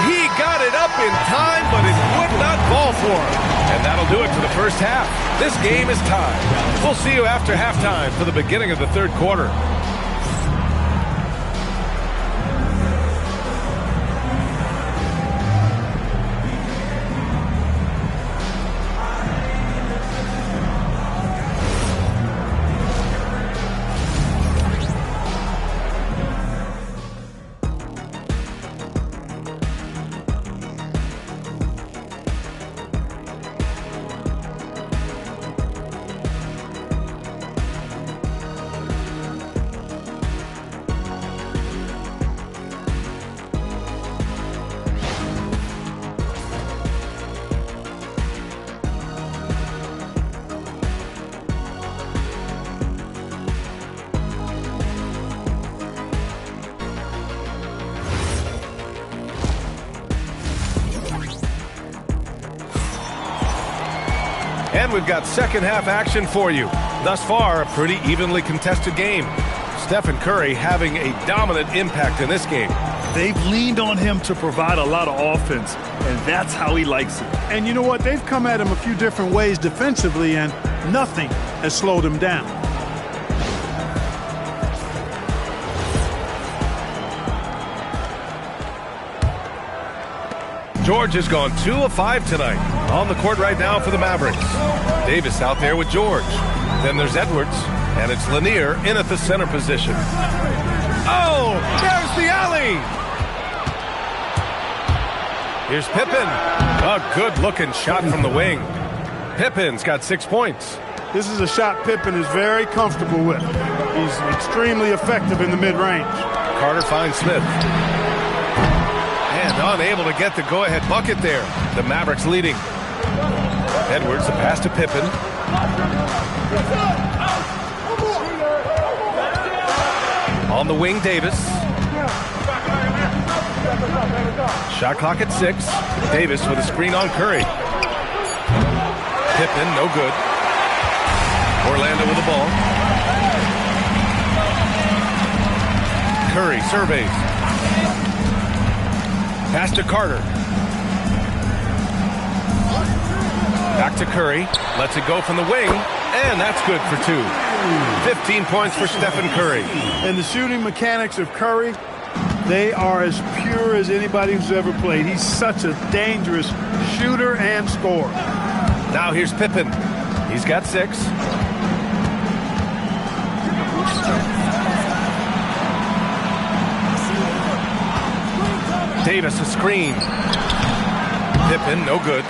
He got it up in time, but it would not fall for him. And that'll do it for the first half. This game is tied. We'll see you after halftime for the beginning of the third quarter. And we've got second half action for you. Thus far, a pretty evenly contested game. Stephen Curry having a dominant impact in this game. They've leaned on him to provide a lot of offense, and that's how he likes it. And you know what? They've come at him a few different ways defensively, and nothing has slowed him down. George has gone 2 of 5 tonight. On the court right now for the Mavericks. Davis out there with George. Then there's Edwards, and it's Lanier in at the center position. Oh, there's the alley! Here's Pippen. A good-looking shot from the wing. Pippen's got 6 points. This is a shot Pippen is very comfortable with. He's extremely effective in the mid-range. Carter finds Smith. And unable to get the go-ahead bucket there. The Mavericks leading. Edwards, a pass to Pippen. On the wing, Davis. Shot clock at 6. Davis with a screen on Curry. Pippen, no good. Orlando with the ball. Curry surveys. Pass to Carter. Back to Curry. Lets it go from the wing. And that's good for 2. 15 points for Stephen Curry. And the shooting mechanics of Curry, they are as pure as anybody who's ever played. He's such a dangerous shooter and scorer. Now here's Pippen. He's got 6. Davis a screen. Pippen, no good.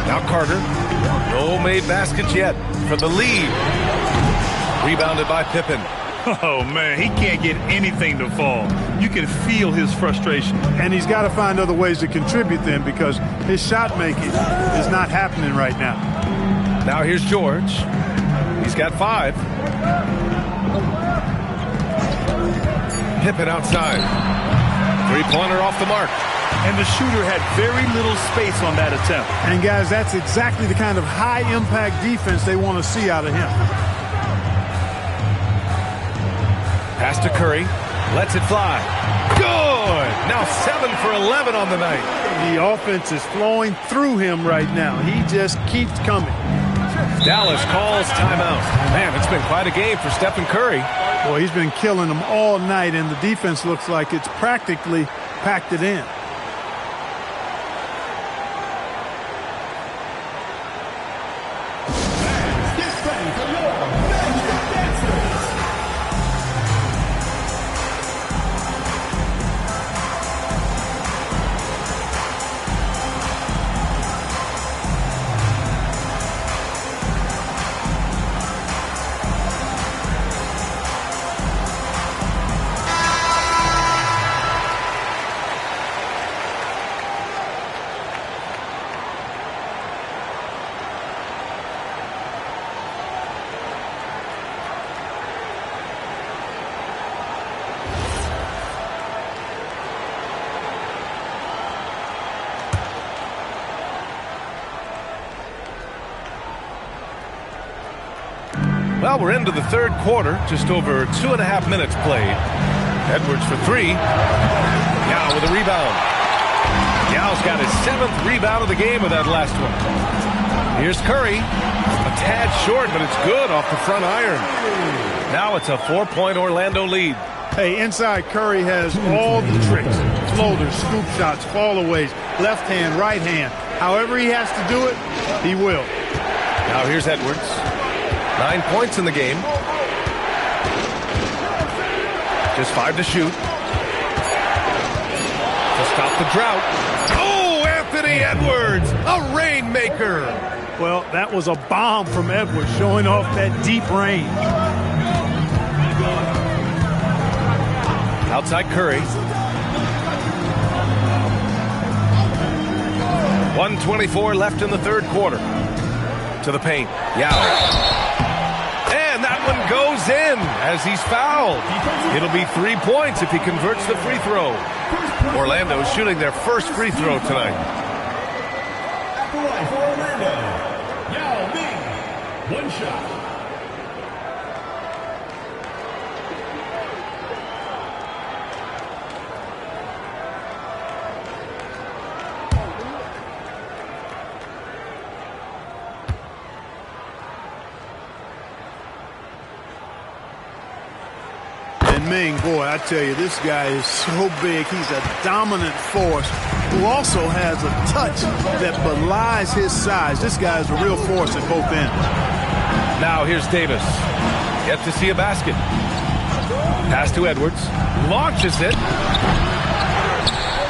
Now Carter. No made baskets yet for the lead. Rebounded by Pippen. Oh, man, he can't get anything to fall. You can feel his frustration. And he's got to find other ways to contribute then because his shot making is not happening right now. Now here's George. He's got 5. Pippen outside. 3-pointer off the mark. And the shooter had very little space on that attempt. And, guys, that's exactly the kind of high-impact defense they want to see out of him. Pass to Curry. Lets it fly. Good! Now 7 for 11 on the night. The offense is flowing through him right now. He just keeps coming. Dallas calls timeout. Man, it's been quite a game for Stephen Curry. Boy, he's been killing them all night, and the defense looks like it's practically packed it in. Well, we're into the third quarter, just over 2.5 minutes played. Edwards for 3. Yao with a rebound. Yao's got his 7th rebound of the game with that last one. Here's Curry. A tad short, but it's good off the front iron. Now it's a 4-point Orlando lead. Hey, inside Curry has all the tricks. Floaters, scoop shots, fallaways, left hand, right hand. However he has to do it, he will. Now here's Edwards. 9 points in the game. Just 5 to shoot. To stop the drought. Oh, Anthony Edwards, a rainmaker. Well, that was a bomb from Edwards, showing off that deep range. Outside Curry. 1:24 left in the third quarter. To the paint. Yao. And that one goes in as he's fouled. It'll be 3 points if he converts the free throw. Orlando shooting their first free throw tonight. At the line for Orlando, Yao Ming. 1 shot. Ming, boy, I tell you, this guy is so big. He's a dominant force who also has a touch that belies his size. This guy is a real force at both ends. Now here's Davis. Gets to see a basket. Pass to Edwards. Launches it.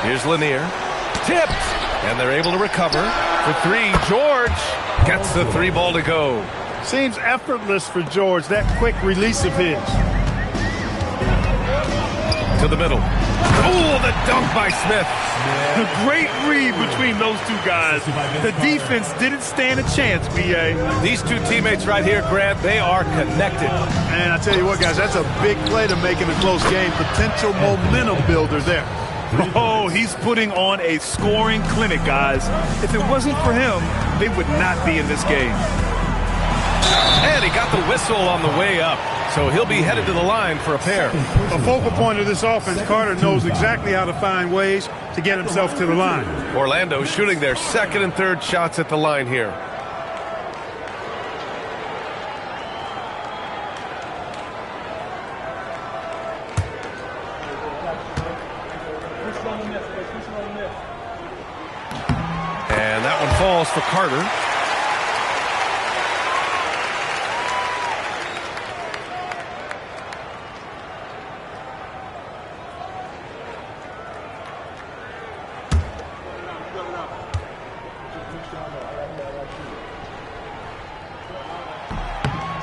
Here's Lanier. Tipped. And they're able to recover. For 3, George gets the 3 ball to go. Seems effortless for George, that quick release of his. To the middle. Oh, the dunk by Smith. The great read between those two guys. The defense didn't stand a chance, B.A. These two teammates right here, Grant, they are connected. And I tell you what, guys, that's a big play to make in a close game. Potential momentum builder there. Oh, he's putting on a scoring clinic, guys. If it wasn't for him, they would not be in this game. And he got the whistle on the way up. So he'll be headed to the line for a pair. A focal point of this offense, Carter knows exactly how to find ways to get himself to the line. Orlando shooting their second and third shots at the line here. And that one falls for Carter.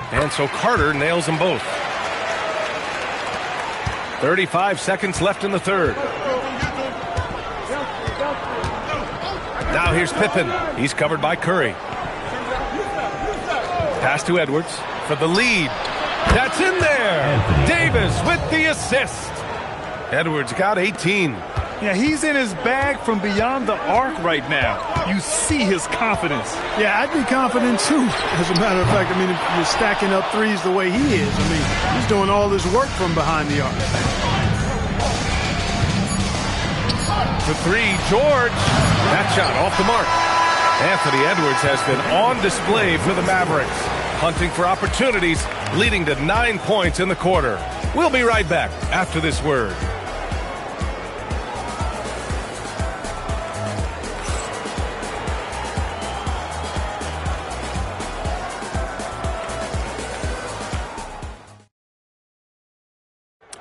And so Carter nails them both. 35 seconds left in the third. Now here's Pippen. He's covered by Curry. Pass to Edwards for the lead. That's in there. Davis with the assist. Edwards got 18. Yeah, he's in his bag from beyond the arc right now. You see his confidence. Yeah, I'd be confident too. As a matter of fact, I mean, if you're stacking up threes the way he is, I mean, he's doing all this work from behind the arc. For three, George. That shot off the mark. Anthony Edwards has been on display for the Mavericks, hunting for opportunities, leading to 9 points in the quarter. We'll be right back after this word.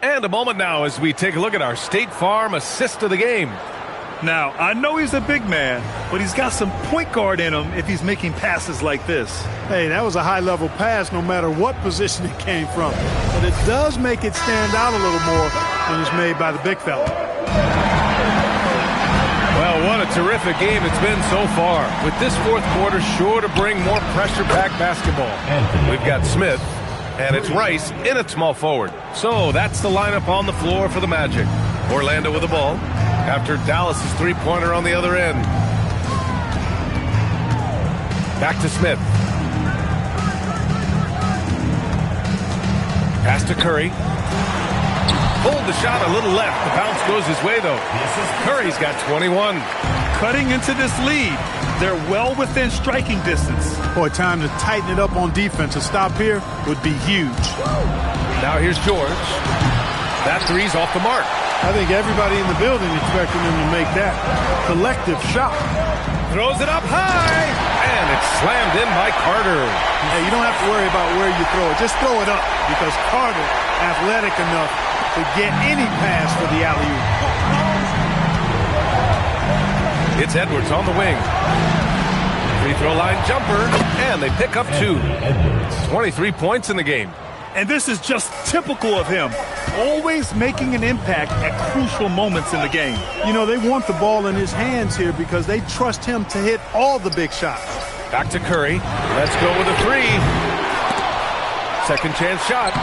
And a moment now as we take a look at our State Farm assist of the game. Now, I know he's a big man, but he's got some point guard in him if he's making passes like this. Hey, that was a high-level pass no matter what position it came from. But it does make it stand out a little more when it's made by the big fella. Well, what a terrific game it's been so far. With this fourth quarter sure to bring more pressure-packed basketball. We've got Smith, and it's Rice in at small forward. So that's the lineup on the floor for the Magic. Orlando with the ball after Dallas's three-pointer on the other end. Back to Smith. Pass to Curry. Pulled the shot a little left. The bounce goes his way, though. Curry's got 21. Cutting into this lead. They're well within striking distance. Boy, time to tighten it up on defense. A stop here would be huge. Now here's George. That three's off the mark. I think everybody in the building expecting him to make that collective shot. Throws it up high, and it's slammed in by Carter. Hey, you don't have to worry about where you throw it. Just throw it up because Carter, athletic enough to get any pass for the alley-oop. It's Edwards on the wing. Free throw line jumper, and they pick up 2. 23 points in the game. And this is just typical of him. Always making an impact at crucial moments in the game. You know, they want the ball in his hands here because they trust him to hit all the big shots. Back to Curry. Let's go with a three. Second chance shot.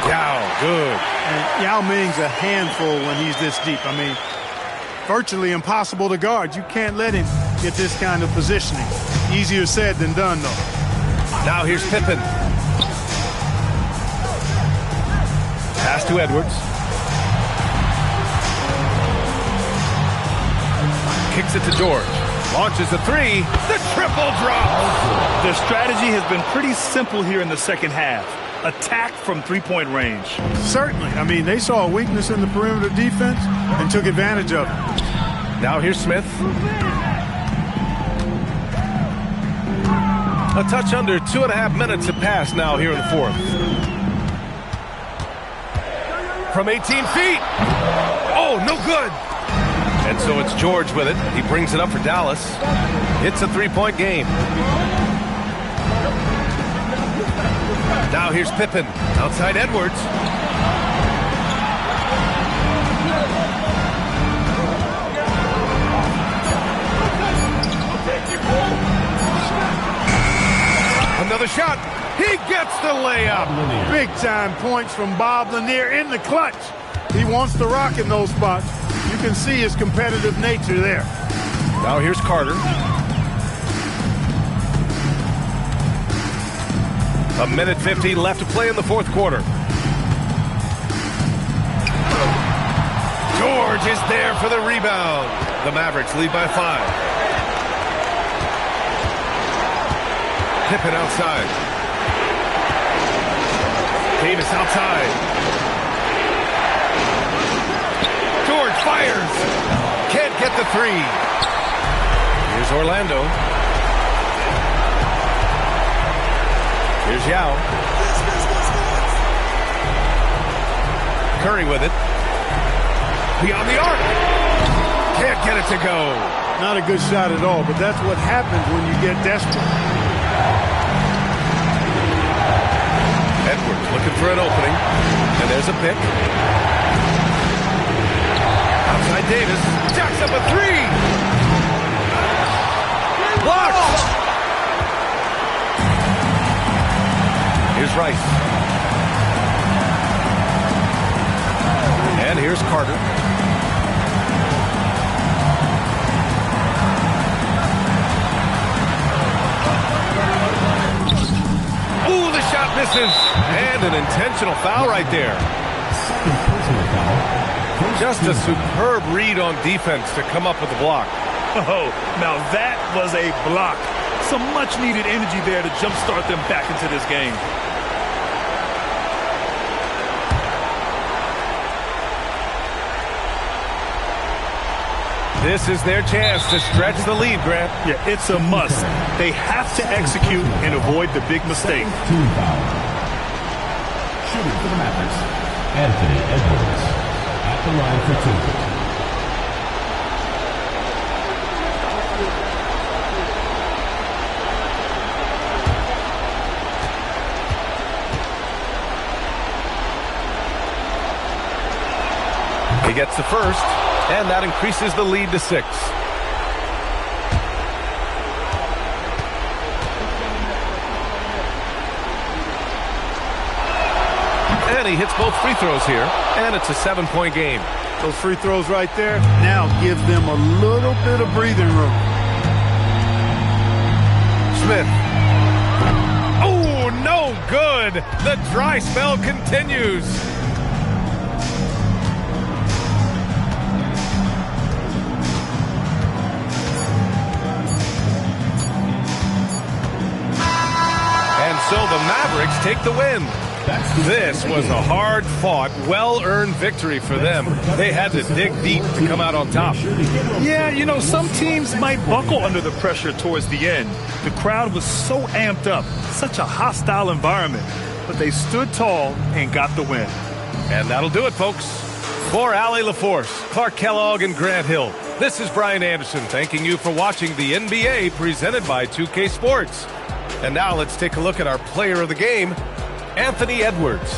Yao, good. And Yao Ming's a handful when he's this deep. I mean, virtually impossible to guard. You can't let him get this kind of positioning. Easier said than done, though. Now here's Pippen. Pass to Edwards. Kicks it to George. Launches the three. The triple drop. Their strategy has been pretty simple here in the second half. Attack from three-point range. Certainly. I mean, they saw a weakness in the perimeter defense and took advantage of it. Now here's Smith. A touch under 2.5 minutes have passed now here in the fourth. From 18 feet. Oh, no good. And so it's George with it. He brings it up for Dallas. It's a three-point game. Now here's Pippen. Outside Edwards. Another shot. He gets the layup. Big-time points from Bob Lanier in the clutch. He wants to rock in those spots. You can see his competitive nature there. Now here's Carter. A minute 15 left to play in the fourth quarter. George is there for the rebound. The Mavericks lead by 5. Pippen outside. Davis outside. George fires. Can't get the three. Here's Orlando. Here's Yao. Curry with it. Beyond the arc. Can't get it to go. Not a good shot at all, but that's what happens when you get desperate. Edwards looking for an opening. And there's a pick. Davis jacks up a three. Blocked. Here's Rice. And here's Carter. Ooh, the shot misses. And an intentional foul right there. Just a superb read on defense to come up with the block. Oh, now that was a block. Some much-needed energy there to jumpstart them back into this game. This is their chance to stretch the lead, Grant. Yeah, it's a must. They have to execute and avoid the big mistake. Team foul. Shooting for the Mavericks, Anthony Edwards. At the line for two. He gets the first, and that increases the lead to 6. And he hits both free throws here, and it's a 7-point game. Those free throws right there now give them a little bit of breathing room. Smith. Oh, no good. The dry spell continues. So the Mavericks take the win. This was a hard-fought, well-earned victory for them. They had to dig deep to come out on top. Yeah, you know, some teams might buckle under the pressure towards the end. The crowd was so amped up, such a hostile environment. But they stood tall and got the win. And that'll do it, folks. For Allie LaForce, Clark Kellogg, and Grant Hill, this is Brian Anderson thanking you for watching the NBA presented by 2K Sports. And now let's take a look at our player of the game, Anthony Edwards.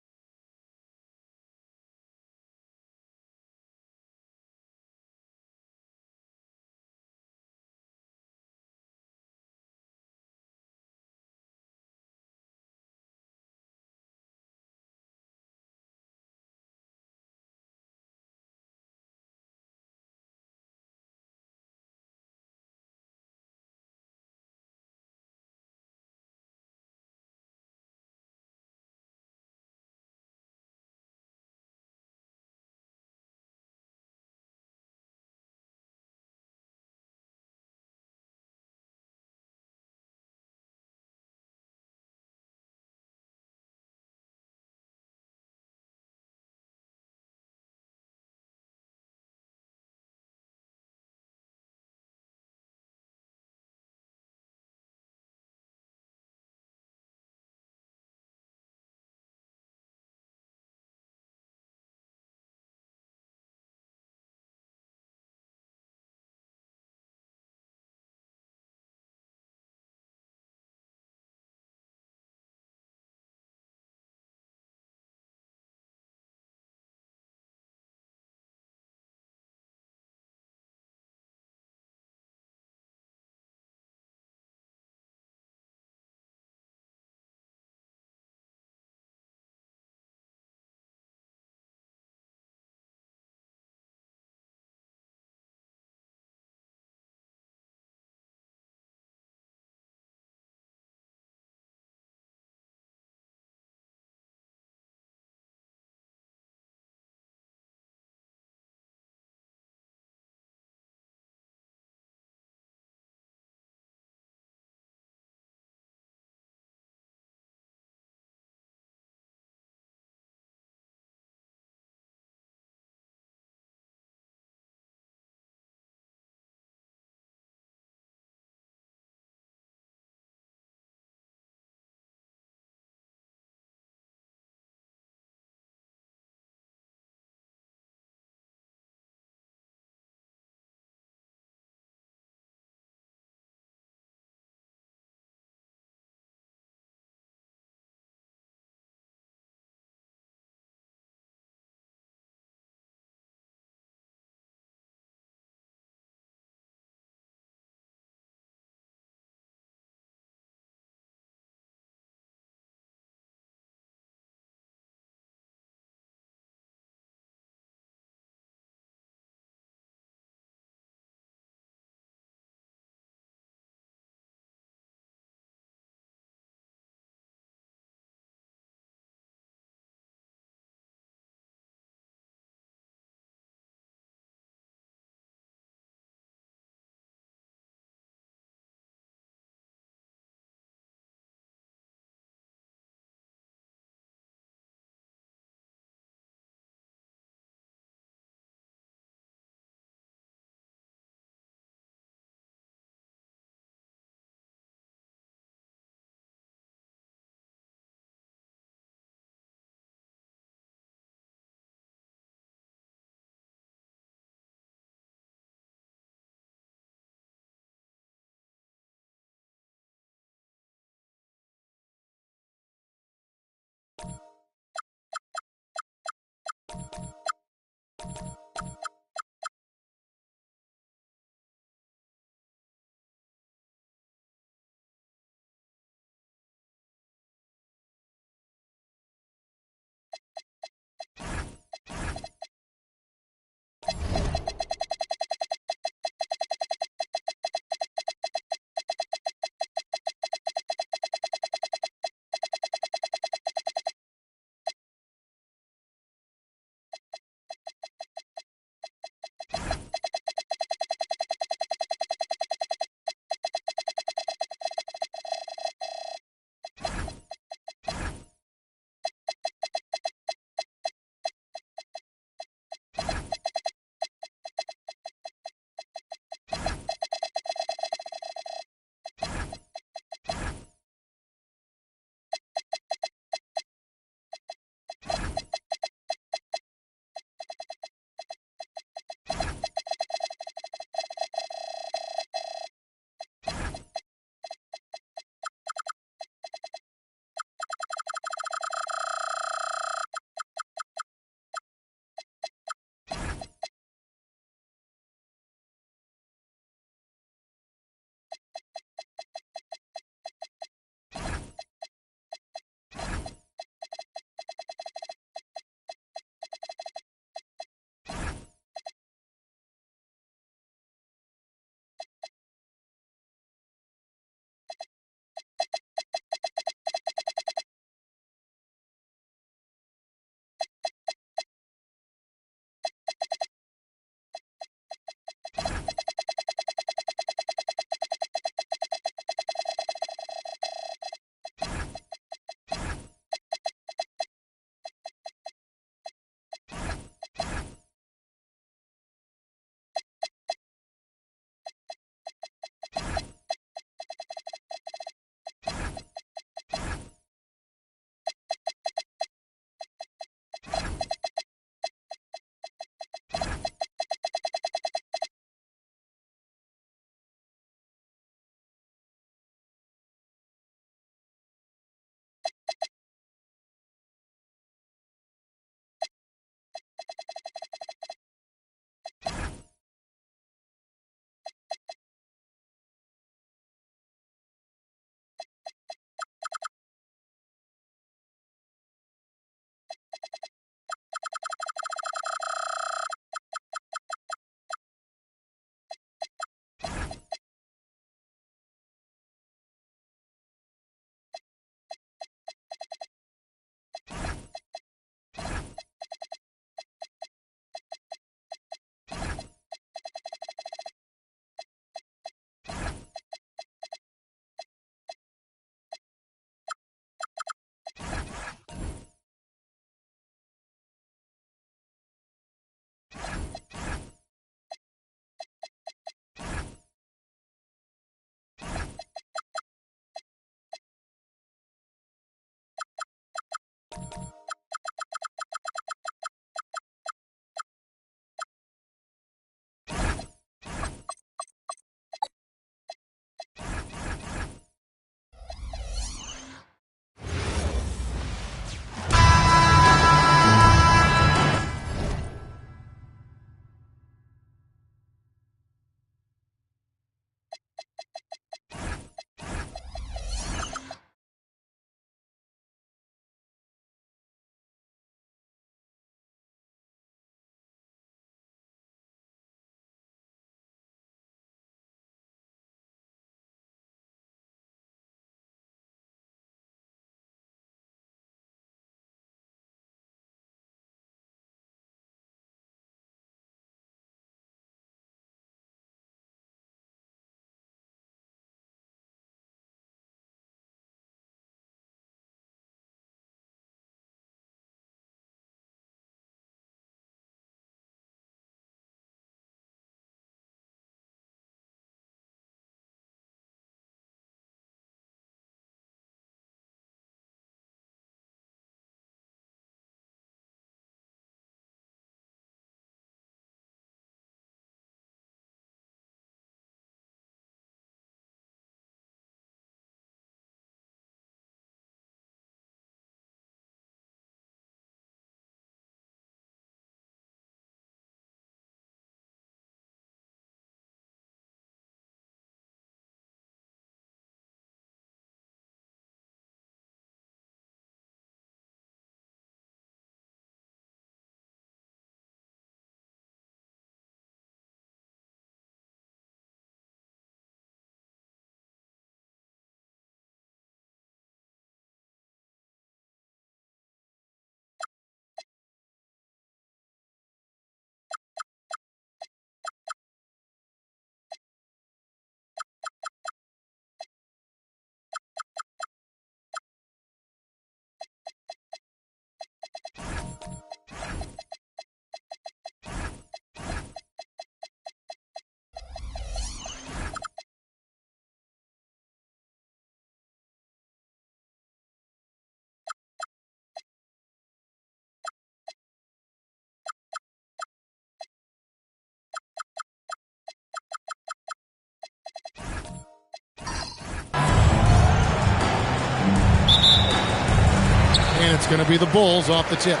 It's going to be the Bulls off the tip.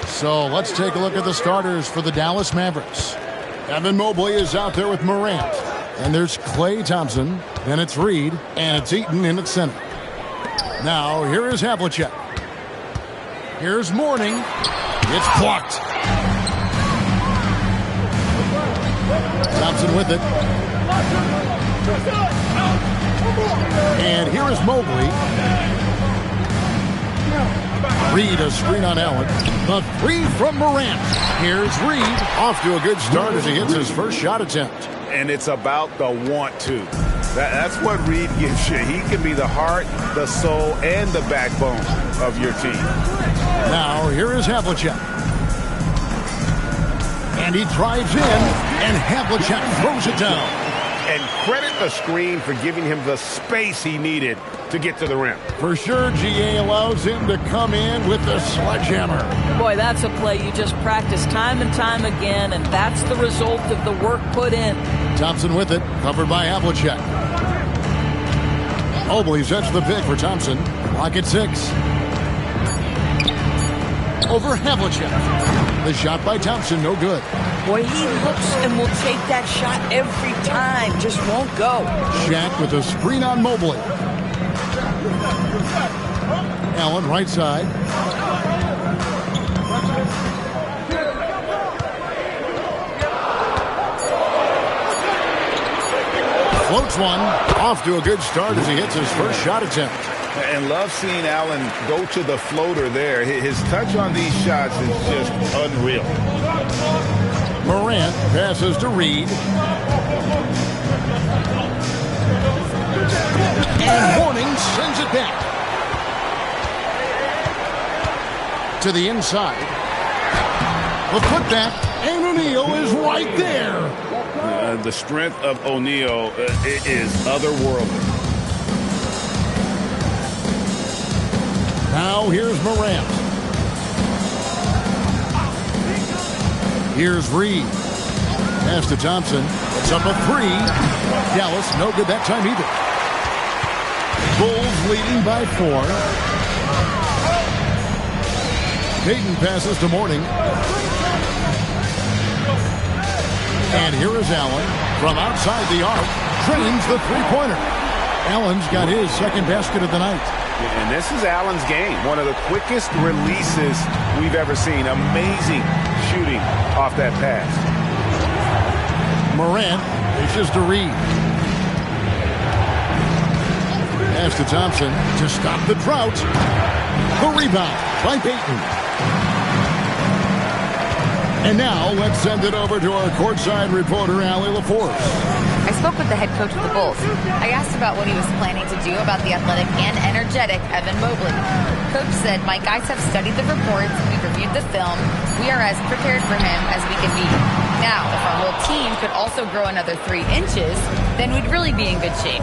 So let's take a look at the starters for the Dallas Mavericks. Evan Mobley is out there with Morant. And there's Klay Thompson. Then it's Reed. And it's Eaton in at center. Now, here is Havlicek. Here's Mourning. It's blocked. Thompson with it. And here is Mobley. Reed a screen on Allen. The three from Morant. Here's Reed. Off to a good start as he hits his first shot attempt. And it's about the want to. That's what Reed gives you. He can be the heart, the soul, and the backbone of your team. Now, here is Havlicek. And he drives in, and Havlicek throws it down. And credit the screen for giving him the space he needed to get to the rim. For sure, GA allows him to come in with the sledgehammer. Boy, that's a play you just practice time and time again, and that's the result of the work put in. Thompson with it, covered by Havlicek. Mobley sets the pick for Thompson. Clock at 6. Over Havlicek. The shot by Thompson, no good. Boy, he looks and will take that shot every time. Just won't go. Shaq with a screen on Mobley. Allen, right side. Floats one. Off to a good start as he hits his first shot attempt. And love seeing Allen go to the floater there. His touch on these shots is just unreal. Morant passes to Reed. And Mourning sends it back. To the inside. The putback, and O'Neal is right there. The strength of O'Neal is otherworldly. Now here's Morant. Here's Reed. Pass to Thompson. It's up a 3. Dallas, no good that time either. Bulls leading by 4. Payton passes to Mourning. And here is Allen from outside the arc. Drains the three-pointer. Allen's got his second basket of the night. And this is Allen's game. One of the quickest releases we've ever seen. Amazing shooting off that pass. Morant dishes to Reed. Pass to Thompson to stop the drought. The rebound by Payton. And now let's send it over to our courtside reporter, Allie LaForce. I spoke with the head coach of the Bulls. I asked about what he was planning to do about the athletic and energetic Evan Mobley. Coach said, "My guys have studied the reports, we've reviewed the film, we are as prepared for him as we can be. Now, if our whole team could also grow another 3 inches, then we'd really be in good shape."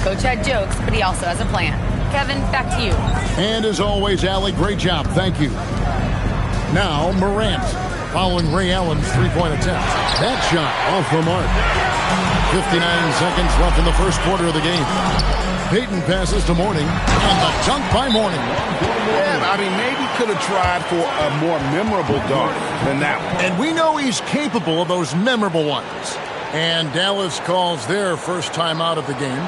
Coach had jokes, but he also has a plan. Kevin, back to you. And as always, Allie, great job. Thank you. Now, Morant, following Ray Allen's three-point attempt. That shot off the mark. 59 seconds left in the first quarter of the game. Payton passes to Mourning, and the dunk by Mourning. Yeah, I mean, maybe could have tried for a more memorable dunk than that one. And we know he's capable of those memorable ones. And Dallas calls their first time out of the game.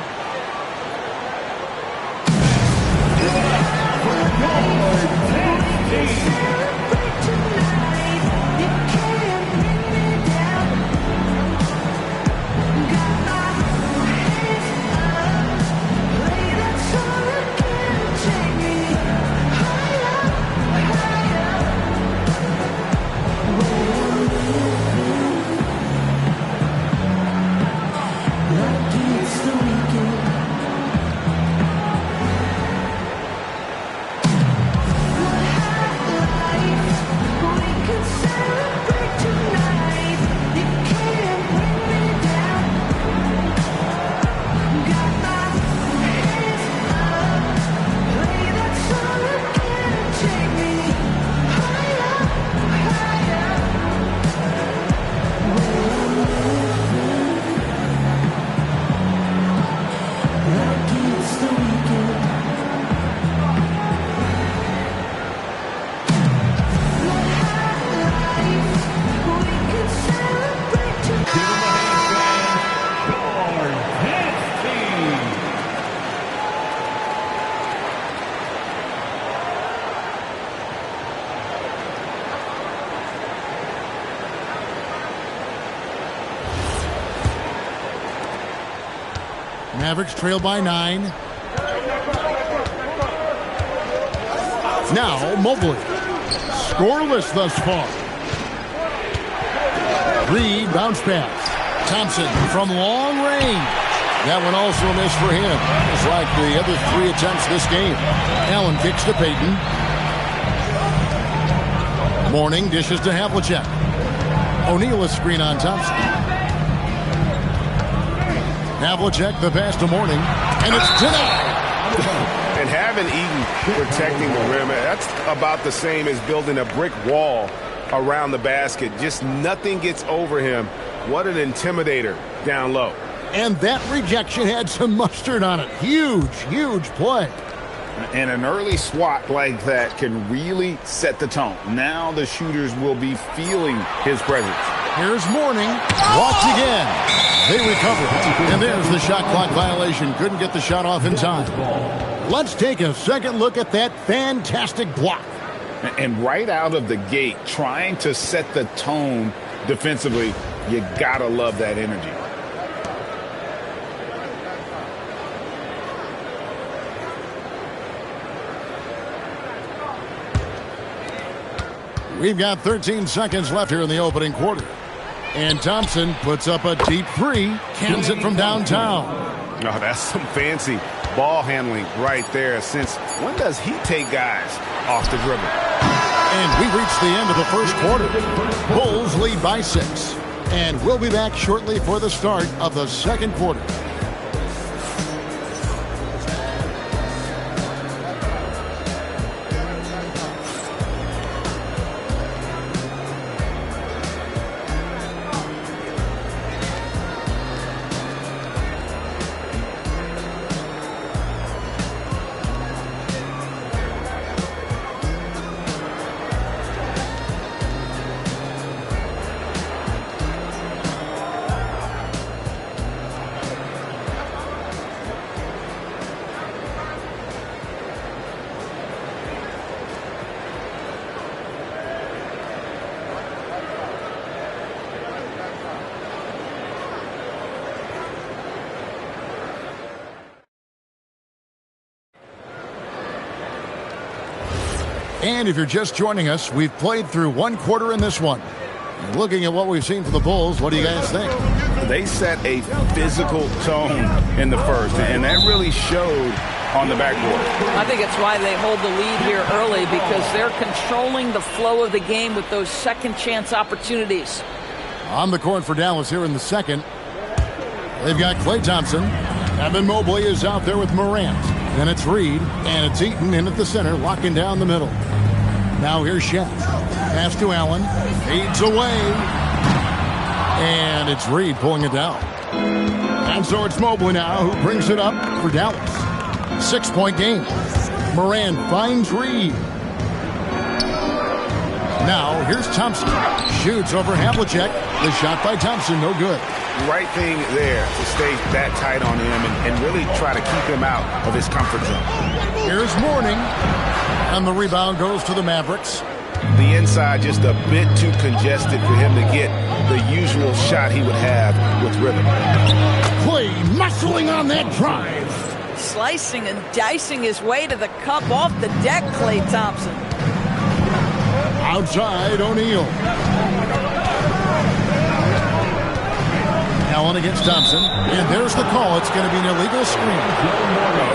Mavericks trail by 9. Now Mobley. Scoreless thus far. Reed bounce pass. Thompson from long range. That one also a miss for him. Just like the other 3 attempts this game. Allen kicks to Payton. Mourning dishes to Havlicek. O'Neal a screen on Thompson. Havlicek the pass to Mourning. And it's denied. And having Eaton protecting the rim, that's about the same as building a brick wall around the basket. Just nothing gets over him. What an intimidator down low. And that rejection had some mustard on it. Huge, huge play. And an early swat like that can really set the tone. Now the shooters will be feeling his presence. Here's Mourning. Walked again. They recover. And there's the shot clock violation. Couldn't get the shot off in time. Let's take a second look at that fantastic block. And right out of the gate, trying to set the tone defensively, you gotta love that energy. We've got 13 seconds left here in the opening quarter. And Thompson puts up a deep 3, cans it from downtown. Oh, that's some fancy ball handling right there. Since when does he take guys off the dribble? And we reach the end of the first quarter. Bulls lead by 6. And we'll be back shortly for the start of the second quarter. And if you're just joining us, we've played through one quarter in this one. Looking at what we've seen from the Bulls, what do you guys think? They set a physical tone in the first, and that really showed on the backboard. I think it's why they hold the lead here early, because they're controlling the flow of the game with those second chance opportunities. On the court for Dallas here in the second. They've got Klay Thompson. Evan Mobley is out there with Morant. Then it's Reed, and it's Eaton in at the center, locking down the middle. Now here's Shaq. Pass to Allen. Fades away. And it's Reed pulling it down. And so it's Mobley now who brings it up for Dallas. 6-point game. Morant finds Reed. Now here's Thompson. Shoots over Havlicek. The shot by Thompson, no good. Right thing there to stay that tight on him and really try to keep him out of his comfort zone. Here's Mourning. And the rebound goes to the Mavericks. The inside just a bit too congested for him to get the usual shot he would have with rhythm. Klay muscling on that drive. Slicing and dicing his way to the cup off the deck, Klay Thompson. Outside, O'Neal. Allen against Thompson. And there's the call. It's going to be an illegal screen.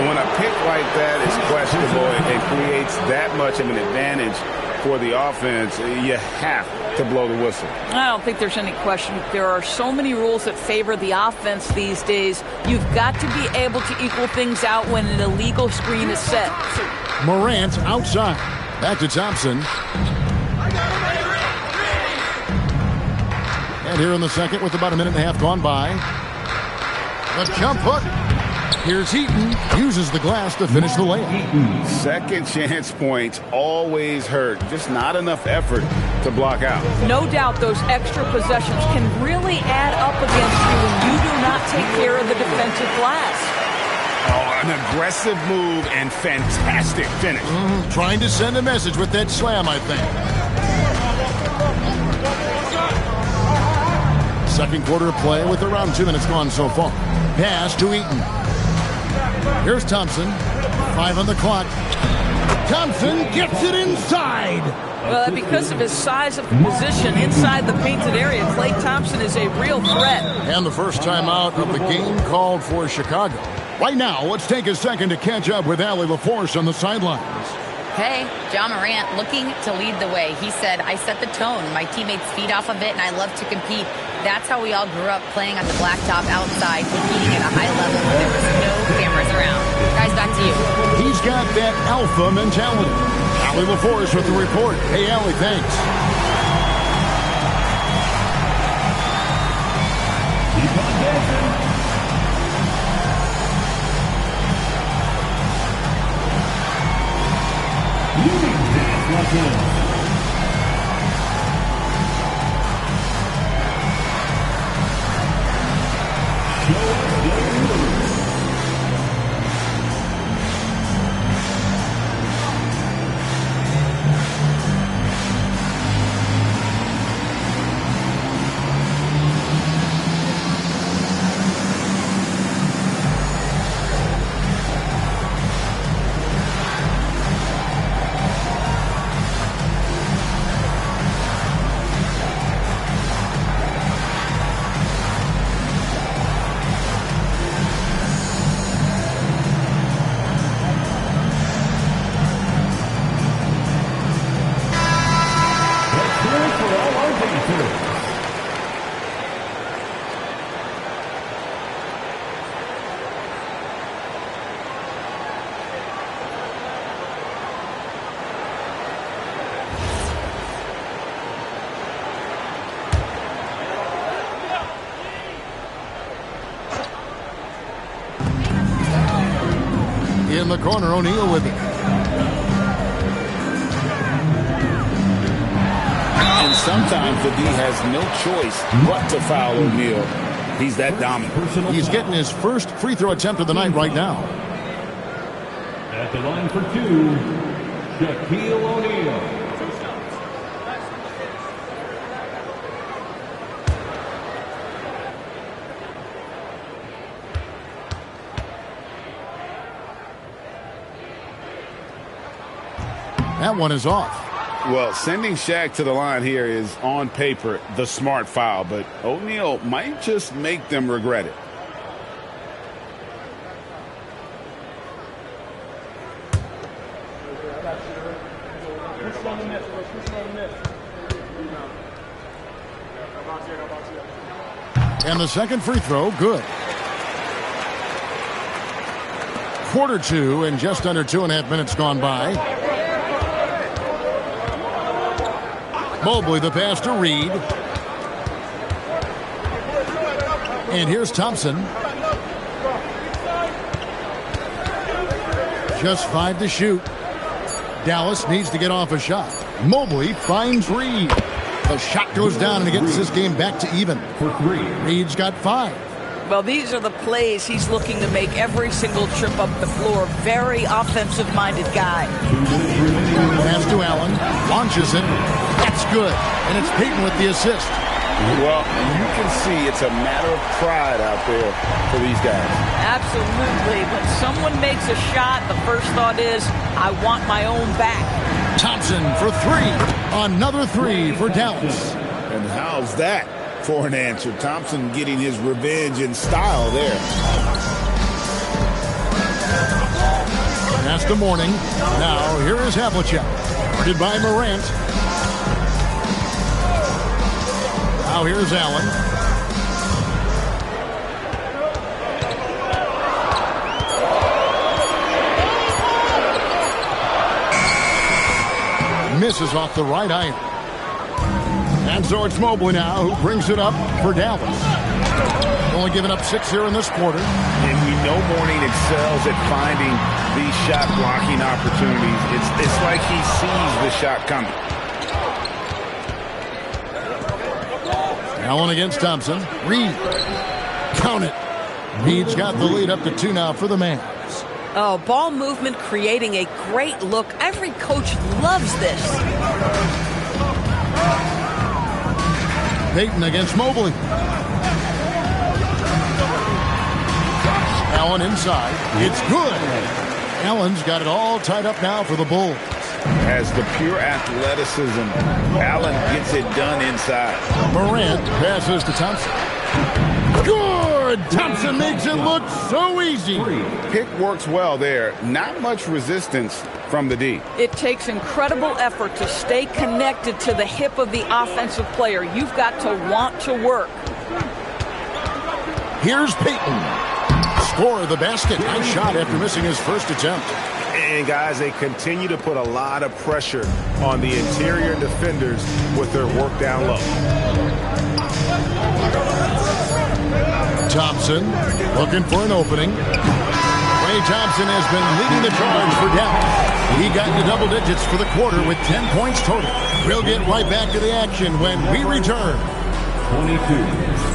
When a pick like that is questionable and creates that much of an advantage for the offense, you have to blow the whistle. I don't think there's any question. There are so many rules that favor the offense these days. You've got to be able to equal things out when an illegal screen is set. Morant outside. Back to Thompson. And here in the second with about a minute and a half gone by. The jump hook. Here's Eaton. Uses the glass to finish the layup. Second chance points always hurt. Just not enough effort to block out. No doubt those extra possessions can really add up against you when you do not take care of the defensive glass. Oh, an aggressive move and fantastic finish. Trying to send a message with that slam, I think. Second quarter of play with around 2 minutes gone so far. Pass to Eaton. Here's Thompson. 5 on the clock. Thompson gets it inside. Well, because of his size of the position inside the painted area, Klay Thompson is a real threat. And the first time out of the game called for Chicago. Right now, let's take a second to catch up with Allie LaForce on the sidelines. Hey, John Morant looking to lead the way. He said, I set the tone. My teammates feed off of it, and I love to compete. That's how we all grew up, playing on the blacktop outside, competing at a high level when there was no cameras around. Guys, back to you. He's got that alpha mentality. Allie LaForce with the report. Hey, Allie, thanks. Keep on dancing. In the corner, O'Neal with it. And sometimes the D has no choice but to foul O'Neal. He's that dominant. He's getting his first free throw attempt of the night right now. At the line for 2, Shaquille O'Neal. That one is off. Well, sending Shaq to the line here is, on paper, the smart foul, but O'Neal might just make them regret it. And the second free throw, good. Quarter 2 and just under 2.5 minutes gone by. Mobley the pass to Reed. And here's Thompson. Just 5 to shoot. Dallas needs to get off a shot. Mobley finds Reed. The shot goes down and it gets this game back to even. Reed's got 5. Well, these are the plays he's looking to make every single trip up the floor. Very offensive-minded guy. Pass to Allen. Launches it. That's good. And it's Payton with the assist. Well, you can see it's a matter of pride out there for these guys. Absolutely. When someone makes a shot, the first thought is, I want my own back. Thompson for 3. Another 3 for Dallas. And how's that for an answer? Thompson getting his revenge in style there. That's the morning. Now, here is Havlicek. Guarded by Morant. Now here's Allen. Misses off the right iron. And so it's Mobley now who brings it up for Dallas. Only giving up 6 here in this quarter. And we know Mourning excels at finding these shot blocking opportunities. It's like he sees the shot coming. Allen against Thompson. Reed. Count it. Reed's got the lead up to 2 now for the Mavs. Oh, ball movement creating a great look. Every coach loves this. Payton against Mobley. Allen inside. It's good. Allen's got it all tied up now for the Bulls. Has the pure athleticism. Allen gets it done inside. Morant passes to Thompson. Good! Thompson makes it look so easy. Pick works well there. Not much resistance from the D. It takes incredible effort to stay connected to the hip of the offensive player. You've got to want to work. Here's Payton. Score the basket. Nice shot after missing his first attempt. And, guys, they continue to put a lot of pressure on the interior defenders with their work down low. Thompson looking for an opening. Klay Thompson has been leading the charge for Dallas. He got into double digits for the quarter with 10 points total. We'll get right back to the action when we return. 22.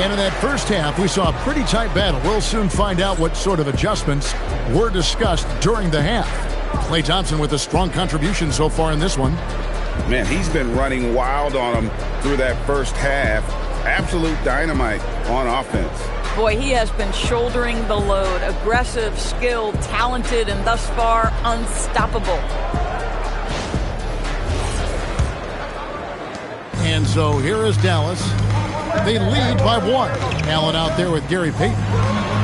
And in that first half, we saw a pretty tight battle. We'll soon find out what sort of adjustments were discussed during the half. Klay Thompson with a strong contribution so far in this one. Man, he's been running wild on him through that first half. Absolute dynamite on offense. Boy, he has been shouldering the load. Aggressive, skilled, talented, and thus far unstoppable. And so here is Dallas. They lead by 1. Allen out there with Gary Payton.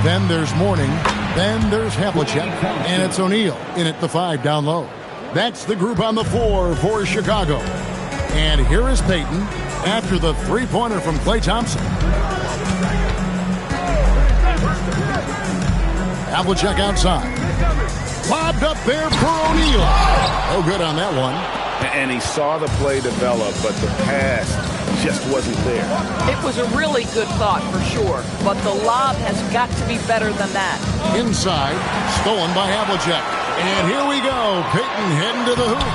Then there's Mourning. Then there's Havlicek. And it's O'Neal in at the 5 down low. That's the group on the floor for Chicago. And here is Payton after the three-pointer from Klay Thompson. Havlicek outside. Lobbed up there for O'Neal. No good on that one. And he saw the play develop, but the pass just wasn't there. It was a really good thought for sure, but the lob has got to be better than that. Inside, stolen by Havlicek. And here we go. Payton heading to the hoop.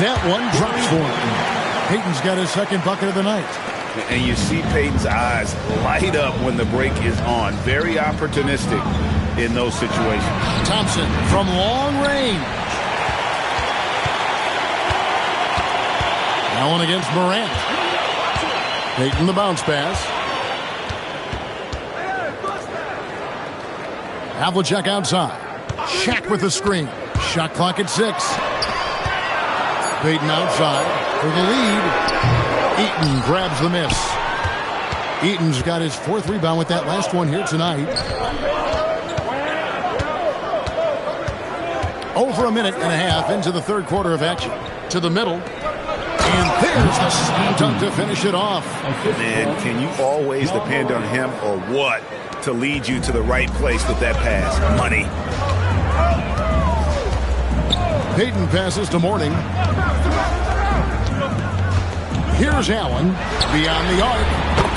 That one drops for him. Payton's got his second bucket of the night. And you see Payton's eyes light up when the break is on. Very opportunistic in those situations. Thompson from long range. Allen against Morant. Payton the bounce pass. Havlicek outside. Shaq with the screen. Shot clock at 6. Payton outside for the lead. Eaton grabs the miss. Eaton's got his 4th rebound with that last one here tonight. Over a minute and a half into the third quarter of action. To the middle. And there's the slam dunk to finish it off. Man, can you always depend on him or what to lead you to the right place with that pass? Money. Payton passes to Mourning. Here's Allen. Beyond the arc.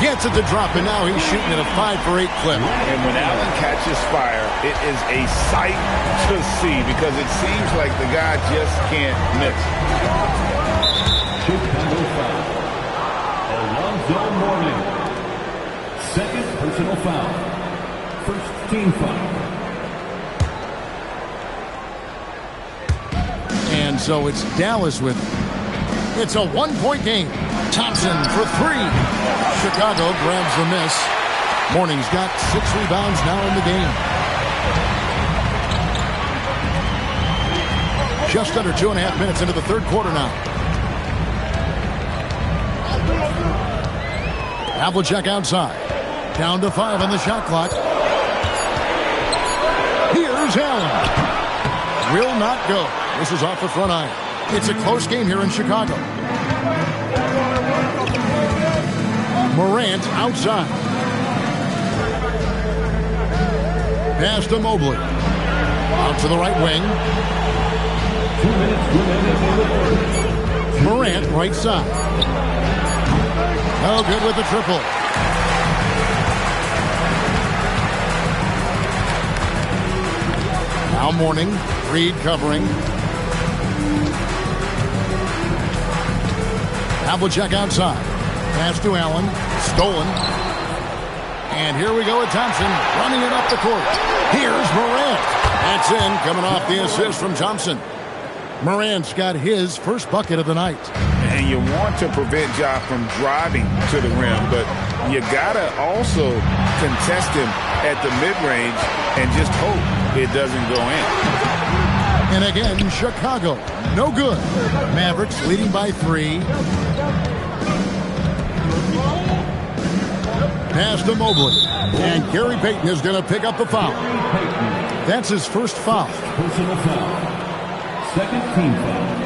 Gets it to drop, and now he's shooting at a 5 for 8 clip. And when Allen catches fire, it is a sight to see because it seems like the guy just can't miss. Chicago foul. Alonzo Mourning. Second personal foul. First team foul. And so it's Dallas with it. It's a 1-point game. Thompson for 3. Chicago grabs the miss. Mourning's got 6 rebounds now in the game. Just under 2.5 minutes into the third quarter now. Havlicek outside. Down to 5 on the shot clock. Here's Allen. Will not go. This is off the front iron. It's a close game here in Chicago. Morant outside. Pass to Mobley. Out to the right wing. Morant right side. No good with the triple. Now Mourning. Reed covering. Havlicek outside. Pass to Allen. Stolen. And here we go with Thompson running it up the court. Here's Morant. That's in, coming off the assist from Thompson. Morant's got his first bucket of the night. And you want to prevent Ja from driving to the rim, but you got to also contest him at the mid-range and just hope it doesn't go in. And again, Chicago, no good. Mavericks leading by 3. Pass to Mobley. And Gary Payton is going to pick up the foul. That's his first foul. Personal foul. Second team foul.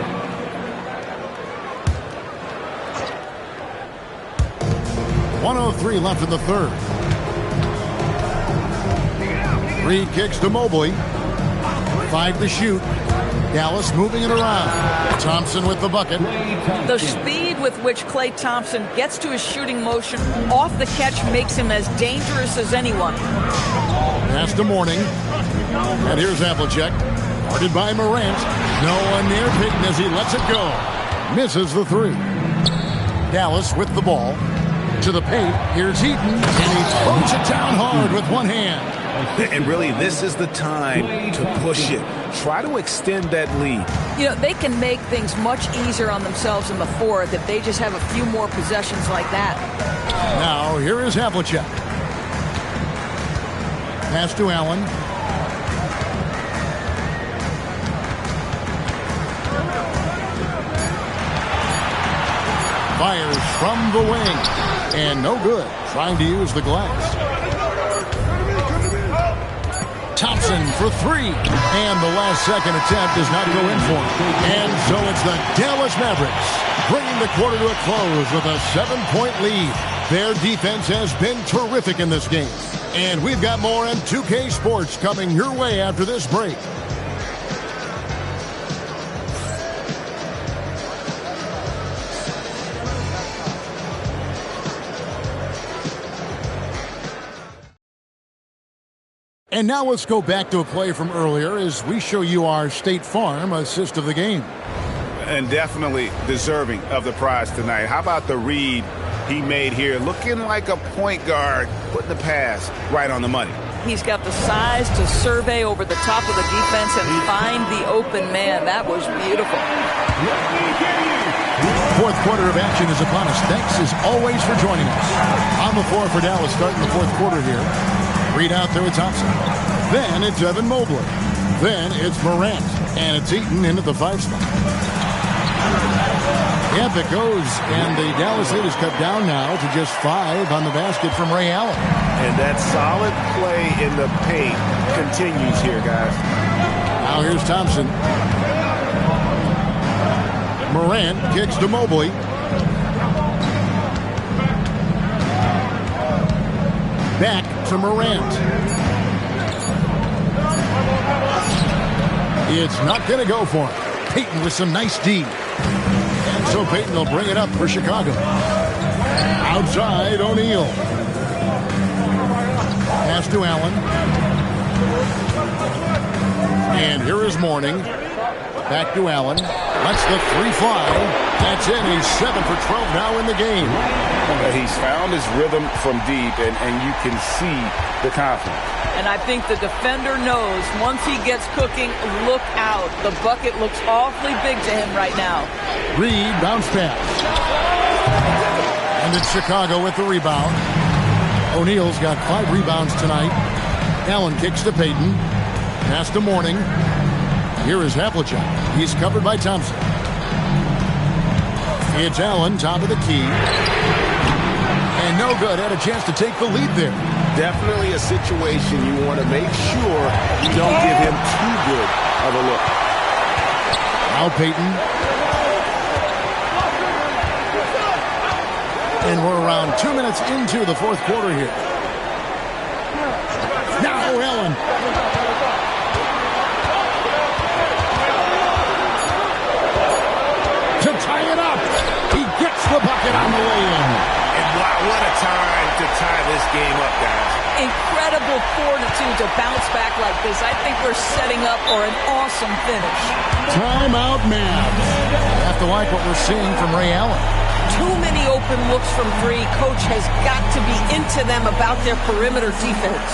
.103 left in the third. Reed kicks to Mobley. 5 to shoot. Dallas moving it around. Thompson with the bucket. The speed with which Klay Thompson gets to his shooting motion off the catch makes him as dangerous as anyone. Pass to Mourning. And here's Havlicek. Guarded by Morant. No one near Payton as he lets it go. Misses the 3. Dallas with the ball. To the paint. Here's Heaton. And he throws it down hard with one hand. And really, this is the time to push it. Try to extend that lead. You know, they can make things much easier on themselves in the fourth if they just have a few more possessions like that. Now, here is Havlicek. Pass to Allen. Fires from the wing. And no good. Trying to use the glass. Thompson for 3. And the last second attempt does not go in for him. And so it's the Dallas Mavericks bringing the quarter to a close with a 7-point lead. Their defense has been terrific in this game. And we've got more on 2K Sports coming your way after this break. And now let's go back to a play from earlier as we show you our State Farm assist of the game. And definitely deserving of the prize tonight. How about the read he made here? Looking like a point guard, putting the pass right on the money. He's got the size to survey over the top of the defense and find the open man. That was beautiful. Fourth quarter of action is upon us. Thanks as always for joining us. On the floor for Dallas starting the fourth quarter here. Reed out there with Thompson. Then it's Evan Mobley. Then it's Morant. And it's Eaton into the 5 spot. Yep, it goes. And the Dallas lead is cut down now to just 5 on the basket from Ray Allen. And that solid play in the paint continues here, guys. Now here's Thompson. Morant kicks to Mobley. Back to Morant. It's not going to go for him. Payton with some nice D. And so Payton will bring it up for Chicago. Outside, O'Neal. Pass to Allen. And here is Mourning. Back to Allen. Lets the 3 fly. That's in. He's 7 for 12 now in the game. He's found his rhythm from deep, and you can see the confidence. And I think the defender knows once he gets cooking, look out. The bucket looks awfully big to him right now. Reed bounce pass. And it's Chicago with the rebound. O'Neal's got 5 rebounds tonight. Allen kicks to Payton. Pass to Mourning. Here is Havlicek. He's covered by Thompson. It's Allen, top of the key. And no good. Had a chance to take the lead there. Definitely a situation you want to make sure you don't give him too good of a look. Now Peyton. And we're around 2 minutes into the fourth quarter here. Now Allen. To tie it up. He gets the bucket on the way in. And wow, what a time to tie this game up, guys. Incredible fortitude to bounce back like this. I think we're setting up for an awesome finish. Timeout, Mavs. Have to like what we're seeing from Ray Allen. Too many open looks from three. Coach has got to be into them about their perimeter defense.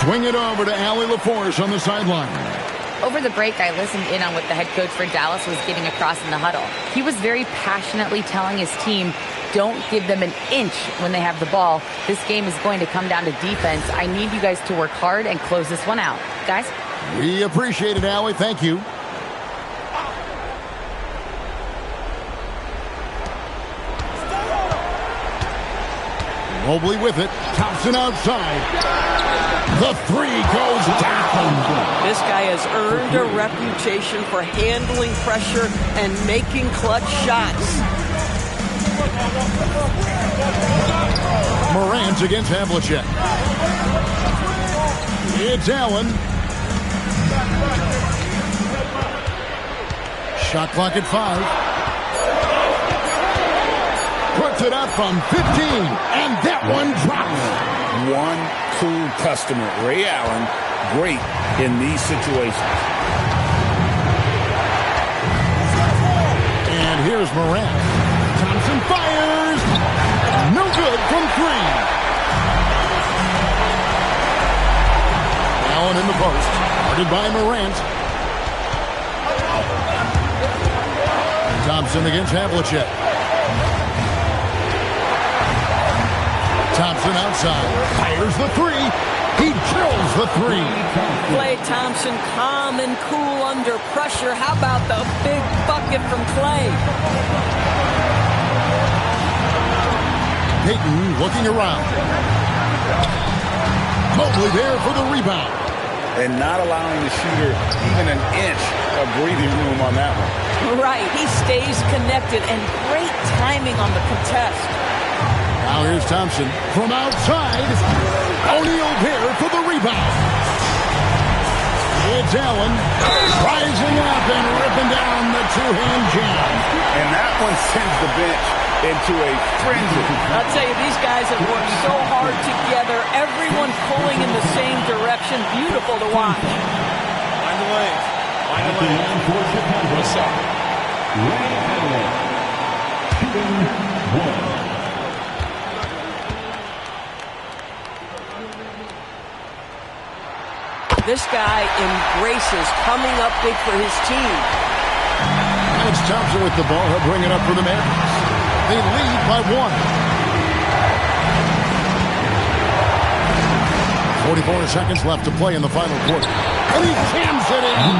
Swing it over to Allie LaForce on the sideline. Over the break, I listened in on what the head coach for Dallas was getting across in the huddle. He was very passionately telling his team, don't give them an inch when they have the ball. This game is going to come down to defense. I need you guys to work hard and close this one out. Guys? We appreciate it, Allie. Thank you. Mobley with it. Thompson outside. The three goes down. This guy has earned a reputation for handling pressure and making clutch shots. Morant against Havlicek. It's Allen. Shot clock at 5. Puts it up from 15, and that one drops. One cool customer, Ray Allen, great in these situations. And here's Morant. Thompson fires. No good from 3. Allen in the post. Guarded by Morant. Thompson against Havlicek. Thompson outside, fires the 3. He drills the 3. Klay Thompson, calm and cool under pressure. How about the big bucket from Klay? Peyton looking around. Mobley there for the rebound. And not allowing the shooter even an inch of breathing room on that one. Right, he stays connected, and great timing on the contest. Now here's Thompson from outside. O'Neal there for the rebound. It's Allen rising up and ripping down the two-hand jam. And that one sends the bench into a frenzy. I'll tell you, these guys have worked so hard together. Everyone pulling in the same direction. Beautiful to watch. Find the lane. Find the lane. What's up? Ray Allen, shooting 1. This guy embraces coming up big for his team. It's Thompson with the ball. He'll bring it up for the Mavericks. They lead by 1. 44 seconds left to play in the final quarter. And he jams it in.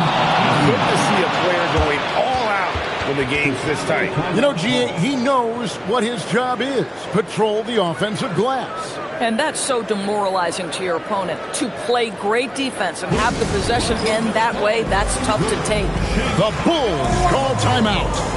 Good to see a player going all out when the game's this tight. You know, G.A., he knows what his job is. Patrol the offensive glass. And that's so demoralizing to your opponent. To play great defense and have the possession end that way, that's tough to take. The Bulls call timeout.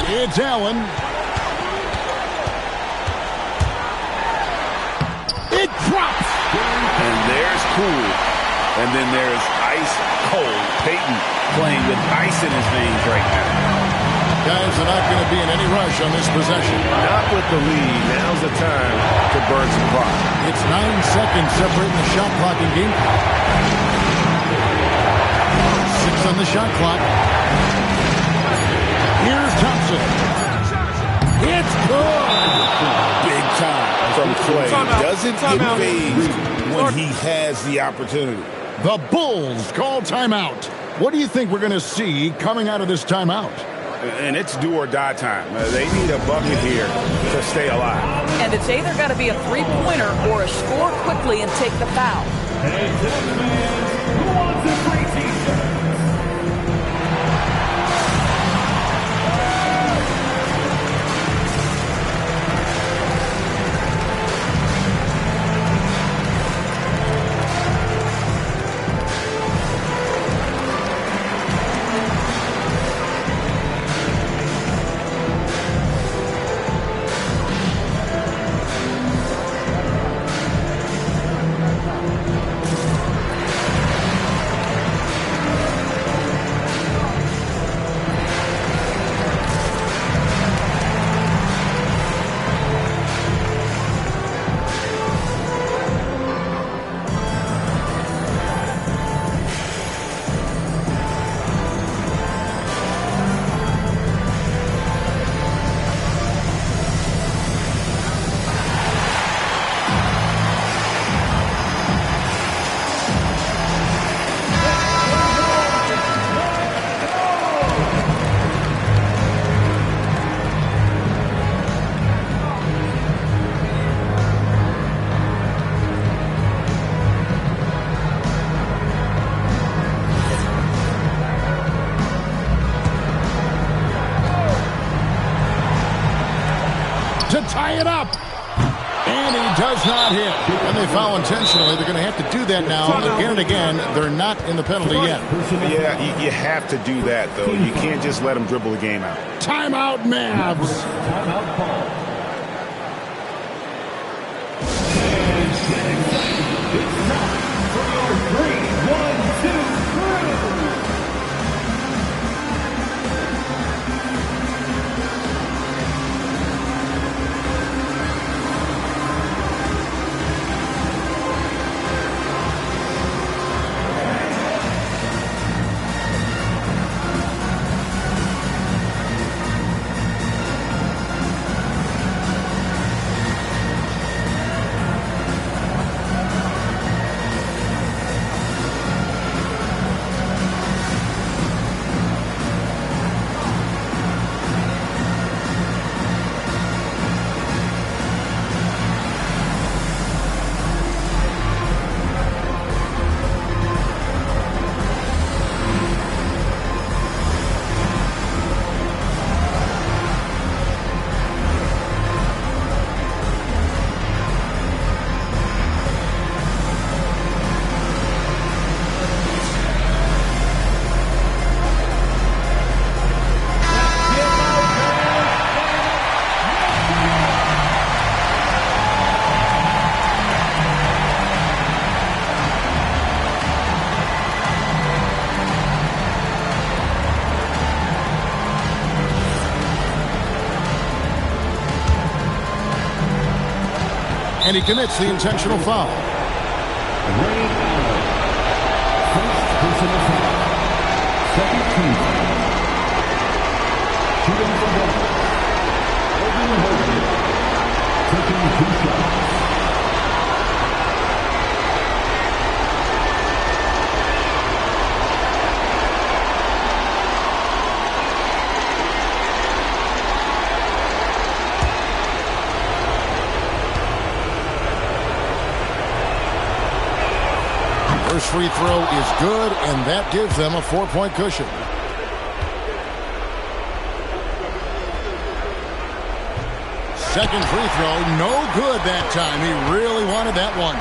It's Allen. It drops. And there's cool. And then there's ice cold. Peyton playing with ice in his veins right now. Guys are not going to be in any rush on this possession. Not with the lead. Now's the time to burn some clock. It's 9 seconds separating the shot clock and game clock. 6 on the shot clock. Here's Thompson. It's good. Big time from Clay. Doesn't get phased when he has the opportunity. The Bulls call timeout. What do you think we're going to see coming out of this timeout? And it's do or die time. They need a bucket here to stay alive. And it's either got to be a three-pointer or a score quickly and take the foul. Hey, who wants a free t-shirt? To tie it up. And he does not hit. And they foul intentionally. They're going to have to do that now again and again. They're not in the penalty yet. Yeah, you have to do that, though. You can't just let them dribble the game out. Timeout, Mavs. Timeout call. It's time for your 3-1-2 crew. And he commits the intentional foul. Ray Allen. First personal foul. Second team foul. Shooting the ball. Evan Mobley. Taking 2 shots. First free throw is good, and that gives them a 4-point cushion. Second free throw, no good that time. He really wanted that one.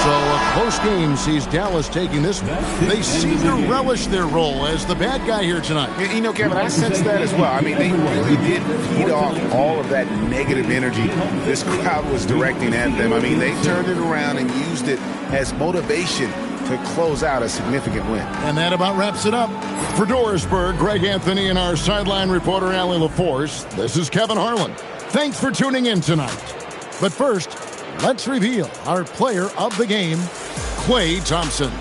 So a close game sees Dallas taking this one. They seem to relish their role as the bad guy here tonight. You know, Kevin, I sense that as well. I mean, they really did feed off all of that negative energy this crowd was directing at them. I mean, they turned it around and used it as motivation to close out a significant win. And that about wraps it up. For Dorisburg, Greg Anthony and our sideline reporter, Allie LaForce, this is Kevin Harlan. Thanks for tuning in tonight. But first, let's reveal our player of the game, Klay Thompson.